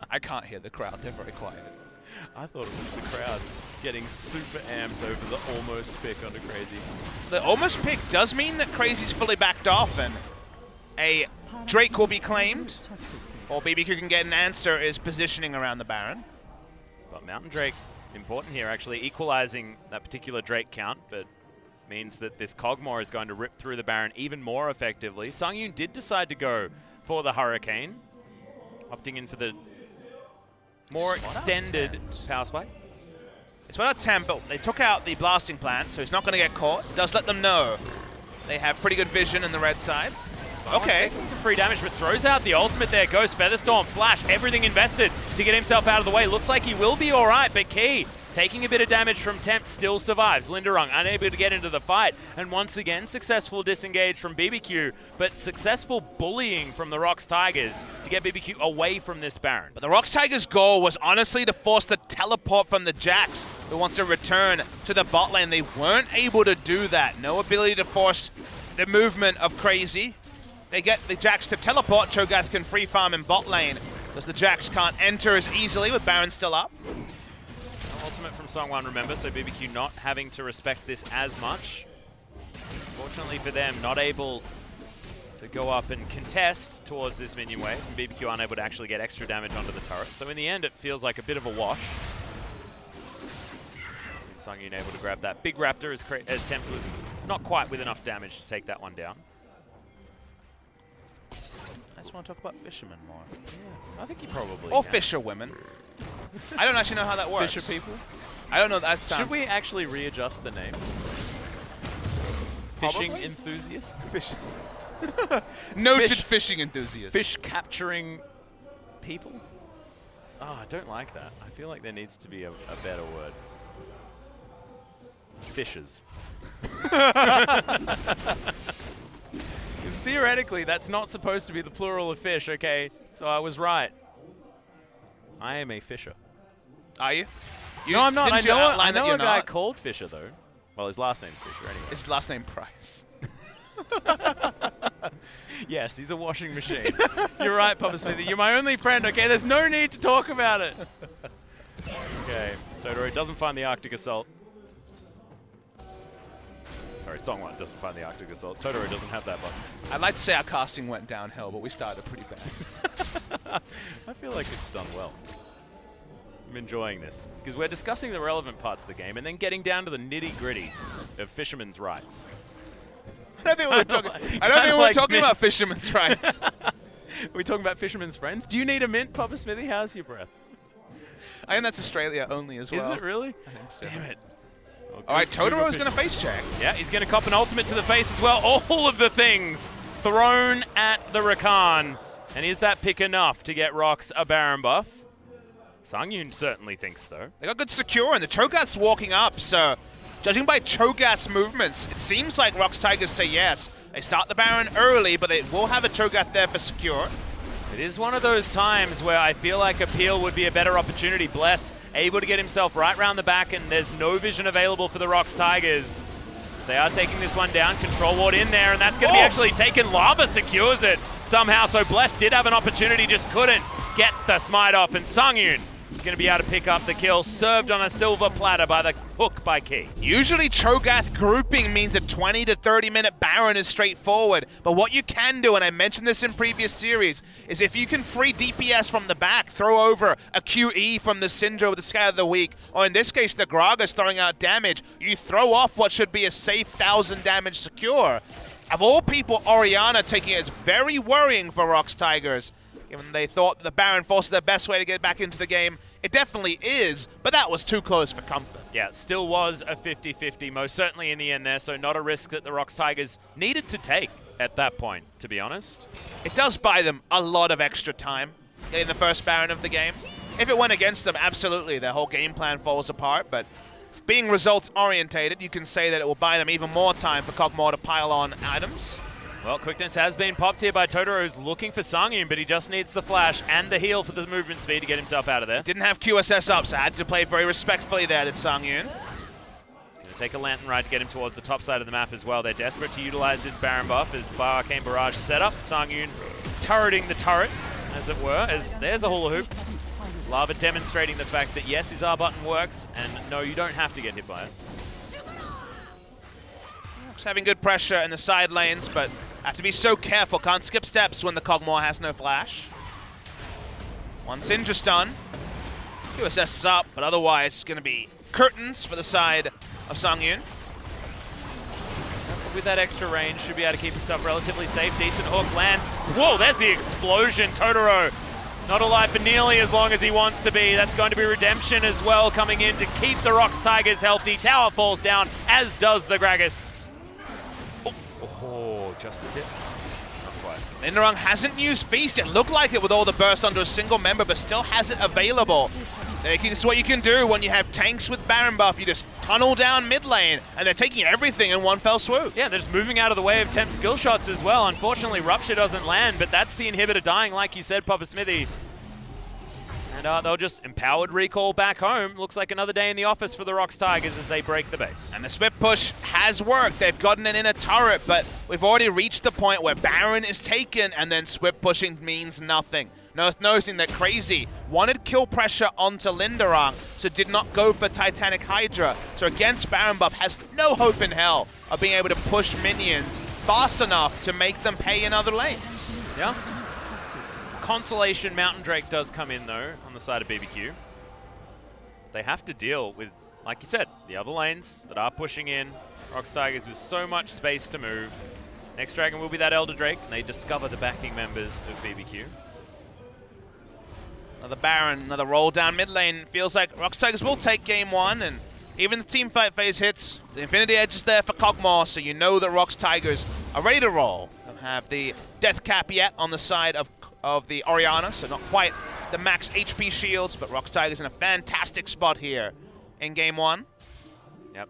I can't hear the crowd. They're very quiet. I thought it was the crowd getting super amped over the almost pick onto Crazy. The almost pick does mean that Crazy's fully backed off, and a Drake will be claimed, or BBQ can get an answer, is positioning around the Baron. But Mountain Drake, important here actually, equalizing that particular Drake count, but means that this Kog'Maw is going to rip through the Baron even more effectively. Sungyun did decide to go for the Hurricane, opting in for the more extended power spike. It's what our tempo. They took out the blasting plant, so he's not going to get caught. Does let them know they have pretty good vision in the red side. Okay. Some free damage, but throws out the ultimate there. Goes Featherstorm, Flash, everything invested to get himself out of the way. Looks like he will be all right, but Key, taking a bit of damage from Tempt, still survives. Linderung unable to get into the fight. And once again, successful disengage from BBQ, but successful bullying from the ROX Tigers to get BBQ away from this Baron. But the ROX Tigers' goal was honestly to force the teleport from the Jax, who wants to return to the bot lane. They weren't able to do that. No ability to force the movement of Crazy. They get the Jax to teleport. Cho'Gath can free farm in bot lane, because the Jax can't enter as easily with Baron still up. Ultimate from Songwon, remember, so BBQ not having to respect this as much. Fortunately for them, not able to go up and contest towards this minion wave, and BBQ unable to actually get extra damage onto the turret. So in the end, it feels like a bit of a wash. Sungyun able to grab that big raptor as Tempt was not quite with enough damage to take that one down. I just want to talk about fishermen more. Yeah, I think you probably Or can. fisher women. I don't actually know how that works. Fisher people? I don't know. That sounds... Should we actually readjust the name? Fishing Probably? enthusiasts? Fishing. Noted fishing enthusiast. Fish capturing people? Oh, I don't like that. I feel like there needs to be a better word. Fishers. Because theoretically, that's not supposed to be the plural of fish, okay? So I was right. I am a fisher. Are you? No, I'm not. I know a guy not? called Fisher, though. Well, his last name's Fisher, anyway. His last name Price. Yes, he's a washing machine. You're right, Papa Smithy. You're my only friend, okay? There's no need to talk about it. Okay, Totoro doesn't find the Arctic Assault. Sorry, Song 1 doesn't find the Arctic Assault. Totoro doesn't have that button. I'd like to say our casting went downhill, but we started pretty bad. I feel like it's done well. I'm enjoying this because we're discussing the relevant parts of the game and then getting down to the nitty-gritty of fishermen's rights. I don't think we were talking about fishermen's rights. Are we talking about fishermen's friends? Do you need a mint, Papa Smithy? How's your breath? I think that's Australia only as well. Is it really? I think so. Damn it. All right, Totoro's going to face check. Yeah, he's going to cop an ultimate to the face as well. All of the things thrown at the Rakan. And is that pick enough to get ROX a Baron buff? Sangyun certainly thinks so. They got good secure, and the Cho'Gath's walking up, so judging by Cho'Gath's movements, it seems like ROX Tigers say yes. They start the Baron early, but they will have a Cho'Gath there for secure. It is one of those times where I feel like a peel would be a better opportunity. Bless able to get himself right round the back, and there's no vision available for the ROX Tigers. They are taking this one down. Control ward in there, and that's going to be actually taken. Lava secures it somehow, so Bless did have an opportunity, just couldn't get the smite off, and Sangyun is going to be able to pick up the kill, served on a silver platter by the hook by Key. Usually Cho'Gath grouping means a 20 to 30 minute Baron is straightforward, but what you can do, and I mentioned this in previous series, is if you can free DPS from the back, throw over a QE from the Syndra with the Scout of the Week, or in this case the Gragas throwing out damage, you throw off what should be a safe 1000 damage secure. Of all people, Orianna taking it is very worrying for ROX Tigers. Given they thought the Baron Force is the best way to get back into the game. It definitely is, but that was too close for comfort. Yeah, it still was a 50-50, most certainly in the end there, so not a risk that the ROX Tigers needed to take at that point, to be honest. It does buy them a lot of extra time getting the first Baron of the game. If it went against them, absolutely, their whole game plan falls apart, but being results-orientated, you can say that it will buy them even more time for Kog'Maw to pile on items. Well, quickness has been popped here by Totoro, who's looking for Sangyun, but he just needs the flash and the heal for the movement speed to get himself out of there. Didn't have QSS up, so had to play very respectfully there to Sangyun. Gonna take a Lantern Ride to get him towards the top side of the map as well. They're desperate to utilize this Baron buff as the Arcane Barrage set up. Sangyun turreting the turret, as it were, as there's a hula hoop. Lava demonstrating the fact that yes, his R button works, and no, you don't have to get hit by it. Just having good pressure in the side lanes, but have to be so careful. Can't skip steps when the Kog'Maw has no flash. One Syndra stun. QSS is up, but otherwise it's going to be curtains for the side of Sangyun. With that extra range, should be able to keep himself relatively safe. Decent hook lands. Whoa, there's the explosion. Totoro not alive for nearly as long as he wants to be. That's going to be redemption as well coming in to keep the ROX Tigers healthy. Tower falls down, as does the Gragas. Oh, just the tip. Not quite. Linderung hasn't used Feast. It looked like it with all the burst onto a single member, but still has it available. This is what you can do when you have tanks with Baron buff. You just tunnel down mid lane, and they're taking everything in one fell swoop. Yeah, they're just moving out of the way of Temp's skill shots as well. Unfortunately, Rupture doesn't land, but that's the inhibitor dying, like you said, Papa Smithy. And they'll just empowered recall back home. Looks like another day in the office for the ROX Tigers as they break the base. And the split push has worked. They've gotten an inner turret, but we've already reached the point where Baron is taken, and then split pushing means nothing. Noticing that Crazy wanted kill pressure onto Linderung, so did not go for Titanic Hydra. So against Baron buff, has no hope in hell of being able to push minions fast enough to make them pay in other lanes. Yeah. Consolation Mountain Drake does come in, though, on the side of BBQ. They have to deal with, like you said, the other lanes that are pushing in. ROX Tigers with so much space to move. Next Dragon will be that Elder Drake, and they discover the backing members of BBQ. Another Baron, another roll down mid lane. Feels like ROX Tigers will take game one, and even the team fight phase hits. The Infinity Edge is there for Kog'Maw, so you know that ROX Tigers are ready to roll. Don't have the death cap yet on the side of the Orianna, so not quite the max HP shields, but ROX Tigers in a fantastic spot here in game one. Yep.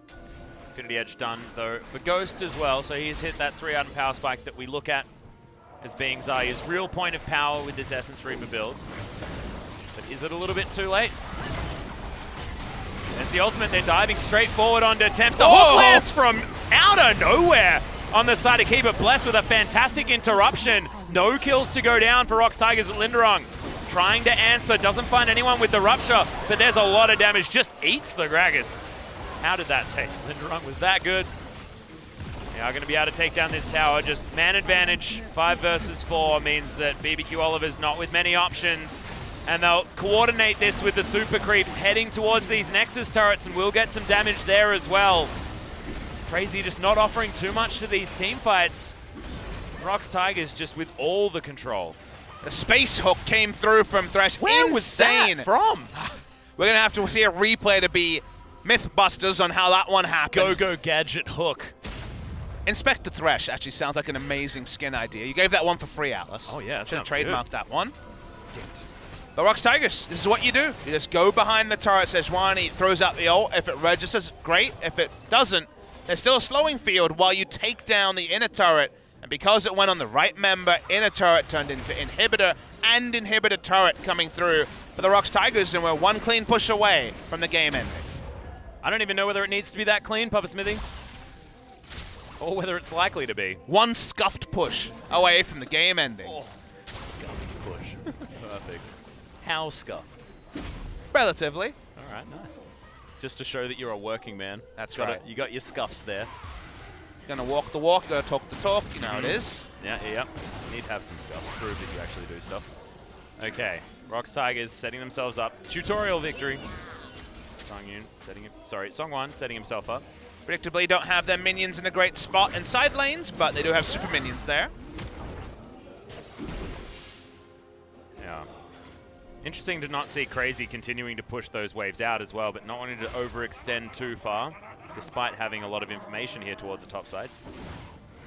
Infinity Edge done, though, for Ghost as well, so he's hit that 3-item power spike that we look at as being Zarya's real point of power with this Essence Reaper build. But is it a little bit too late? There's the ultimate, they're diving straight forward onto Temp. The hook lands from out of nowhere on the side of Keeper. Blessed with a fantastic interruption. No kills to go down for ROX Tigers with Linderung. Trying to answer, doesn't find anyone with the Rupture, but there's a lot of damage, just eats the Gragas. How did that taste? Linderung was that good. They are going to be able to take down this tower. Just man advantage, 5 versus 4 means that BBQ Oliver's not with many options. And they'll coordinate this with the super creeps heading towards these Nexus turrets, and we'll get some damage there as well. Crazy just not offering too much to these team fights. ROX Tigers just with all the control. The space hook came through from Thresh. Where Insane. was that from? We're going to have to see a replay to be Mythbusters on how that one happened. Go gadget hook. Inspector Thresh actually sounds like an amazing skin idea. You gave that one for free, Atlas. Oh yeah, should have sounds trademarked good. that one. But ROX Tigers, this is what you do. You just go behind the turret, Sejuani throws out the ult. If it registers, great. If it doesn't, there's still a slowing field while you take down the inner turret. And because it went on the right member, inner turret turned into inhibitor and inhibitor turret coming through for the ROX Tigers, and we're one clean push away from the game ending. I don't even know whether it needs to be that clean, Papa Smithy. Or whether it's likely to be. One scuffed push away from the game ending. Oh, scuffed push. Perfect. How scuffed? Relatively. All right, nice. Just to show that you're a working man. That's right. You got your scuffs there. You're gonna walk the walk, you gotta talk the talk, you know how it is. Yeah. You need to have some scuffs. Prove that you actually do stuff. Okay, ROX Tigers setting themselves up. Tutorial victory. Song1 setting himself up. Predictably don't have their minions in a great spot in side lanes, but they do have super minions there. Yeah. Interesting to not see Crazy continuing to push those waves out as well, but not wanting to overextend too far, despite having a lot of information here towards the top side.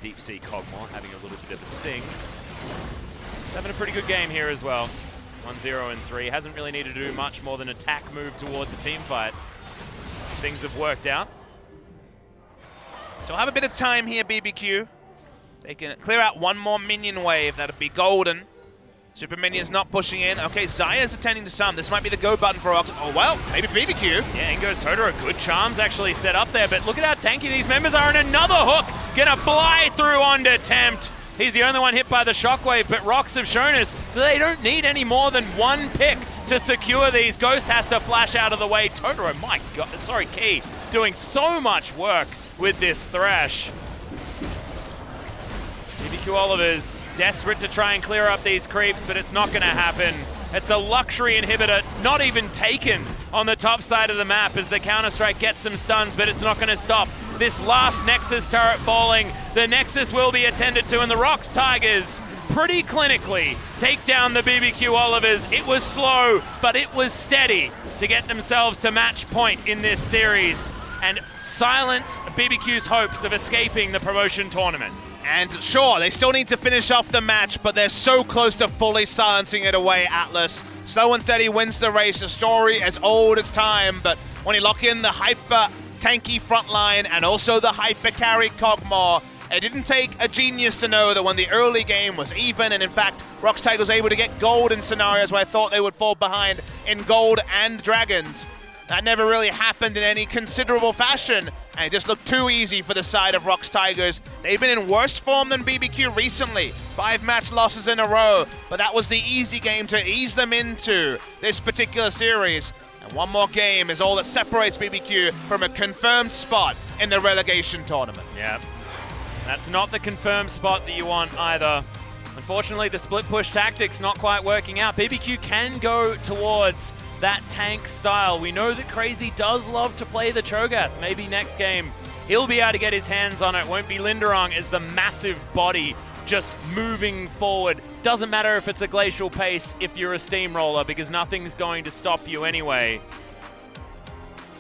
Deep Sea Cogmore having a little bit of a sing. He's having a pretty good game here as well. 1-0 and 3. Hasn't really needed to do much more than attack move towards a team fight. Things have worked out. So have a bit of time here, BBQ. They can clear out one more minion wave. That'd be golden. Super minions not pushing in. Okay, Zaya's attending to some. This might be the go button for ROX. Oh, well, maybe BBQ. Yeah, in goes Totoro. Good charms actually set up there, but look at how tanky these members are, and another hook gonna fly through onto Tempt. He's the only one hit by the shockwave, but ROX have shown us that they don't need any more than one pick to secure these. Ghost has to flash out of the way. Totoro, my God, sorry, Key, doing so much work with this Thresh. BBQ Oliver's desperate to try and clear up these creeps, but it's not going to happen. It's a luxury inhibitor, not even taken on the top side of the map as the Counter-Strike gets some stuns, but it's not going to stop this last Nexus turret falling. The Nexus will be attended to, and the ROX Tigers pretty clinically take down the BBQ Olivers. It was slow, but it was steady to get themselves to match point in this series and silence BBQ's hopes of escaping the promotion tournament. And sure, they still need to finish off the match, but they're so close to fully silencing it away, Atlas. Slow and steady wins the race, a story as old as time, but when you lock in the hyper tanky front line and also the hyper carry Cogmore, it didn't take a genius to know that when the early game was even, and in fact, ROX Tigers was able to get gold in scenarios where I thought they would fall behind in gold and dragons. That never really happened in any considerable fashion, and it just looked too easy for the side of ROX Tigers. They've been in worse form than BBQ recently, 5 match losses in a row, but that was the easy game to ease them into this particular series. And one more game is all that separates BBQ from a confirmed spot in the relegation tournament. Yeah, that's not the confirmed spot that you want either. Unfortunately, the split push tactic's not quite working out. BBQ can go towards that tank style. We know that Crazy does love to play the Cho'Gath. Maybe next game he'll be able to get his hands on it. Won't be Linderong as the massive body just moving forward. Doesn't matter if it's a glacial pace if you're a steamroller, because nothing's going to stop you anyway.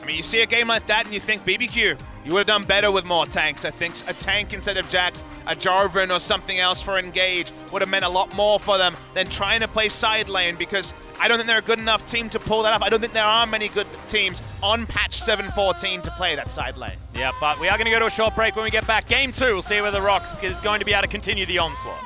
I mean, you see a game like that and you think, BBQ, you would have done better with more tanks. I think a tank instead of Jax, a Jarvan or something else for Engage would have meant a lot more for them than trying to play side lane, because I don't think they're a good enough team to pull that off. I don't think there are many good teams on patch 7.14 to play that side lane. Yeah, but we are going to go to a short break. When we get back, game 2, we'll see whether ROX is going to be able to continue the onslaught.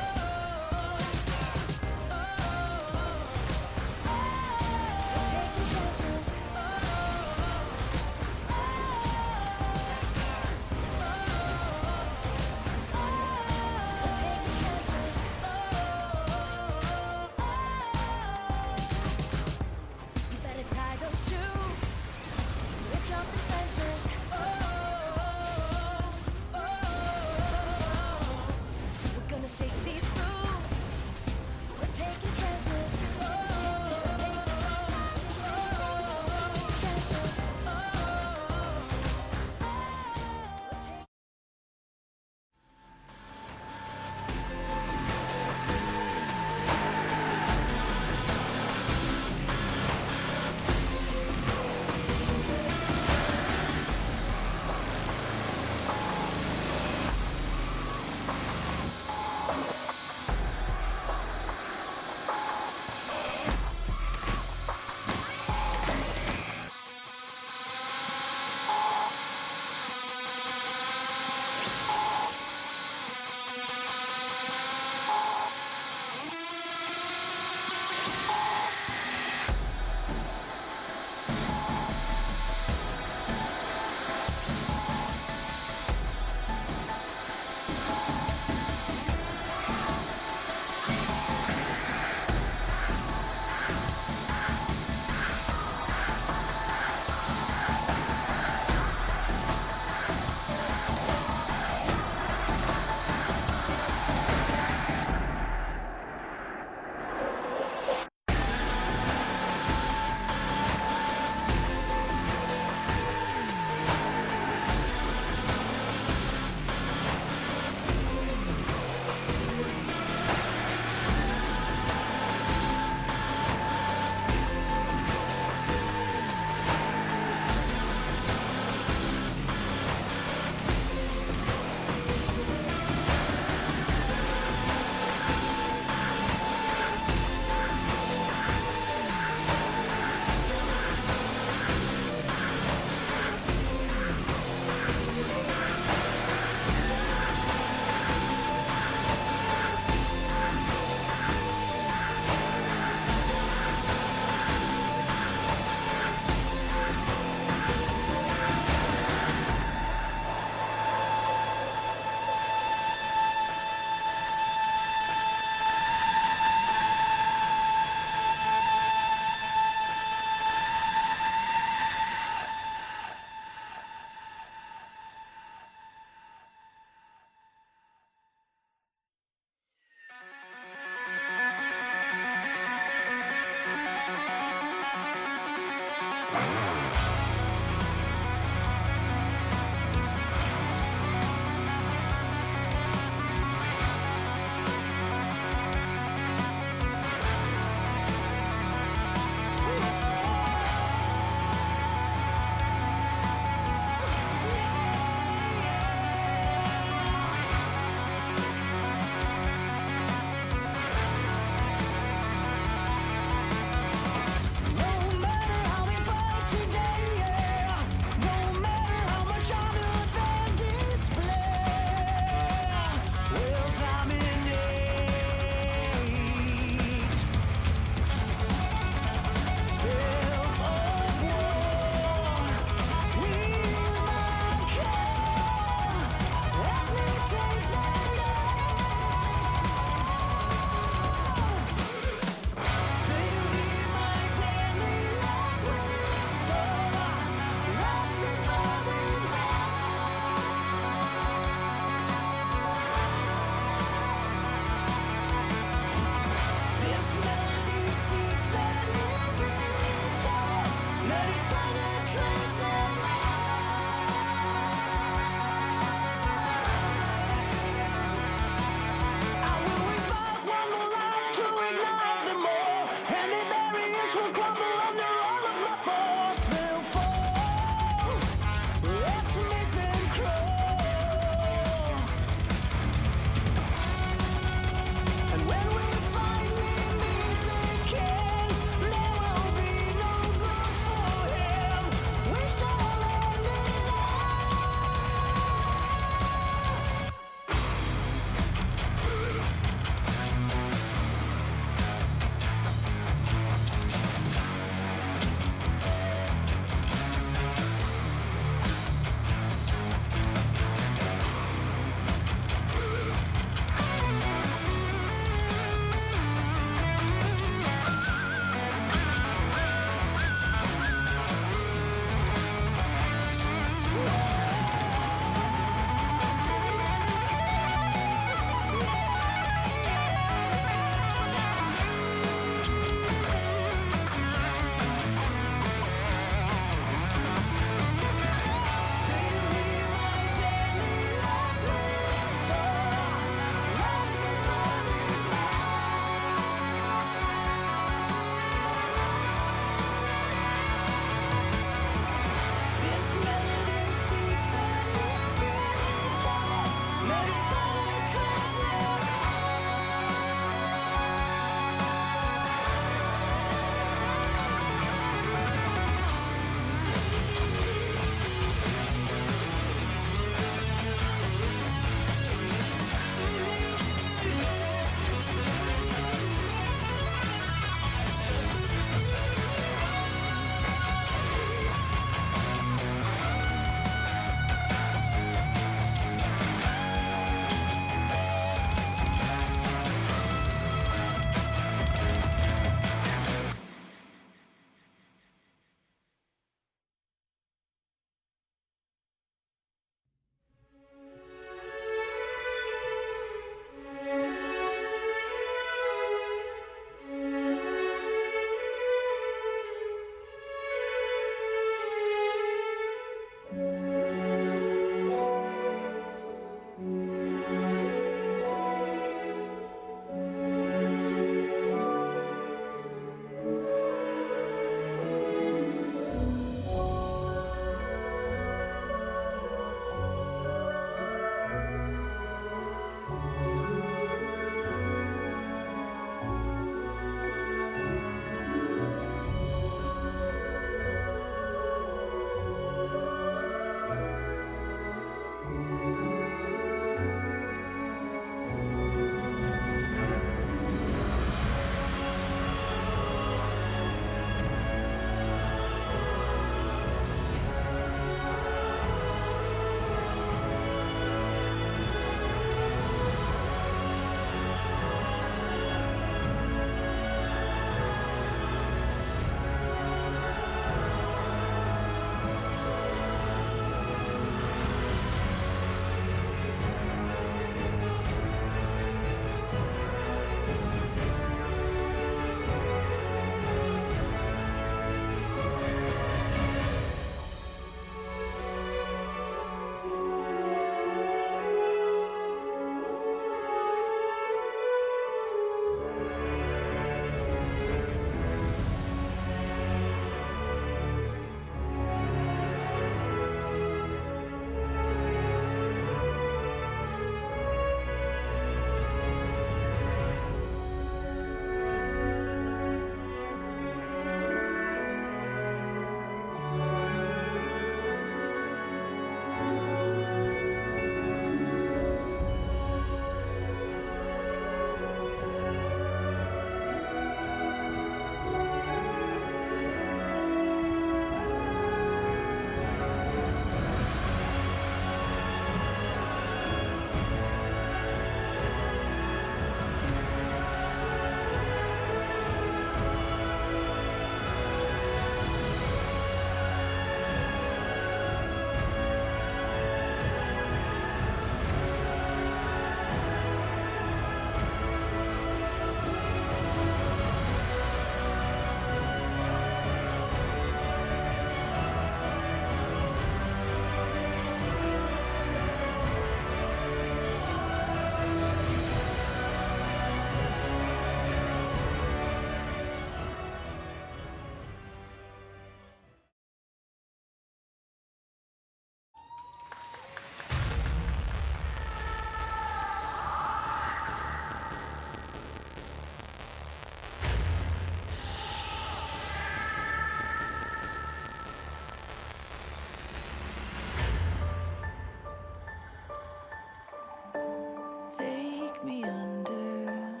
me under,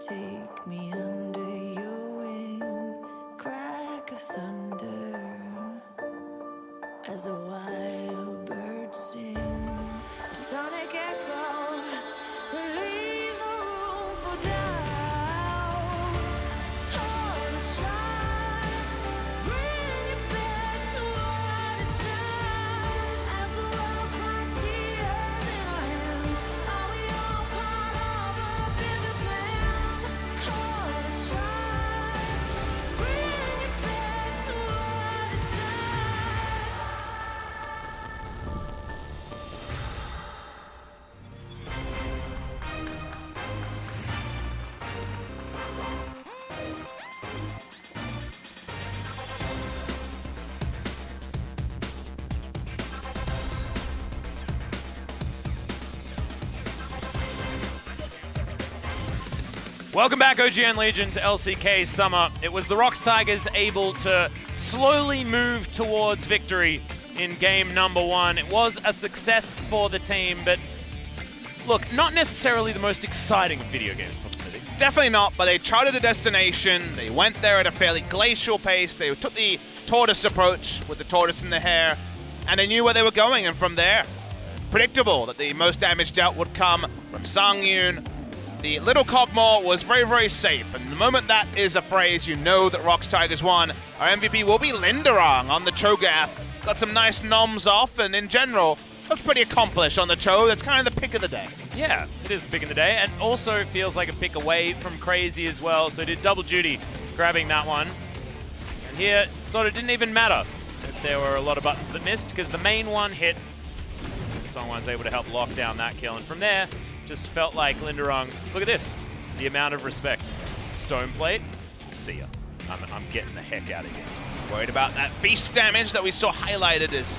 take me under your wing, crack of thunder, as the wild birds sing, a sonic echo that leaves no room for doubt. All the shots bring it back to what it's now. As the world cries tears in our hands, are we all part of a bigger plan? All the shots bring it back to what it's now. Welcome back, OGN Legion, to LCK Summer. It was the ROX Tigers able to slowly move towards victory in game number 1. It was a success for the team, but look, not necessarily the most exciting of video games, possibly. Definitely not, but they charted a destination. They went there at a fairly glacial pace. They took the tortoise approach with the tortoise in the hair, and they knew where they were going, and from there, predictable that the most damage dealt would come from Sungyun. The little Cogmore was very, very safe, and the moment that is a phrase, you know that ROX Tigers won. Our MVP will be Linderong on the Cho'Gath. Got some nice noms off, and in general, looks pretty accomplished on the Cho. That's kind of the pick of the day. Yeah, it is the pick of the day, and also feels like a pick away from Crazy as well, so did double duty grabbing that one. And here, sort of didn't even matter that there were a lot of buttons that missed, because the main one hit, and someone's able to help lock down that kill, and from there, just felt like Linderong, look at this, the amount of respect. Stone plate, see ya. I'm getting the heck out of here. Worried about that feast damage that we saw highlighted as,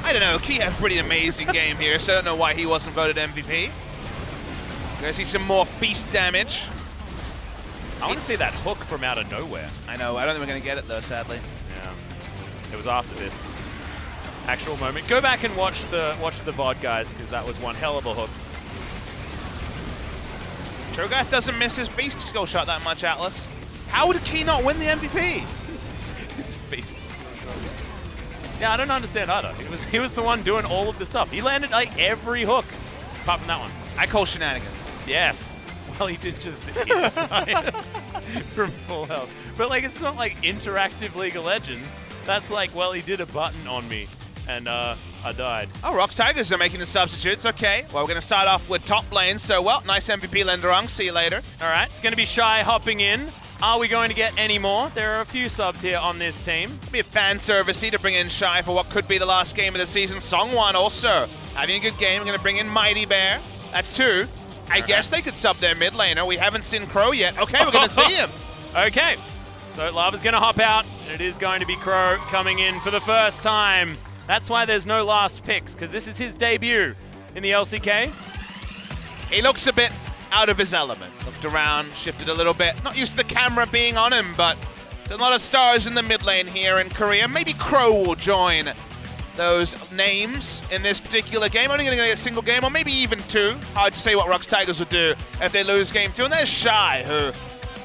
I don't know, Key had a pretty amazing game here, so I don't know why he wasn't voted MVP. Gonna see some more feast damage. I want to see that hook from out of nowhere. I know, I don't think we're gonna get it though, sadly. Yeah, it was after this actual moment. Go back and watch the VOD, guys, because that was one hell of a hook. Cho'Gath doesn't miss his feast skill shot that much, Atlas. How did Key not win the MVP? His feast is yeah, I don't understand either. He was the one doing all of the stuff. He landed like every hook, apart from that one. I call shenanigans. Yes. Well, he did just hit the side from full health. But like, it's not like interactive League of Legends. That's like, well, he did a button on me, and I died. Oh, ROX Tigers are making the substitutes. Okay. Well, we're going to start off with top lane. So, well, nice MVP Linderong. See you later. All right. It's going to be Shy hopping in. Are we going to get any more? There are a few subs here on this team. It'll be a fan servicey to bring in Shy for what could be the last game of the season. Songwon also having a good game. We're going to bring in Mighty Bear. That's 2. I guess they could sub their mid laner. We haven't seen Crow yet. Okay, we're going to see him. Okay. So Lava's going to hop out. And it is going to be Crow coming in for the first time. That's why there's no last picks, because this is his debut in the LCK. He looks a bit out of his element. Looked around, shifted a little bit. Not used to the camera being on him, but there's a lot of stars in the mid lane here in Korea. Maybe Crow will join those names in this particular game. Only going to get a single game, or maybe even 2. Hard to say what ROX Tigers will do if they lose game 2. And there's Shy, who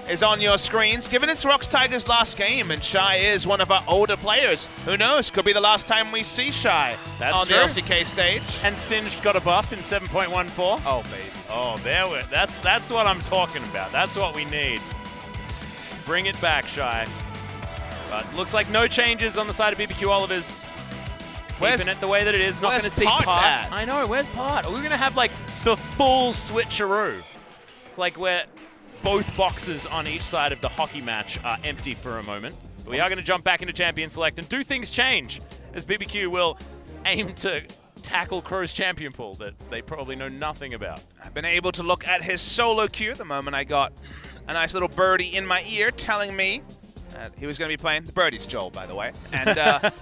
is on your screens. Given it's ROX Tigers' last game, and Shy is one of our older players, who knows? Could be the last time we see Shy on true. the LCK stage. And Singed got a buff in 7.14. Oh, baby. Oh, that's what I'm talking about. That's what we need. Bring it back, Shy. But looks like no changes on the side of BBQ Olivers. Keeping it the way that it is. Not going to see Part Part. at? I know, where's Part? We're going to have like the full switcheroo. It's like where both boxes on each side of the hockey match are empty for a moment. But we are going to jump back into Champion Select, and do things change as BBQ will aim to tackle Crow's champion pool that they probably know nothing about. I've been able to look at his solo queue the moment I got a nice little birdie in my ear telling me that he was going to be playing. The birdie's Joel, by the way. And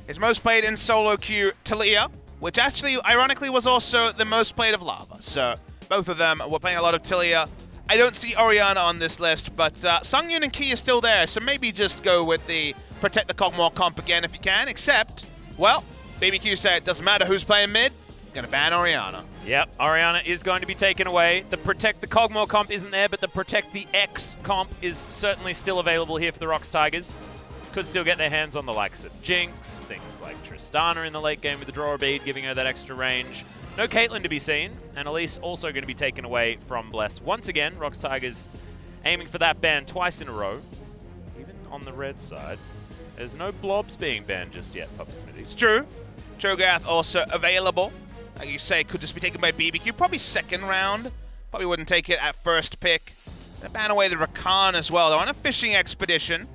his most played in solo queue, Talia, which actually, ironically, was also the most played of Lava. So both of them were playing a lot of Talia. I don't see Orianna on this list, but Sungyun and Key is still there, so maybe just go with the Protect the Cogmore comp again if you can, except, well, BBQ said it doesn't matter who's playing mid, Gonna ban Orianna. Yep, Orianna is going to be taken away. The Protect the Cogmore comp isn't there, but the Protect the X comp is certainly still available here for the ROX Tigers. Could still get their hands on the likes of Jinx, things like Tristana in the late game with the draw bead, giving her that extra range. No Caitlyn to be seen, and Elise also going to be taken away from Bless. Once again, ROX Tigers aiming for that ban twice in a row. Even on the red side, there's no blobs being banned just yet, Papa Smithy. It's true. Cho'Gath also available. Like you say, could just be taken by BBQ. Probably second round. Probably wouldn't take it at first pick. Gonna ban away the Rakan as well. They're on a fishing expedition.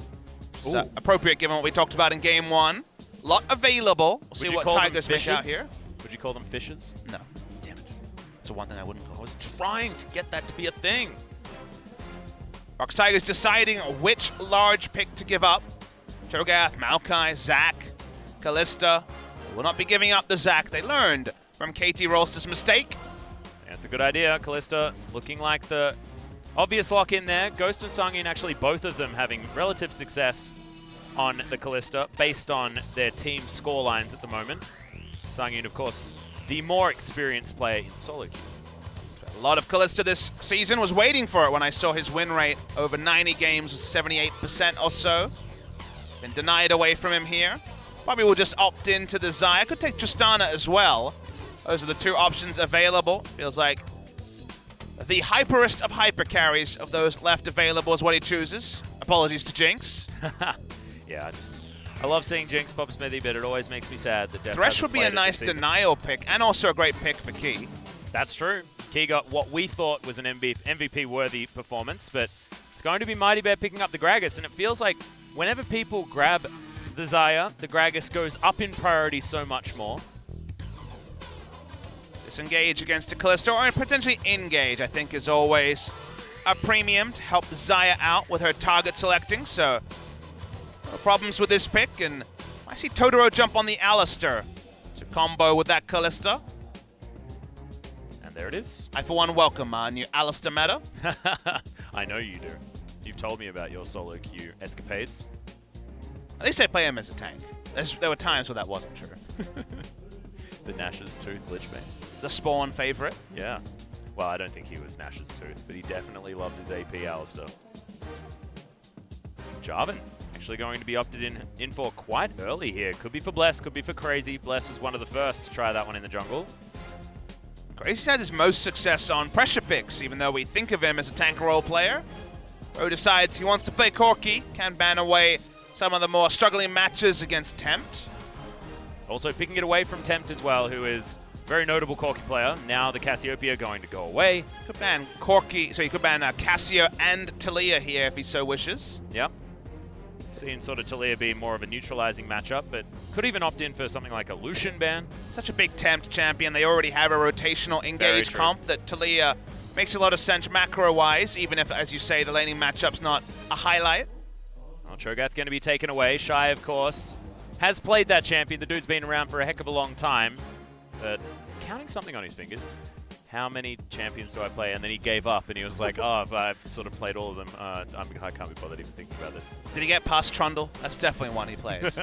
So appropriate given what we talked about in game 1. Lot available. We'll see what Tigers make out here. Would you call them fishes? No. Damn it. That's the one thing I wouldn't call. I was trying to get that to be a thing. ROX Tigers deciding which large pick to give up. Cho'Gath, Maokai, Zac, Kalista. They will not be giving up the Zac. They learned from KT Rolster's mistake. That's a good idea. Kalista looking like the obvious lock in there. Ghost and Sangin actually both of them having relative success on the Kalista based on their team score lines at the moment. Sangin, of course, the more experienced player in solo queue. A lot of Kalista this season. Was waiting for it when I saw his win rate over 90 games was 78% or so. Been denied away from him here. Probably will just opt into the Xayah. Could take Tristana as well. Those are the two options available. Feels like the hyperest of hyper carries of those left available is what he chooses. Apologies to Jinx. Yeah, I love seeing Jinx, Pop Smithy, but it always makes me sad that Def Thresh hasn't would be a played it nice this season. denial pick, and also a great pick for Key. That's true. Key got what we thought was an MVP-worthy performance, but it's going to be Mighty Bear picking up the Gragas, and it feels like whenever people grab the Xayah, the Gragas goes up in priority so much more. Disengage against a Kalista, or potentially engage, I think, is always a premium to help Xayah out with her target selecting, so no problems with this pick, and I see Totoro jump on the Alistar to combo with that Kalista. And there it is. I, for one, welcome our new Alistar meta. I know you do. You've told me about your solo queue escapades. At least I play him as a tank. There were times where that wasn't true. The Nash's Tooth Lich Man. The Spawn favorite. Yeah. Well, I don't think he was Nash's Tooth, but he definitely loves his AP Alistar. Jarvan actually going to be opted in for quite early here. Could be for Bless, could be for Crazy. Bless was one of the first to try that one in the jungle. Crazy's had his most success on pressure picks, even though we think of him as a tank role player. Ro decides he wants to play Corki, can ban away some of the more struggling matches against Tempt. Also picking it away from Tempt as well, who is a very notable Corki player. Now the Cassiopeia going to go away. Could ban Corki, so he could ban Cassio and Taliyah here if he so wishes. Yep. Seeing sort of Taliyah be more of a neutralizing matchup, but could even opt in for something like a Lucian ban. Such a big Tempt champion. They already have a rotational engage comp that Taliyah makes a lot of sense macro-wise, even if, as you say, the laning matchup's not a highlight. Well, Cho'Gath going to be taken away. Shy, of course, has played that champion. The dude's been around for a heck of a long time. But counting something on his fingers, how many champions do I play? And then he gave up and he was like, oh, I've sort of played all of them. I can't be bothered even thinking about this. Did he get past Trundle? That's definitely one he plays.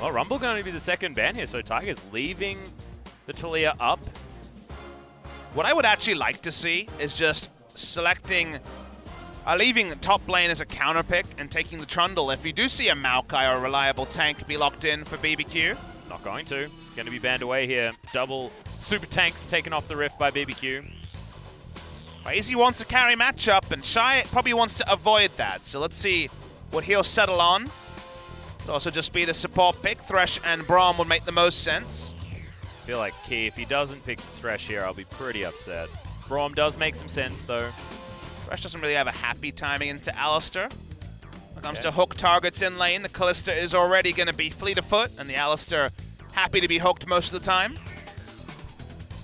Well, Rumble going to be the second ban here, so Tigers leaving the Taliyah up. What I would actually like to see is just selecting, leaving the top lane as a counter pick and taking the Trundle. If you do see a Maokai or a reliable tank be locked in for BBQ. Not going to. Going to be banned away here. Double super tanks taken off the Rift by BBQ. Crazy wants a carry matchup, and Shy probably wants to avoid that. So let's see what he'll settle on. It'll also just be the support pick. Thresh and Braum would make the most sense. I feel like Key, if he doesn't pick Thresh here, I'll be pretty upset. Braum does make some sense, though. Thresh doesn't really have a happy timing into Alistar. When it comes to hook targets in lane, the Kalista is already going to be fleet of foot, and the Alistar happy to be hooked most of the time.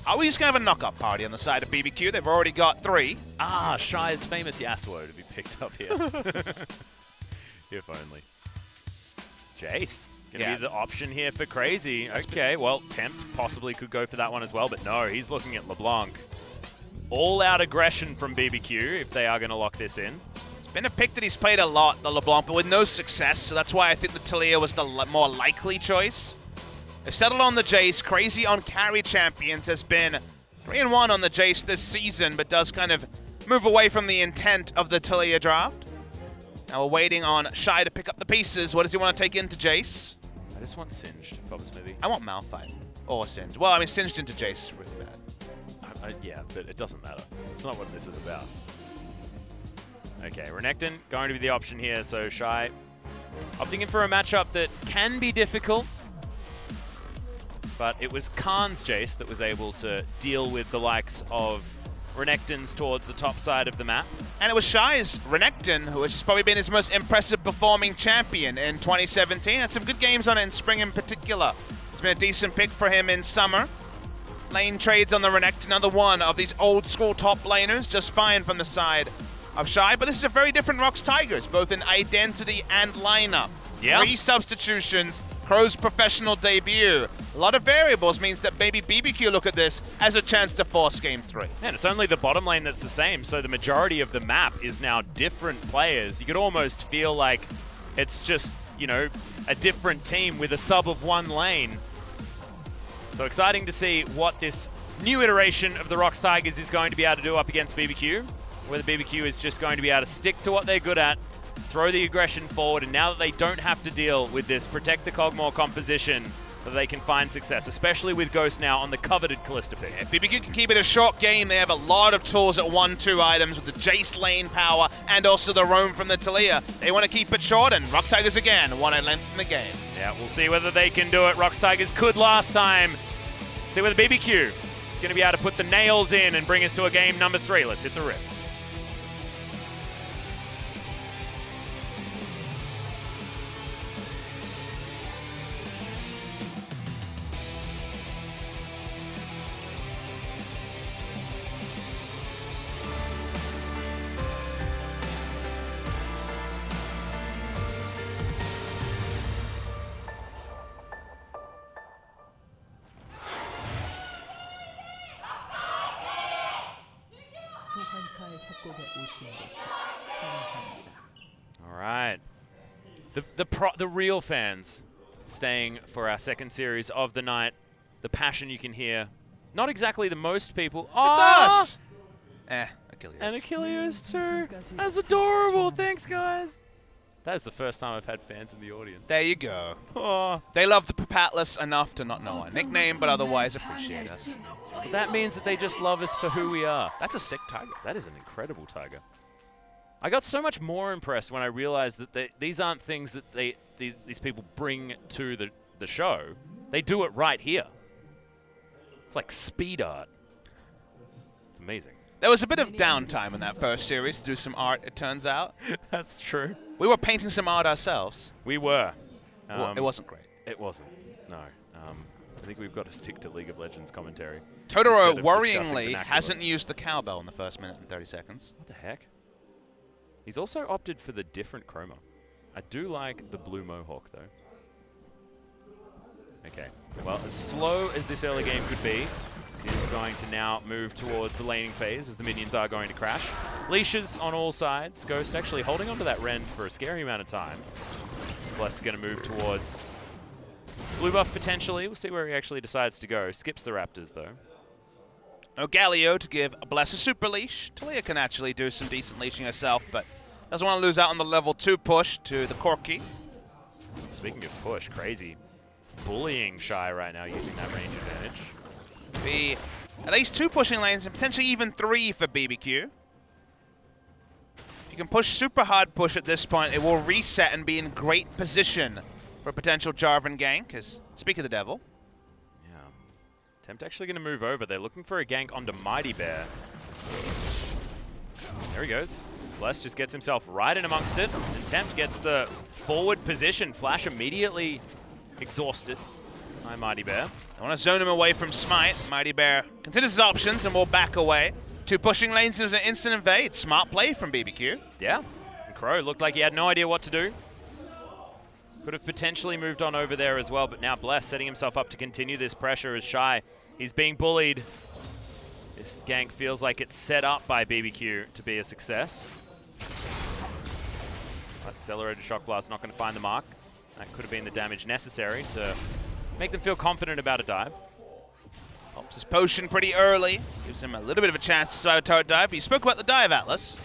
Are we just going to have a knock-up party on the side of BBQ? They've already got 3. Ah, Shy's famous Yasuo to be picked up here. If only. Jace. Gonna be the option here for Crazy. Okay, well, Tempt possibly could go for that one as well, but no, he's looking at LeBlanc. All-out aggression from BBQ if they are going to lock this in. It's been a pick that he's played a lot, the LeBlanc, but with no success, so that's why I think the Taliyah was the more likely choice. They've settled on the Jace. Crazy on carry champions has been 3-1 on the Jace this season, but does kind of move away from the intent of the Taliyah draft. Now we're waiting on Shy to pick up the pieces. What does he want to take into Jace? I just want Singed, Papa Smithy. I want Malphite. Or Singed. Well, I mean, Singed into Jace is really bad. Yeah, but it doesn't matter. It's not what this is about. Okay, Renekton going to be the option here, so Shy opting in for a matchup that can be difficult. But it was Khan's Jace that was able to deal with the likes of Renekton's towards the top side of the map. And it was Shy's Renekton, which has probably been his most impressive performing champion in 2017. Had some good games on it in spring in particular. It's been a decent pick for him in summer. Lane trades on the Renekton, another one of these old school top laners, just fine from the side of Shy. But this is a very different ROX Tigers, both in identity and lineup. Yeah. 3 substitutions, Crow's professional debut. A lot of variables means that maybe BBQ look at this as a chance to force game 3. And it's only the bottom lane that's the same, so the majority of the map is now different players. You could almost feel like it's just, you know, a different team with a sub of one lane. So exciting to see what this new iteration of the ROX Tigers is going to be able to do up against BBQ. Whether BBQ is just going to be able to stick to what they're good at, throw the aggression forward, and now that they don't have to deal with this protect the Cogmore composition, that they can find success, especially with Ghost now on the coveted Callista pick. If BBQ can keep it a short game, they have a lot of tools at 1-2 items with the Jace lane power and also the roam from the Taliyah. They want to keep it short, and ROX Tigers again want to lengthen the game. Yeah, we'll see whether they can do it. ROX Tigers could last time. See whether BBQ is going to be able to put the nails in and bring us to a game number 3. Let's hit the rift. All right. The real fans staying for our second series of the night. The passion you can hear. Not exactly the most people. It's Aww! us! Achilles. And Achilles too. That's adorable. Thanks, guys. That is the first time I've had fans in the audience. There you go. Aw. They love the Papatless enough to not know our nickname, but otherwise appreciate us. That means that they just love us for who we are. That's a sick tiger. That is an incredible tiger. I got so much more impressed when I realized that these aren't things that these people bring to the show. They do it right here. It's like speed art. It's amazing. There was a bit of downtime in that first series to do some art, it turns out. That's true. We were painting some art ourselves. We were. Well, it wasn't great. It wasn't. No. I think we've got to stick to League of Legends commentary. Totoro, instead of worryingly, discussing hasn't used the cowbell in the first minute and 30 seconds. What the heck? He's also opted for the different chroma. I do like the blue mohawk, though. Okay. Well, as slow as this early game could be, it is going to now move towards the laning phase as the minions are going to crash. Leashes on all sides. Ghost actually holding onto that Ren for a scary amount of time. Bless is going to move towards blue buff potentially. We'll see where he actually decides to go. Skips the Raptors, though. No Galio to give Bless a super leash. Taliyah can actually do some decent leashing herself, but doesn't want to lose out on the level 2 push to the Corki. Speaking of push, crazy. Bullying Shy right now using that range advantage. Be at least 2 pushing lanes and potentially even 3 for BBQ. If you can push super hard push at this point, it will reset and be in great position for a potential Jarvan gank, because speak of the devil. Yeah. Tempt actually going to move over. They're looking for a gank onto Mighty Bear. There he goes. Bless just gets himself right in amongst it, and Tempt gets the forward position. Flash immediately exhausted by Mighty Bear. I want to zone him away from Smite. Mighty Bear considers his options and will back away. 2 pushing lanes into an instant invade. Smart play from BBQ. Yeah. And Crow looked like he had no idea what to do. Could have potentially moved on over there as well, but now Bless setting himself up to continue this pressure as Shy. He's being bullied. This gank feels like it's set up by BBQ to be a success. Accelerated Shock Blast not going to find the mark. That could have been the damage necessary to make them feel confident about a dive. Pops his potion pretty early. Gives him a little bit of a chance to survive a turret dive. But you spoke about the dive, Atlas.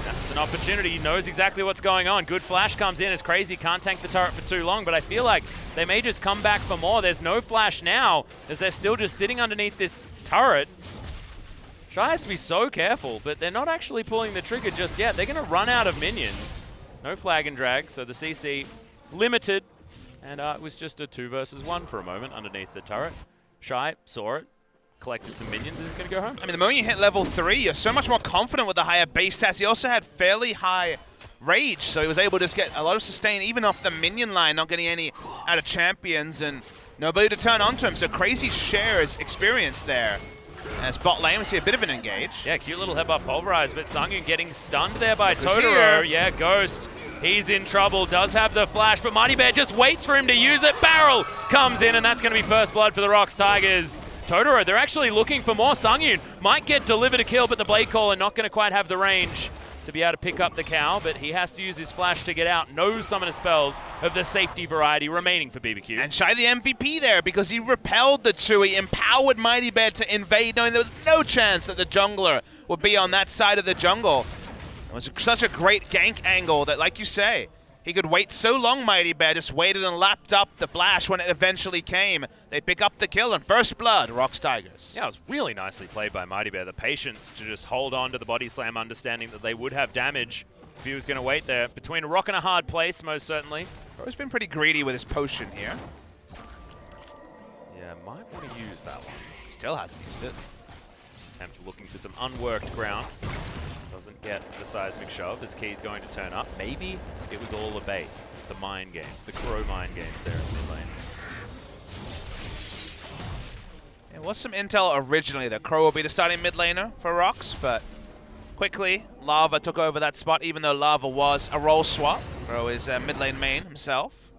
That's an opportunity. He knows exactly what's going on. Good flash comes in. It's crazy. Can't tank the turret for too long, but I feel like they may just come back for more. There's no flash now, as they're still just sitting underneath this turret. Shy has to be so careful, but they're not actually pulling the trigger just yet. They're going to run out of minions. No flag and drag, so the CC limited. And it was just a 2 versus 1 for a moment underneath the turret. Shy saw it, collected some minions, and he's going to go home. I mean, the moment you hit level 3, you're so much more confident with the higher base stats. He also had fairly high rage, so he was able to just get a lot of sustain, even off the minion line, not getting any out of champions, and nobody to turn onto him. So crazy shares experience there. As bot lane, we see a bit of an engage. Yeah, cute little headbutt pulverized, but Sungyun getting stunned there by Totoro. Yeah, Ghost. He's in trouble, does have the flash, but Mighty Bear just waits for him to use it. Barrel comes in, and that's going to be first blood for the ROX Tigers. Totoro, they're actually looking for more. Sungyun might get delivered a kill, but the Blade Caller not going to quite have the range to be able to pick up the cow, but he has to use his flash to get out. No summoner spells of the safety variety remaining for BBQ. And Shy the MVP there because he repelled the 2. He empowered Mighty Bear to invade, knowing there was no chance that the jungler would be on that side of the jungle. It was such a great gank angle that, like you say, he could wait so long, Mighty Bear just waited and lapped up the flash when it eventually came. They pick up the kill, and first blood, ROX Tigers. Yeah, it was really nicely played by Mighty Bear. The patience to just hold on to the body slam, understanding that they would have damage if he was going to wait there. Between a rock and a hard place, most certainly. Bro's been pretty greedy with his potion here. Yeah, might want to use that one. Still hasn't used it. Attempt looking for some unworked ground. Doesn't get the seismic shove as Key's going to turn up. Maybe it was all a bait. The mind games, the crow mind games there in mid lane. There was some intel originally that Crow will be the starting mid laner for ROX, but quickly Lava took over that spot, even though Lava was a role swap. Crow is a mid lane main himself.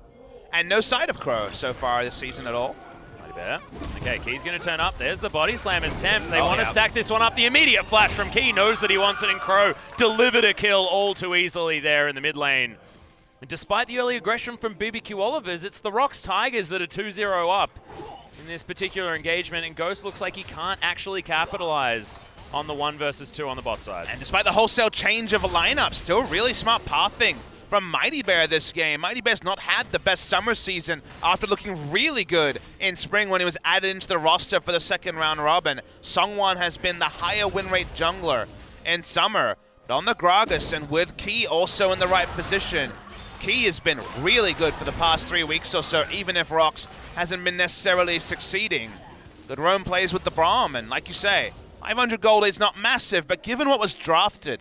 And no side of Crow so far this season at all. Bear. Okay, Key's going to turn up. There's the body slam as temp. They want to stack this one up. The immediate flash from Key knows that he wants it, and Crow delivered a kill all too easily there in the mid lane. And despite the early aggression from BBQ Olivers, it's the ROX Tigers that are 2-0 up in this particular engagement, and Ghost looks like he can't actually capitalize on the 1 versus 2 on the bot side. And despite the wholesale change of a lineup, still really smart pathing from Mighty Bear this game. Mighty Bear's not had the best summer season after looking really good in spring when he was added into the roster for the second round robin. Sungwon has been the higher win rate jungler in summer. But on the Gragas and with Key also in the right position, Key has been really good for the past 3 weeks or so, even if ROX hasn't been necessarily succeeding. Good roam plays with the Braum, and like you say, 500 gold is not massive, but given what was drafted,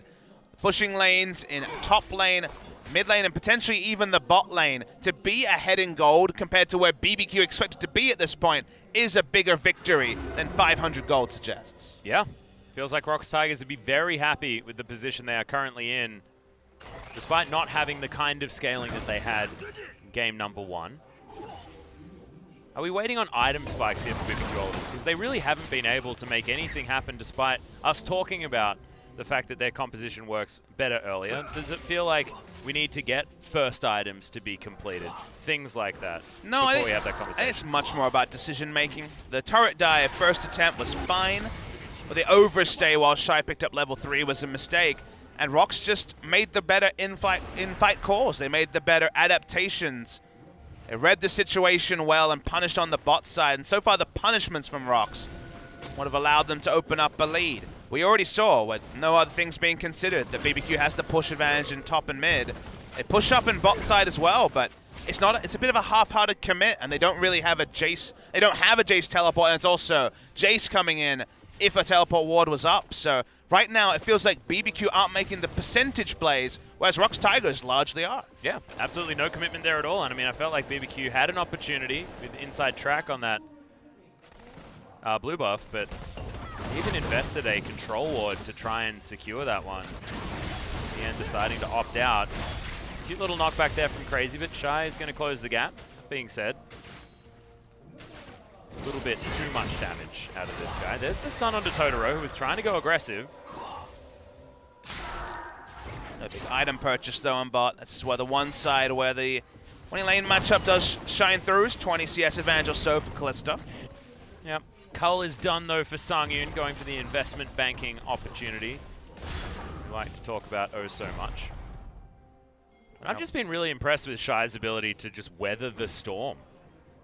pushing lanes in top lane, mid lane, and potentially even the bot lane, to be ahead in gold compared to where BBQ expected to be at this point is a bigger victory than 500 gold suggests. Yeah, feels like ROX Tigers would be very happy with the position they are currently in, despite not having the kind of scaling that they had in game number 1. Are we waiting on item spikes here for BBQ Olivers? Because they really haven't been able to make anything happen despite us talking about the fact that their composition works better earlier. Does it feel like we need to get first items to be completed? Things like that. No, before we have that conversation. I think it's much more about decision making. The turret dive first attempt was fine, but the overstay while Shy picked up level 3 was a mistake. And ROX just made the better in-fight calls. They made the better adaptations. They read the situation well and punished on the bot side. And so far the punishments from ROX would have allowed them to open up a lead. We already saw, with no other things being considered, that BBQ has the push advantage in top and mid. They push up in bot side as well, but it's a bit of a half-hearted commit, and they don't really have a Jace. They don't have a Jace teleport, and it's also Jace coming in if a teleport ward was up. So right now, it feels like BBQ aren't making the percentage plays, whereas ROX Tigers largely are. Yeah, absolutely no commitment there at all. And I mean, I felt like BBQ had an opportunity with inside track on that blue buff, but he even invested a control ward to try and secure that one. In the end, deciding to opt out. Cute little knockback there from Crazy, but Shy is going to close the gap. That being said, a little bit too much damage out of this guy. There's the stun onto Totoro, who was trying to go aggressive. A big item purchase though on bot. This is where the one side where the 20 lane matchup does shine through. 20 CS advantage or so for Kalista. Yep. Cull is done though for Sangyun, going for the investment banking opportunity. We like to talk about oh so much. And I've just been really impressed with Shy's ability to just weather the storm.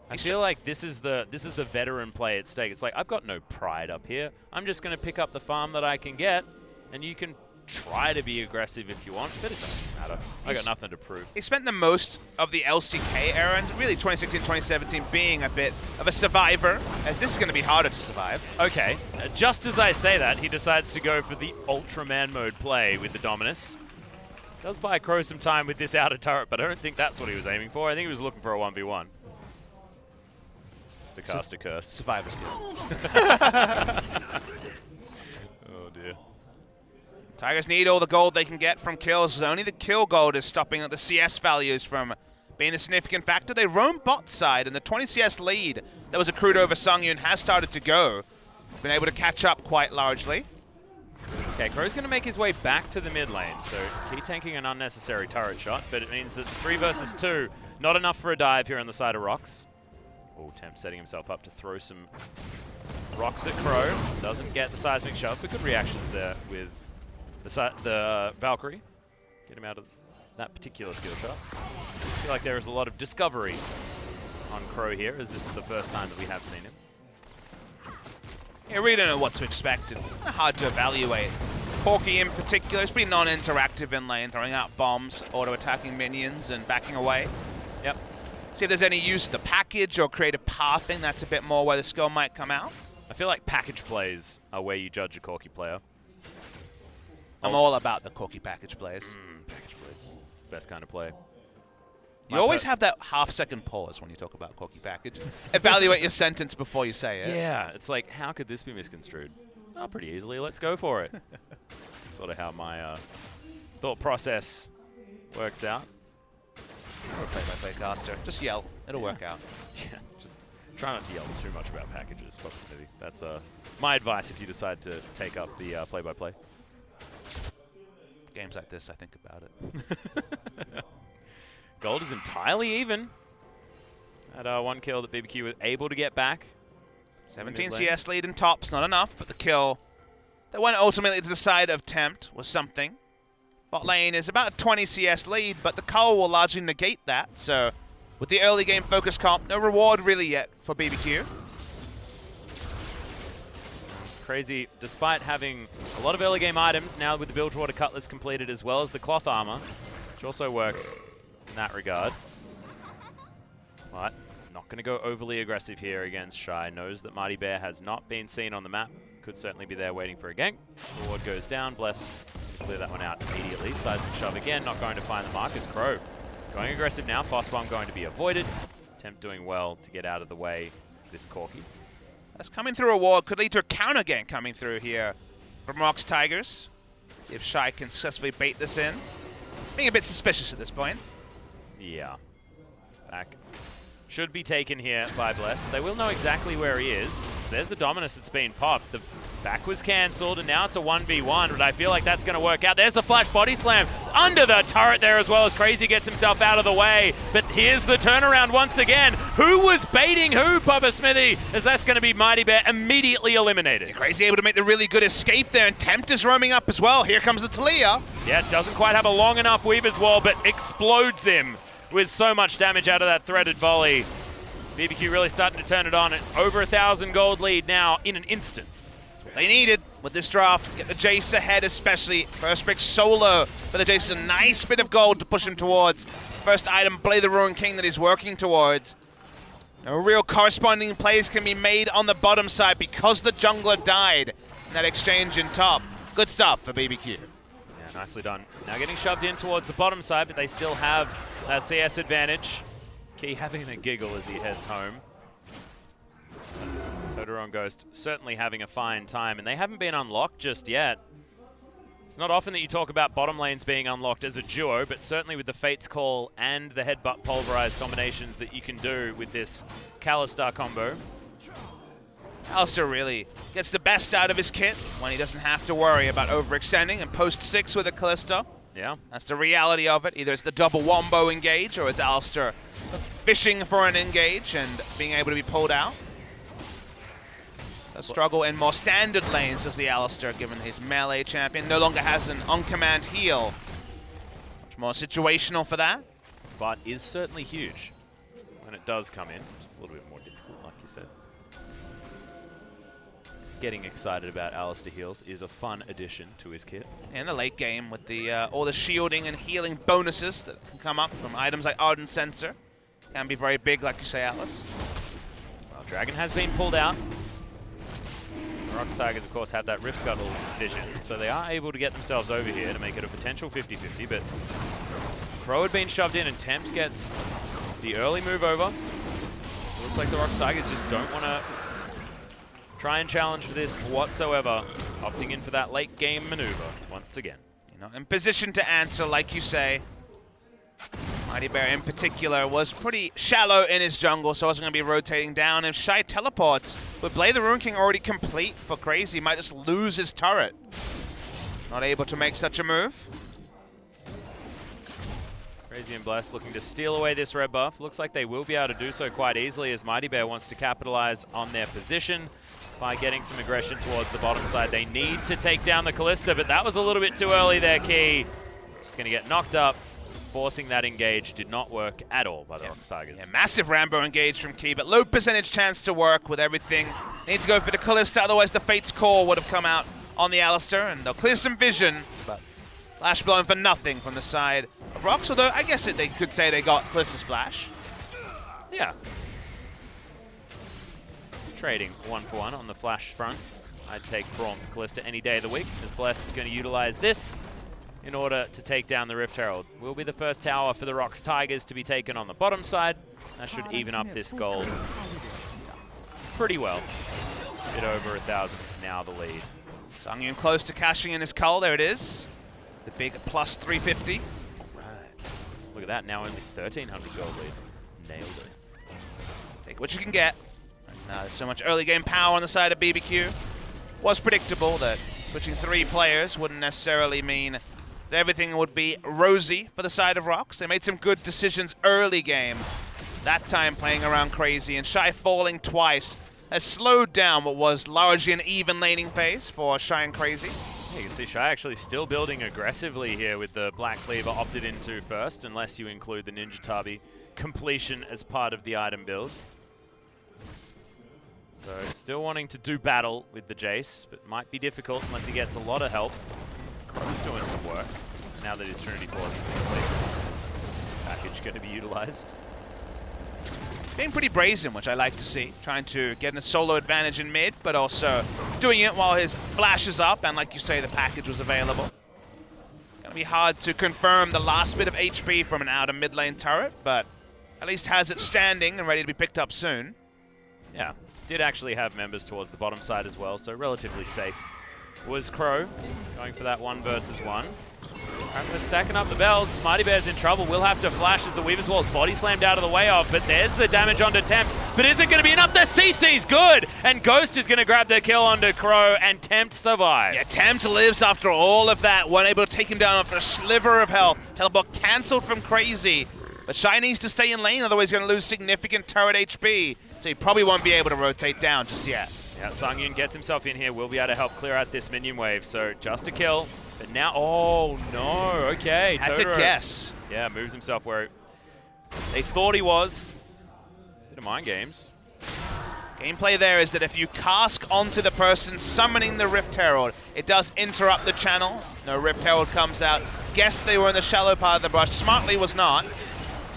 I feel like this is the veteran play at stake. It's like, I've got no pride up here. I'm just going to pick up the farm that I can get, and you can try to be aggressive if you want, but it doesn't matter. I got nothing to prove. He spent the most of the LCK era, and really 2016, 2017 being a bit of a survivor, as this is going to be harder to survive. Okay, just as I say that, he decides to go for the Ultraman mode play with the Dominus. Does buy Crow some time with this outer turret, but I don't think that's what he was aiming for. I think he was looking for a 1v1. The caster curse. Survivor's guild. Oh dear. Tigers need all the gold they can get from kills. Only the kill gold is stopping the CS values from being a significant factor. They roam bot side, and the 20 CS lead that was accrued over Sangyun has started to go. Been able to catch up quite largely. Okay, Crow's going to make his way back to the mid lane, so he tanking an unnecessary turret shot, but it means that 3 versus 2, not enough for a dive here on the side of ROX. Oh, Temp setting himself up to throw some rocks at Crow. Doesn't get the seismic shove, but good reactions there with the Valkyrie. Get him out of that particular skill shot. I feel like there is a lot of discovery on Crow here, as this is the first time that we have seen him. Yeah, really don't know what to expect. It's kind of hard to evaluate. Corki in particular is pretty non-interactive in lane, throwing out bombs, auto-attacking minions, and backing away. Yep. See if there's any use of the package or creative pathing. That's a bit more where the skill might come out. I feel like package plays are where you judge a Corki player. I'm all about the Corki package plays. Package plays. Best kind of play. You always have that half-second pause when you talk about Corki package. Evaluate your sentence before you say it. Yeah, it's like, how could this be misconstrued? Oh, pretty easily. Let's go for it. Sort of how my thought process works out. Or a play-by-play caster. Just yell. It'll work out. Yeah, just try not to yell too much about packages, Papa Smithy. That's my advice if you decide to take up the play-by-play. Games like this, I think about it. Gold is entirely even. That 1 kill that BBQ was able to get back. 17 CS lead in tops, not enough, but the kill that went ultimately to the side of Tempt was something. Bot lane is about a 20 CS lead, but the Cull will largely negate that. So with the early game focus comp, no reward really yet for BBQ. Crazy, despite having a lot of early game items, now with the Bilgewater Cutlass completed as well as the cloth armor, which also works in that regard. But not going to go overly aggressive here against Shy. Knows that Mighty Bear has not been seen on the map. Could certainly be there waiting for a gank. Ward goes down. Bless. Clear that one out immediately. Seismic shove again. Not going to find the Marcus. Crow going aggressive now. Fast bomb going to be avoided. Temp doing well to get out of the way of this Corki. That's coming through a ward. Could lead to a counter gank coming through here from ROX Tigers. See if Shy can successfully bait this in. Being a bit suspicious at this point. Yeah. Back. Should be taken here by Bless, but they will know exactly where he is. There's the Dominus that's been popped. The back was cancelled, and now it's a 1v1, but I feel like that's going to work out. There's the flash body slam under the turret there as well as Crazy gets himself out of the way. But here's the turnaround once again. Who was baiting who, Papa Smithy? As that's going to be Mighty Bear immediately eliminated. Crazy able to make the really good escape there, and Tempt is roaming up as well. Here comes the Talia. Yeah, doesn't quite have a long enough Weaver's Wall, but explodes him with so much damage out of that threaded volley. BBQ really starting to turn it on. It's over 1,000 gold lead now in an instant. That's what they needed with this draft. Get the Jace ahead especially. First pick solo for the Jace. A nice bit of gold to push him towards. First item, Blade the Ruined King that he's working towards. No real corresponding plays can be made on the bottom side because the jungler died in that exchange in top. Good stuff for BBQ. Yeah, nicely done. Now getting shoved in towards the bottom side, but they still have that CS advantage. Key having a giggle as he heads home. Totoro Ghost certainly having a fine time, and they haven't been unlocked just yet. It's not often that you talk about bottom lanes being unlocked as a duo, but certainly with the Fate's Call and the Headbutt Pulverize combinations that you can do with this Kalista combo. Alistair really gets the best out of his kit when he doesn't have to worry about overextending, and post 6 with a Kalista. Yeah. That's the reality of it. Either it's the double wombo engage or it's Alistair fishing for an engage and being able to be pulled out. A struggle in more standard lanes as the Alistair, given his melee champion. No longer has an on-command heal. Much more situational for that. But is certainly huge when it does come in. Just a little bit more difficult, like you said. Getting excited about Alistair heals is a fun addition to his kit. In the late game with the all the shielding and healing bonuses that can come up from items like Ardent Sensor. Can be very big, like you say, Atlas. Well, Dragon has been pulled out. The ROX Tigers, of course, have that Rift Scuttle vision, so they are able to get themselves over here to make it a potential 50-50, but Crow had been shoved in and Tempt gets the early move over. Looks like the ROX Tigers just don't want to try and challenge for this whatsoever, opting in for that late game maneuver once again. You know, in position to answer, like you say. Mighty Bear in particular was pretty shallow in his jungle, so wasn't going to be rotating down. If Shy teleports, with Blade the Rune King already complete for Crazy, might just lose his turret. Not able to make such a move. Crazy and Blessed looking to steal away this red buff. Looks like they will be able to do so quite easily as Mighty Bear wants to capitalize on their position by getting some aggression towards the bottom side. They need to take down the Callista, but that was a little bit too early there, Key. Just going to get knocked up. Forcing that engage did not work at all by the ROX Tigers. Yeah, massive Rambo engage from Key, but low percentage chance to work with everything. Need to go for the Callista, otherwise the Fate's Call would have come out on the Alistair, and they'll clear some vision, but Flash blown for nothing from the side of ROX, although I guess they could say they got Callista's Flash. Yeah. Trading 1-for-1 on the Flash front. I'd take Braum for Callista any day of the week, as Bless is going to utilize this in order to take down the Rift Herald. Will be the first tower for the ROX Tigers to be taken on the bottom side. That should even up this gold pretty well. A bit over 1,000 now the lead. Sungyun close to cashing in his cull. There it is. The big plus 350. Right. Look at that, now only 1,300 gold lead. Nailed it. Take what you can get. And, there's so much early game power on the side of BBQ. Was predictable that switching 3 players wouldn't necessarily mean that everything would be rosy for the side of ROX. They made some good decisions early game. That time playing around Crazy, and Shy falling twice has slowed down what was largely an even laning phase for Shy and Crazy. You can see Shy actually still building aggressively here with the Black Cleaver opted into first, unless you include the Ninja Tabi completion as part of the item build. So still wanting to do battle with the Jace, but might be difficult unless he gets a lot of help. Crow's doing some work now that his Trinity Force is complete. Package going to be utilized. Being pretty brazen, which I like to see. Trying to get a solo advantage in mid, but also doing it while his flash is up, and like you say, the package was available. Gonna be hard to confirm the last bit of HP from an outer mid lane turret, but at least has it standing and ready to be picked up soon. Yeah, did actually have members towards the bottom side as well, so relatively safe. Was Crow going for that 1 versus 1. They're stacking up the bells. Mighty Bear's in trouble. Will have to flash as the Weaver's Wall is body slammed out of the way of, but there's the damage onto Tempt. But is it going to be enough? The CC's good! And Ghost is going to grab the kill onto Crow, and Tempt survives. Yeah, Tempt lives after all of that. One able to take him down after a sliver of health. Teleport cancelled from Crazy. But Shy needs to stay in lane, otherwise he's going to lose significant turret HP. So he probably won't be able to rotate down just yet. Yeah, Sungyun gets himself in here. Will be able to help clear out this minion wave. So just a kill. But now, oh no, okay. Had to guess. Yeah, moves himself where they thought he was. Bit of mind games. Gameplay there is that if you cask onto the person summoning the Rift Herald, it does interrupt the channel. No Rift Herald comes out. Guess they were in the shallow part of the brush. Smartly was not.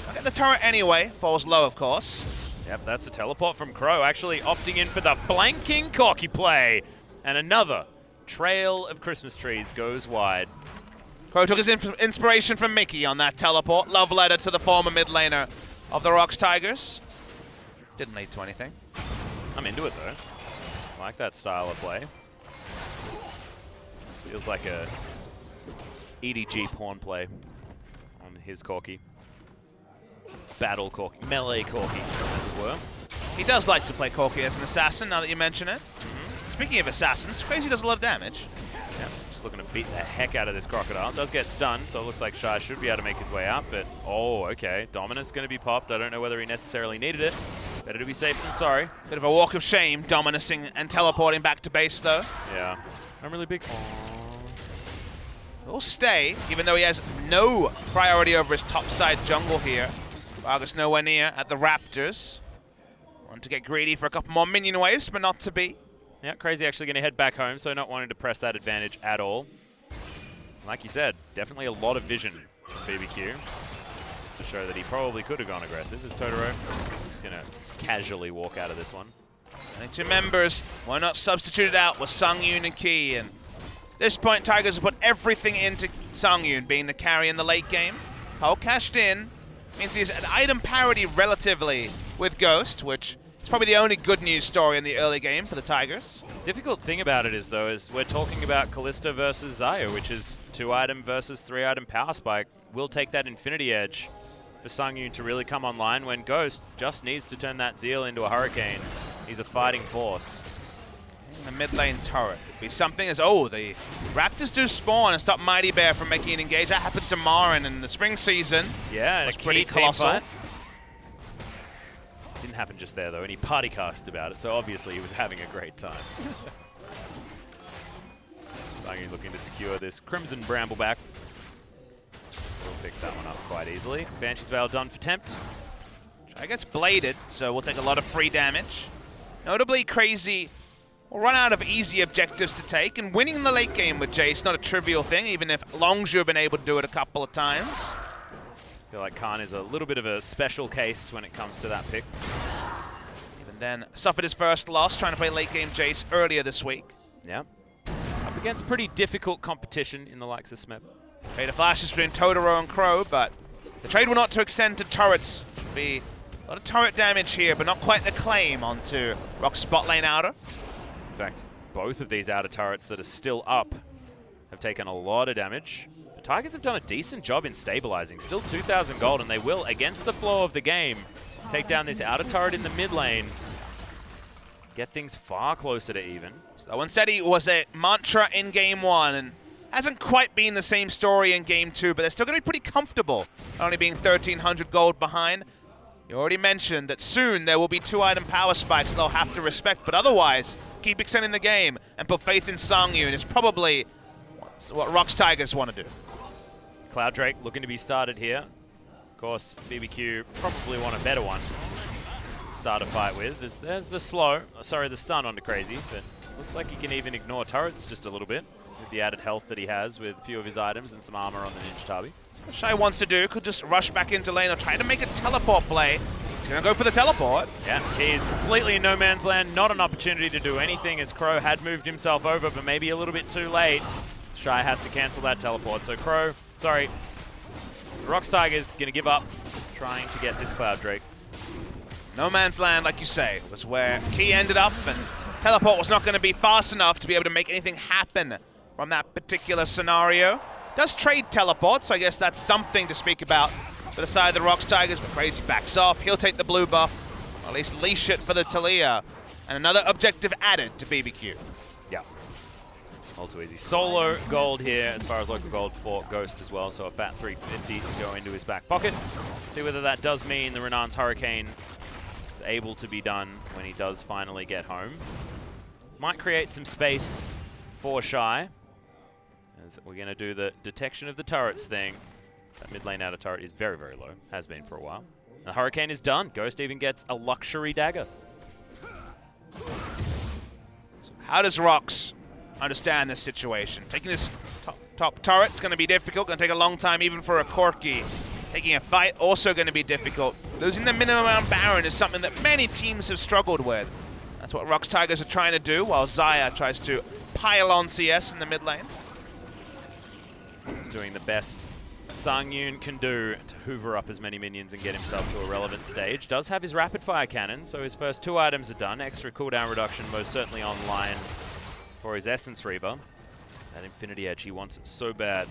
Look at the turret anyway. Falls low, of course. Yep, that's the teleport from Crow, actually opting in for the flanking cocky play. And another trail of Christmas trees goes wide. Crow took his inspiration from Mickey on that teleport. Love letter to the former mid laner of the ROX Tigers. Didn't lead to anything. I'm into it though. I like that style of play. Feels like a EDG pawn play on his Corki. Battle Corki, melee Corki, as it were. He does like to play Corki as an assassin, now that you mention it. Speaking of assassins, Crazy does a lot of damage. Yeah, just looking to beat the heck out of this Crocodile. Does get stunned, so it looks like Shy should be able to make his way out, but oh, okay. Dominus going to be popped. I don't know whether he necessarily needed it. Better to be safe than sorry. Bit of a walk of shame, Dominusing and teleporting back to base, though. Yeah. I'm really big. He'll stay, even though he has no priority over his topside jungle here. Vargas nowhere near at the Raptors. Want to get greedy for a couple more minion waves, but not to be. Yeah, Crazy actually going to head back home, so not wanting to press that advantage at all. Like you said, definitely a lot of vision from BBQ to show that he probably could have gone aggressive. As Totoro is going to casually walk out of this one. Only 2 members, why not substituted out with Sungyun and Key, and at this point, Tigers have put everything into Sungyun being the carry in the late game. Hull cashed in, means he's at item parity relatively with Ghost, which is probably the only good news story in the early game for the Tigers. Difficult thing about it is, though, is we're talking about Kalista versus Xayah, which is 2-item versus 3-item power spike. We'll take that Infinity Edge for Sungyun to really come online when Ghost just needs to turn that Zeal into a Hurricane. He's a fighting force. The mid lane turret would be something as, oh, the Raptors do spawn and stop Mighty Bear from making an engage. That happened to Marin in the spring season. Yeah, was and pretty colossal. Didn't happen just there, though, and he party cast about it, so obviously he was having a great time. Sungyun looking to secure this Crimson Brambleback. We'll pick that one up quite easily. Banshee's Veil done for Tempt. Shy gets bladed, so we'll take a lot of free damage. Notably, Crazy will run out of easy objectives to take, and winning the late game with Jace, not a trivial thing, even if Longzhu have been able to do it a couple of times. I feel like Khan is a little bit of a special case when it comes to that pick. Even then, suffered his first loss trying to play late game Jace earlier this week. Yeah. Up against pretty difficult competition in the likes of Smeb. Trade of flashes between Totoro and Crow, but the trade will not to extend to turrets. Should be a lot of turret damage here, but not quite the claim onto ROX bot lane outer. In fact, both of these outer turrets that are still up have taken a lot of damage. The Tigers have done a decent job in stabilizing. Still 2,000 gold, and they will, against the flow of the game, take down this outer turret in the mid lane. Get things far closer to even. So that one said he was a mantra in game 1, and hasn't quite been the same story in game 2, but they're still going to be pretty comfortable, only being 1,300 gold behind. You already mentioned that soon there will be 2-item power spikes they'll have to respect, but otherwise, keep extending the game and put faith in Sungyun is probably what ROX Tigers want to do. Cloud Drake looking to be started here. Of course, BBQ probably want a better one to start a fight with. There's the the stun onto Crazy, but looks like he can even ignore turrets just a little bit with the added health that he has with a few of his items and some armor on the Ninja Tabi. What Shy wants to do could just rush back into lane or try to make a teleport play. He's going to go for the teleport. Yeah, he's completely in no man's land. Not an opportunity to do anything as Crow had moved himself over, but maybe a little bit too late. Shy has to cancel that teleport. So ROX Tigers going to give up trying to get this Cloud Drake. No man's land, like you say, was where Key ended up, and teleport was not going to be fast enough to be able to make anything happen from that particular scenario. Does trade teleport, so I guess that's something to speak about for the side of the ROX Tigers, but Crazy backs off. He'll take the blue buff, or at least leash it for the Talia, and another objective added to BBQ. Yeah. All too easy. Solo gold here as far as local gold for Ghost as well, so a fat 350 to go into his back pocket. See whether that does mean the Renan's Hurricane is able to be done when he does finally get home. Might create some space for Shy, as we're going to do the detection of the turrets thing. That mid lane outer turret is very, very low. Has been for a while. The Hurricane is done. Ghost even gets a luxury dagger. So how does ROX understand this situation? Taking this top turret is going to be difficult. Going to take a long time even for a Corki. Taking a fight also going to be difficult. Losing the minimum on Baron is something that many teams have struggled with. That's what ROX Tigers are trying to do, while Xayah tries to pile on CS in the mid lane. He's doing the best Sungyun can do to hoover up as many minions and get himself to a relevant stage. Does have his rapid fire cannon, so his first 2 items are done. Extra cooldown reduction most certainly online for his Essence Reaver. That Infinity Edge, he wants it so bad.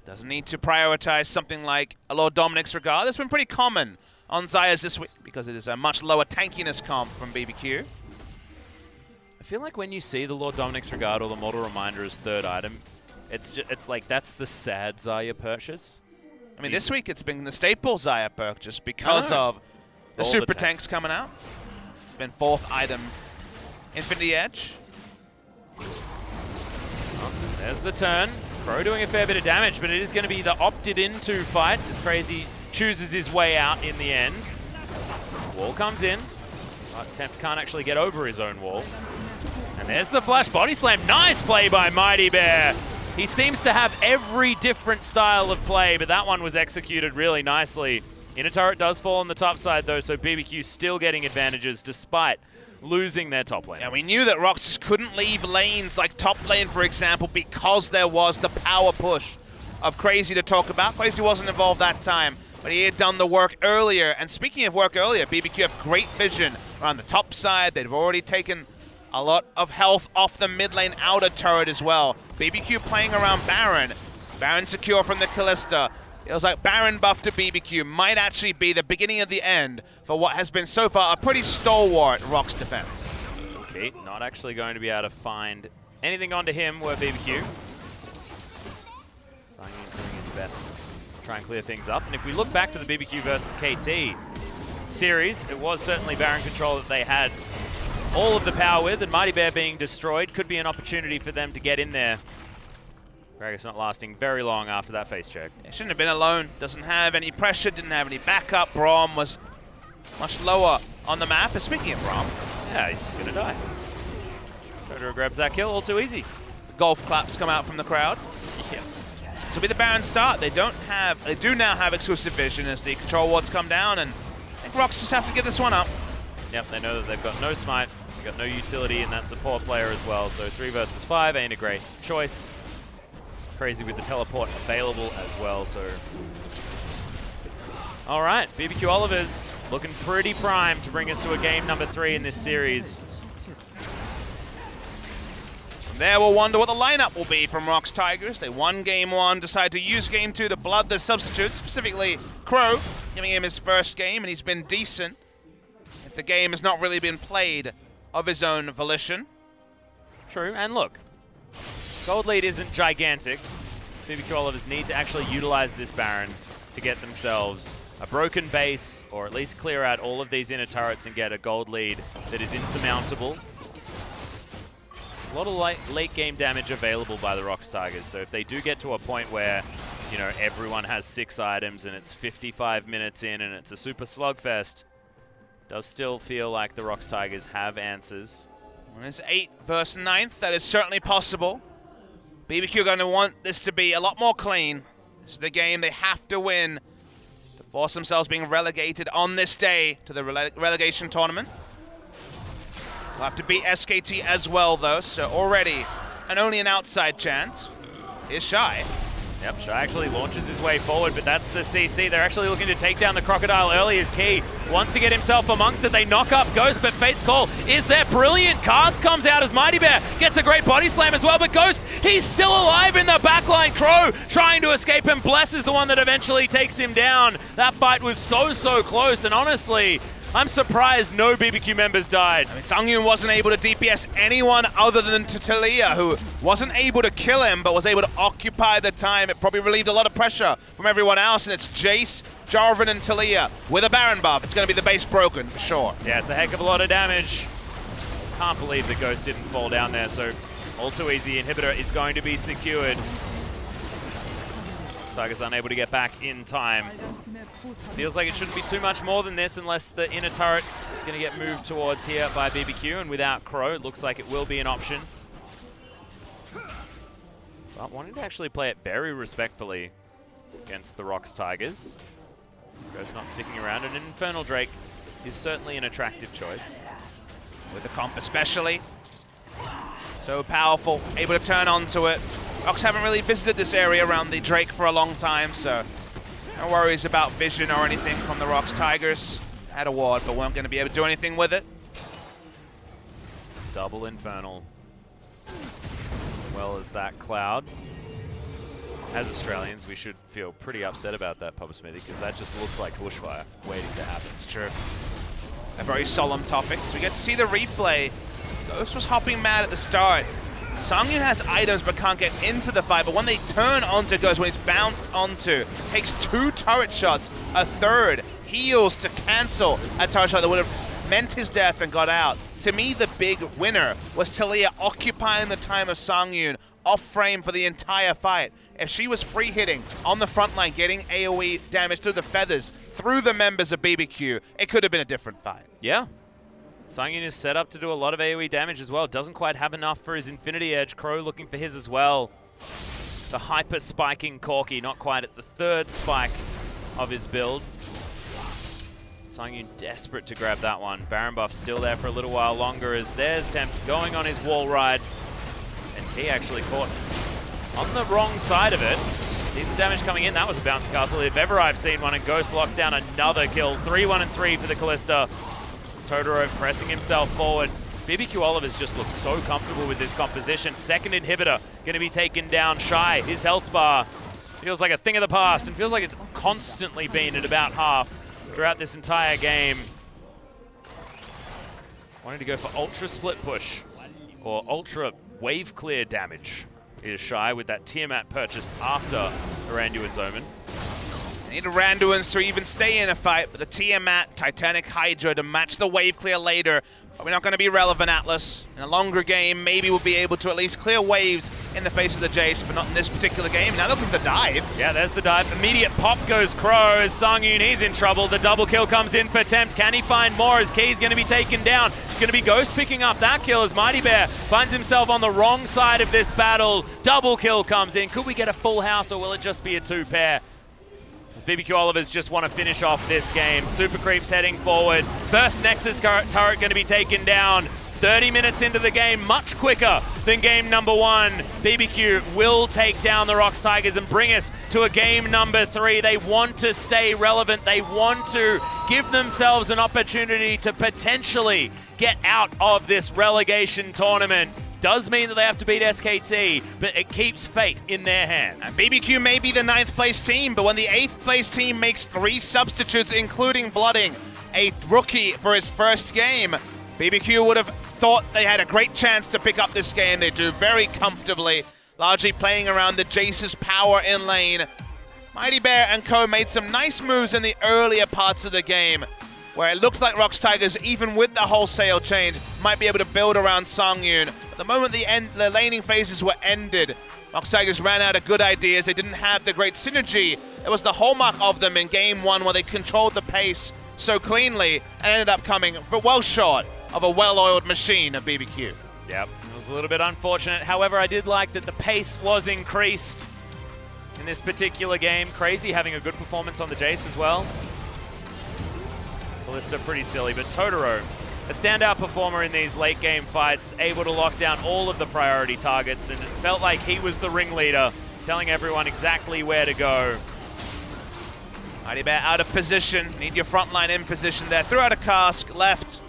Doesn't need to prioritize something like a Lord Dominic's Regard. That's been pretty common on Xayah's this week because it is a much lower tankiness comp from BBQ. feel like when you see the Lord Dominic's Regard or the Mortal Reminder as third item, it's like that's the sad Zarya purchase. I mean, this week it's been the staple Zarya perk just because of the All super the tanks coming out. It's been fourth item. Infinity Edge. Oh, there's the turn. Crow doing a fair bit of damage, but it is going to be the opted into fight as Crazy chooses his way out in the end. Wall comes in. But Temp can't actually get over his own wall. And there's the flash body slam. Nice play by Mighty Bear. He seems to have every different style of play, but that one was executed really nicely. Inner turret does fall on the top side though, so BBQ still getting advantages despite losing their top lane. And we knew that ROX just couldn't leave lanes like top lane, for example, because there was the power push of Crazy to talk about. Crazy wasn't involved that time, but he had done the work earlier. And speaking of work earlier, BBQ have great vision around the top side. They've already taken a lot of health off the mid lane outer turret as well. BBQ playing around Baron. Baron secure from the Kalista. It was like Baron buff to BBQ might actually be the beginning of the end for what has been so far a pretty stalwart ROX defense. Okay, not actually going to be able to find anything onto him were BBQ. Sangyun doing his best to try and clear things up. And if we look back to the BBQ versus KT series, it was certainly Baron control that they had all of the power with, and Mighty Bear being destroyed could be an opportunity for them to get in there. Gragas not lasting very long after that face check. It shouldn't have been alone. Doesn't have any pressure, didn't have any backup. Braum was much lower on the map. But speaking of Braum, yeah, he's just gonna die. Soda grabs that kill all too easy. golf claps come out from the crowd. Yeah. This will be the Baron start. They do now have exclusive vision as the control wards come down, and I think ROX just have to give this one up. Yep, they know that they've got no smite, they've got no utility in that support player as well, so 3 versus 5 ain't a great choice. Crazy with the teleport available as well, so... Alright, BBQ Olivers looking pretty primed to bring us to a game number 3 in this series. From there we'll wonder what the lineup will be from ROX Tigers. They won game 1, decide to use game 2 to blood the substitutes, specifically Crow, giving him his first game, and he's been decent. If the game has not really been played of his own volition. True, and look, gold lead isn't gigantic. BBQ Olivers need to actually utilize this Baron to get themselves a broken base, or at least clear out all of these inner turrets and get a gold lead that is insurmountable. A lot of late game damage available by the ROX Tigers, so if they do get to a point where, you know, everyone has 6 items and it's 55 minutes in and it's a super slugfest, does still feel like the ROX Tigers have answers. When it's 8 versus 9th, that is certainly possible. BBQ are going to want this to be a lot more clean. This is the game they have to win to force themselves being relegated on this day to the relegation tournament. They'll have to beat SKT as well, though, so already only an outside chance is Shy. Yep, Shy actually launches his way forward, but that's the CC. They're actually looking to take down the Crocodile early as Key wants to get himself amongst it. They knock up Ghost, but Fate's Call is there. Brilliant cast comes out as Mighty Bear gets a great body slam as well, but Ghost, he's still alive in the backline. Crow trying to escape him. Bless is the one that eventually takes him down. That fight was so close, and honestly, I'm surprised no BBQ members died. I mean, Sangyun wasn't able to DPS anyone other than Talia, who wasn't able to kill him, but was able to occupy the time. It probably relieved a lot of pressure from everyone else, and it's Jace, Jarvan, and Talia with a Baron buff. It's going to be the base broken, for sure. Yeah, it's a heck of a lot of damage. Can't believe the Ghost didn't fall down there, so all too easy. Inhibitor is going to be secured. Tigers unable to get back in time. Feels like it shouldn't be too much more than this unless the inner turret is going to get moved towards here by BBQ, and without Crow, it looks like it will be an option. But wanting to actually play it very respectfully against the ROX Tigers. Ghost not sticking around, and an Infernal Drake is certainly an attractive choice. With the comp especially. So powerful, able to turn onto it. ROX haven't really visited this area around the Drake for a long time, so no worries about vision or anything from the ROX Tigers. Had a ward, but weren't going to be able to do anything with it. Double Infernal, as well as that Cloud. As Australians, we should feel pretty upset about that, Papa Smithy, because that just looks like bushfire waiting to happen. It's true. A very solemn topic. So we get to see the replay Ghost was hopping mad at the start. Songyun has items but can't get into the fight, but when they turn onto Ghost, when he's bounced onto, takes 2 turret shots, a third, heals to cancel a turret shot that would have meant his death and got out. To me, the big winner was Talia occupying the time of Songyun off frame for the entire fight. If she was free hitting on the front line, getting AoE damage through the feathers, through the members of BBQ, it could have been a different fight. Yeah. Songyun is set up to do a lot of AoE damage as well. Doesn't quite have enough for his Infinity Edge. Crow looking for his as well. The hyper spiking Corki, not quite at the 3rd spike of his build. Songyun desperate to grab that one. Baron buff still there for a little while longer as there's Tempt going on his wall ride. And he actually caught on the wrong side of it. Decent damage coming in. That was a bounce castle if ever I've seen one. And Ghost locks down another kill. 3-1 and 3 for the Kalista. Totoro pressing himself forward. BBQ Oliver's just looks so comfortable with this composition. Second inhibitor going to be taken down. Shy, his health bar feels like a thing of the past and feels like it's constantly been at about half throughout this entire game. Wanting to go for ultra split push or ultra wave clear damage is Shy with that Tiamat purchased after Aranduin's Omen. Need Randuin's to even stay in a fight, but the Tiamat, Titanic Hydra to match the wave clear later. Probably not going to be relevant, Atlas. In a longer game, maybe we'll be able to at least clear waves in the face of the Jace, but not in this particular game. Now looking for the dive. Yeah, there's the dive. Immediate pop goes Crow as Songyun, he's in trouble. The double kill comes in for Tempt. Can he find more as Key's going to be taken down? It's going to be Ghost picking up that kill as Mighty Bear finds himself on the wrong side of this battle. Double kill comes in. Could we get a full house or will it just be a 2-pair? As BBQ Olivers just want to finish off this game. Super Creeps heading forward. First Nexus turret going to be taken down. 30 minutes into the game, much quicker than game number 1. BBQ will take down the ROX Tigers and bring us to a game number 3. They want to stay relevant. They want to give themselves an opportunity to potentially get out of this relegation tournament. Does mean that they have to beat SKT, but it keeps fate in their hands. And BBQ may be the 9th place team, but when the 8th place team makes 3 substitutes, including Blooding, a rookie for his first game, BBQ would have thought they had a great chance to pick up this game. They do very comfortably, largely playing around the Jace's power in lane. Mighty Bear and co made some nice moves in the earlier parts of the game, where it looks like ROX Tigers, even with the wholesale change, might be able to build around Songyun. But the moment the laning phases were ended, ROX Tigers ran out of good ideas. They didn't have the great synergy. It was the hallmark of them in game 1 where they controlled the pace so cleanly and ended up coming well short of a well-oiled machine of BBQ. Yep, it was a little bit unfortunate. However, I did like that the pace was increased in this particular game. Crazy having a good performance on the Jace as well. Kalista pretty silly, but Totoro, a standout performer in these late game fights, able to lock down all of the priority targets, and it felt like he was the ringleader, telling everyone exactly where to go. Mighty Bear out of position, need your front line in position there. Threw out a cask, left.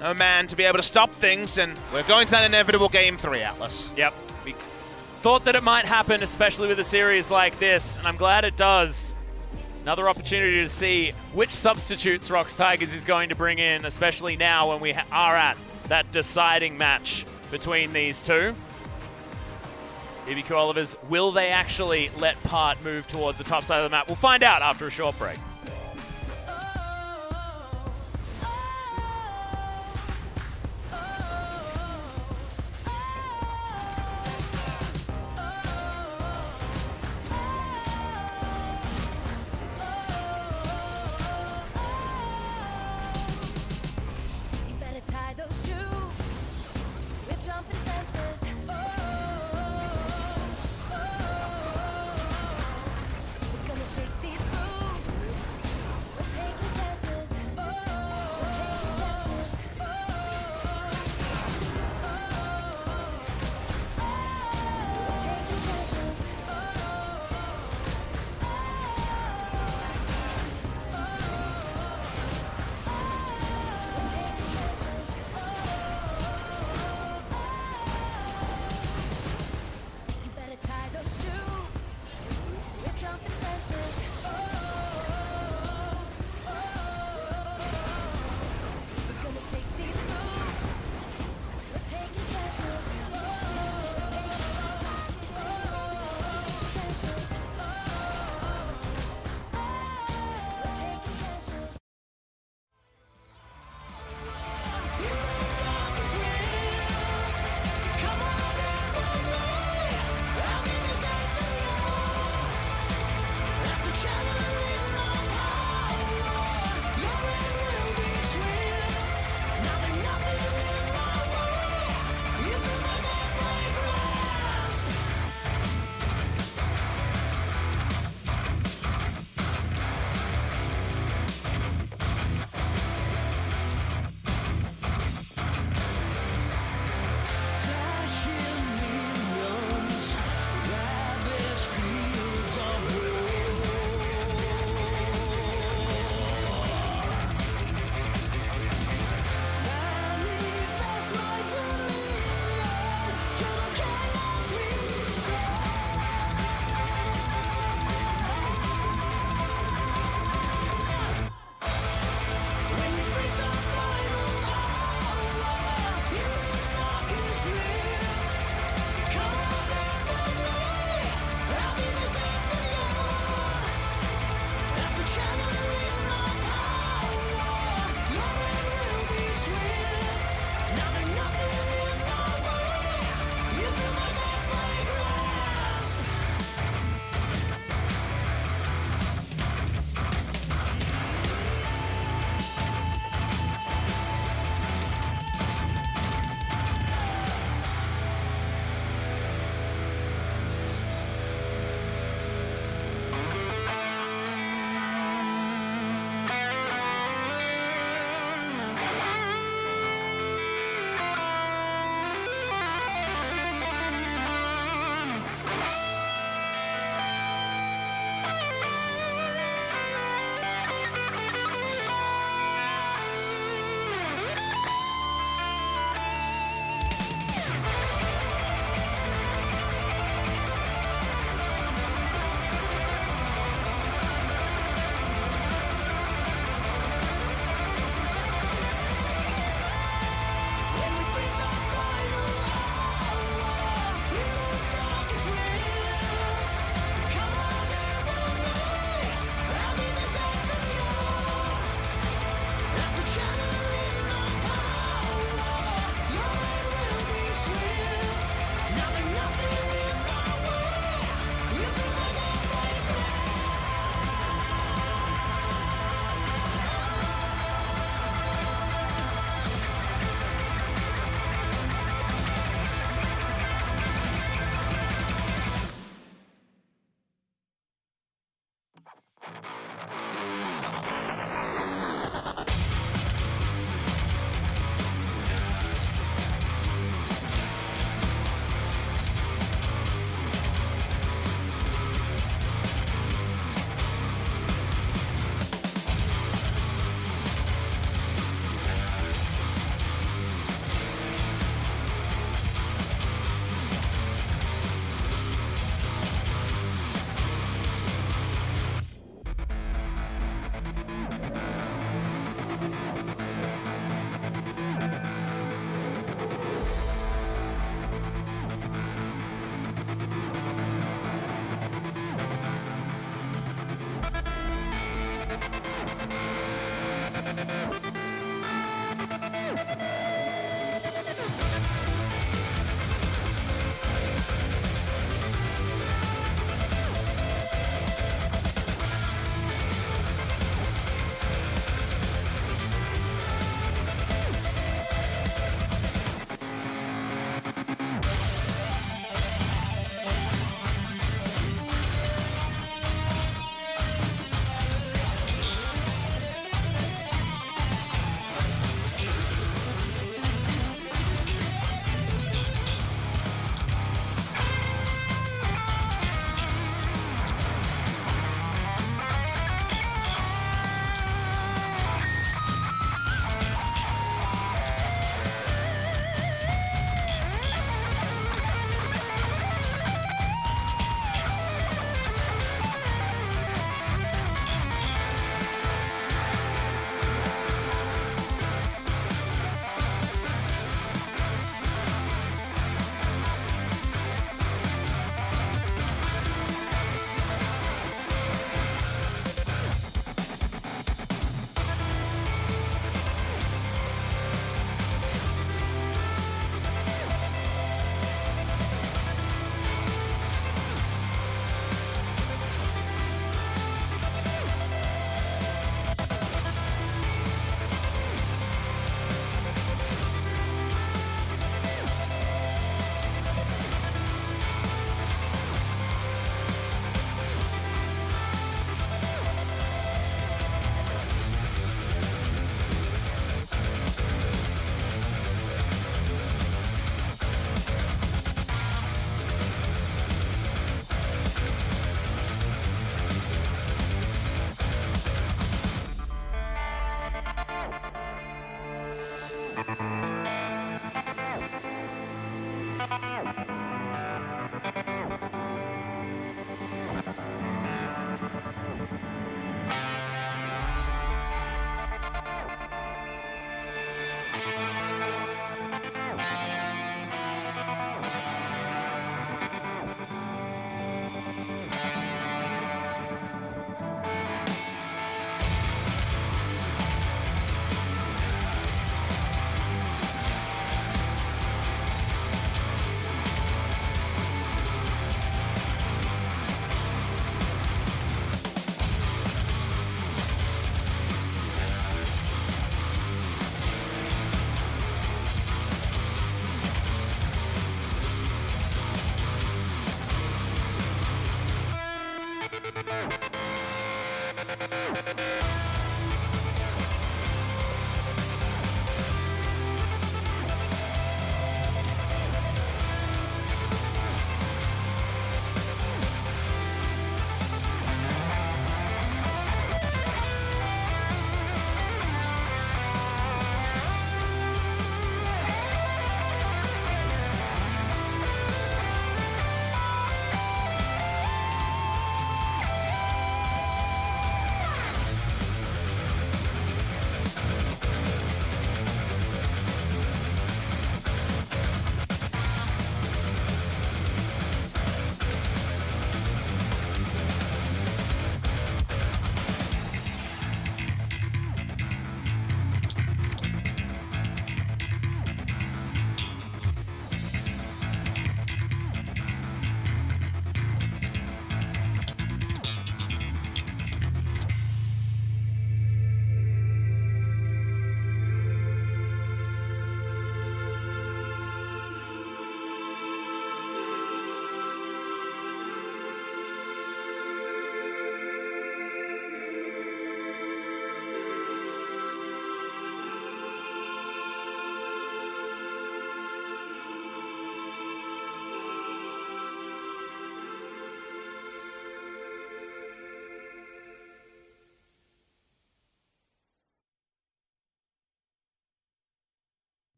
No man to be able to stop things, and we're going to that inevitable game 3, Atlas. Yep, we thought that it might happen, especially with a series like this, and I'm glad it does. Another opportunity to see which substitutes ROX Tigers is going to bring in, especially now when we are at that deciding match between these two. BBQ Olivers, will they actually let Part move towards the top side of the map? We'll find out after a short break.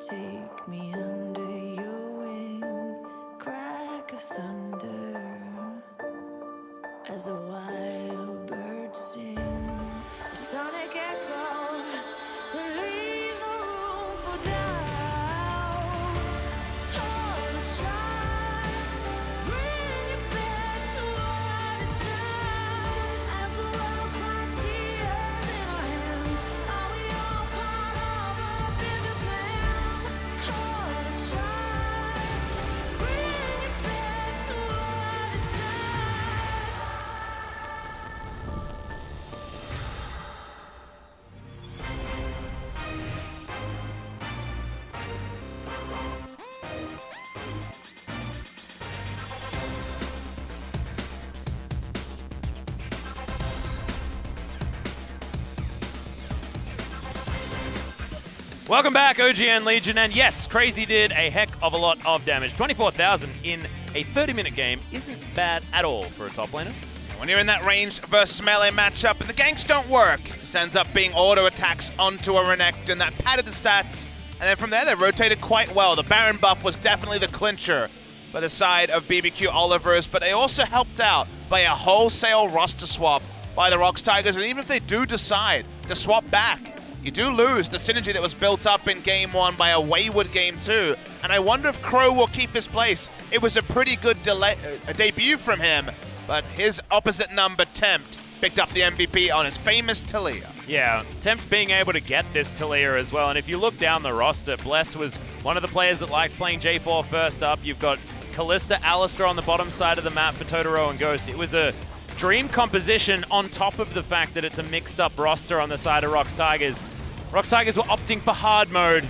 Take me under your wing, crack of thunder, as a wild bird sing, a sonic echo that leaves no room for doubt. All the shots bring it back to what it's now. As the world cries tears in our hands, are we all part of a bigger plan? All the shots bring it back to what it's now. Welcome back, OGN Legion, and yes, Crazy did a heck of a lot of damage. 24,000 in a 30-minute game isn't bad at all for a top laner. When you're in that ranged versus melee matchup and the ganks don't work, it just ends up being auto attacks onto a Renekton that padded the stats, and then from there they rotated quite well. The Baron buff was definitely the clincher by the side of BBQ Olivers, but they also helped out by a wholesale roster swap by the ROX Tigers, and even if they do decide to swap back, you do lose the synergy that was built up in Game 1 by a wayward Game 2, and I wonder if Crow will keep his place. It was a pretty good debut from him, but his opposite number, Tempt, picked up the MVP on his famous Talia. Yeah, Tempt being able to get this Talia as well, and if you look down the roster, Bless was one of the players that liked playing J4 first up. You've got Kalista, Alistair on the bottom side of the map for Totoro and Ghost. It was a dream composition on top of the fact that it's a mixed up roster on the side of ROX Tigers. ROX Tigers were opting for hard mode,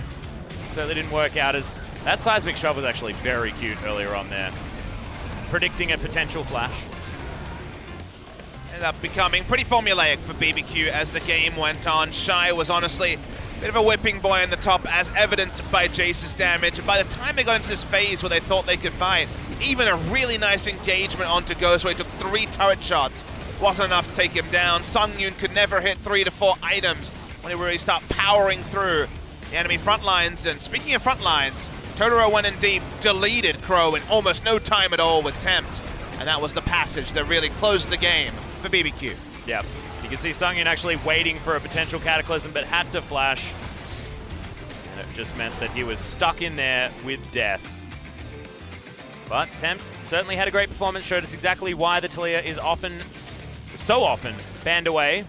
so they didn't work out as... That seismic shove was actually very cute earlier on there, predicting a potential flash. Ended up becoming pretty formulaic for BBQ as the game went on. Shy was honestly Bit of a whipping boy in the top, as evidenced by Jace's damage. And by the time they got into this phase where they thought they could fight, even a really nice engagement onto Ghost, where he took 3 turret shots, wasn't enough to take him down. Sungyun could never hit 3 to 4 items when he really start powering through the enemy front lines. And speaking of front lines, Totoro went in deep, deleted Crow in almost no time at all with Tempt. And that was the passage that really closed the game for BBQ. Yep. You can see Sungyun actually waiting for a potential Cataclysm, but had to flash. And it just meant that he was stuck in there with death. But Tempt certainly had a great performance, showed us exactly why the Talia is so often banned away.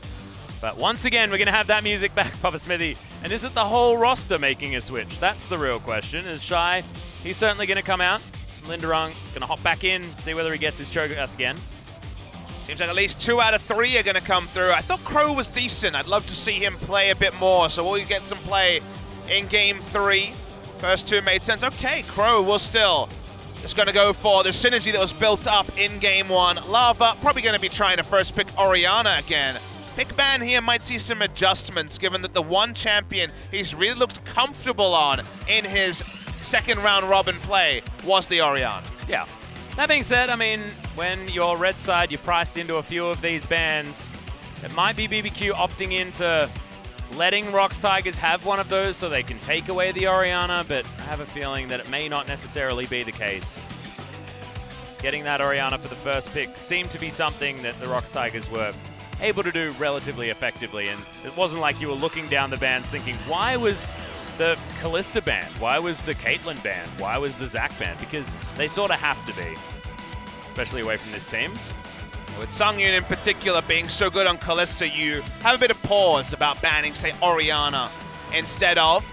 But once again, we're going to have that music back, Papa Smithy. And is it the whole roster making a switch? That's the real question. Is Shy, he's certainly going to come out. Linderung going to hop back in, see whether he gets his Cho'Gath again. Seems like at least 2 out of 3 are going to come through. I thought Crow was decent. I'd love to see him play a bit more, so we'll get some play in Game 3. First 2 made sense. Okay, Crow will still just going to go for the synergy that was built up in Game 1. Lava probably going to be trying to first pick Orianna again. Pick ban here might see some adjustments, given that the one champion he's really looked comfortable on in his second round robin play was the Orianna. Yeah. That being said, I mean, when you're red side, you're priced into a few of these bans. It might be BBQ opting into letting ROX Tigers have one of those so they can take away the Orianna, but I have a feeling that it may not necessarily be the case. Getting that Orianna for the first pick seemed to be something that the ROX Tigers were able to do relatively effectively, and it wasn't like you were looking down the bans thinking, why was the Kalista banned? Why was the Caitlyn banned? Why was the Zac banned? Because they sort of have to be, especially away from this team. With Sungyun in particular being so good on Kalista, you have a bit of pause about banning, say, Orianna instead of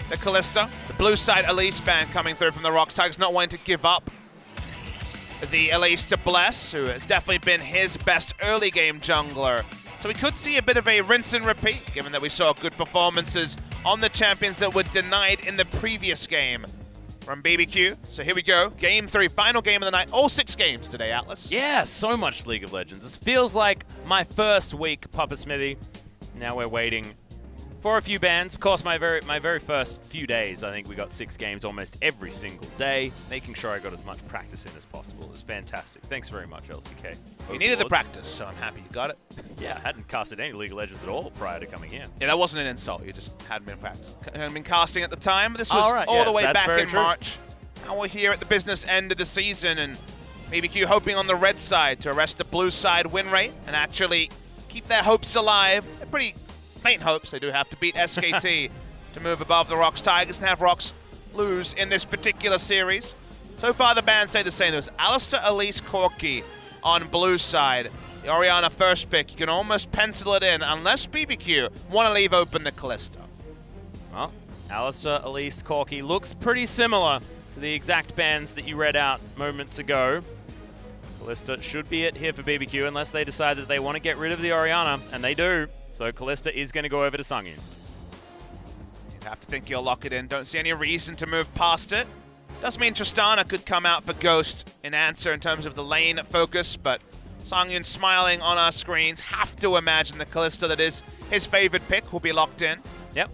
the Kalista. The blue side Elise ban coming through from the ROX Tigers, not wanting to give up the Elise to Bless, who has definitely been his best early game jungler. So we could see a bit of a rinse and repeat, given that we saw good performances on the champions that were denied in the previous game from BBQ. So here we go, Game 3, final game of the night. All 6 games today, Atlas. Yeah, so much League of Legends. This feels like my first week, Papa Smithy. Now we're waiting for a few bans. Of course, my very first few days, I think we got 6 games almost every single day, making sure I got as much practice in as possible. It was fantastic. Thanks very much, LCK. You needed the practice, so I'm happy you got it. Yeah, I hadn't casted any League of Legends at all prior to coming in. Yeah, that wasn't an insult. You just hadn't been practicing. Hadn't been casting at the time. This was all the way back in March. Now we're here at the business end of the season, and BBQ hoping on the red side to arrest the blue side win rate and actually keep their hopes alive. They're pretty faint hopes. They do have to beat SKT to move above the ROX Tigers and have ROX lose in this particular series. So far, the bans stay the same. There's Alistair, Elise, Corki on blue side. The Orianna first pick. You can almost pencil it in, unless BBQ want to leave open the Kalista. Well, Alistair, Elise, Corki looks pretty similar to the exact bans that you read out moments ago. Kalista should be it here for BBQ, unless they decide that they want to get rid of the Orianna, and they do. So Kalista is going to go over to Sungyun. You'd have to think you'll lock it in. Don't see any reason to move past it. Does mean Tristana could come out for Ghost in answer in terms of the lane focus, but Sungyun smiling on our screens. Have to imagine the Kalista that is his favorite pick will be locked in. Yep.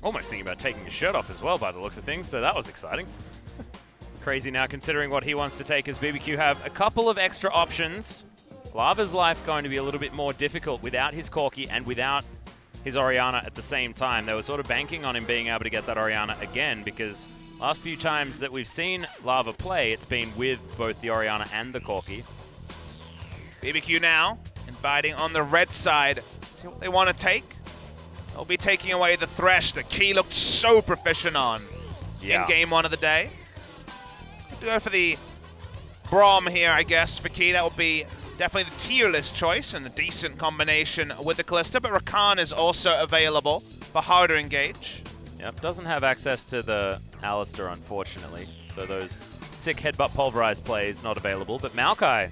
Almost thinking about taking his shirt off as well by the looks of things, so that was exciting. Crazy now considering what he wants to take, as BBQ have a couple of extra options. Lava's life going to be a little bit more difficult without his Corki and without his Orianna at the same time. They were sort of banking on him being able to get that Orianna again, because last few times that we've seen Lava play, it's been with both the Orianna and the Corki. BBQ now inviting on the red side. See what they want to take. They'll be taking away the Thresh that Key looked so proficient on in Game 1 of the day. Go for the Braum here, I guess, for Key. That will be definitely the tier list choice and a decent combination with the Kalista, but Rakan is also available for harder engage. Yep, doesn't have access to the Alistair, unfortunately, so those sick headbutt pulverized plays not available, but Maokai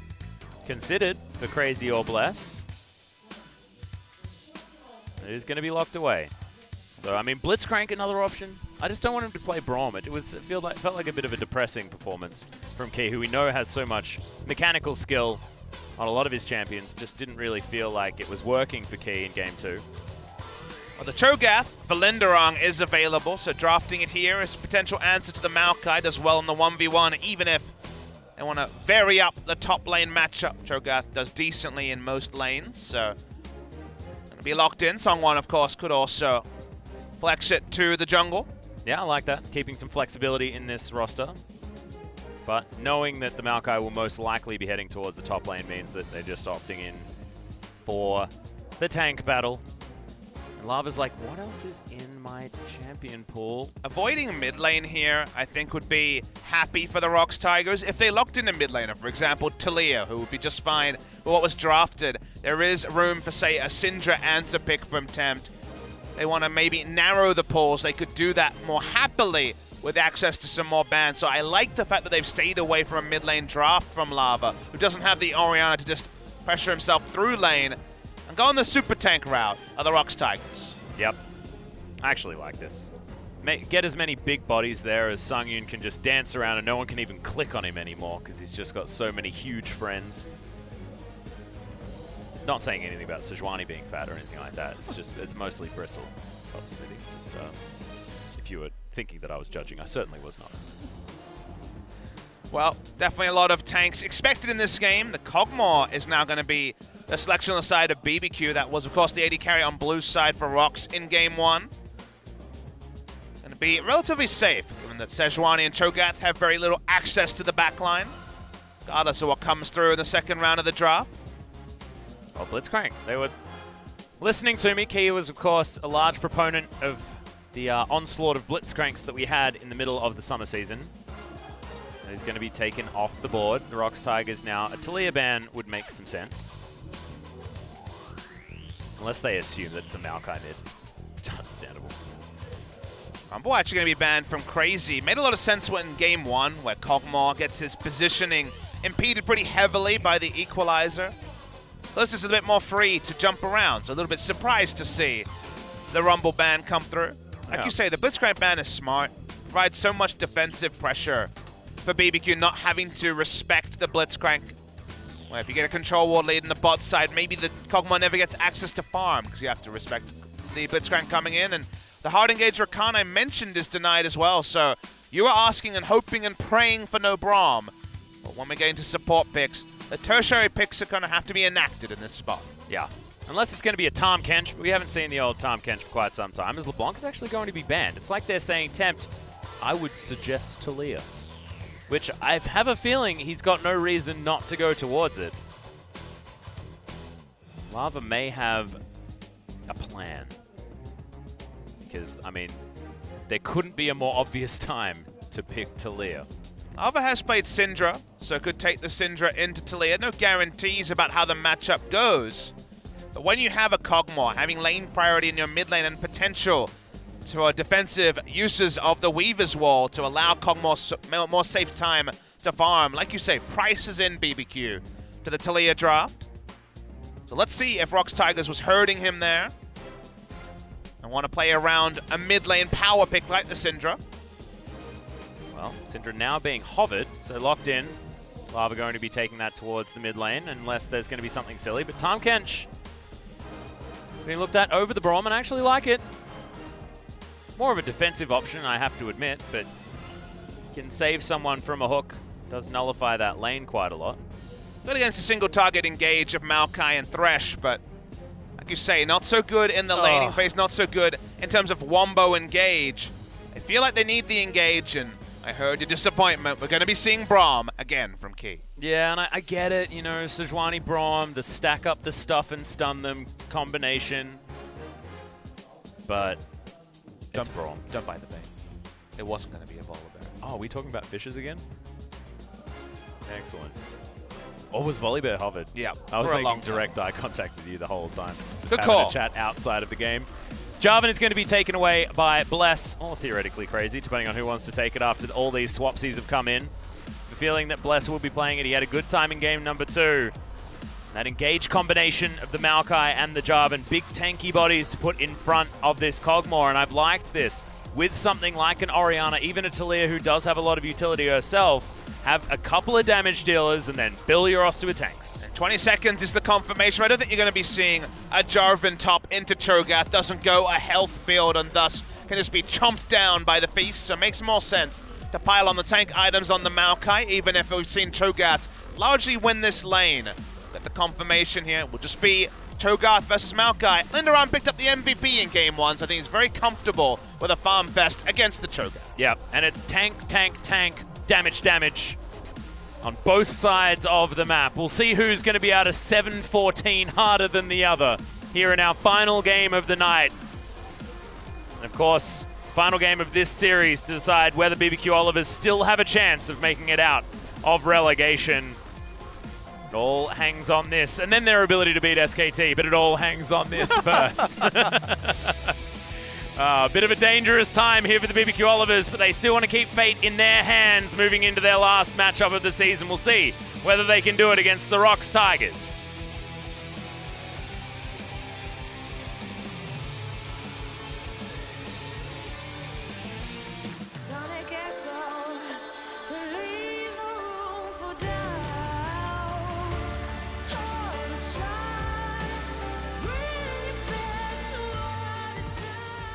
considered for Crazy or Bless. It is going to be locked away. So, I mean, Blitzcrank, another option. I just don't want him to play Braum. It felt like a bit of a depressing performance from Key, who we know has so much mechanical skill on a lot of his champions. Just didn't really feel like it was working for Key in Game 2. Well, the Cho'Gath for Linderong is available, so drafting it here is a potential answer to the Maokai. Does well in the 1v1, even if they want to vary up the top lane matchup. Cho'Gath does decently in most lanes, so going to be locked in. Songwon, of course, could also flex it to the jungle. Yeah, I like that. Keeping some flexibility in this roster. But knowing that the Maokai will most likely be heading towards the top lane means that they're just opting in for the tank battle. And Lava's like, what else is in my champion pool? Avoiding mid lane here, I think, would be happy for the ROX Tigers. If they locked in a mid laner, for example, Talia, who would be just fine with what was drafted, there is room for, say, a Syndra answer pick from Tempt. They want to maybe narrow the pools. They could do that more happily with access to some more bans. So I like the fact that they've stayed away from a mid lane draft from Lava, who doesn't have the Orianna to just pressure himself through lane, and go on the super tank route of the ROX Tigers. Yep. I actually like this. Get as many big bodies there as Sungyun can just dance around and no one can even click on him anymore because he's just got so many huge friends. Not saying anything about Sejuani being fat or anything like that. It's mostly bristle. Just, if you were thinking that I was judging, I certainly was not. Well, definitely a lot of tanks expected in this game. The Kog'Maw is now going to be the selection on the side of BBQ. That was, of course, the AD carry on blue side for ROX in game 1. Going to be relatively safe, given that Sejuani and Cho'Gath have very little access to the backline, regardless of what comes through in the second round of the draft. Well, Blitzcrank, they were listening to me. Kia was, of course, a large proponent of the onslaught of Blitzcranks that we had in the middle of the summer season. He's going to be taken off the board. The ROX Tigers now. A Talia ban would make some sense. Unless they assume that it's a Maokai mid. Understandable. Rumble actually going to be banned from Crazy. Made a lot of sense when game 1, where Kog'Maw gets his positioning impeded pretty heavily by the equalizer. This is a bit more free to jump around, so a little bit surprised to see the Rumble ban come through. Like you say, the Blitzcrank ban is smart. Provides so much defensive pressure for BBQ not having to respect the Blitzcrank. Well, if you get a control ward lead in the bot side, maybe the Kog'Maw never gets access to farm because you have to respect the Blitzcrank coming in. And the hard engage Rakan I mentioned is denied as well. So you are asking and hoping and praying for no Braum. But when we get into support picks, the tertiary picks are going to have to be enacted in this spot. Yeah. Unless it's going to be a Tahm Kench. We haven't seen the old Tahm Kench for quite some time. As LeBlanc is actually going to be banned. It's like they're saying, Tempt, I would suggest Talia. Which I have a feeling he's got no reason not to go towards it. Lava may have a plan. Because, I mean, there couldn't be a more obvious time to pick Talia. Lava has played Syndra, so could take the Syndra into Talia. No guarantees about how the matchup goes. But when you have a Kog'Maw, having lane priority in your mid lane and potential to defensive uses of the Weaver's Wall to allow Kog'Maw more safe time to farm. Like you say, prices in BBQ to the Talia draft. So let's see if ROX Tigers was hurting him there and want to play around a mid lane power pick like the Syndra. Well, Syndra now being hovered, so locked in. Lava going to be taking that towards the mid lane unless there's going to be something silly. But Tahm Kench being looked at over the Braum, and I actually like it. More of a defensive option, I have to admit, but can save someone from a hook. Does nullify that lane quite a lot. Good against a single target engage of Maokai and Thresh, but like you say, not so good in the laning phase, not so good in terms of wombo engage. I feel like they need the engage, and I heard your disappointment. We're going to be seeing Braum again from Key. Yeah, and I get it, you know, Sejuani Braum, the stack up the stuff and stun them combination. But it's Braum. Don't buy the bait. It wasn't going to be a Volibear. Oh, are we talking about fishes again? Excellent. Or was Volibear hovered? Yeah, I was for a making long direct eye contact with you the whole time. Just Good having call. a chat outside of the game. Jarvan is going to be taken away by Bless, or theoretically Crazy, depending on who wants to take it after all these swapsies have come in. The feeling that Bless will be playing it. He had a good time in game number 2. That engage combination of the Maokai and the Jarvan, big tanky bodies to put in front of this Kog'Maw, and I've liked this. With something like an Orianna, even a Talia who does have a lot of utility herself, have a couple of damage dealers, and then fill your roster with tanks. And 20 seconds is the confirmation. I don't think you're going to be seeing a Jarvan top into Cho'Gath. Doesn't go a health build, and thus can just be chomped down by the feast. So it makes more sense to pile on the tank items on the Maokai, even if we've seen Cho'Gath largely win this lane. But the confirmation here will just be Cho'Gath versus Maokai. Lindaran picked up the MVP in game 1, so I think he's very comfortable with a farm fest against the Cho'Gath. Yeah, and it's tank, tank, tank, damage, damage on both sides of the map. We'll see who's going to be out of 7-14 harder than the other here in our final game of the night. And of course, final game of this series to decide whether BBQ Olivers still have a chance of making it out of relegation. It all hangs on this, and then their ability to beat SKT, but it all hangs on this first. A bit of a dangerous time here for the BBQ Olivers, but they still want to keep fate in their hands moving into their last matchup of the season. We'll see whether they can do it against the ROX Tigers. Sonic echo, there leaves no room for doubt. All the shots bring it back to what it's like.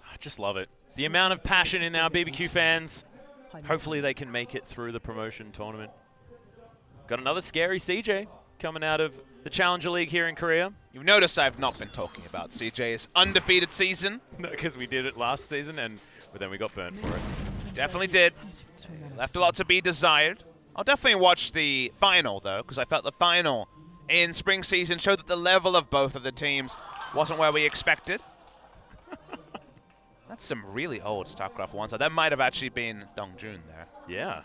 I just love it. The amount of passion in our BBQ fans. Hopefully they can make it through the promotion tournament. Got another scary CJ coming out of the Challenger League here in Korea. You've noticed I've not been talking about CJ's undefeated season. No, because we did it last season, but then we got burned for it. Definitely did. Left a lot to be desired. I'll definitely watch the final, though, because I felt the final in spring season showed that the level of both of the teams wasn't where we expected. That's some really old StarCraft 1. So that might have actually been Dongjun there. Yeah.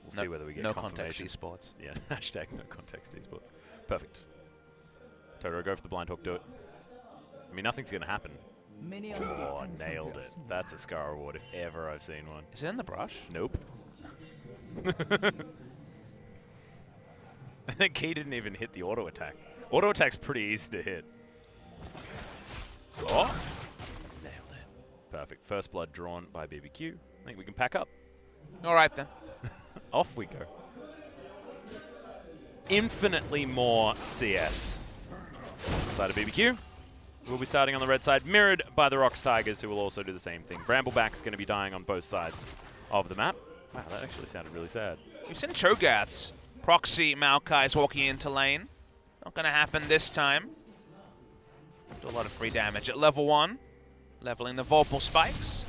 We'll see whether we get no confirmation. context esports. Yeah, hashtag no context esports. Perfect. Totoro, go for the blind hook, do it. I mean, nothing's going to happen. Oh, nailed it. That's a Scar Award if ever I've seen one. Is it in the brush? Nope. I think he didn't even hit the auto attack. Auto attack's pretty easy to hit. Oh! Nailed it. Perfect. First blood drawn by BBQ. I think we can pack up. All right, then. Off we go. Infinitely more CS. Side of BBQ. We'll be starting on the red side, mirrored by the ROX Tigers, who will also do the same thing. Brambleback's going to be dying on both sides of the map. Wow, that actually sounded really sad. We've seen Cho'Gath's proxy Maokai's walking into lane. Not going to happen this time. Do a lot of free damage at level 1. Leveling the Vorpal spikes.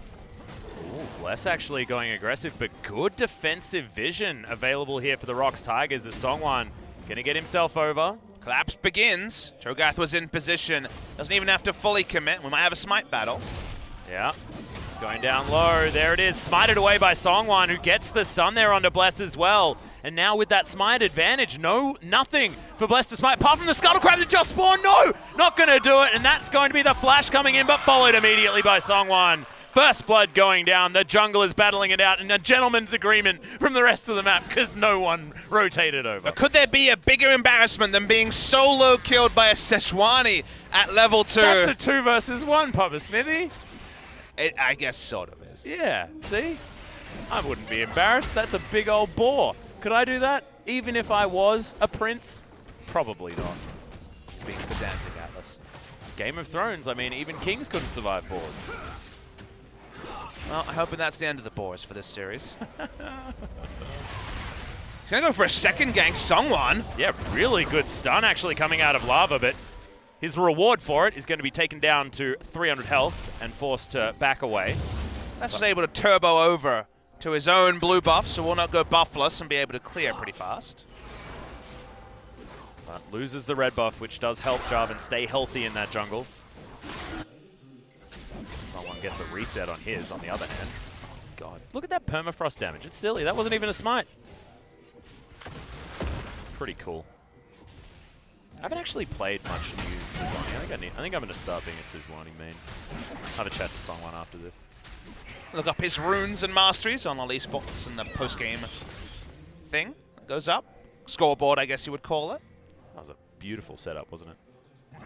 Ooh, Bless actually going aggressive, but good defensive vision available here for the ROX Tigers as Songwon going to get himself over. Collapse begins. Cho'Gath was in position. Doesn't even have to fully commit. We might have a smite battle. Yeah. It's going down low. There it is. Smited away by Songwon, who gets the stun there onto Bless as well. And now with that smite advantage, nothing for Bless to smite, apart from the Scuttle Crab that just spawned. No! Not going to do it, and that's going to be the flash coming in, but followed immediately by Songwon. First blood going down. The jungle is battling it out in a gentleman's agreement from the rest of the map because no one rotated over. But could there be a bigger embarrassment than being solo killed by a Sejuani at level 2? That's a 2 versus 1, Papa Smithy. I guess sort of is. Yeah, see? I wouldn't be embarrassed. That's a big old boar. Could I do that? Even if I was a prince? Probably not. Being pedantic, Atlas. Game of Thrones, I mean, even kings couldn't survive boars. Well, I'm hoping that's the end of the boars for this series. He's going to go for a second gank, Songwon. Yeah, really good stun actually coming out of lava, but his reward for it is going to be taken down to 300 health and forced to back away. That's just able to turbo over to his own blue buff, so will not go buffless and be able to clear pretty fast. But loses the red buff, which does help Jarvan stay healthy in that jungle. Someone gets a reset on his, on the other hand. God, look at that permafrost damage. It's silly. That wasn't even a smite. Pretty cool. I haven't actually played much new Sejuani. I think I'm going to start being a Sejuani main. Have a chat to someone after this. Look up his runes and masteries on all esports and the post-game thing. Goes up. Scoreboard, I guess you would call it. That was a beautiful setup, wasn't it?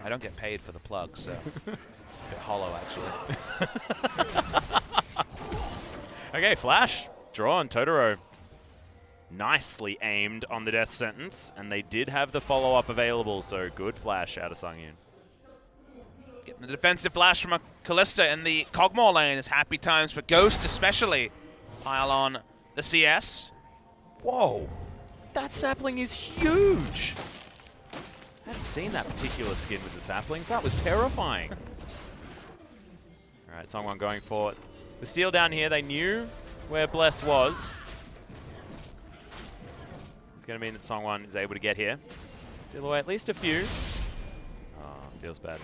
I don't get paid for the plug, so a bit hollow, actually. Okay, Flash. Draw on Totoro. Nicely aimed on the death sentence, and they did have the follow-up available, so good Flash out of Sungyun. Getting the defensive flash from a Kalista in the Kog'Maw lane is happy times for Ghost, especially. Pile on the CS. Whoa, that sapling is huge. I hadn't seen that particular skin with the saplings. That was terrifying. All right, someone going for the steal down here. They knew where Bless was. It's going to mean that Songwon is able to get here. Steal away at least a few. Oh, feels bad.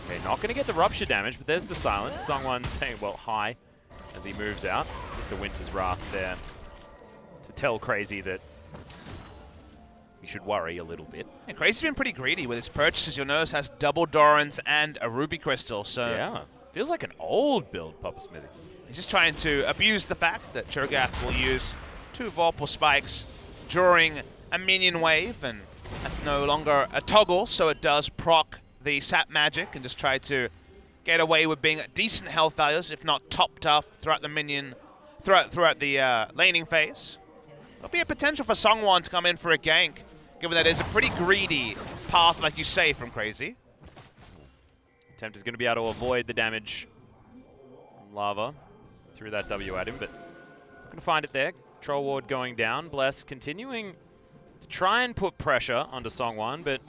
Okay, not going to get the rupture damage, but there's the silence. Songwon saying, well, hi, as he moves out. Just a Winter's Wrath there to tell Crazy that he should worry a little bit. Yeah, Crazy's been pretty greedy with his purchases. You'll notice has double Dorans and a Ruby Crystal, so... Yeah, feels like an old build, Papa Smithy. He's just trying to abuse the fact that Cho'Gath will use 2 Vorpal Spikes during a minion wave, and that's no longer a toggle, so it does proc the sap magic and just try to get away with being at decent health values, if not top tough, throughout the minion, throughout the laning phase. There'll be a potential for Songwon to come in for a gank, given that it's a pretty greedy path, like you say, from Crazy. Tempt is going to be able to avoid the damage from Lava through that W at him, but not going to find it there. Troll Ward going down. Bless continuing to try and put pressure onto Songwon, but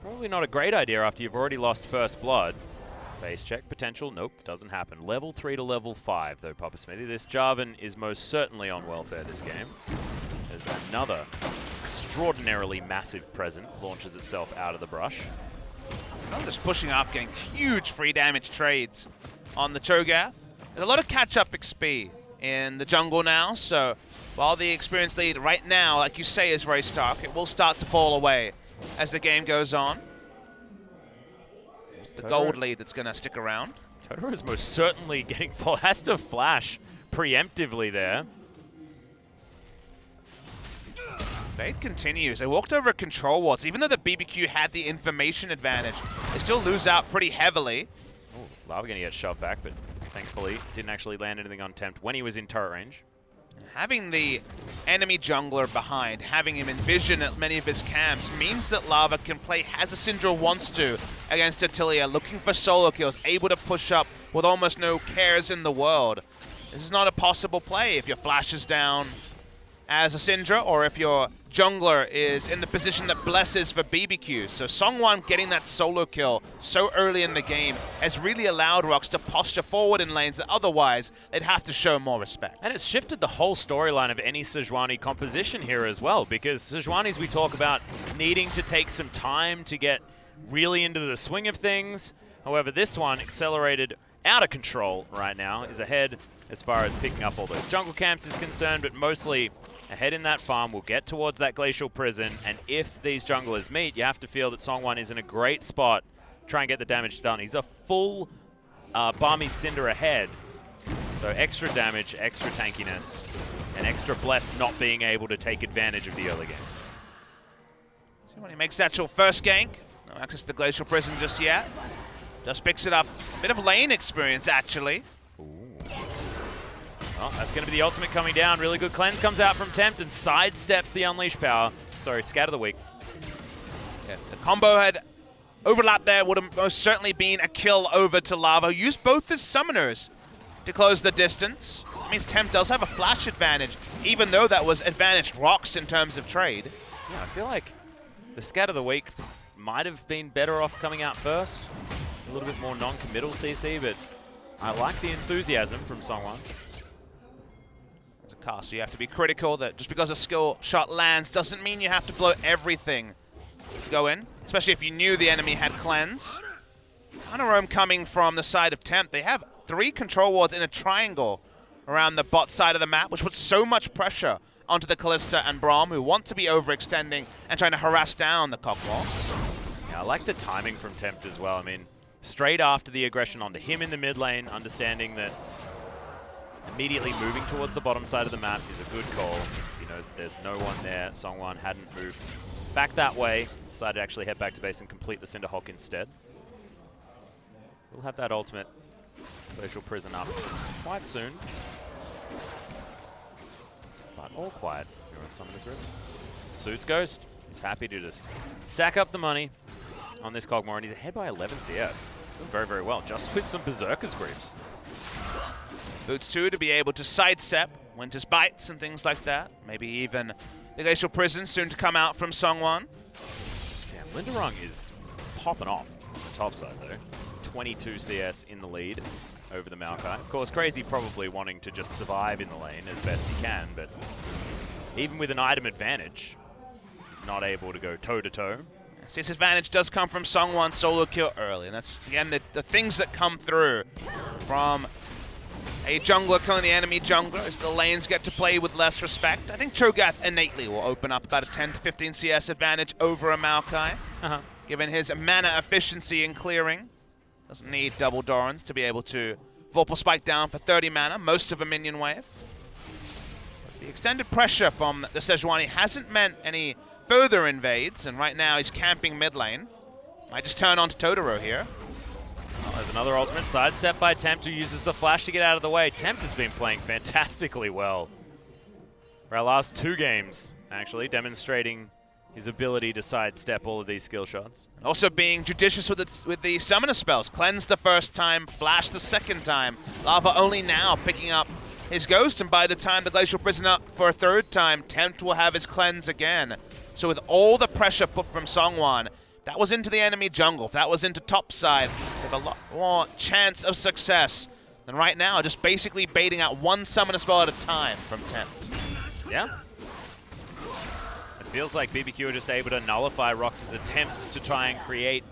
probably not a great idea after you've already lost first blood. Base check potential. Nope, doesn't happen. Level 3 to level 5, though, Papa Smithy. This Jarvan is most certainly on welfare this game. There's another extraordinarily massive present launches itself out of the brush. I'm just pushing up, getting huge free damage trades on the Cho'Gath. There's a lot of catch-up XP in the jungle now, so while the experience lead right now, like you say, is very stark, it will start to fall away as the game goes on. It's the gold lead that's going to stick around. Totoro is most certainly getting full. Has to flash preemptively there. Fade continues. They walked over control wards. Even though the BBQ had the information advantage, they still lose out pretty heavily. Oh, Lava going to get shoved back, but thankfully didn't actually land anything on Tempt when he was in turret range. Having the enemy jungler behind, having him envision at many of his camps, means that Lava can play as a Syndra wants to against Attilia, looking for solo kills, able to push up with almost no cares in the world. This is not a possible play if your flash is down as a Syndra, or if your jungler is in the position that blesses for BBQ. So Songwon getting that solo kill so early in the game has really allowed ROX to posture forward in lanes that otherwise they'd have to show more respect. And it's shifted the whole storyline of any Sejuani composition here as well, because Sejuanis we talk about needing to take some time to get really into the swing of things. However, this one, accelerated out of control right now, is ahead as far as picking up all those jungle camps is concerned, but mostly ahead in that farm. Will get towards that glacial prison, and if these junglers meet, you have to feel that Songwon is in a great spot to try and get the damage done. He's a full Balmy Cinder ahead, so extra damage, extra tankiness, and extra Bless not being able to take advantage of the early game. So when he makes the actual first gank, no access to the glacial prison just yet. Just picks it up. A bit of lane experience, actually. Well, that's going to be the ultimate coming down. Really good cleanse comes out from Tempt and sidesteps the Unleash power. Sorry, Scatter the Weak. Yeah, the combo had overlap there, would have most certainly been a kill over to Lava. Used both his summoners to close the distance. That means Tempt does have a flash advantage, even though that was advantaged ROX in terms of trade. Yeah, I feel like the Scatter the Weak might have been better off coming out first. A little bit more non-committal CC, but I like the enthusiasm from Songwon. As a caster, you have to be critical that just because a skill shot lands doesn't mean you have to blow everything to go in, especially if you knew the enemy had cleanse. Counter-roam coming from the side of Tempt. They have 3 control wards in a triangle around the bot side of the map, which puts so much pressure onto the Kalista and Braum, who want to be overextending and trying to harass down the Kog'Maw. Yeah, I like the timing from Tempt as well. I mean, straight after the aggression onto him in the mid lane, understanding that immediately moving towards the bottom side of the map is a good call. He knows that there's no one there. Songwon hadn't moved back that way. Decided to actually head back to base and complete the Cinderhawk instead. We'll have that ultimate Glacial Prison up quite soon. But all quiet here on Summoners Rift. Suits Ghost. He's happy to just stack up the money on this Kog'Maw, and he's ahead by 11 CS. Doing very, very well, just with some Berserker's Greaves. Boots 2 to be able to sidestep Winter's Bites and things like that. Maybe even the Glacial Prison soon to come out from Songwon. Damn, Linderung is popping off on the top side, though. 22 CS in the lead over the Maokai. Of course, Crazy probably wanting to just survive in the lane as best he can, but even with an item advantage, he's not able to go toe-to-toe. CS advantage does come from Songwon's solo kill early, and that's, again, the things that come through from a jungler killing the enemy jungler as the lanes get to play with less respect. I think Cho'Gath innately will open up about a 10 to 15 CS advantage over a Maokai, given his mana efficiency in clearing. Doesn't need double Dorans to be able to Vorpal Spike down for 30 mana, most of a minion wave. But the extended pressure from the Sejuani hasn't meant any further invades, and right now he's camping mid lane. Might just turn on to Totoro here. Well, there's another ultimate sidestep by Tempt, who uses the flash to get out of the way. Tempt has been playing fantastically well for our last 2 games, actually, demonstrating his ability to sidestep all of these skill shots. Also being judicious with the summoner spells. Cleanse the first time, Flash the second time. Lava only now picking up his Ghost, and by the time the Glacial Prison up for a 3rd time, Tempt will have his Cleanse again. So with all the pressure put from Songwon, that was into the enemy jungle, if that was into top side, with a lot more chance of success than right now, just basically baiting out 1 summoner spell at a time from Tempt. Yeah. It feels like BBQ are just able to nullify ROX's attempts to try and create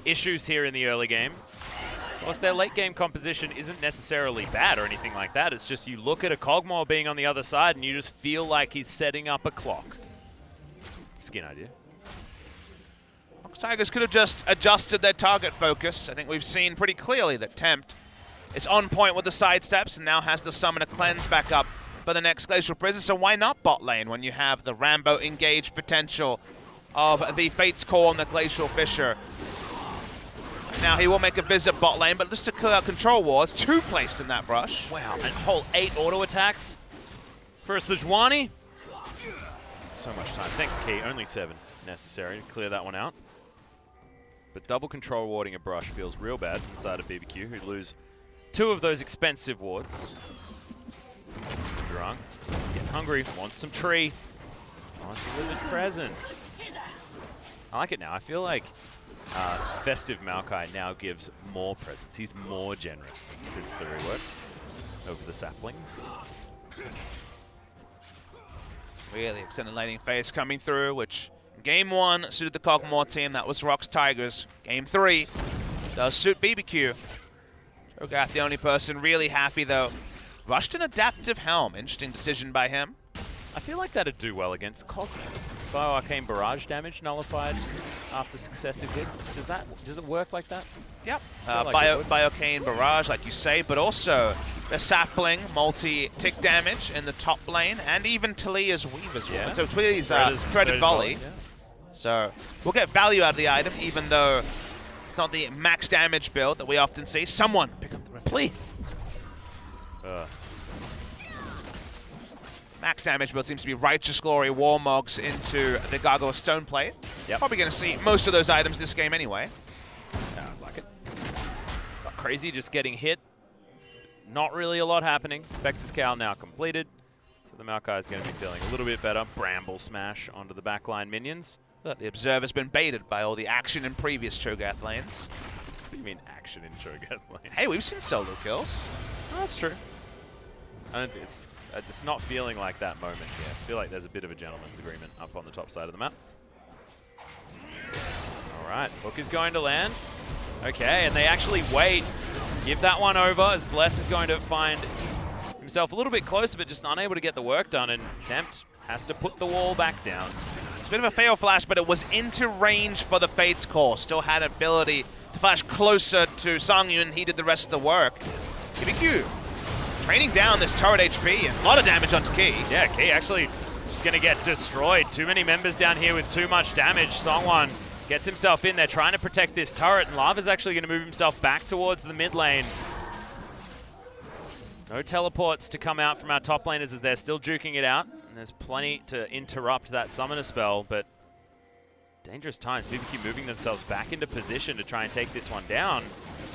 issues here in the early game. Of course, their late game composition isn't necessarily bad or anything like that. It's just you look at a Kog'Maw being on the other side and you just feel like he's setting up a clock. Skin idea. ROX Tigers could have just adjusted their target focus. I think we've seen pretty clearly that Tempt is on point with the sidesteps and now has the Summoner Cleanse back up for the next Glacial Prison. So why not bot lane when you have the Rambo engage potential of the Fate's Call and the Glacial Fissure? Now he will make a visit bot lane, but just to clear out control wards, 2 placed in that brush. Wow, and a whole 8 auto attacks for a Sejuani. So much time. Thanks, Key. Only 7 necessary to clear that one out. But double control warding a brush feels real bad inside of BBQ, who lose 2 of those expensive wards. Drunk, getting hungry, wants some tree. Wants a little present. I like it now. I feel like Festive Maokai now gives more presents. He's more generous since the rework over the saplings. Really extended laning phase coming through, which Game 1 suited the Kog'Maw team. That was ROX Tigers. Game 3 does suit BBQ. Cho'Gath, the only person really happy, though. Rushed an Adaptive Helm. Interesting decision by him. I feel like that'd do well against Kog'Maw. Bio-Arcane Barrage damage nullified after successive hits. Does it work like that? Yep. Like Bio-Arcane Barrage, like you say, but also the Sapling multi-tick damage in the top lane, and even Talia's Weave as well. Yeah. So Talia's Threaded Volley. Yeah. So we'll get value out of the item, even though it's not the max damage build that we often see. Someone pick up the Rift. Please. Max damage build seems to be Righteous Glory, Warmogs into the Gargoyle Stoneplate. Yep. Probably going to see most of those items this game anyway. Yeah, I like it. Got Crazy just getting hit. Not really a lot happening. Spectre's Cowl now completed. So the Maokai is going to be feeling a little bit better. Bramble Smash onto the backline minions. The Observer's been baited by all the action in previous Cho'Gath lanes. What do you mean action in Cho'Gath lane? Hey, we've seen solo kills. Oh, that's true. I don't think it's not feeling like that moment here. I feel like there's a bit of a gentleman's agreement up on the top side of the map. All right, Hook is going to land. Okay, and they actually wait. Give that one over as Bless is going to find himself a little bit closer, but just unable to get the work done, and Tempt has to put the wall back down. It's a bit of a fail flash, but it was into range for the Fate's Call. Still had ability to flash closer to Sangyu, and he did the rest of the work. BBQ draining down this turret HP and a lot of damage onto Key. Yeah, Key actually just going to get destroyed. Too many members down here with too much damage. Songwon gets himself in there trying to protect this turret, and Lava's actually going to move himself back towards the mid lane. No teleports to come out from our top laners as they're still juking it out. And there's plenty to interrupt that summoner spell, but dangerous times. BBQ moving themselves back into position to try and take this one down.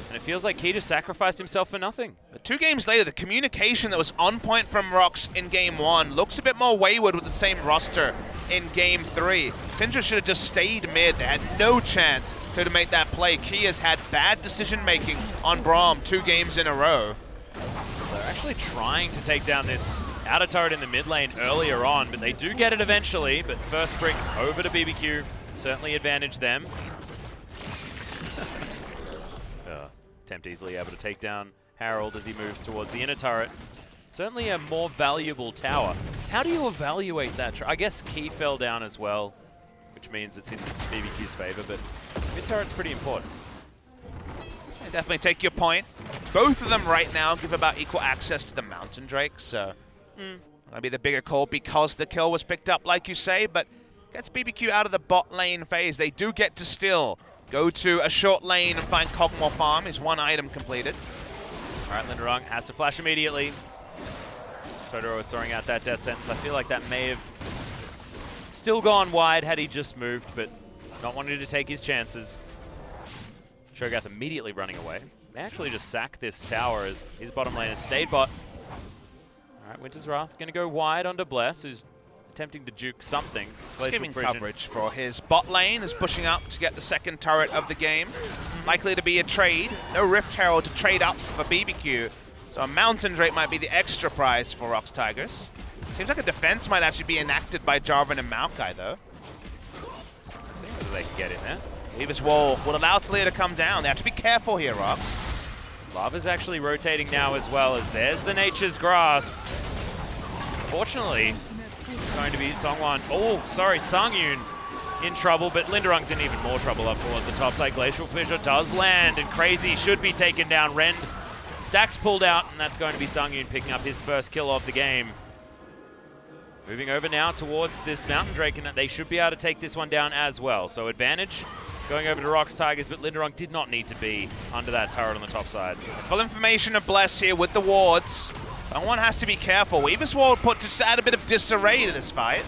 And it feels like Key just sacrificed himself for nothing. But 2 games later, the communication that was on point from ROX in Game 1 looks a bit more wayward with the same roster in Game 3. Syndra should have just stayed mid. They had no chance to make that play. Key has had bad decision-making on Braum 2 games in a row. They're actually trying to take down this outer turret in the mid lane earlier on, but they do get it eventually. But first brick over to BBQ, certainly advantage them. Tempt easily able to take down Harold as he moves towards the inner turret. Certainly a more valuable tower. How do you evaluate that? I guess Key fell down as well, which means it's in BBQ's favor, but mid turret's pretty important. I definitely take your point. Both of them right now give about equal access to the Mountain Drake, so that'll be the bigger call because the kill was picked up, like you say, but gets BBQ out of the bot lane phase. They do get to still go to a short lane and find Kog'Maw farm. Is 1 item completed. All right, Linderung has to flash immediately. Totoro is throwing out that death sentence. I feel like that may have still gone wide had he just moved, but not wanting to take his chances. Shogath immediately running away. May actually just sack this tower as his bottom lane has stayed bot. All right, Winter's Wrath going to go wide onto Bless, who's attempting to juke something. Just giving coverage for his bot lane, is pushing up to get the second turret of the game. Likely to be a trade. No Rift Herald to trade up for BBQ. So a Mountain Drake might be the extra prize for ROX Tigers. Seems like a defense might actually be enacted by Jarvan and Maokai, though. See whether they can get in there. Weaver's Wall will allow Talia to come down. They have to be careful here, ROX. Lava's actually rotating now as well, as there's the Nature's Grasp. Fortunately, it's going to be Songwon. Oh, sorry, Sangyun in trouble, but Linderung's in even more trouble up towards the top side. Glacial Fissure does land, and Crazy should be taken down. Rend stacks pulled out, and that's going to be Sangyun picking up his first kill of the game. Moving over now towards this Mountain Drake, and they should be able to take this one down as well. So advantage going over to ROX Tigers, but Linderung did not need to be under that turret on the top side. Full information of Bless here with the wards. Someone has to be careful. Weaver's Wall put just add a bit of disarray to this fight.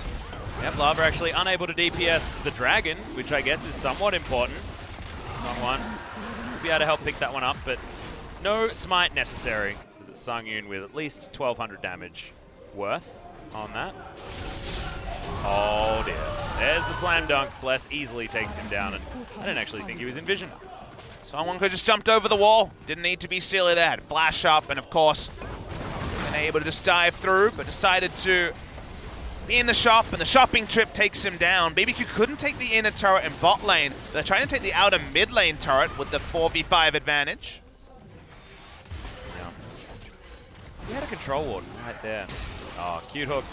Yep, Lava actually unable to DPS the Dragon, which I guess is somewhat important. Someone will be able to help pick that one up, but no smite necessary, as it's Sangyun with at least 1,200 damage worth on that. Oh dear. There's the slam dunk. Bless easily takes him down, and I didn't actually think he was in vision. Someone could just jumped over the wall. Didn't need to be silly there. Had flash up, and of course, been able to just dive through, but decided to be in the shop, and the shopping trip takes him down. BBQ couldn't take the inner turret in bot lane. They're trying to take the outer mid lane turret with the 4v5 advantage. Yeah. He had a control ward right there. Oh, cute hook.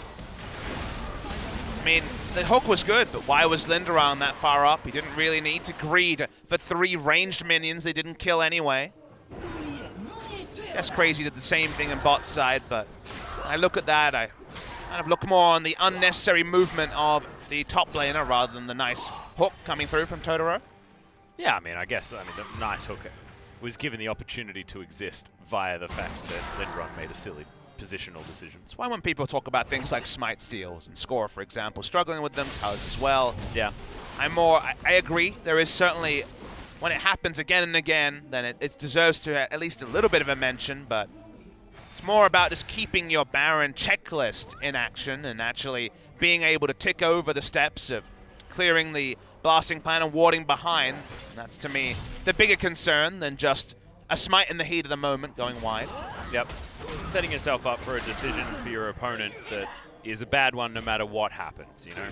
I mean, the hook was good, but why was Linderung that far up? He didn't really need to greed for 3 ranged minions they didn't kill anyway. Guess Crazy did the same thing in bot side, but I look at that, I kind of look more on the unnecessary movement of the top laner rather than the nice hook coming through from Totoro. Yeah, I mean, the nice hook was given the opportunity to exist via the fact that Linderung made a silly positional decision. That's why when people talk about things like smite steals and score, for example, struggling with them as well. Yeah. I agree. There is certainly, when it happens again and again, then it deserves to at least a little bit of a mention, but it's more about just keeping your Baron checklist in action and actually being able to tick over the steps of clearing the blasting plan and warding behind. And that's, to me, the bigger concern than just a smite in the heat of the moment going wide. Yep. Setting yourself up for a decision for your opponent that is a bad one no matter what happens, you know?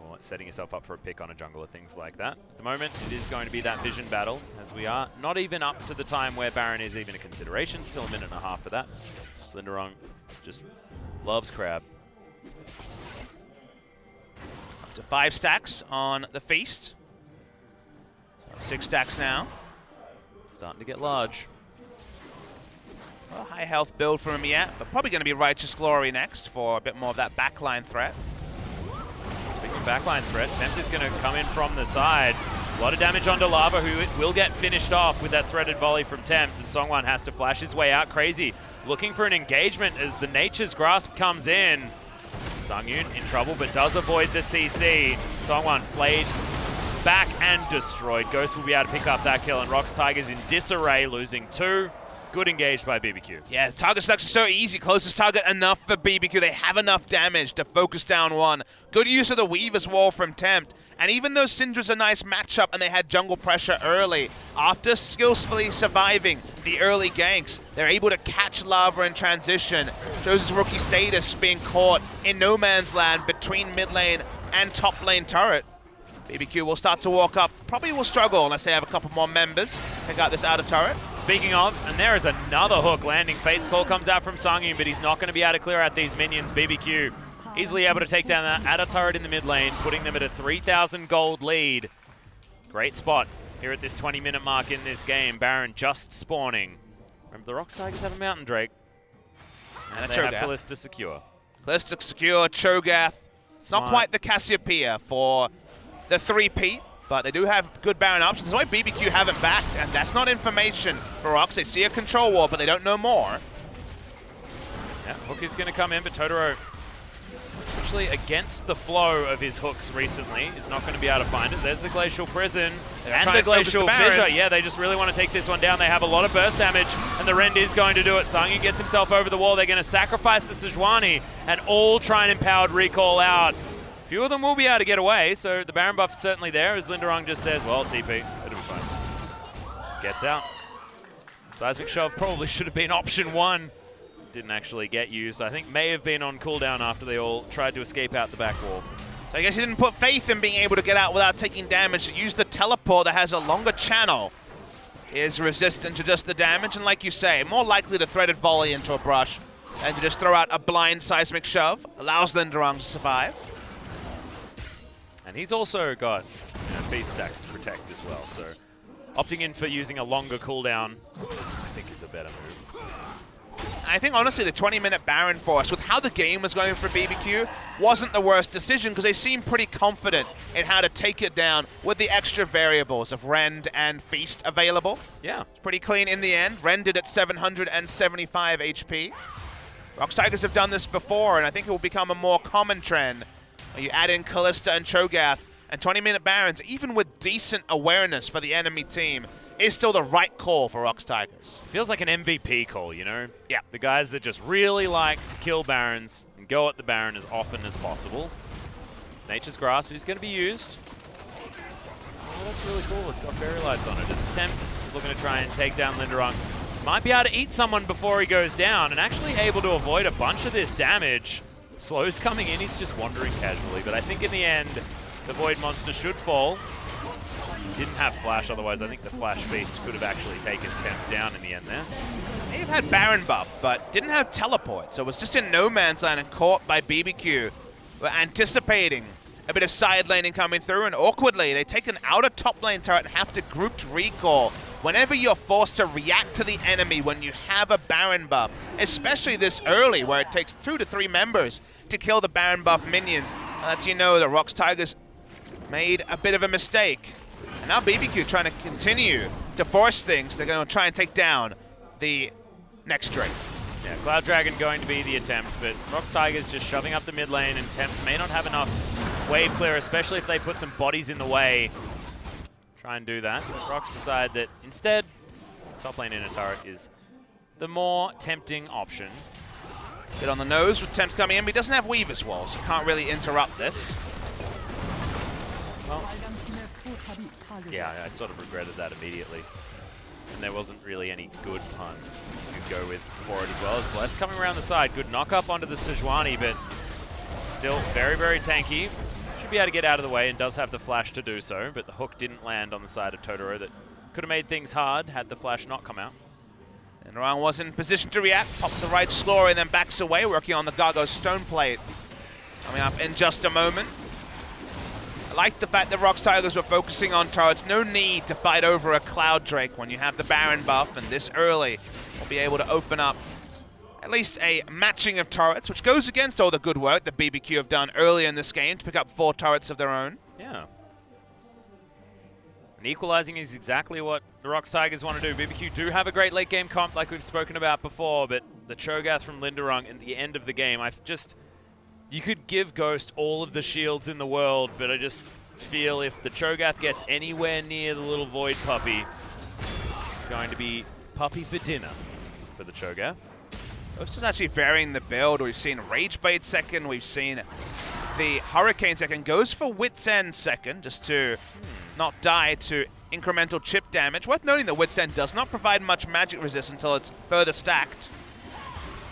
Or setting yourself up for a pick on a jungle or things like that. At the moment, it is going to be that vision battle, as we are not even up to the time where Baron is even a consideration. Still a minute and a half for that. Linderung just loves Crab. Up to 5 stacks on the feast. So 6 stacks now. Starting to get large. Well, high health build from him yet, but probably going to be Righteous Glory next for a bit more of that backline threat. Speaking of backline threat, Tempt is going to come in from the side. A lot of damage onto Lava, who will get finished off with that threaded volley from Tempt, and Songwan has to flash his way out. Crazy looking for an engagement as the Nature's Grasp comes in. Sungyun in trouble, but does avoid the CC. Songwan flayed back and destroyed. Ghost will be able to pick up that kill, and ROX Tigers in disarray, losing 2. Good engaged by BBQ. Yeah, the target selection so easy. Closest target enough for BBQ. They have enough damage to focus down one. Good use of the Weaver's Wall from Tempt. And even though Syndra's a nice matchup and they had jungle pressure early, after skillfully surviving the early ganks, they're able to catch Lava in transition. Shows his rookie status being caught in no man's land between mid lane and top lane turret. BBQ will start to walk up. Probably will struggle unless they have a couple more members. Pick out this outer turret. Speaking of, and there is another hook landing. Fate's Call comes out from Sungyun, but he's not going to be able to clear out these minions. BBQ easily able to take down that outer turret in the mid lane, putting them at a 3,000 gold lead. Great spot here at this 20-minute mark in this game. Baron just spawning. Remember, the ROX Tigers have a Mountain Drake. And they have Callista secure. Callista secure, Cho'Gath. It's not quite the Cassiopeia for the 3P, but they do have good Baron options. That's why BBQ haven't backed, and that's not information for ROX. They see a control wall, but they don't know more. Yeah, hook is going to come in, but Totoro actually against the flow of his hooks recently is not going to be able to find it. There's the Glacial Prison and the Glacial Fissure. Yeah, they just really want to take this one down. They have a lot of burst damage, and the Rend is going to do it. Sungyun gets himself over the wall. They're going to sacrifice the Sejuani and all try and empowered recall out. Few of them will be able to get away, so the Baron buff is certainly there, as Linderung just says, well, TP, it'll be fine. Gets out. Seismic Shove probably should have been option 1. Didn't actually get used. I think may have been on cooldown after they all tried to escape out the back wall. So I guess he didn't put faith in being able to get out without taking damage. Use the teleport that has a longer channel. Is resistant to just the damage, and like you say, more likely to threaded volley into a brush than to just throw out a blind Seismic Shove. Allows Linderung to survive. And he's also got beast stacks to protect as well, so opting in for using a longer cooldown, I think is a better move. I think, honestly, the 20-minute Baron Force, with how the game was going for BBQ, wasn't the worst decision because they seemed pretty confident in how to take it down with the extra variables of Rend and Feast available. Yeah. It's pretty clean in the end. Rended at 775 HP. ROX Tigers have done this before, and I think it will become a more common trend. You add in Callista and Cho'Gath, and 20-minute Barons, even with decent awareness for the enemy team, is still the right call for ROX Tigers. Feels like an MVP call, you know? Yeah. The guys that just really like to kill Barons and go at the Baron as often as possible. It's Nature's Grasp, who's going to be used. Oh, that's really cool. It's got fairy lights on it. It's Tempt looking to try and take down Linderung. Might be able to eat someone before he goes down, and actually able to avoid a bunch of this damage. Slow's coming in, he's just wandering casually, but I think in the end, the Void Monster should fall. He didn't have Flash, otherwise I think the Flash Beast could have actually taken Tempt down in the end there. May have had Baron buff, but didn't have teleport, so was just in no man's land and caught by BBQ. We're anticipating a bit of side laning coming through, and awkwardly, they take an outer top lane turret and have to grouped recall. Whenever you're forced to react to the enemy when you have a Baron buff, especially this early where it takes 2 to 3 members to kill the Baron buff minions, lets you know the ROX Tigers made a bit of a mistake. And now BBQ trying to continue to force things. They're going to try and take down the next Drake. Yeah, Cloud Dragon going to be the attempt, but ROX Tigers just shoving up the mid lane, and Tempt may not have enough wave clear, especially if they put some bodies in the way. Try and do that. ROX decide that instead, top lane in a turret is the more tempting option. Bit on the nose with Tempt coming in, but he doesn't have Weaver's Wall, so can't really interrupt this. Well, yeah, I sort of regretted that immediately. And there wasn't really any good pun you could go with for it as well. As Bless coming around the side, good knock up onto the Sejuani, but still very, very tanky. Should be able to get out of the way and does have the flash to do so, but the hook didn't land on the side of Totoro. That could have made things hard had the flash not come out. And Ryan was in position to react, popped the right Glory and then backs away, working on the Gargo's Stone Plate. Coming up in just a moment. I like the fact that ROX Tigers were focusing on turrets. No need to fight over a Cloud Drake when you have the Baron buff, and this early, will be able to open up at least a matching of turrets, which goes against all the good work that BBQ have done earlier in this game to pick up 4 turrets of their own. Yeah. And equalizing is exactly what the ROX Tigers want to do. BBQ do have a great late game comp like we've spoken about before, but the Cho'Gath from Linderung at the end of the game, you could give Ghost all of the shields in the world, but I just feel if the Cho'Gath gets anywhere near the little Void Puppy, it's going to be puppy for dinner for the Cho'Gath. Ghost is actually varying the build. We've seen Rage Bait second, we've seen the Hurricane second, goes for Wit's End second, just to not die to incremental chip damage. Worth noting that Wit's End does not provide much magic resist until it's further stacked.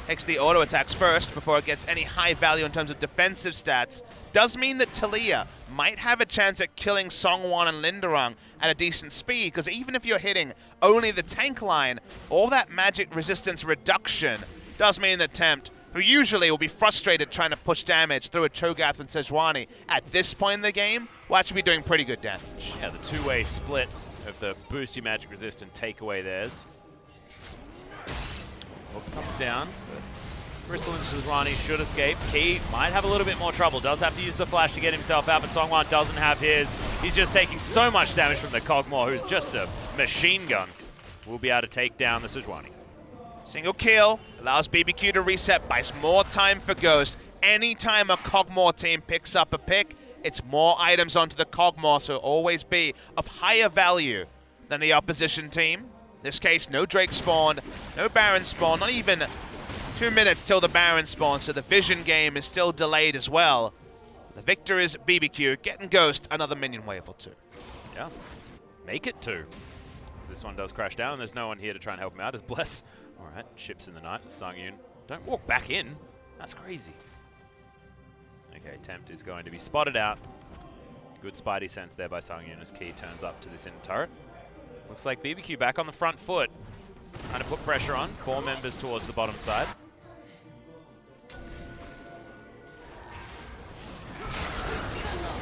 Takes the auto attacks first before it gets any high value in terms of defensive stats. Does mean that Taliyah might have a chance at killing Songwon and Linderung at a decent speed, because even if you're hitting only the tank line, all that magic resistance reduction does mean that Tempt, who usually will be frustrated trying to push damage through a Cho'Gath and Sejuani, at this point in the game, will actually be doing pretty good damage. Yeah, the two-way split of the boost your magic resist and take away theirs. Hook comes down. Bristle and Sejuani should escape. Key might have a little bit more trouble. Does have to use the flash to get himself out, but Songwan doesn't have his. He's just taking so much damage from the Kog'Maw, who's just a machine gun. We'll be able to take down the Sejuani. Single kill allows BBQ to reset, buys more time for Ghost. Anytime a Kog'Maw team picks up a pick, it's more items onto the Kog'Maw, so always be of higher value than the opposition team. In this case, no Drake spawned, no Baron spawned, not even 2 minutes till the Baron spawned, so the Vision game is still delayed as well. The victor is BBQ, getting Ghost another minion wave or 2. Yeah, make it 2. This one does crash down, and there's no one here to try and help him out as Bless. All right, ships in the night, Sangyun. Don't walk back in, that's crazy. Okay, Tempt is going to be spotted out. Good Spidey sense there by Sangyun as Key turns up to this inner turret. Looks like BBQ back on the front foot. Trying to put pressure on. 4 members towards the bottom side.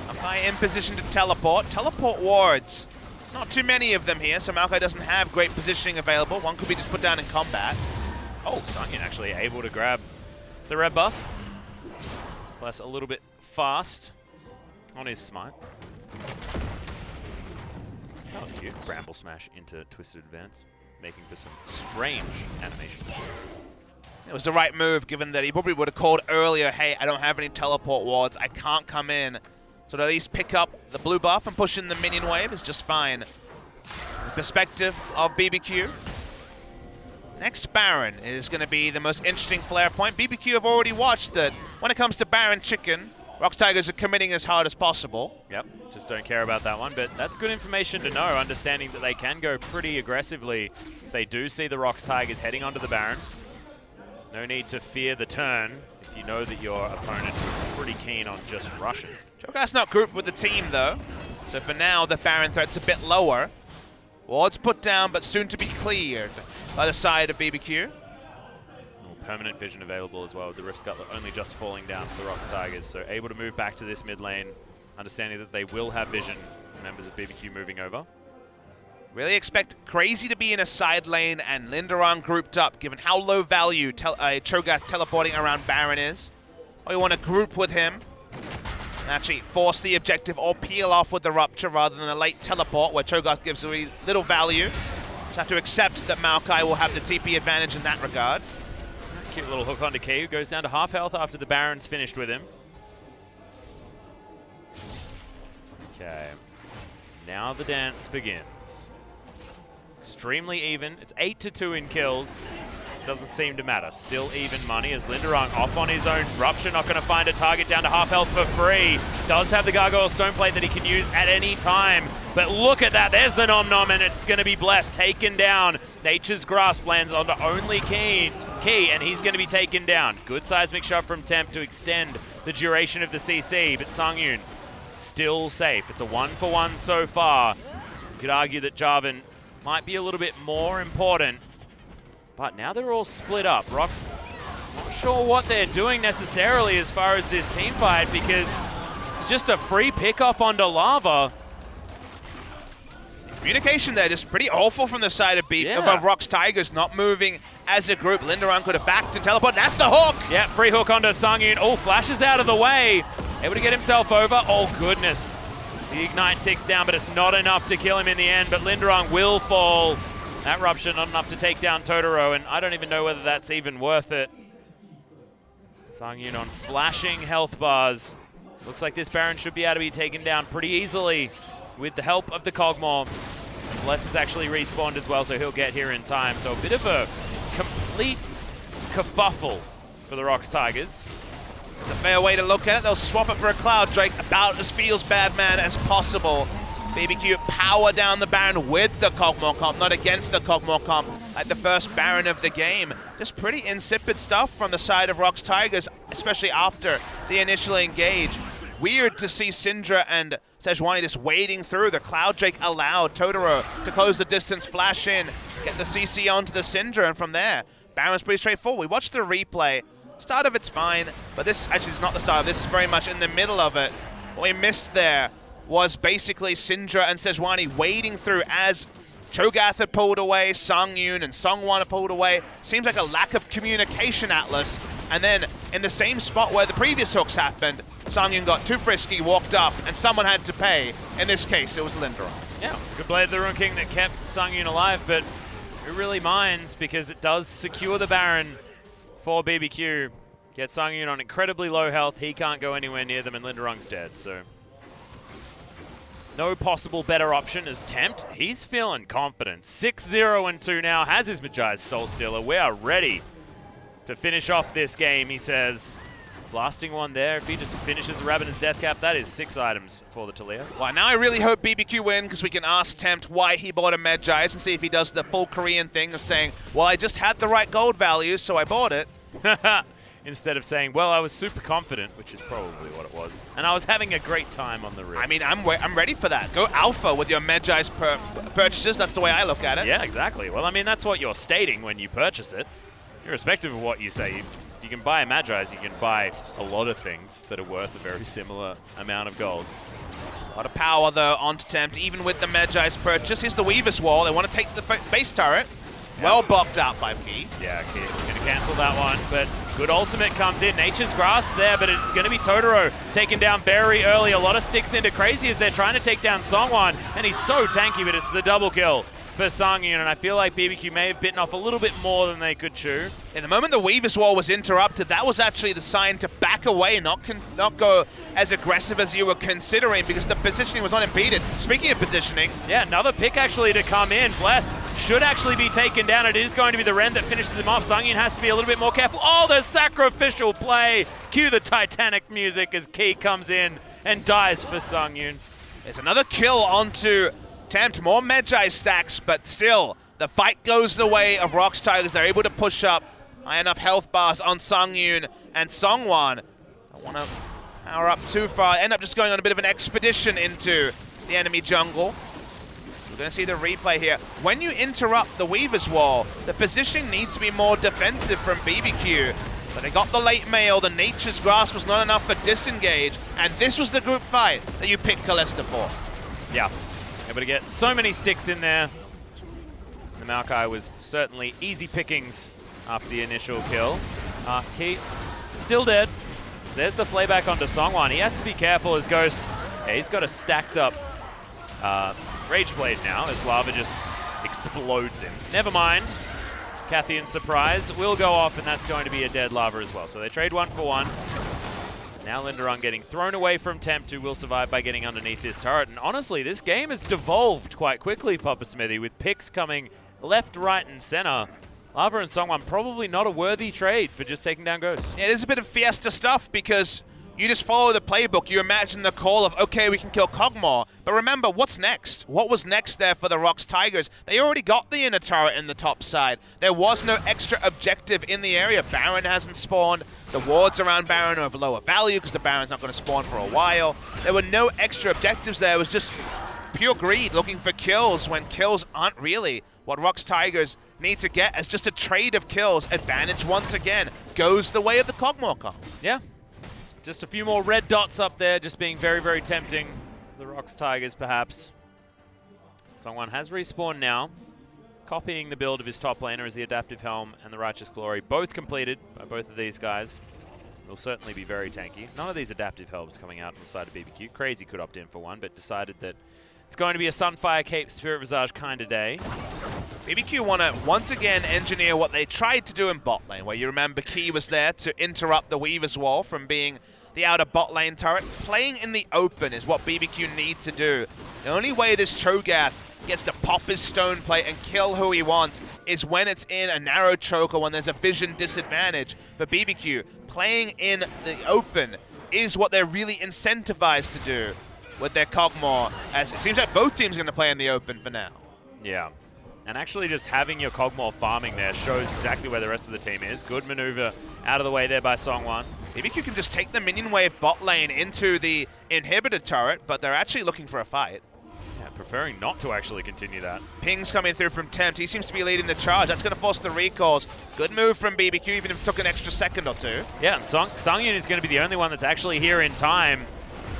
Up high in position to teleport. Teleport wards. Not too many of them here, so Maokai doesn't have great positioning available. One could be just put down in combat. Oh, Sangyun actually able to grab the red buff. Plus a little bit fast on his smite. That was cute. Bramble Smash into Twisted Advance, making for some strange animations. It was the right move, given that he probably would have called earlier, hey, I don't have any teleport wards, I can't come in. So to at least pick up the blue buff and push in the minion wave is just fine. The perspective of BBQ. Next Baron is going to be the most interesting flare point. BBQ have already watched that when it comes to Baron Chicken, ROX Tigers are committing as hard as possible. Yep, just don't care about that one, but that's good information to know, understanding that they can go pretty aggressively. They do see the ROX Tigers heading onto the Baron. No need to fear the turn if you know that your opponent is pretty keen on just rushing. Cho'Gath's not grouped with the team though, so for now the Baron threat's a bit lower. Wards put down, but soon to be cleared by the side of BBQ. Permanent vision available as well, with the Rift Scuttler only just falling down for the ROX Tigers, so able to move back to this mid lane, understanding that they will have vision, members of BBQ moving over. Really expect Crazy to be in a side lane and Linderung grouped up, given how low value Cho'Gath teleporting around Baron is. Or you want to group with him, and actually force the objective or peel off with the Rupture rather than a late teleport where Cho'Gath gives really little value. Just have to accept that Maokai will have the TP advantage in that regard. Cute little hook onto Key, who goes down to half health after the Baron's finished with him. Okay, now the dance begins. Extremely even. It's 8-2 in kills. Doesn't seem to matter. Still even money as Linderung off on his own. Rupture not going to find a target, down to half health for free. Does have the Gargoyle Stoneplate that he can use at any time. But look at that. There's the Nom Nom, and it's going to be Blessed. Taken down. Nature's Grasp lands onto only Key, and he's going to be taken down. Good seismic shot from Tempt to extend the duration of the CC, but Sangyun still safe. It's a 1-for-1 so far. You could argue that Jarvan might be a little bit more important, but now they're all split up. ROX not sure what they're doing necessarily as far as this team fight, because it's just a free pick-off onto Lava. Communication there just pretty awful from the side of ROX Tigers, not moving as a group. Linderung could have backed to teleport. That's the hook! Yeah, free hook onto Sungyun. Oh, flashes out of the way. Able to get himself over. Oh, goodness. The Ignite ticks down, but it's not enough to kill him in the end. But Linderung will fall. That Rupture not enough to take down Totoro, and I don't even know whether that's even worth it. Sungyun on flashing health bars. Looks like this Baron should be able to be taken down pretty easily with the help of the Kog'Maw. Bless is actually respawned as well, so he'll get here in time. So a bit of a complete kerfuffle for the ROX Tigers. It's a fair way to look at it. They'll swap it for a Cloud Drake, about as feels bad man as possible. BBQ power down the Baron with the Kog'Maw comp, not against the Kog'Maw comp, like the first Baron of the game. Just pretty insipid stuff from the side of ROX Tigers, especially after the initial engage. Weird to see Syndra and Sejuani just wading through. The Cloud Drake allowed Totoro to close the distance, flash in, get the CC onto the Syndra, and from there, Baron's pretty straightforward. We watched the replay. Start of it's fine, but this actually is not the start of this. Is very much in the middle of it. What we missed there was basically Syndra and Sejuani wading through as Cho'Gath had pulled away, Sungyun and Seongwon had pulled away. Seems like a lack of communication, Atlas. And then in the same spot where the previous hooks happened, Sungyun got too frisky, walked up, and someone had to pay. In this case, it was Linderung. Yeah, it was a good play of the Rune King that kept Sungyun alive, but who really minds because it does secure the Baron for BBQ. Get Sungyun on incredibly low health. He can't go anywhere near them, and Linderung's dead, so no possible better option as Tempt. He's feeling confident. 6-0-2 now, has his Mejai's Soul Stealer. We are ready to finish off this game, he says. Blasting one there. If he just finishes Rabadon's Death Cap, that is 6 items for the Talia. Well, now I really hope BBQ win, because we can ask Tempt why he bought a Mejai's and see if he does the full Korean thing of saying, well, I just had the right gold values, so I bought it. Instead of saying, well, I was super confident, which is probably what it was. And I was having a great time on the roof. I mean, I'm ready for that. Go alpha with your Mejai's purchases. That's the way I look at it. Yeah, exactly. Well, I mean, that's what you're stating when you purchase it. Irrespective of what you say, you can buy a Mejai's, you can buy a lot of things that are worth a very similar amount of gold. A lot of power, though, onto Tempt, even with the Mejai's purchase. Here's the Weaver's Wall. They want to take the base turret. Yeah. Well blocked out by P. Yeah, okay, going to cancel that one, but good ultimate comes in. Nature's Grasp there, but it's going to be Totoro taken down very early. A lot of sticks into Crazy as they're trying to take down Seongwon, and he's so tanky, but it's the double kill for Sungyun, and I feel like BBQ may have bitten off a little bit more than they could chew. In the moment the Weaver's Wall was interrupted, that was actually the sign to back away, not go as aggressive as you were considering, because the positioning was unimpeded. Speaking of positioning. Yeah, another pick actually to come in. Bless should actually be taken down. It is going to be the Ren that finishes him off. Sungyun has to be a little bit more careful. Oh, the sacrificial play. Cue the Titanic music as Key comes in and dies for Sungyun. There's another kill onto Tempt, more Mejai stacks, but still, the fight goes the way of ROX Tigers. They're able to push up high enough health bars on Sungyun and Seongwon. I want to power up too far. End up just going on a bit of an expedition into the enemy jungle. We're going to see the replay here. When you interrupt the Weaver's Wall, the positioning needs to be more defensive from BBQ. But they got the late mail, the Nature's Grasp was not enough for disengage, and this was the group fight that you picked Kalista for. Yeah. Able to get so many sticks in there. The Maokai was certainly easy pickings after the initial kill. He still dead. There's the playback onto Seongwon. He has to be careful as Ghost. Yeah, he's got a stacked up Rage Blade now as Lava just explodes him. Never mind. Cathian's surprise will go off, and that's going to be a dead Lava as well. So they trade 1 for 1. Now Linderung getting thrown away from Tempt, who will survive by getting underneath this turret. And honestly, this game has devolved quite quickly, Papa Smithy, with picks coming left, right, and center. Lava and Seongwon probably not a worthy trade for just taking down Ghost. Yeah, it is a bit of Fiesta stuff because you just follow the playbook. You imagine the call of, okay, we can kill Kog'Maw. But remember, what's next? What was next there for the ROX Tigers? They already got the inner turret in the top side. There was no extra objective in the area. Baron hasn't spawned. The wards around Baron are of lower value because the Baron's not going to spawn for a while. There were no extra objectives there. It was just pure greed looking for kills when kills aren't really what ROX Tigers need to get as just a trade of kills. Advantage once again goes the way of the Kog'Maw comp. Yeah. Just a few more red dots up there, just being very, very tempting. The ROX Tigers, perhaps. Someone has respawned now. copying the build of his top laner as the Adaptive Helm and the Righteous Glory, both completed by both of these guys. Will certainly be very tanky. None of these Adaptive Helms coming out on the side of BBQ. Crazy could opt in for one, but decided that it's going to be a Sunfire Cape Spirit Visage kind of day. BBQ want to once again engineer what they tried to do in bot lane, where you remember Key was there to interrupt the Weaver's Wall from being the outer bot lane turret. Playing in the open is what BBQ need to do. The only way this Cho'Gath gets to pop his stone plate and kill who he wants is when it's in a narrow choke or when there's a vision disadvantage for BBQ. Playing in the open is what they're really incentivized to do with their Kog'Maw, as it seems like both teams are going to play in the open for now. Yeah. And actually just having your Kog'Maw farming there shows exactly where the rest of the team is. Good maneuver out of the way there by Songwon. BBQ can just take the minion wave bot lane into the inhibitor turret, but they're actually looking for a fight. Yeah, preferring not to actually continue that. Ping's coming through from Tempt. He seems to be leading the charge. That's going to force the recalls. Good move from BBQ, even if it took an extra second or two. Yeah, and Songyun is going to be the only one that's actually here in time.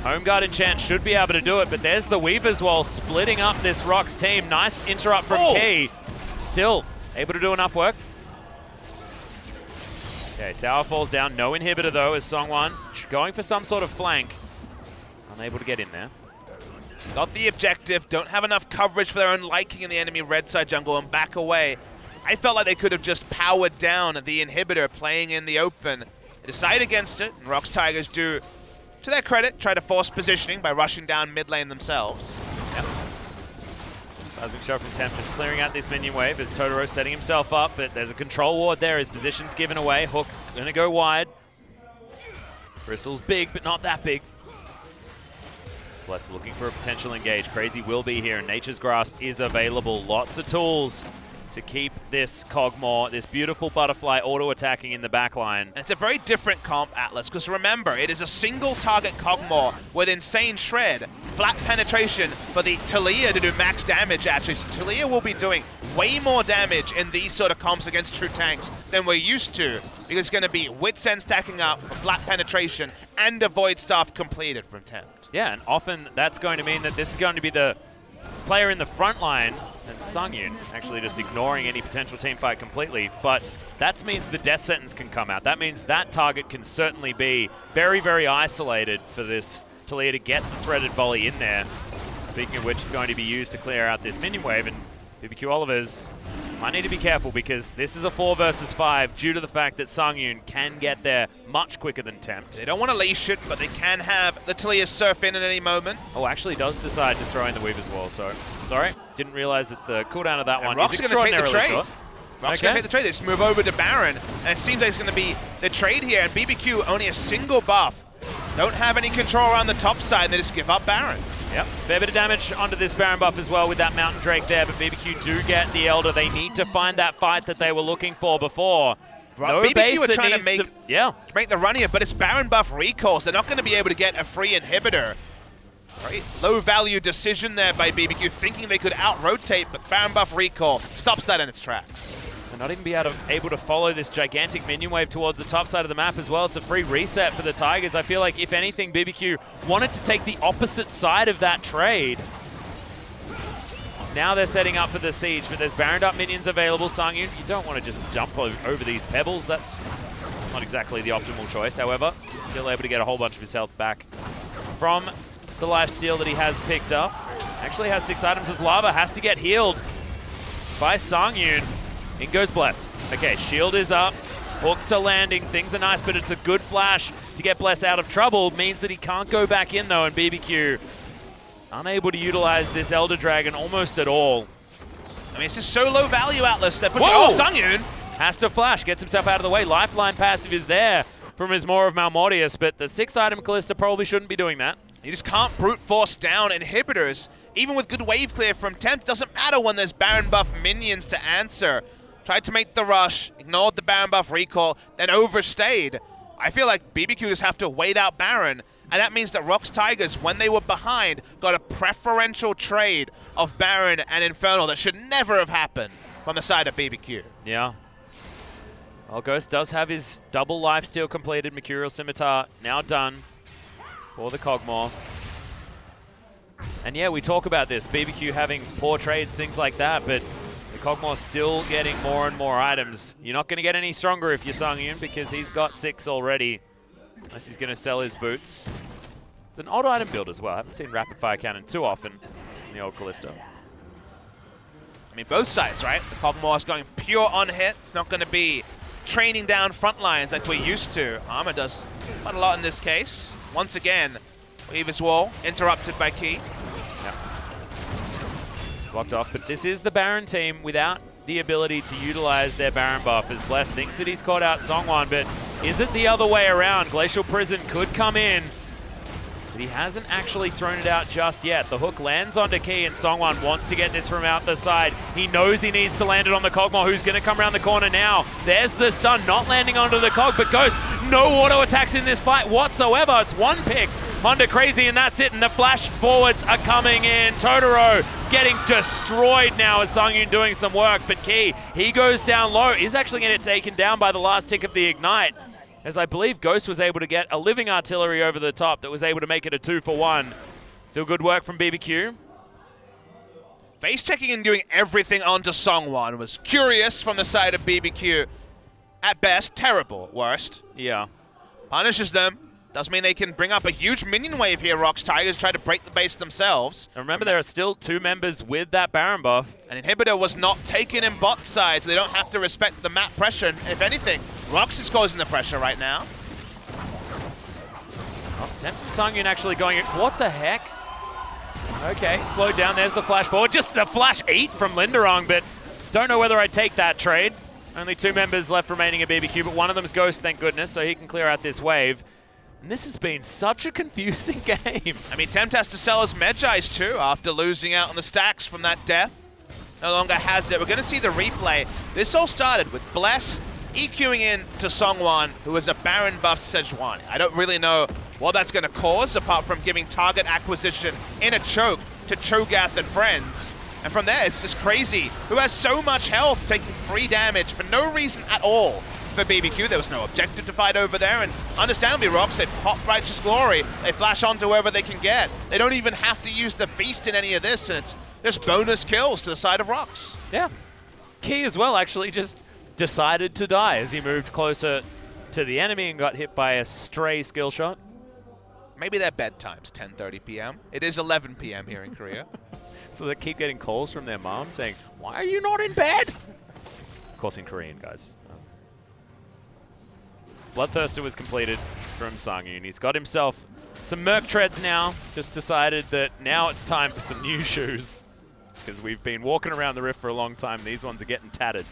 Home Guard Enchant should be able to do it, but there's the Weaver's Wall splitting up this ROX team. Nice interrupt from Key. Still able to do enough work. Okay, tower falls down. No inhibitor, though, as Songwon going for some sort of flank. Unable to get in there. Got the objective. Don't have enough coverage for their own liking in the enemy red side jungle and back away. I felt like they could have just powered down the inhibitor playing in the open. They decide against it, and ROX Tigers do, to their credit, try to force positioning by rushing down mid lane themselves. Yep. Seismic Shot from Tempt is clearing out this minion wave as Totoro setting himself up, but there's a control ward there. His position's given away. Hook gonna go wide. Bristle's big, but not that big. Bless looking for a potential engage. Crazy will be here, and Nature's Grasp is available. Lots of tools to keep this Kog'Maw, this beautiful butterfly auto-attacking in the backline. And it's a very different comp, Atlas, because remember, it is a single target Kog'Maw with insane shred, flat penetration for the Taliyah to do max damage, actually. So Taliyah will be doing way more damage in these sort of comps against true tanks than we're used to, because it's going to be Wits End stacking up for flat penetration and a Void Staff completed from Tempt. Yeah, and often that's going to mean that this is going to be the player in the front line, and Songyun actually just ignoring any potential team fight completely, but that means the death sentence can come out. That means that target can certainly be very, very isolated for this Taliyah to get the threaded volley in there. Speaking of which, it's going to be used to clear out this minion wave, and BBQ Olivers might need to be careful because this is a 4 versus 5 due to the fact that Songyun can get there much quicker than Tempt. They don't want to leash it, but they can have the Taliyah surf in at any moment. Oh, actually does decide to throw in the Weaver's Wall, so sorry. Didn't realize that the cooldown of that one ROX is going to take the extraordinarily trade. short. ROX going to take the trade. They just move over to Baron, and it seems like it's going to be the trade here, and BBQ only a single buff. Don't have any control around the top side, and they just give up Baron. Yep, fair bit of damage onto this Baron buff as well with that Mountain Drake there, but BBQ do get the Elder. They need to find that fight that they were looking for before. No BBQ are trying to make the run here, but it's Baron buff recalls. They're not going to be able to get a free inhibitor. Right? Low value decision there by BBQ, thinking they could out-rotate, but Baron buff recall stops that in its tracks. Not even be able to follow this gigantic minion wave towards the top side of the map as well. It's a free reset for the Tigers. I feel like, if anything, BBQ wanted to take the opposite side of that trade. Now they're setting up for the siege, but there's Baroned up minions available. Songyun, you don't want to just jump over these pebbles. That's not exactly the optimal choice. However, still able to get a whole bunch of his health back from the lifesteal that he has picked up. Actually has 6 items as Lava has to get healed by Songyun. In goes Bless. Okay, shield is up. Hooks are landing. Things are nice, but it's a good flash to get Bless out of trouble. Means that he can't go back in, though, and BBQ unable to utilize this Elder Dragon almost at all. I mean, it's just so low value, Atlas. They're pushing. Oh, Songyun has to flash, gets himself out of the way. Lifeline passive is there from his Maw of Malmortius, but the 6-item Callista probably shouldn't be doing that. You just can't brute force down inhibitors. Even with good wave clear from Tempt, doesn't matter when there's Baron buff minions to answer. Tried to make the rush, ignored the Baron buff recall, then overstayed. I feel like BBQ just have to wait out Baron, and that means that ROX Tigers, when they were behind, got a preferential trade of Baron and Infernal that should never have happened from the side of BBQ. Yeah. Well, Ghost does have his double lifesteal completed. Mercurial Scimitar now done for the Kog'Maw. And yeah, we talk about this, BBQ having poor trades, things like that, but Kog'Maw still getting more and more items. You're not going to get any stronger if you're Sungyun because he's got 6 already. Unless he's going to sell his boots. It's an odd item build as well. I haven't seen Rapid Fire Cannon too often in the old Callisto. I mean, both sides, right? The Kog'Maw is going pure on hit. It's not going to be training down front lines like we're used to. Armor does quite a lot in this case. Once again, Weaver's Wall interrupted by Key. Yep. Blocked off, but this is the Baron team without the ability to utilize their Baron buff, as Bless thinks that he's caught out Songwon, but is it the other way around? Glacial Prison could come in, but he hasn't actually thrown it out just yet. The hook lands onto Key, and Songwon wants to get this from out the side. He knows he needs to land it on the Kog'Maw, who's going to come around the corner now. There's the stun, not landing onto the Cog, but Ghost, no auto attacks in this fight whatsoever. It's one pick onto Crazy, and that's it, and the flash forwards are coming in. Totoro getting destroyed now as Sungyun doing some work, but Key, he goes down low. He's actually going to get taken down by the last tick of the Ignite, as I believe Ghost was able to get a living artillery over the top that was able to make it a 2-for-1. Still good work from BBQ. Face checking and doing everything onto Songwon was curious from the side of BBQ. At best, terrible at worst. Yeah. Punishes them. Does mean they can bring up a huge minion wave here. ROX Tigers try to break the base themselves. And remember, there are still 2 members with that Baron buff. An inhibitor was not taken in bot side, so they don't have to respect the map pressure. And if anything, ROX is causing the pressure right now. Oh, tempted Sungyun actually going, what the heck? Okay, slowed down. There's the flash forward. Just the flash 8 from Linderong, but don't know whether I'd take that trade. Only 2 members left remaining at BBQ, but one of them's Ghost, thank goodness, so he can clear out this wave. And this has been such a confusing game. I mean, Tempt has to sell his Medjais too after losing out on the stacks from that death. No longer has it. We're going to see the replay. This all started with Bless EQing in to Songwon, who was a Baron buffed Sejuani. I don't really know what that's going to cause, apart from giving target acquisition in a choke to Cho'Gath and friends. And from there, it's just Crazy, who has so much health, taking free damage for no reason at all. For BBQ, there was no objective to fight over there, and understandably, ROX, they pop Righteous Glory, they flash onto whoever they can get. They don't even have to use the Feast in any of this, and it's just bonus kills to the side of ROX. Yeah. Key as well actually just decided to die as he moved closer to the enemy and got hit by a stray skill shot. Maybe their bedtime's 10:30 p.m. It is 11 p.m. here in Korea. So they keep getting calls from their mom saying, why are you not in bed? Of course in Korean, guys. Bloodthirster was completed from Sungyun. He's got himself some Merc Treads now. Just decided that now it's time for some new shoes. Because we've been walking around the Rift for a long time. These ones are getting tattered.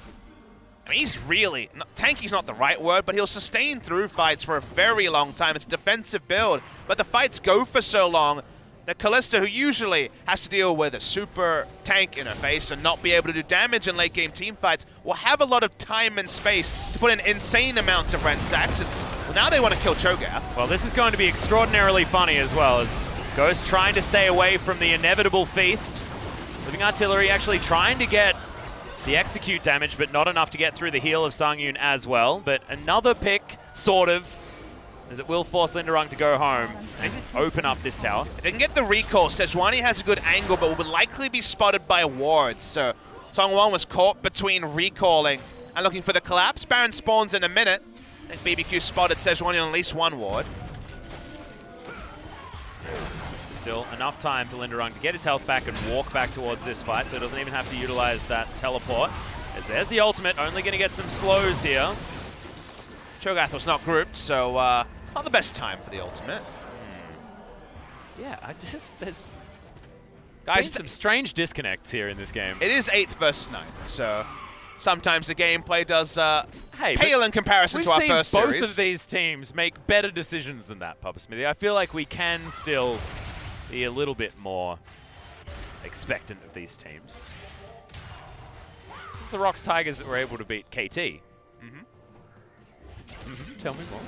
I mean, he's really, tanky's not the right word, but he'll sustain through fights for a very long time. It's a defensive build, but the fights go for so long that Kalista, who usually has to deal with a super tank interface and not be able to do damage in late game team fights, will have a lot of time and space to put in insane amounts of Ren stacks. Well, now they want to kill Cho'Gath. Well, this is going to be extraordinarily funny as well, as Ghost trying to stay away from the inevitable feast. Living Artillery actually trying to get the execute damage, but not enough to get through the heal of Sungyun as well. But another pick, sort of, as it will force Linderong to go home and open up this tower. If they can get the recall, Sejuani has a good angle, but will likely be spotted by wards. So Songwon was caught between recalling and looking for the collapse. Baron spawns in a minute. I think BBQ spotted Sejuani on at least one ward. Still enough time for Linderong to get his health back and walk back towards this fight, so he doesn't even have to utilize that teleport. As there's the ultimate, only going to get some slows here. Cho'Gath was not grouped, so not the best time for the ultimate. Yeah, there's Guys, some strange disconnects here in this game. It is 8th versus 9th, so sometimes the gameplay does pale in comparison to our first series. We've seen both of these teams make better decisions than that, Papa Smithy. I feel like we can still be a little bit more expectant of these teams. This is the ROX Tigers that were able to beat KT. Tell me more.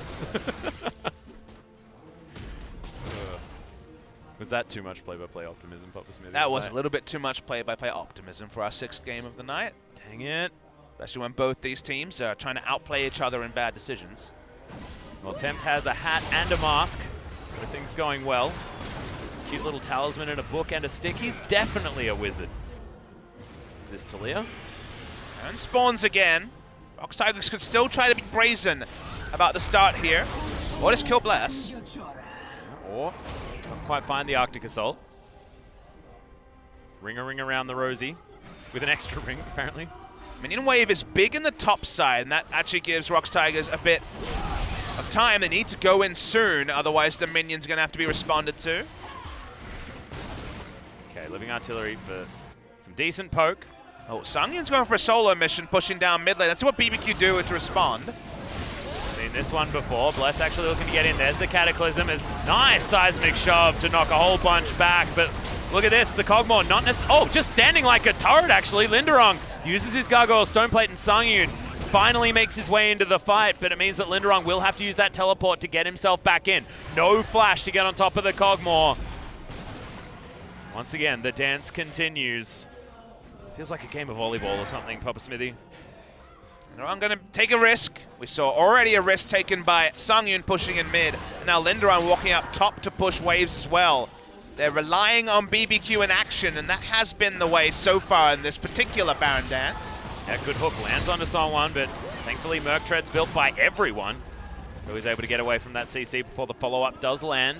Was that too much play-by-play optimism, Papa Smithy? That was a little bit too much play-by-play optimism for our 6th game of the night. Dang it. Especially when both these teams are trying to outplay each other in bad decisions. Well, Tempt has a hat and a mask, so things going well. Cute little talisman and a book and a stick. He's definitely a wizard. This Talia. And spawns again. ROX Tigers could still try to be brazen about the start here. Or just kill Bless. Or not quite find the Arctic Assault. Ring a ring around the Rosie with an extra ring, apparently. Minion wave is big in the top side, and that actually gives ROX Tigers a bit of time. They need to go in soon, otherwise the minion's going to have to be responded to. Okay, Living Artillery for some decent poke. Oh, Sungyun's going for a solo mission, pushing down mid lane. Let's see what BBQ do to respond. Seen this one before. Bless actually looking to get in. There's the Cataclysm. Is nice seismic shove to knock a whole bunch back, but look at this. The Kog'Maw not necessarily. Oh, just standing like a turret actually. Linderong uses his Gargoyle Stoneplate, and Sungyun finally makes his way into the fight, but it means that Linderong will have to use that teleport to get himself back in. No flash to get on top of the Kog'Maw. Once again, the dance continues. Feels like a game of volleyball or something, Papa Smithy. I'm going to take a risk. We saw already a risk taken by Sungyun pushing in mid. And now Linderong walking up top to push waves as well. They're relying on BBQ in action, and that has been the way so far in this particular Baron dance. Yeah, good hook lands onto someone, but thankfully Merc Tread's built by everyone. So he's able to get away from that CC before the follow-up does land.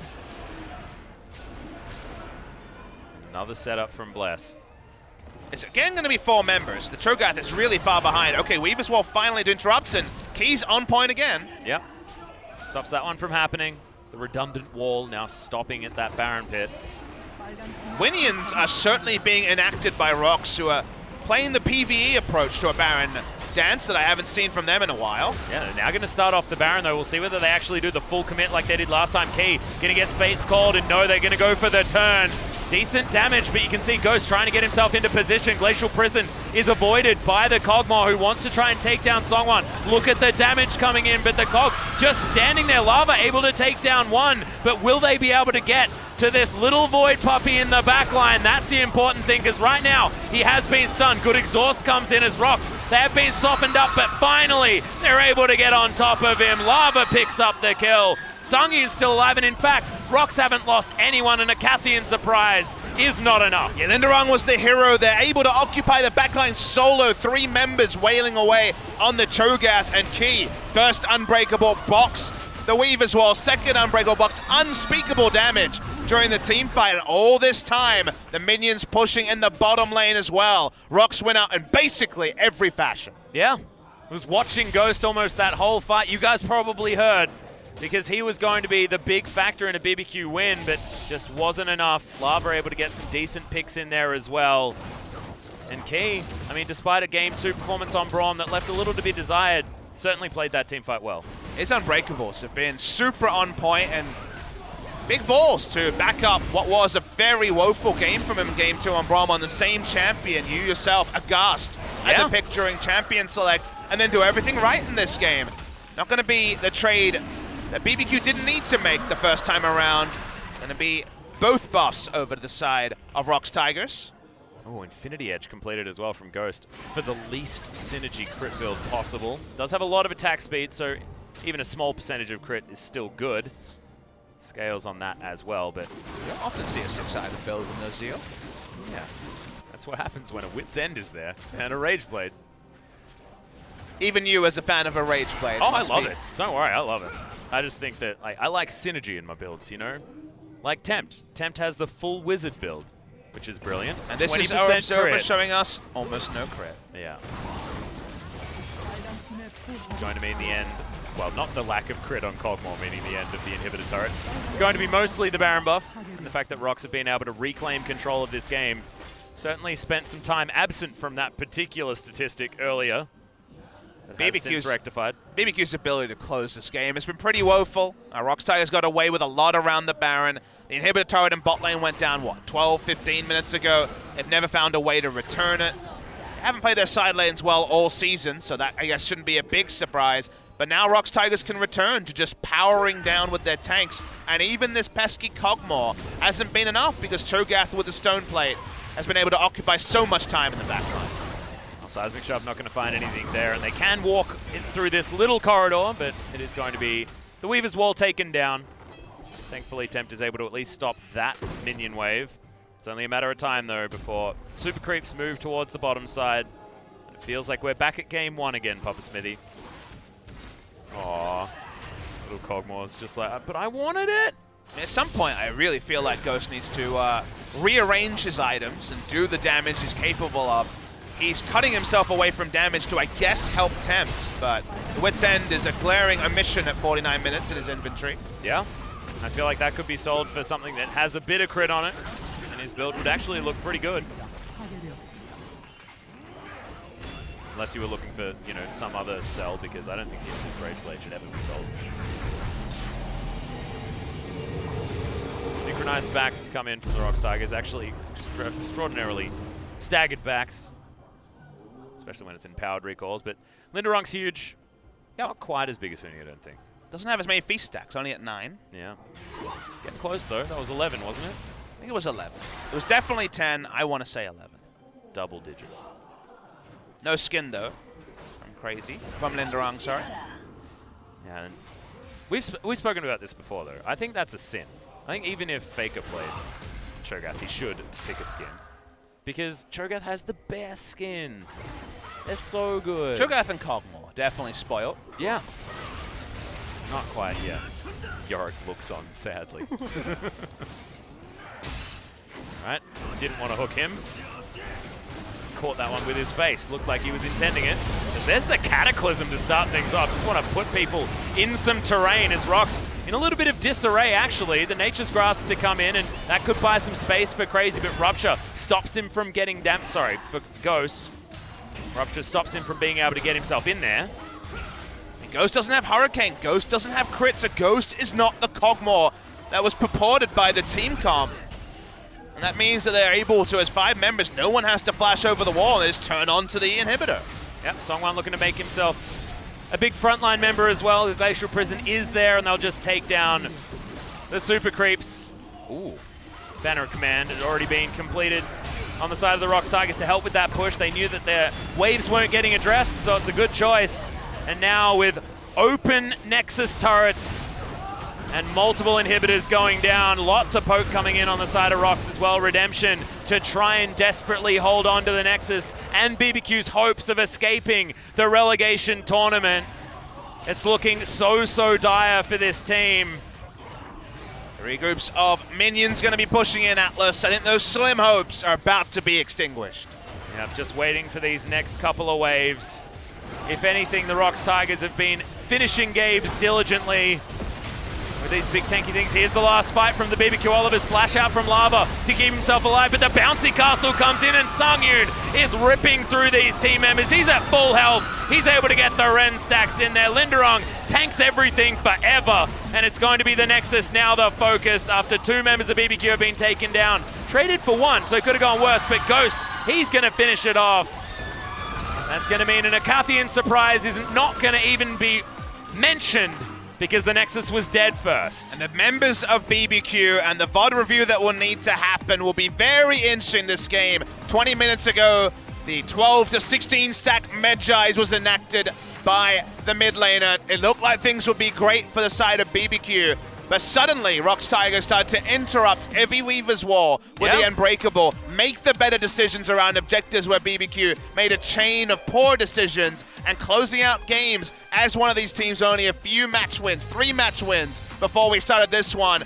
Another setup from Bless. It's again going to be 4 members. The Cho'Gath is really far behind. Okay, Weaver's Wall finally to interrupt, and Key's on point again. Yep. Stops that one from happening. The redundant wall now stopping at that Baron pit. Minions are certainly being enacted by ROX, who are playing the PvE approach to a Baron dance that I haven't seen from them in a while. Yeah, they're now going to start off the Baron, though. We'll see whether they actually do the full commit like they did last time. Key going to get Spates called, and no, they're going to go for the turn. Decent damage, but you can see Ghost trying to get himself into position. Glacial Prison is avoided by the Kog'Maw, who wants to try and take down Songwon. Look at the damage coming in, but the Kog just standing there. Lava able to take down one, but will they be able to get to this little Void Puppy in the back line? That's the important thing, because right now he has been stunned. Good exhaust comes in as ROX. They have been softened up, but finally they're able to get on top of him. Lava picks up the kill. Sungyun's still alive, and in fact, ROX haven't lost anyone, and a Cathian surprise is not enough. Yeah, Linderong was the hero. They're able to occupy the backline solo. 3 members wailing away on the Cho'Gath, and Key, first unbreakable box. The Weaver's Wall, second unbreakable box. Unspeakable damage during the team fight, and all this time, the minions pushing in the bottom lane as well. ROX went out in basically every fashion. Yeah, I was watching Ghost almost that whole fight. You guys probably heard, because he was going to be the big factor in a BBQ win, but just wasn't enough. Lava able to get some decent picks in there as well. And Key, I mean, despite a Game 2 performance on Braum that left a little to be desired, certainly played that team fight well. His Unbreakables have been super on point, and big balls to back up what was a very woeful game from him in Game 2 on Braum on the same champion. You yourself aghast at the pick during champion select, and then do everything right in this game. Not going to be the trade that BBQ didn't need to make the first time around. Going to be both buffs over to the side of ROX Tigers. Oh, Infinity Edge completed as well from Ghost for the least synergy crit build possible. Does have a lot of attack speed, so even a small percentage of crit is still good. Scales on that as well, but you don't often see a 6-sided build with no Zeal. Yeah, that's what happens when a Wit's End is there and a Rage Blade. Even you as a fan of a Rage Blade. Oh, I love it. Don't worry, I love it. I just think that I like synergy in my builds, you know? Like Tempt. Tempt has the full wizard build, which is brilliant. And this is our observer showing us almost no crit. Yeah. It's going to mean the end, well, not the lack of crit on Kog'Maw, meaning the end of the inhibitor turret. It's going to be mostly the Baron buff, and the fact that ROX have been able to reclaim control of this game. Certainly spent some time absent from that particular statistic earlier. BBQ's rectified. BBQ's ability to close this game has been pretty woeful. ROX Tigers got away with a lot around the Baron. The inhibitor turret in bot lane went down, what, 12, 15 minutes ago. They've never found a way to return it. They haven't played their side lanes well all season, so that, I guess, shouldn't be a big surprise. But now ROX Tigers can return to just powering down with their tanks, and even this pesky Kog'Maw hasn't been enough, because Cho'Gath with the stone plate has been able to occupy so much time in the backline. Seismic Shove not going to find anything there, and they can walk through this little corridor, but it is going to be the Weaver's Wall taken down. Thankfully, Tempt is able to at least stop that minion wave. It's only a matter of time, though, before Super Creeps move towards the bottom side. And Feels like we're back at game 1 again, Papa Smithy. Aww. Little Cogmore's just like, but I wanted it! At some point, I really feel like Ghost needs to rearrange his items and do the damage he's capable of. He's cutting himself away from damage to, I guess, help tempt, but the Wit's End is a glaring omission at 49 minutes in his inventory. Yeah, I feel like that could be sold for something that has a bit of crit on it, and his build would actually look pretty good. Unless you were looking for, you know, some other sell, because I don't think the Instant Rage Blade should ever be sold. Synchronized backs to come in from the ROX Tigers, actually extraordinarily staggered backs, especially when it's in powered recalls, but Linderung's huge. Yep. Not quite as big as Huni, I don't think. Doesn't have as many feast stacks, only at 9. Yeah. Getting close though, that was 11, wasn't it? I think it was 11. It was definitely 10, I want to say 11. Double digits. No skin though, I'm crazy. From Linderung, sorry. Yeah, and we've spoken about this before though. I think that's a sin. I think even if FLICKR played Cho'Gath, he should pick a skin. Because Cho'Gath has the best skins. They're so good. Cho'Gath and Cogmore, definitely spoiled. Yeah. Not quite yet. Yorick looks on sadly. Alright, didn't want to hook him. Caught that one with his face. Looked like he was intending it. But there's the Cataclysm to start things off. Just want to put people in some terrain as ROX in a little bit of disarray, actually. The Nature's Grasp to come in, and that could buy some space for Crazy, but Rupture stops him from getting for Ghost. Rupture stops him from being able to get himself in there. And Ghost doesn't have Hurricane. Ghost doesn't have crit, so Ghost is not the Cogmore that was purported by the team comp. And that means that they're able to, as 5 members, no one has to flash over the wall. They just turn on to the inhibitor. Yep, Songwan looking to make himself a big frontline member as well. The Glacial Prison is there, and they'll just take down the Super Creeps. Ooh. Banner of Command had already been completed on the side of the ROX Tigers to help with that push. They knew that their waves weren't getting addressed, so it's a good choice. And now with open Nexus turrets and multiple inhibitors going down, lots of poke coming in on the side of ROX as well. Redemption to try and desperately hold on to the Nexus, and BBQ's hopes of escaping the relegation tournament. It's looking so dire for this team. 3 groups of minions going to be pushing in Atlas. I think those slim hopes are about to be extinguished. Yeah, just waiting for these next couple of waves. If anything, the ROX Tigers have been finishing games diligently with these big tanky things. Here's the last fight from the BBQ Oliver. Splash out from Lava to keep himself alive, but the bouncy castle comes in and Songyun is ripping through these team members. He's at full health. He's able to get the Ren stacks in there. Linderung tanks everything forever, and it's going to be the Nexus now the focus after 2 members of BBQ have been taken down. Traded for 1, so it could have gone worse, but Ghost, he's going to finish it off. That's going to mean an Akathian surprise is not going to even be mentioned, because the Nexus was dead first. And the members of BBQ and the VOD review that will need to happen will be very interesting this game. 20 minutes ago, the 12 to 16 stack Medjais was enacted by the mid laner. It looked like things would be great for the side of BBQ, but suddenly ROX Tigers started to interrupt every Weaver's War with the Unbreakable, make the better decisions around objectives where BBQ made a chain of poor decisions, and closing out games as one of these teams only a few match wins, 3 match wins before we started this one,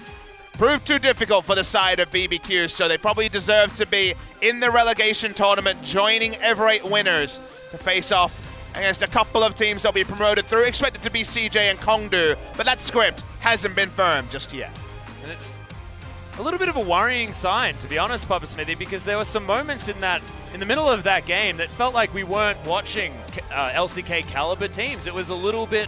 proved too difficult for the side of BBQ, so they probably deserve to be in the relegation tournament, joining Ever 8 winners to face off against a couple of teams that'll be promoted through. Expected to be CJ and Kongdu, but that script hasn't been firm just yet. And it's a little bit of a worrying sign, to be honest, Papa Smithy, because there were some moments in the middle of that game that felt like we weren't watching LCK caliber teams. It was a little bit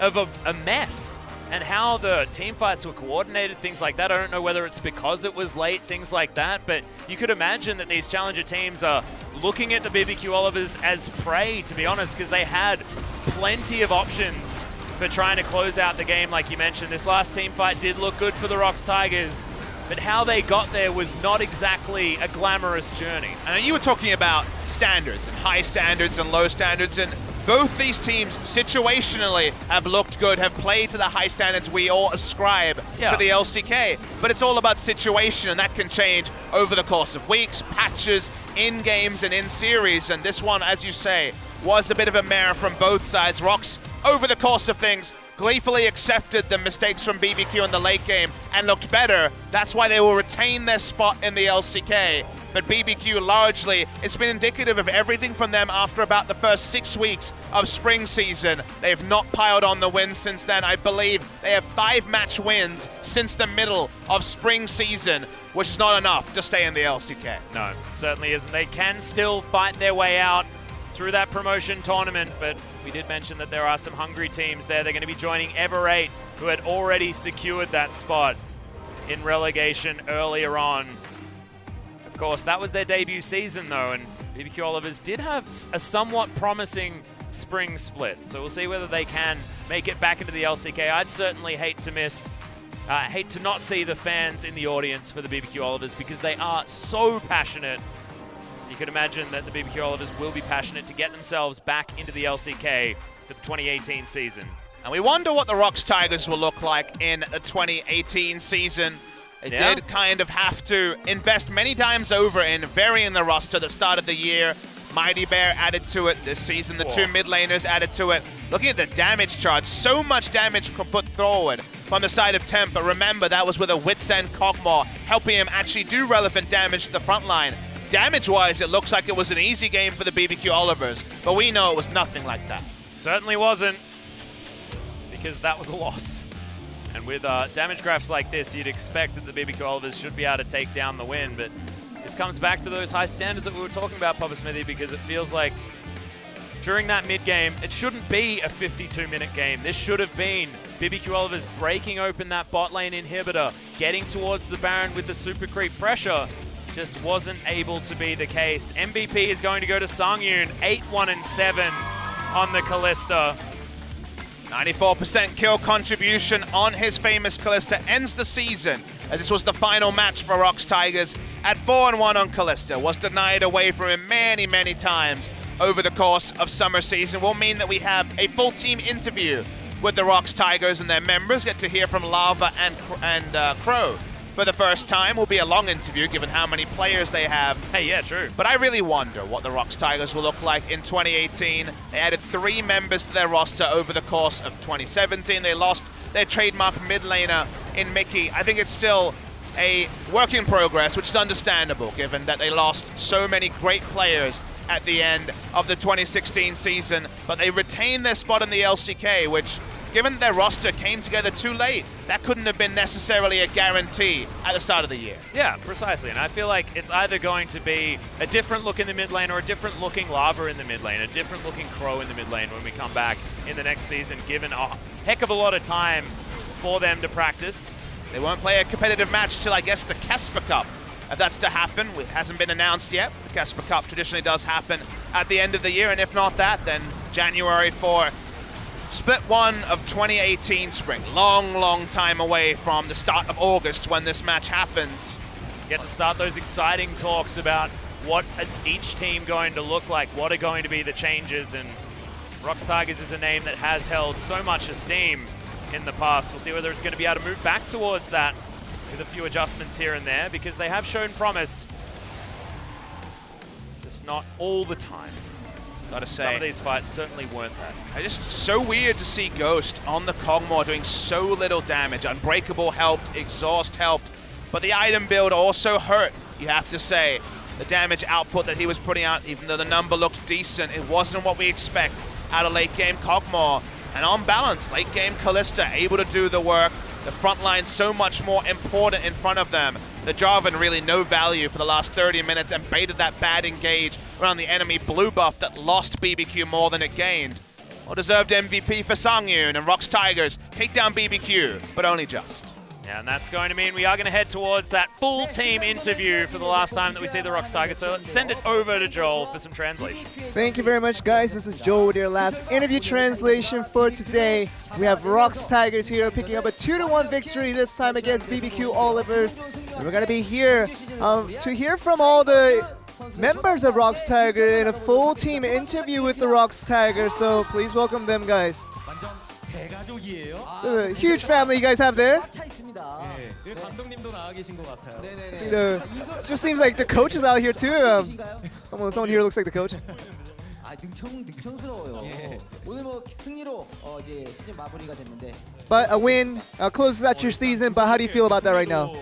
of a mess. And how the team fights were coordinated, things like that. I don't know whether it's because it was late, things like that, but you could imagine that these challenger teams are looking at the BBQ Olivers as prey, to be honest, because they had plenty of options for trying to close out the game, like you mentioned. This last team fight did look good for the ROX Tigers, but how they got there was not exactly a glamorous journey. And you were talking about standards, and high standards and low standards, and both these teams situationally have looked good, have played to the high standards we all ascribe to the LCK. But it's all about situation, and that can change over the course of weeks, patches, in games and in series. And this one, as you say, was a bit of a mare from both sides. ROX, over the course of things, gleefully accepted the mistakes from BBQ in the late game and looked better. That's why they will retain their spot in the LCK. But BBQ largely, it's been indicative of everything from them after about the first 6 weeks of spring season. They have not piled on the wins since then. I believe they have 5 match wins since the middle of spring season, which is not enough to stay in the LCK. No, certainly isn't. They can still fight their way out through that promotion tournament, but we did mention that there are some hungry teams there. They're going to be joining Ever8, who had already secured that spot in relegation earlier on. Of course, that was their debut season, though, and BBQ Olivers did have a somewhat promising spring split. So we'll see whether they can make it back into the LCK. I'd certainly hate to not see the fans in the audience for the BBQ Olivers because they are so passionate. You could imagine that the BBQ Olivers will be passionate to get themselves back into the LCK for the 2018 season. And we wonder what the ROX Tigers will look like in the 2018 season. They did kind of have to invest many times over in varying the roster that started the year. Mighty Bear added to it this season. The 2 mid laners added to it. Looking at the damage chart, so much damage put forward from the side of Temp. But remember, that was with a Wits End Kog'Maw, helping him actually do relevant damage to the front line. Damage-wise, it looks like it was an easy game for the BBQ Olivers, but we know it was nothing like that. Certainly wasn't, because that was a loss. And with damage graphs like this, you'd expect that the BBQ Olivers should be able to take down the win, but this comes back to those high standards that we were talking about, Papa Smithy, because it feels like during that mid-game, it shouldn't be a 52-minute game. This should have been BBQ Olivers breaking open that bot lane inhibitor, getting towards the Baron with the super creep pressure. Just wasn't able to be the case. MVP is going to go to Sangyun, 8-1-7 on the Kalista. 94% kill contribution on his famous Kalista ends the season, as this was the final match for ROX Tigers at 4-1 on Kalista. Was denied away from him many, many times over the course of summer season. Will mean that we have a full team interview with the ROX Tigers and their members. Get to hear from Lava and Crow for the first time. Will be a long interview given how many players they have. Hey, yeah, true. But I really wonder what the ROX Tigers will look like in 2018. They added 3 members to their roster over the course of 2017. They lost their trademark mid laner in Mickey. I think it's still a work in progress, which is understandable given that they lost so many great players at the end of the 2016 season. But they retained their spot in the LCK, which, given their roster came together too late, that couldn't have been necessarily a guarantee at the start of the year. Yeah, precisely. And I feel like it's either going to be a different look in the mid lane or a different looking Lava in the mid lane, a different looking Crow in the mid lane when we come back in the next season, given a heck of a lot of time for them to practice. They won't play a competitive match till, I guess, the Casper Cup. If that's to happen, it hasn't been announced yet. The Casper Cup traditionally does happen at the end of the year, and if not that, then January for Split 1 of 2018 spring. Long, long time away from the start of August when this match happens. Get to start those exciting talks about what each team going to look like, what are going to be the changes, and ROX Tigers is a name that has held so much esteem in the past. We'll see whether it's going to be able to move back towards that with a few adjustments here and there, because they have shown promise. Just not all the time. Gotta say, some of these fights certainly weren't that. It's just so weird to see Ghost on the Kog'Maw doing so little damage. Unbreakable helped, Exhaust helped, but the item build also hurt, you have to say. The damage output that he was putting out, even though the number looked decent, it wasn't what we expect out of late game Kog'Maw. And on balance, late game Kalista able to do the work. The front line so much more important in front of them. The Jarvan really no value for the last 30 minutes and baited that bad engage around the enemy blue buff that lost BBQ more than it gained. Well-deserved MVP for Sangyun, and ROX Tigers take down BBQ, but only just. Yeah, and that's going to mean we are going to head towards that full team interview for the last time that we see the ROX Tigers. So let's send it over to Joel for some translation. Thank you very much, guys. This is Joel with your last interview translation for today. We have ROX Tigers here picking up a 2-1 victory this time against BBQ Olivers. And we're going to be here to hear from all the members of ROX Tigers in a full team interview with the ROX Tigers. So please welcome them, guys. It's a huge family you guys have there. It just seems like the coach is out here too. Someone here looks like the coach. 능청스러워요. 오늘 뭐 승리로 이제 시즌 마무리가 됐는데. But a win closes out your season. But how do you feel about that right now?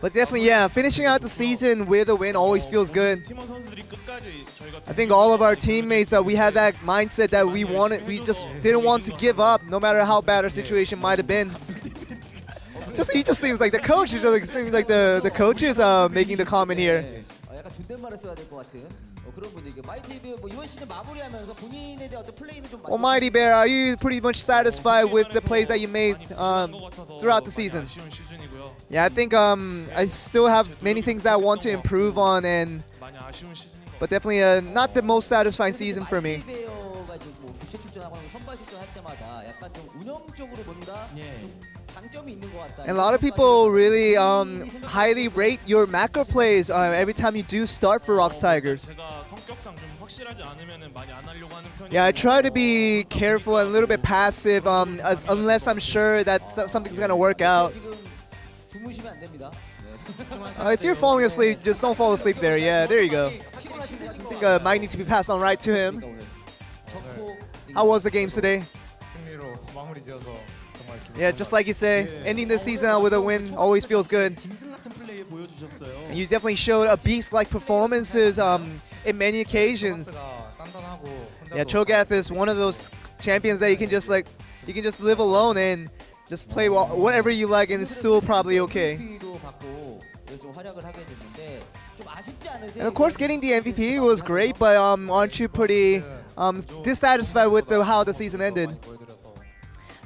But definitely, yeah, finishing out the season with a win always feels good. I think all of our teammates, we had that mindset that we just didn't want to give up, no matter how bad our situation might have been. He just seems like the coach. It just seems like the coach is making the comment here. 약간 존댓말을 써야 될 것 같은 그런 분위기. 마이티브 뭐 이번 시즌 마무리하면서 본인에 대한 어떤 플레이는 좀. Almighty Bear, are you pretty much satisfied with the plays that you made throughout the season? Yeah, I think I still have many things that I want to improve on, but definitely not the most satisfying season for me. 교체 출전하거나 선발 출전할 때마다 약간 좀 운영적으로 뭔가 장점이 있는 것 같다. And a lot of people really highly rate your macro plays every time you do start for ROX Tigers. Yeah, I try to be careful and a little bit passive unless I'm sure that something's going to work out. 주무시면 안 됩니다. If you're falling asleep, just don't fall asleep there. Yeah, there you go. I think might need to be passed on right to him. How was the games today? Yeah, just like you say, ending the season out with a win always feels good. And you definitely showed a beast-like performances in many occasions. Yeah, Cho'Gath is one of those champions that you can just live alone and just play whatever you like, and it's still probably okay. And of course, getting the MVP was great, but aren't you pretty dissatisfied with how the season ended?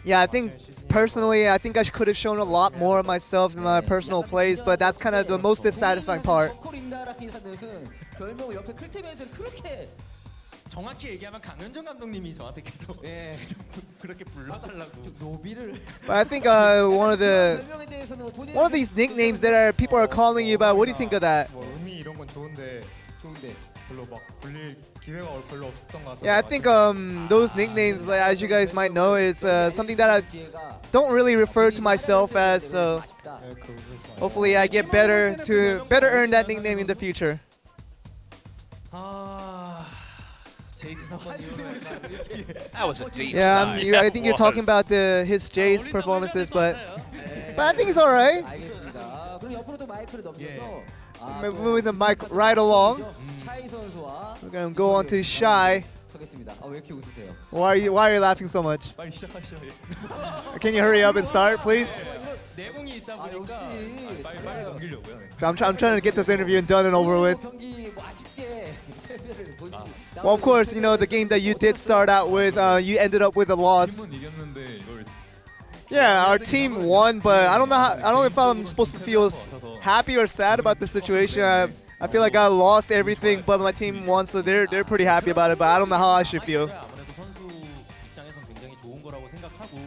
Yeah, I think personally, I could have shown a lot more of myself in my personal plays, but that's kind of the most dissatisfying part. 정확히 얘기하면 강현정 감독님이 저한테 계속 그렇게 불러달라고 노비를. But I think one of these nicknames that people are calling you about. What do you think of that? 뭐 의미 이런 건 좋은데 별로 막 불릴 기회가 별로 없었던 것 같아요. Yeah, I think those nicknames, as you guys might know, is something that I don't really refer to myself as. So hopefully, I get better earn that nickname in the future. That was a deep Yeah, side. I think you're talking about his Jace performances, but I think he's all right. 알겠습니다. 그럼 옆으로도 마이크를 넘겨서 Moving the mic right along. 샤이 선수와 We're gonna go on to Shy. 하겠습니다. 왜 이렇게 웃으세요? Why are you laughing so much? 빨리 시작하시죠. Can you hurry up and start, please? 내공이 있다 보니까 빨리 넘기려고요. So I'm trying to get this interview done and over with. 경기 뭐 아쉽게 패배를 보여주기. Well, of course, you know the game that you did start out with, you ended up with a loss. 이겼는데 이걸 Yeah, our team won, but I don't know if I'm supposed to feel happy or sad about the situation. I feel like I lost everything, but my team won, so they're pretty happy about it. But I don't know how I should feel. 아무래도 선수 입장에선 굉장히 좋은 거라고 생각하고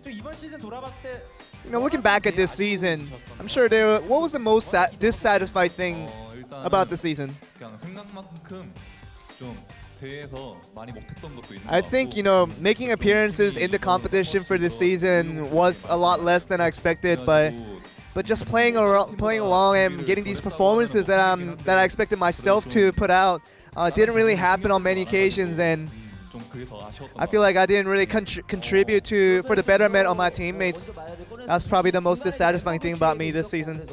좀 이번 시즌 돌아봤을 때 You know, looking back at this season, I'm sure what was the most dissatisfied thing about the season? 그냥 생각만큼 좀 대회에서 많이 못했던 것도 있는 I think, you know, making appearances in the competition for this season was a lot less than I expected, but just playing along and getting these performances that I expected myself to put out didn't really happen on many occasions, and I feel like I didn't really contribute for the betterment of my teammates. That's probably the most dissatisfying thing about me this season.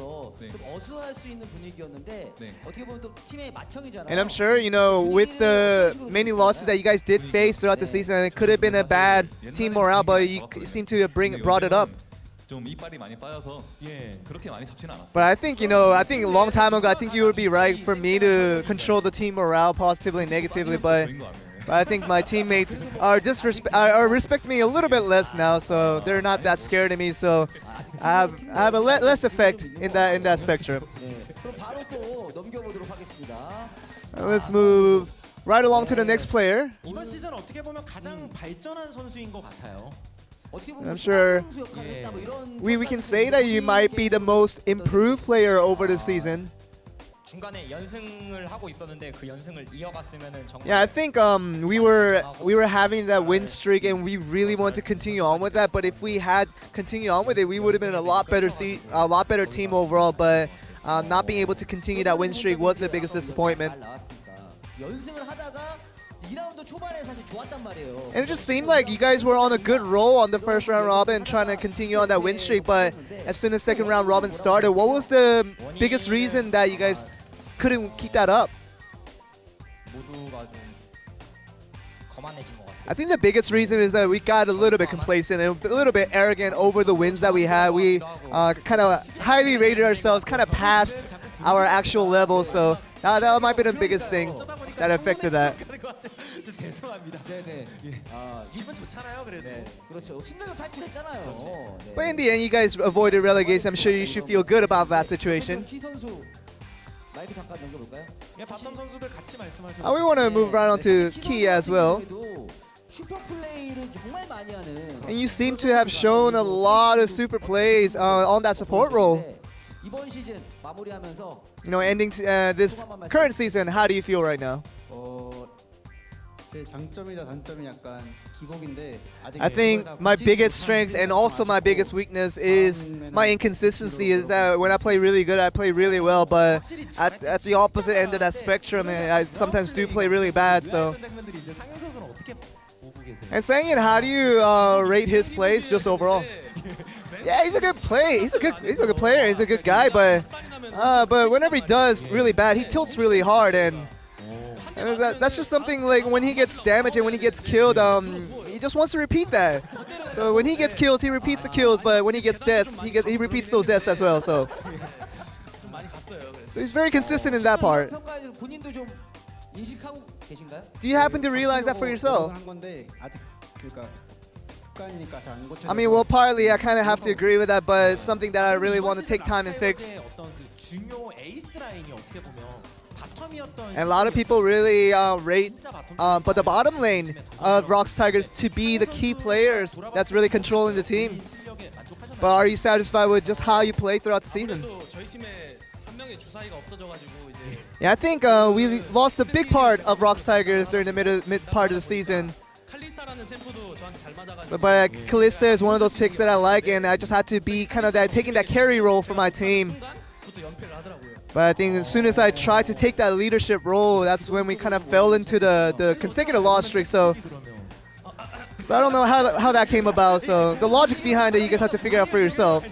And I'm sure, you know, with the many losses that you guys did face throughout the season, it could have been a bad team morale, but you seem to have brought it up. 좀 이빨이 많이 빠져서 그렇게 많이 잡지는 않았어요. But I think, you know, I think a long time ago, I think you would be right for me to control the team morale positively and negatively, but I think my teammates are respect me a little bit less now, so they're not that scared of me. So I have a less effect in that spectrum. Let's move right along to the next player. 이번 시즌 어떻게 보면 가장 발전한 선수인 것 같아요. I'm sure we can say that you might be the most improved player over the season. 중간에 연승을 하고 있었는데 그 연승을 이어갔으면은 정말. Yeah, I think we were having that win streak and we really want to continue on with that. But if we had continued on with it, we would have been a lot better team overall. But not being able to continue that win streak was the biggest disappointment. 연승을 하다가 2라운드 초반에 사실 좋았단 말이에요. And it just seemed like you guys were on a good roll on the first round robin, trying to continue on that win streak. But as soon as second round robin started, what was the biggest reason that you guys couldn't keep that up? 모두가 좀 거만해진 것 같아요. I think the biggest reason is that we got a little bit complacent and a little bit arrogant over the wins that we had. We kind of highly rated ourselves, kind of past our actual level. So that might be the biggest thing that affected that. 좀 죄송합니다. 네네. 기분 좋잖아요, 그래도. 그렇죠. 신나게 탈출했잖아요. 네. But in the end, you guys avoided relegation. I'm sure you should feel good about that situation. 키 선수 마이크 잠깐 넘겨볼까요? 예, 바텀 선수들 같이 말씀하셔도. We want to move right on to Key as well. 슈퍼 플레이를 정말 많이 하는. And you seem to have shown a lot of super plays on that support role. 이번 시즌 마무리하면서 You know, ending this current season, how do you feel right now? 제 장점이자 단점이 약간 기복인데 아직 I think my biggest strength and also my biggest weakness is my inconsistency. Is that when I play really good, I play really well, but at the opposite end of that spectrum, I sometimes do play really bad. So, and saying it, how do you rate his plays just overall? Yeah, he's a good play. He's a good player. He's a good guy, but whenever he does really bad, he tilts really hard, and that's just something like when he gets damaged and when he gets killed, he just wants to repeat that. So when he gets kills, he repeats the kills, but when he gets deaths, he repeats those deaths as well. So he's very consistent in that part. 본인도 좀 인식하고 계신가요? Do you happen to realize that for yourself? 한 건데 아직 그러니까 습관이니까 잘 안 고쳐져서. I mean, well, partly I kind of have to agree with that, but it's something that I really want to take time and fix. 어떤 그 중요 에이스 라인이 어떻게 보면 바텀이었던. And a lot of people really rate but the bottom lane of ROX Tigers to be the key players that's really controlling the team. But are you satisfied with just how you play throughout the season? Yeah, I think we lost a big part of ROX Tigers during the mid part of the season. So, but Kalista is one of those picks that I like, and I just had to be kind of taking that carry role for my team. But I think as soon as I tried to take that leadership role, that's when we kind of fell into the consecutive loss streak. So I don't know how that came about. So the logic behind it, you guys have to figure out for yourself.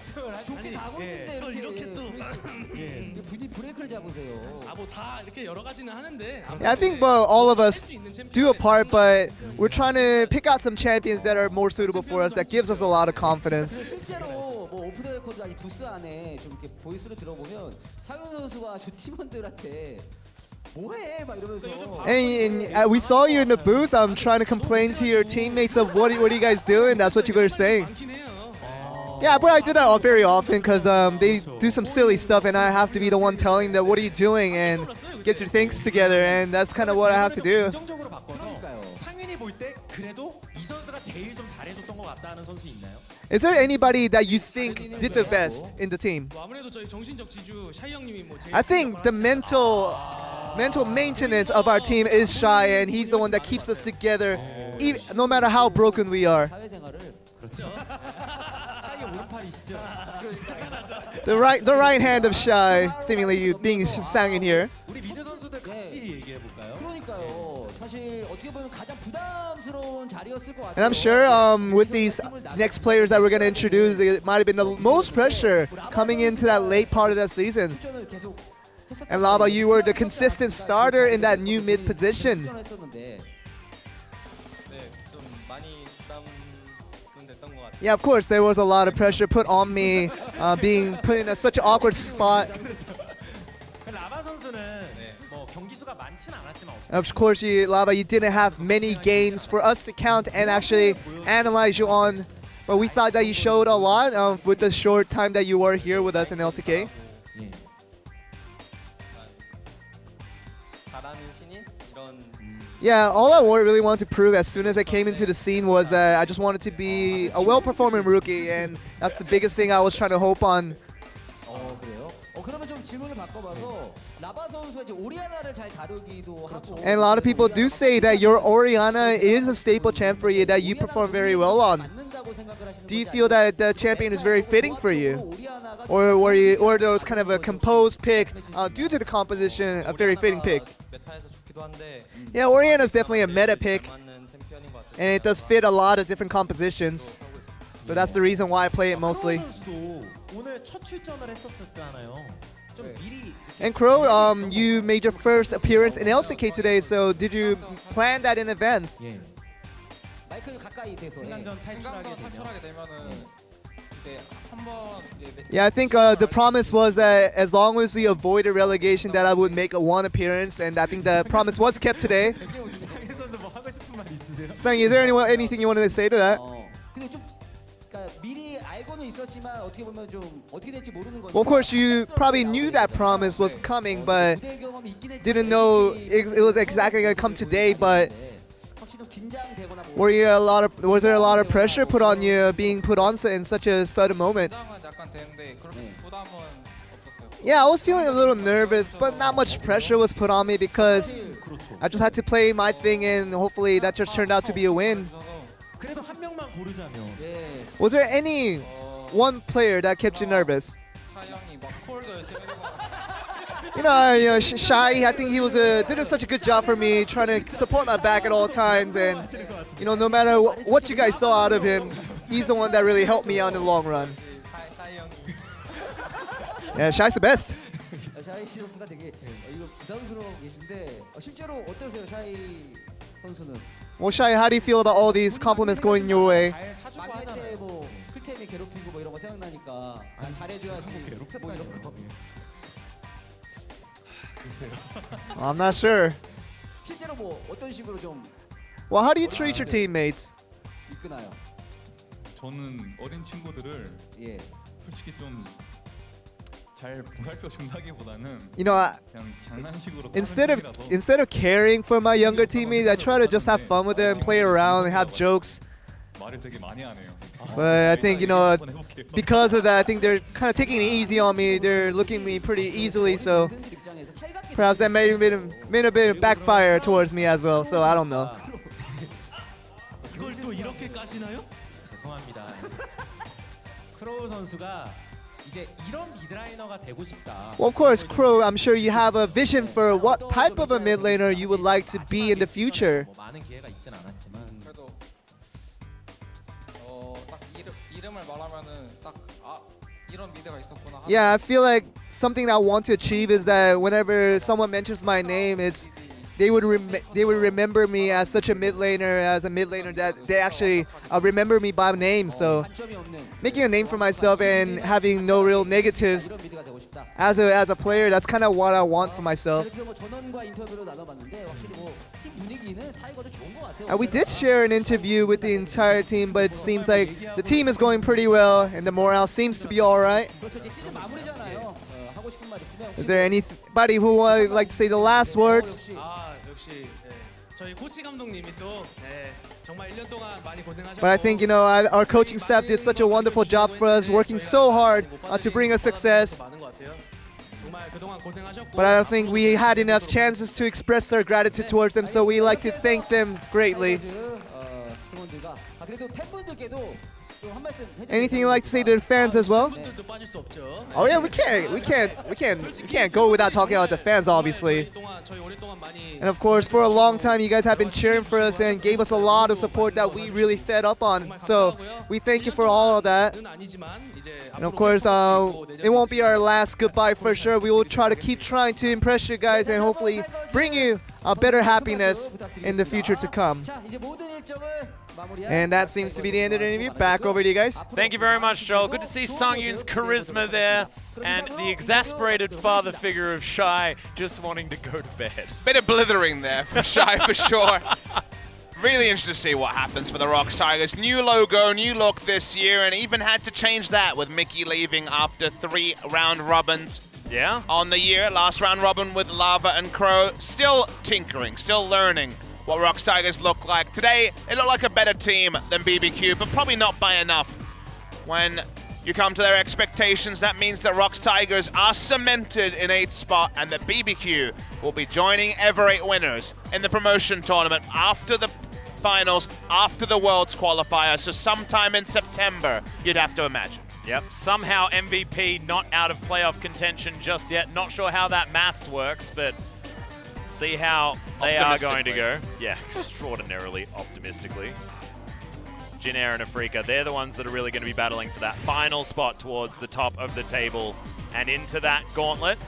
Yeah, I think all of us do a part, but we're trying to pick out some champions that are more suitable for us, that gives us a lot of confidence. 실제로 뭐 오프 더 레코드 아니 부스 안에 좀 이렇게 보이스로 들어보면 사연 선수가 저 팀원들한테 뭐해 막 이러면서. And we saw you in the booth. I'm trying to complain to your teammates of what are you guys doing. That's what you guys are saying. Yeah, but I do that very often because they do some silly stuff, and I have to be the one telling them, "What are you doing?" and get your things together, and that's kind of what I have to do. 상윤이 볼 때 그래도 이 선수가 제일 좀 잘해줬던 것 같다는 선수 있나요? Is there anybody that you think did the best in the team? I think the mental maintenance of our team is Shy, and he's the one that keeps us together, no matter how broken we are. The right hand of Shy, seemingly you being sang in here. 우리 미드 선수들 같이 얘기해 볼까요? 그러니까요. 사실 어떻게 보면 가장 부담스러운 자리였을 것 같아요. And I'm sure with these next players that we're going to introduce, it might have been the most pressure coming into that late part of that season. And Lava, you were the consistent starter in that new mid position. Yeah, of course, there was a lot of pressure put on me, being put in such an awkward spot. Of course, Lava, you didn't have many games for us to count and actually analyze you on. But we thought that you showed a lot with the short time that you were here with us in LCK. Yeah, all I really wanted to prove as soon as I came into the scene was that I just wanted to be a well-performing rookie, and that's the biggest thing I was trying to hope on. 그래요? 그러면 좀 질문을 바꿔봐서 라바 선수가 이제 오리아나를 잘 다루기도 하고. And a lot of people do say that your Orianna is a staple champ for you that you perform very well on. Do you feel that the champion is very fitting for you, or there was kind of a composed pick due to the composition, a very fitting pick? Yeah, Orianna's definitely a meta pick, and it does fit a lot of different compositions. So that's the reason why I play it mostly. 오늘 첫 출전을 했었잖아요. 좀 미리 And Crow, you made your first appearance in LCK today, so did you plan that in advance? 예. 마이크를 가까이 대서 승강전 탈출하게 되면은 이제 한번 Yeah, I think the promise was that as long as we avoided relegation, that I would make one appearance, and I think the promise was kept today. 이상해 선수 뭐 하고 싶은 말 있으세요? Sang, is there anything you wanted to say to that? 근데 좀 그러니까 미리 알고는 있었지만 어떻게 보면 좀 어떻게 될지 모르는 거죠. Well, of course, you probably knew that promise was coming, but didn't know it was exactly going to come today. But was there a lot of pressure put on you being put on in such a sudden moment? 약간 되는데 그렇게 부담은 없었어요. Yeah, I was feeling a little nervous, but not much pressure was put on me because I just had to play my thing, and hopefully that just turned out to be a win. 그래도 한 명만 고르자면 Was there any one player that kept you nervous? 사영이 막 콜도 열심히 해주고 You know, Shy, I think he was did such a good job for me, trying to support my back at all times, and you know, no matter what you guys saw out of him, he's the one that really helped me out in the long run. Yeah, Shy's the best. 샤이 선수가 되게 이거 부담스러워 계신데 실제로 어떠세요, 샤이 선수는? Well, Shy, how do you feel about all these compliments going your way? 막내 때뭐 클템이 괴롭히고 뭐 이런 거 생각나니까 난 잘해줘야지 뭐 이런 거. I'm not sure. 실제로 뭐 어떤 식으로 좀 Well, how do you treat your teammates? 이끄나요? 저는 어린 친구들을 예. 솔직히 좀 잘 보살펴 준다기보다는 You know, 그냥 장난식으로 instead of caring for my younger teammates, I try to just have fun with them, play around, and have jokes. 말을 되게 많이 하네요. But I think, you know, because of that, I think they're kind of taking it easy on me. They're looking at me pretty easily, so perhaps that may have been backfire towards me as well. So I don't know. 이걸 또 이렇게 까시나요? 죄송합니다. 크로우 선수가 이제 이런 미드라이너가 되고 싶다. Well, of course, Crow, I'm sure you have a vision for what type of a mid laner you would like to be in the future. 뭐 많은 기회가 있진 않았지만 그래도 딱 이름을 말하면은 딱 이런 미드가 있었구나. Yeah, I feel like something that I want to achieve is that whenever someone mentions my name, they would remember me as such a mid laner, that they actually remember me by name. So making a name for myself and having no real negatives as a player, that's kind of what I want for myself. We did share an interview with the entire team, but it seems like the team is going pretty well and the morale seems to be all right. Is there anybody who would like to say the last words? 역시 저희 코치 감독님이 또 정말 1년 동안 많이 고생하셨고. But I think, you know, our coaching staff did such a wonderful job for us, working so hard to bring us success. But I don't think we had enough chances to express our gratitude towards them, so we like to thank them greatly. Anything you'd like to say to the fans as well? Oh yeah, we can't go without talking about the fans, obviously. And of course, for a long time, you guys have been cheering for us and gave us a lot of support that we really fed up on. So we thank you for all of that. And of course, it won't be our last goodbye for sure. We will try to keep trying to impress you guys and hopefully bring you a better happiness in the future to come. And that seems to be the end of the interview. Back over to you guys. Thank you very much, Joel. Good to see Songyun's charisma there and the exasperated father figure of Shy just wanting to go to bed. Bit of blithering there from Shy for sure. Really interested to see what happens for the ROX Tigers. New logo, new look this year, and even had to change that with Mickey leaving after 3 round robins. Yeah. On the year, last round robin with Lava and Crow. Still tinkering, still learning what ROX Tigers look like. Today, it looked like a better team than BBQ, but probably not by enough. When you come to their expectations, that means that ROX Tigers are cemented in 8th spot and that BBQ will be joining Ever 8 winners in the promotion tournament after the finals, after the Worlds qualifier, so sometime in September, you'd have to imagine. Yep, somehow MVP not out of playoff contention just yet. Not sure how that maths works, but see how they are going to Optimistically. go. Yeah, extraordinarily optimistically. It's Jin Air and Afrika. They're the ones that are really going to be battling for that final spot towards the top of the table and into that gauntlet.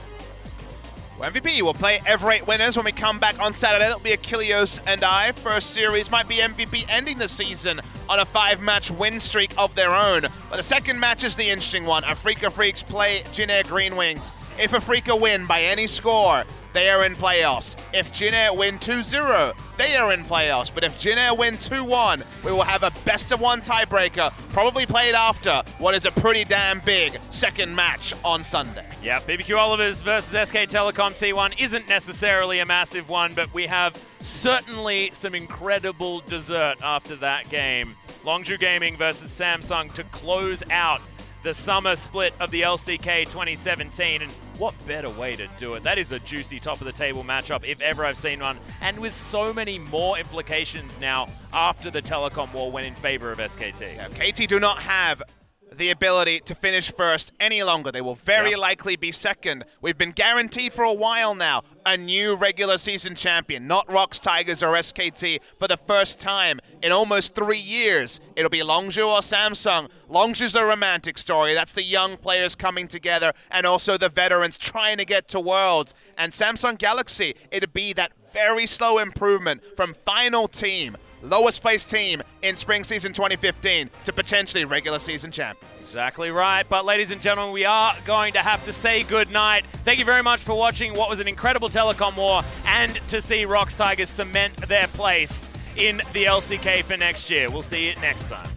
Well, MVP will play every 8 winners when we come back on Saturday. That'll be Achilleos and I. First series might be MVP ending the season on a 5-match win streak of their own. But the second match is the interesting one. Afrika Freaks play Jin Air Green Wings. If Afrika win by any score, they are in playoffs. If Jin Air win 2-0, they are in playoffs. But if Jin Air win 2-1, we will have a best-of-1 tiebreaker, probably played after what is a pretty damn big second match on Sunday. Yeah, BBQ Olivers versus SK Telecom T1 isn't necessarily a massive one, but we have certainly some incredible dessert after that game. Longju Gaming versus Samsung to close out the summer split of the LCK 2017, and what better way to do it? That is a juicy top-of-the-table matchup if ever I've seen one, and with so many more implications now after the telecom war went in favor of SKT. Yeah, KT do not have the ability to finish first any longer. They will very likely be second. We've been guaranteed for a while now a new regular season champion, not ROX Tigers or SKT for the first time in almost 3 years. It'll be Longju or Samsung. Longju's a romantic story. That's the young players coming together and also the veterans trying to get to Worlds. And Samsung Galaxy, it'll be that very slow improvement from final team, lowest placed team in spring season 2015 to potentially regular season champions. Exactly right. But ladies and gentlemen, we are going to have to say goodnight. Thank you very much for watching what was an incredible telecom war and to see ROX Tigers cement their place in the LCK for next year. We'll see you next time.